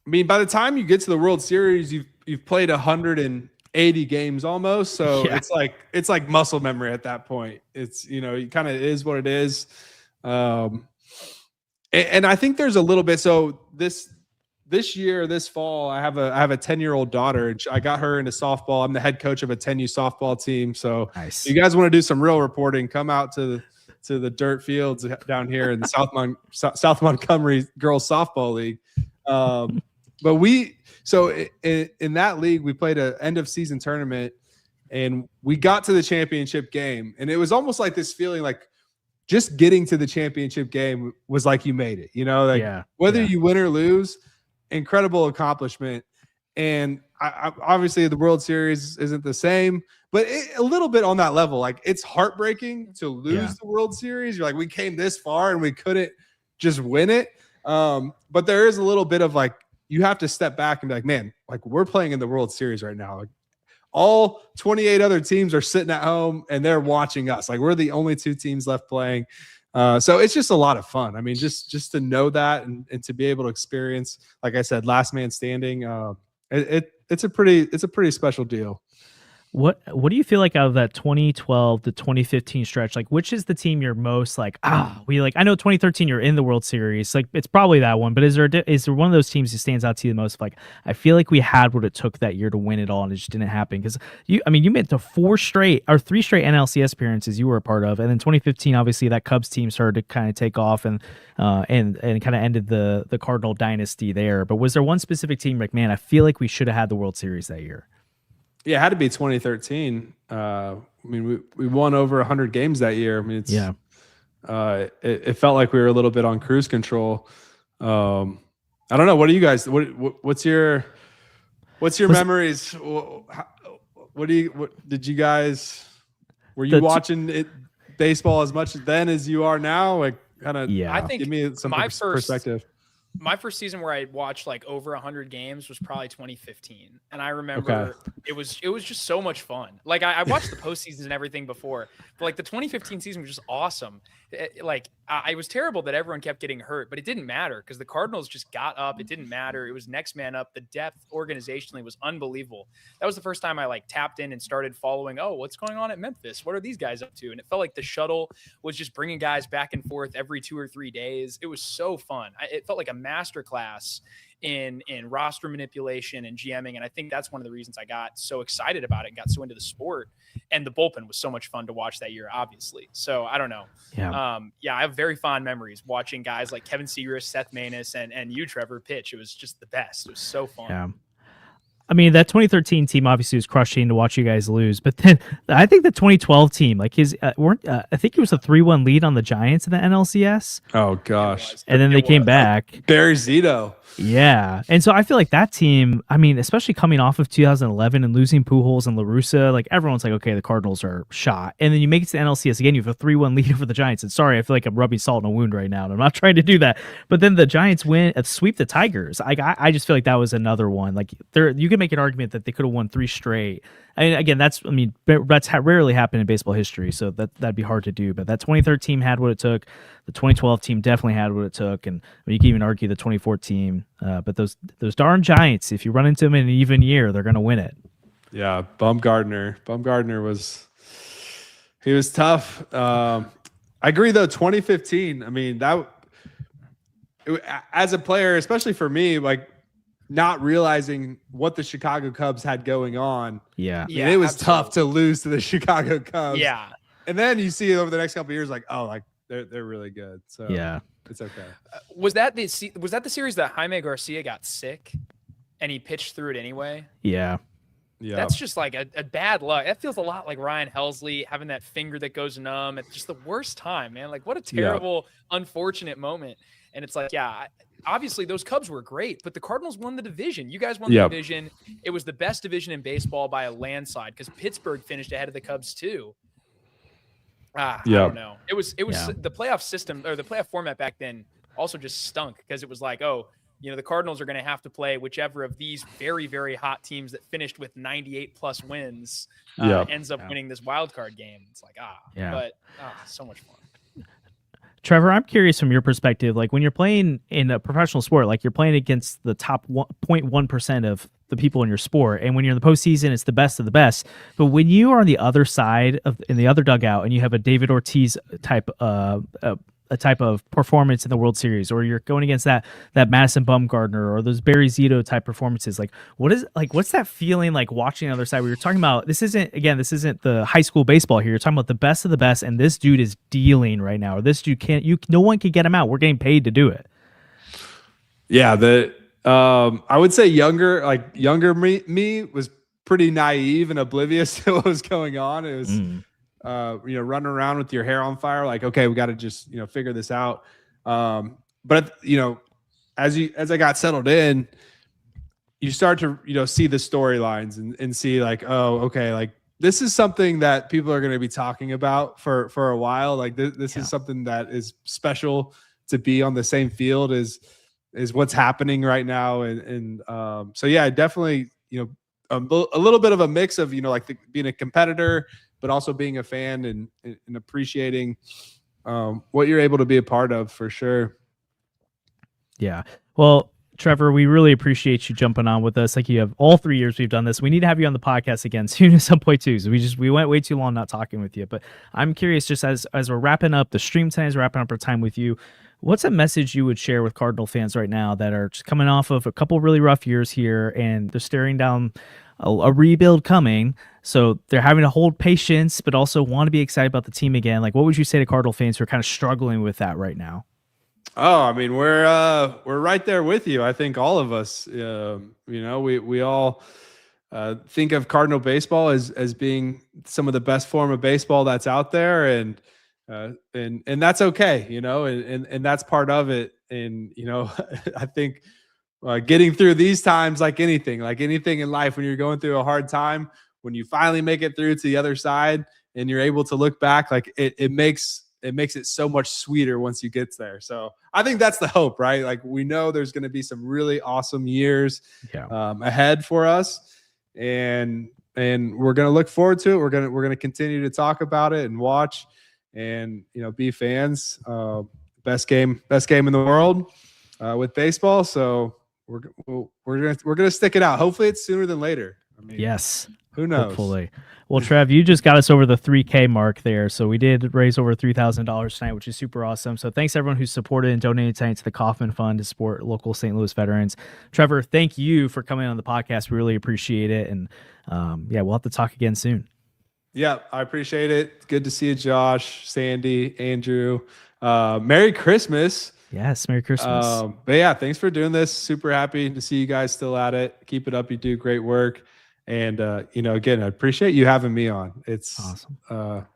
mean, by the time you get to the World Series, you've played 180 games almost, so it's like muscle memory at that point. It's, you know, it kind of is what it is. And I think there's a little bit. So this fall, I have a 10-year-old daughter, and I got her into softball. I'm the head coach of a 10U softball team. So nice. You guys want to do some real reporting, come out to the dirt fields down here in the South Montgomery Girls Softball League. But in that league, we played an end of season tournament, and we got to the championship game, and it was almost like this feeling like just getting to the championship game was like you made it, you know, like whether you win or lose, incredible accomplishment. And I obviously the World Series isn't the same, but a little bit on that level. Like, it's heartbreaking to lose the World Series. You're like, we came this far and we couldn't just win it. But there is a little bit of like, you have to step back and be like, man, like, we're playing in the World Series right now. Like, all 28 other teams are sitting at home and they're watching us. Like, we're the only two teams left playing. So it's just a lot of fun. I mean, just to know that and to be able to experience, like I said, last man standing, it's a pretty special deal. What do you feel like out of that 2012 to 2015 stretch? Like, which is the team you're most like, we like? I know 2013 you're in the World Series, like it's probably that one. But is there one of those teams that stands out to you the most? Like, I feel like we had what it took that year to win it all, and it just didn't happen. Because you made it to 3 straight NLCS appearances you were a part of, and then 2015, obviously that Cubs team started to kind of take off and kind of ended the Cardinal dynasty there. But was there one specific team like, man, I feel like we should have had the World Series that year? Yeah, it had to be 2013. I mean, we won over 100 games that year. I mean, it felt like we were a little bit on cruise control. I don't know. What do you guys? What's your memories? What did you guys? Were you watching baseball as much then as you are now? Like, kind of. I think give me some perspective. My first season where I watched like over 100 games was probably 2015, and I remember it was just so much fun. Like I watched the postseasons and everything before, but like the 2015 season was just awesome. It was terrible that everyone kept getting hurt, but it didn't matter because the Cardinals just got up. It didn't matter. It was next man up. The depth organizationally was unbelievable. That was the first time I like tapped in and started following, what's going on at Memphis? What are these guys up to? And it felt like the shuttle was just bringing guys back and forth every 2 or 3 days. It was so fun. It felt like a masterclass in roster manipulation and GMing. And I think that's one of the reasons I got so excited about it and got so into the sport. And the bullpen was so much fun to watch that year, obviously. So I don't know. I have very fond memories watching guys like Kevin Seagrass, Seth Maness, and you, Trevor, pitch. It was just the best. It was so fun. Yeah. I mean, that 2013 team obviously was crushing to watch you guys lose, but then I think the 2012 team, like I think it was a 3-1 lead on the Giants in the NLCS. Oh gosh! And then they came back. Barry Zito. Yeah, and so I feel like that team. I mean, especially coming off of 2011 and losing Pujols and La Russa, like everyone's like, okay, the Cardinals are shot. And then you make it to the NLCS again, you have a 3-1 lead over the Giants. And sorry, I feel like I'm rubbing salt in a wound right now, and I'm not trying to do that. But then the Giants sweep the Tigers. I just feel like that was another one. Like you can make an argument that they could have won 3 straight. And again, that's rarely happened in baseball history, so that'd be hard to do. But that 2013 had what it took. The 2012 team definitely had what it took, and you can even argue the 2014. But those darn Giants, if you run into them in an even year, they're going to win it. Yeah, Bumgardner was tough. I agree though. 2015. I mean as a player, especially for me, like, not realizing what the Chicago Cubs had going on. Yeah. And it was tough to lose to the Chicago Cubs. Yeah. And then you see it over the next couple of years, like, they're really good. So yeah, it's okay. Was that the series that Jaime Garcia got sick and he pitched through it anyway? Yeah. That's just like a bad luck. That feels a lot like Ryan Helsley having that finger that goes numb. It's just the worst time, man. Like, what a terrible, unfortunate moment. And it's like, obviously those Cubs were great, but the Cardinals won the division. You guys won the division. It was the best division in baseball by a landslide because Pittsburgh finished ahead of the Cubs too. I don't know. It was the playoff system, or the playoff format back then also just stunk because it was like, the Cardinals are going to have to play whichever of these very, very hot teams that finished with 98 plus wins ends up winning this wild card game. It's like, so much fun. Trevor, I'm curious from your perspective, like when you're playing in a professional sport, like you're playing against the top 0.1% of the people in your sport. And when you're in the postseason, it's the best of the best. But when you are on the other side in the other dugout and you have a David Ortiz type of performance in the World Series, or you're going against that Madison Bumgardner or those Barry Zito type performances, like what's that feeling like watching the other side where you're talking about this isn't the high school baseball here. You're talking about the best of the best, and this dude is dealing right now, or this dude no one can get him out. We're getting paid to do it. Yeah, I would say younger me was pretty naive and oblivious to what was going on. It was running around with your hair on fire, like, okay, we got to just, figure this out. But as I got settled in, you start to, see the storylines and see like, oh, okay, like this is something that people are going to be talking about for a while. Like this is something that is special to be on the same field as what's happening right now. And so, yeah, definitely, a little bit of a mix of, being a competitor, but also being a fan and appreciating what you're able to be a part of, for sure. Yeah. Well, Trevor, we really appreciate you jumping on with us. Like you have all 3 years we've done this. We need to have you on the podcast again soon at some point too. So we went way too long not talking with you. But I'm curious, just as we're wrapping up the stream tonight, as we're wrapping up our time with you, what's a message you would share with Cardinal fans right now that are just coming off of a couple really rough years here and they're staring down a rebuild coming? So they're having to hold patience, but also want to be excited about the team again. Like, what would you say to Cardinal fans who are kind of struggling with that right now? Oh, I mean, we're right there with you. I think all of us, we all think of Cardinal baseball as being some of the best form of baseball that's out there, and that's okay, and that's part of it. And I think getting through these times, like anything in life, when you're going through a hard time, when you finally make it through to the other side and you're able to look back, like it makes it so much sweeter once you get there. So I think that's the hope, right? Like, we know there's going to be some really awesome years ahead for us, and we're going to look forward to it. We're going to continue to talk about it and watch, and be fans. Best game in the world with baseball. So we're gonna stick it out. Hopefully it's sooner than later. I mean, yes. Who knows? Hopefully. Well, Trev, you just got us over the 3K mark there. So we did raise over $3,000 tonight, which is super awesome. So thanks everyone who supported and donated tonight to the Kaufman Fund to support local St. Louis veterans. Trevor, thank you for coming on the podcast. We really appreciate it. And we'll have to talk again soon. Yeah, I appreciate it. Good to see you, Josh, Sandy, Andrew. Merry Christmas. Yes, Merry Christmas. But yeah, thanks for doing this. Super happy to see you guys still at it. Keep it up. You do great work. And, again, I appreciate you having me on. It's awesome.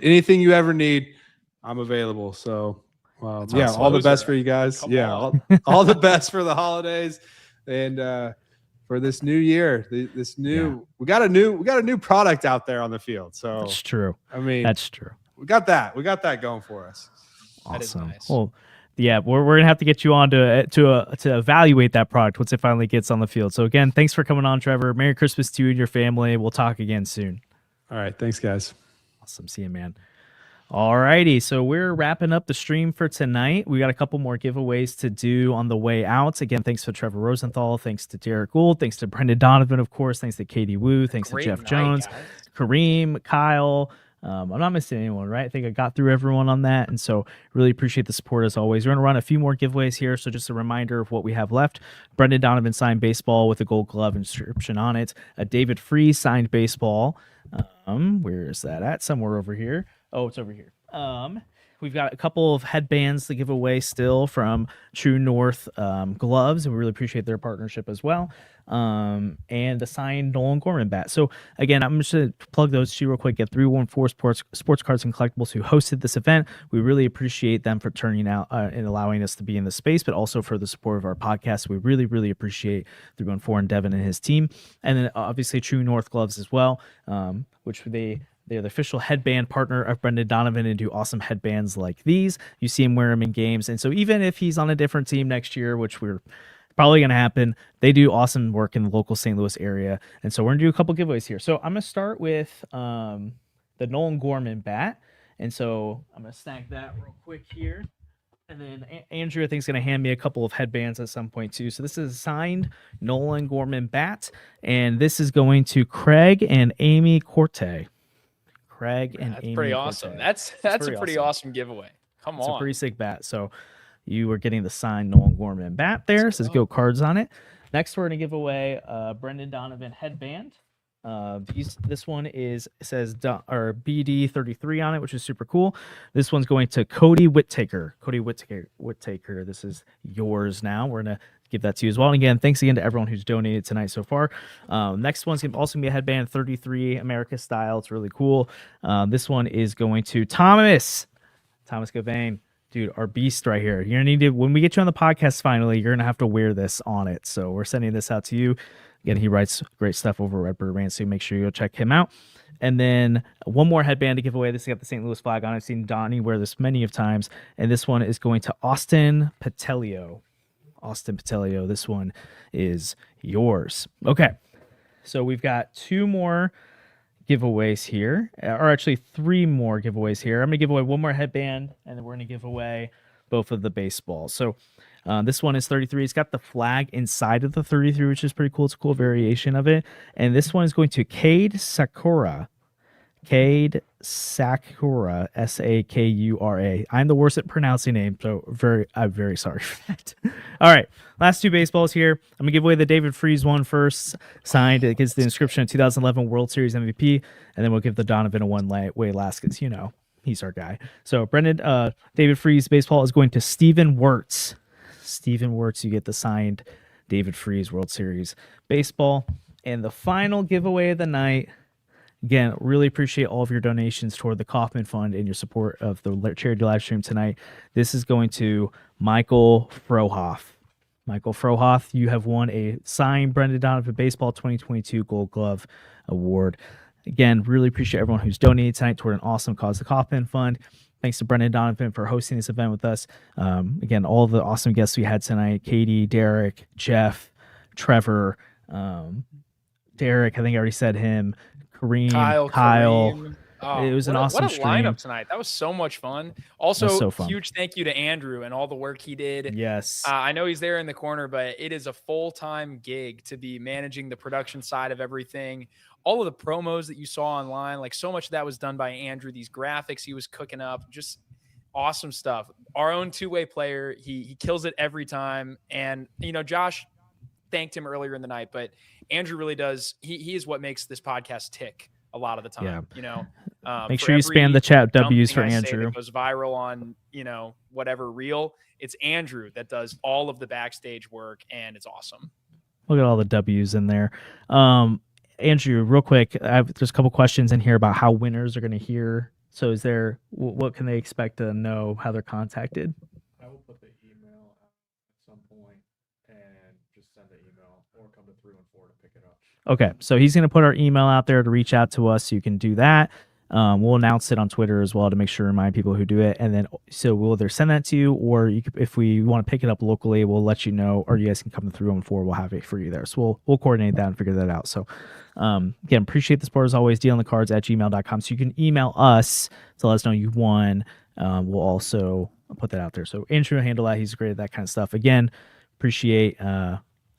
Anything you ever need, I'm available. So, awesome. all the best for you guys. All the best for the holidays and for this new year. We got a new product out there on the field. So that's true. I mean, that's true. We got that going for us. Awesome. That is nice. Well, yeah, we're gonna have to get you on to evaluate that product once it finally gets on the field. So again, thanks for coming on, Trevor. Merry Christmas to you and your family. We'll talk again soon. All right, thanks, guys. Awesome, see you, man. All righty, so we're wrapping up the stream for tonight. We got a couple more giveaways to do on the way out. Again, thanks to Trevor Rosenthal, thanks to Derek Gould, thanks to Brendan Donovan, of course, thanks to Katie Wu, thanks to Jeff Jones, guys. Kareem, Kyle. I'm not missing anyone, right? I think I got through everyone on that. And so really appreciate the support as always. We're going to run a few more giveaways here. So just a reminder of what we have left. Brendan Donovan signed baseball with a gold glove inscription on it. A David Freese signed baseball. Where is that at? Somewhere over here. Oh, it's over here. We've got a couple of headbands to give away still from True North Gloves, and we really appreciate their partnership as well. And a signed Nolan Gorman bat. So again, I'm just going to plug those two real quick. Get 314 Sports Cards and Collectibles, who hosted this event. We really appreciate them for turning out and allowing us to be in the space, but also for the support of our podcast. We really, really appreciate 314 and Devin and his team. And then obviously True North Gloves as well, which they're the official headband partner of Brendan Donovan and do awesome headbands like these. You see him wear them in games. And so even if he's on a different team next year, which we're probably going to happen, they do awesome work in the local St. Louis area. And so we're going to do a couple giveaways here. So I'm going to start with the Nolan Gorman bat. And so I'm going to snag that real quick here. And then Andrew, I think, is going to hand me a couple of headbands at some point too. So this is a signed Nolan Gorman bat. And this is going to Craig and Amy Corte. Craig and Amy. That's pretty awesome. That's a pretty awesome giveaway. Come on. It's a pretty sick bat. So you are getting the signed Nolan Gorman bat there. It says Go Cards on it. Next, we're going to give away Brendan Donovan headband. This one says BD33 on it, which is super cool. This one's going to Cody Whittaker. Cody Whittaker, this is yours now. We're going to give that to you as well. And again, thanks again to everyone who's donated tonight so far. Next one's also going to be a headband, 33 America style. It's really cool. This one is going to Thomas Gavain. Dude, our beast right here. You're gonna need to, when we get you on the podcast finally, you're gonna have to wear this on it. So we're sending this out to you. Again, he writes great stuff over at Redbird Rant, so make sure you go check him out. And then one more headband to give away. This has got the St. Louis flag on it. I've seen Donnie wear this many of times. And this one is going to Austin Patelio. This one is yours. Okay. So we've got two more giveaways here, or actually three more giveaways here. I'm going to give away one more headband, and then we're going to give away both of the baseballs. So This one is 33. It's got the flag inside of the 33, which is pretty cool. It's a cool variation of it. And this one is going to Cade Sakura. Cade Sakura, Sakura. I'm the worst at pronouncing names, so I'm very sorry for that. All right, last two baseballs here. I'm gonna give away the David Freese one first, signed. It gives the inscription of 2011 World Series MVP, and then we'll give the Donovan a one-way last because he's our guy. So David Freese baseball is going to Steven Wirtz. Steven Wirtz, you get the signed David Freese World Series baseball, and the final giveaway of the night. Again, really appreciate all of your donations toward the Kaufman Fund and your support of the charity live stream tonight. This is going to Michael Frohoff. Michael Frohoff, you have won a signed Brendan Donovan Baseball 2022 Gold Glove Award. Again, really appreciate everyone who's donated tonight toward an awesome cause, the Kaufman Fund. Thanks to Brendan Donovan for hosting this event with us. Again, all of the awesome guests we had tonight, Katie, Derek, Jeff, Trevor, Derek, I think I already said him, Kareem, Kyle. Kareem. It was an awesome stream. What a lineup tonight. That was so much fun. Also, so fun. Huge thank you to Andrew and all the work he did. Yes. I know he's there in the corner, but it is a full-time gig to be managing the production side of everything. All of the promos that you saw online, like so much of that was done by Andrew. These graphics he was cooking up, just awesome stuff. Our own two-way player. He kills it every time. And, Josh thanked him earlier in the night, but Andrew really does. He is what makes this podcast tick a lot of the time. Yeah. Make sure you spam the chat W's for Andrew. That goes viral on whatever reel. It's Andrew that does all of the backstage work, and it's awesome. Look at all the W's in there. Andrew, real quick, there's a couple questions in here about how winners are going to hear. So, what can they expect to know how they're contacted? I will put the email at some point and just send the email or come to 314 to pick it up. Okay, so he's going to put our email out there to reach out to us. So you can do that. We'll announce it on Twitter as well to make sure to remind people who do it. And then, so we'll either send that to you, or if we want to pick it up locally, we'll let you know, or you guys can come to 314. We'll have it for you there. So we'll coordinate that and figure that out. So again, appreciate the support as always. dealinthecards@gmail.com. So you can email us to let us know you won. We'll also put that out there. So Andrew will handle that. He's great at that kind of stuff. Again, appreciate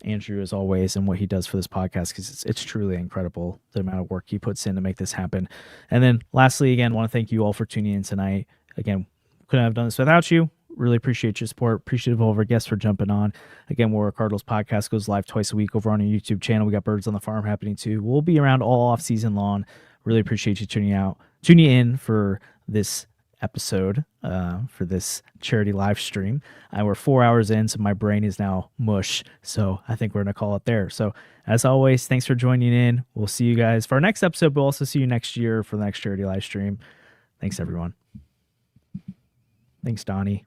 Andrew as always and what he does for this podcast, because it's truly incredible the amount of work he puts in to make this happen. And then lastly, again, want to thank you all for tuning in tonight. Again, couldn't have done this without you. Really appreciate your support. Appreciative of all of our guests for jumping on. Again, War Cardinals podcast goes live twice a week over on our YouTube channel. We got Birds on the Farm happening too. We'll be around all off season long. Really appreciate you tuning in for this episode, for this charity live stream. We're 4 hours in, so my brain is now mush. So I think we're going to call it there. So as always, thanks for joining in. We'll see you guys for our next episode. We'll also see you next year for the next charity live stream. Thanks, everyone. Thanks, Donnie.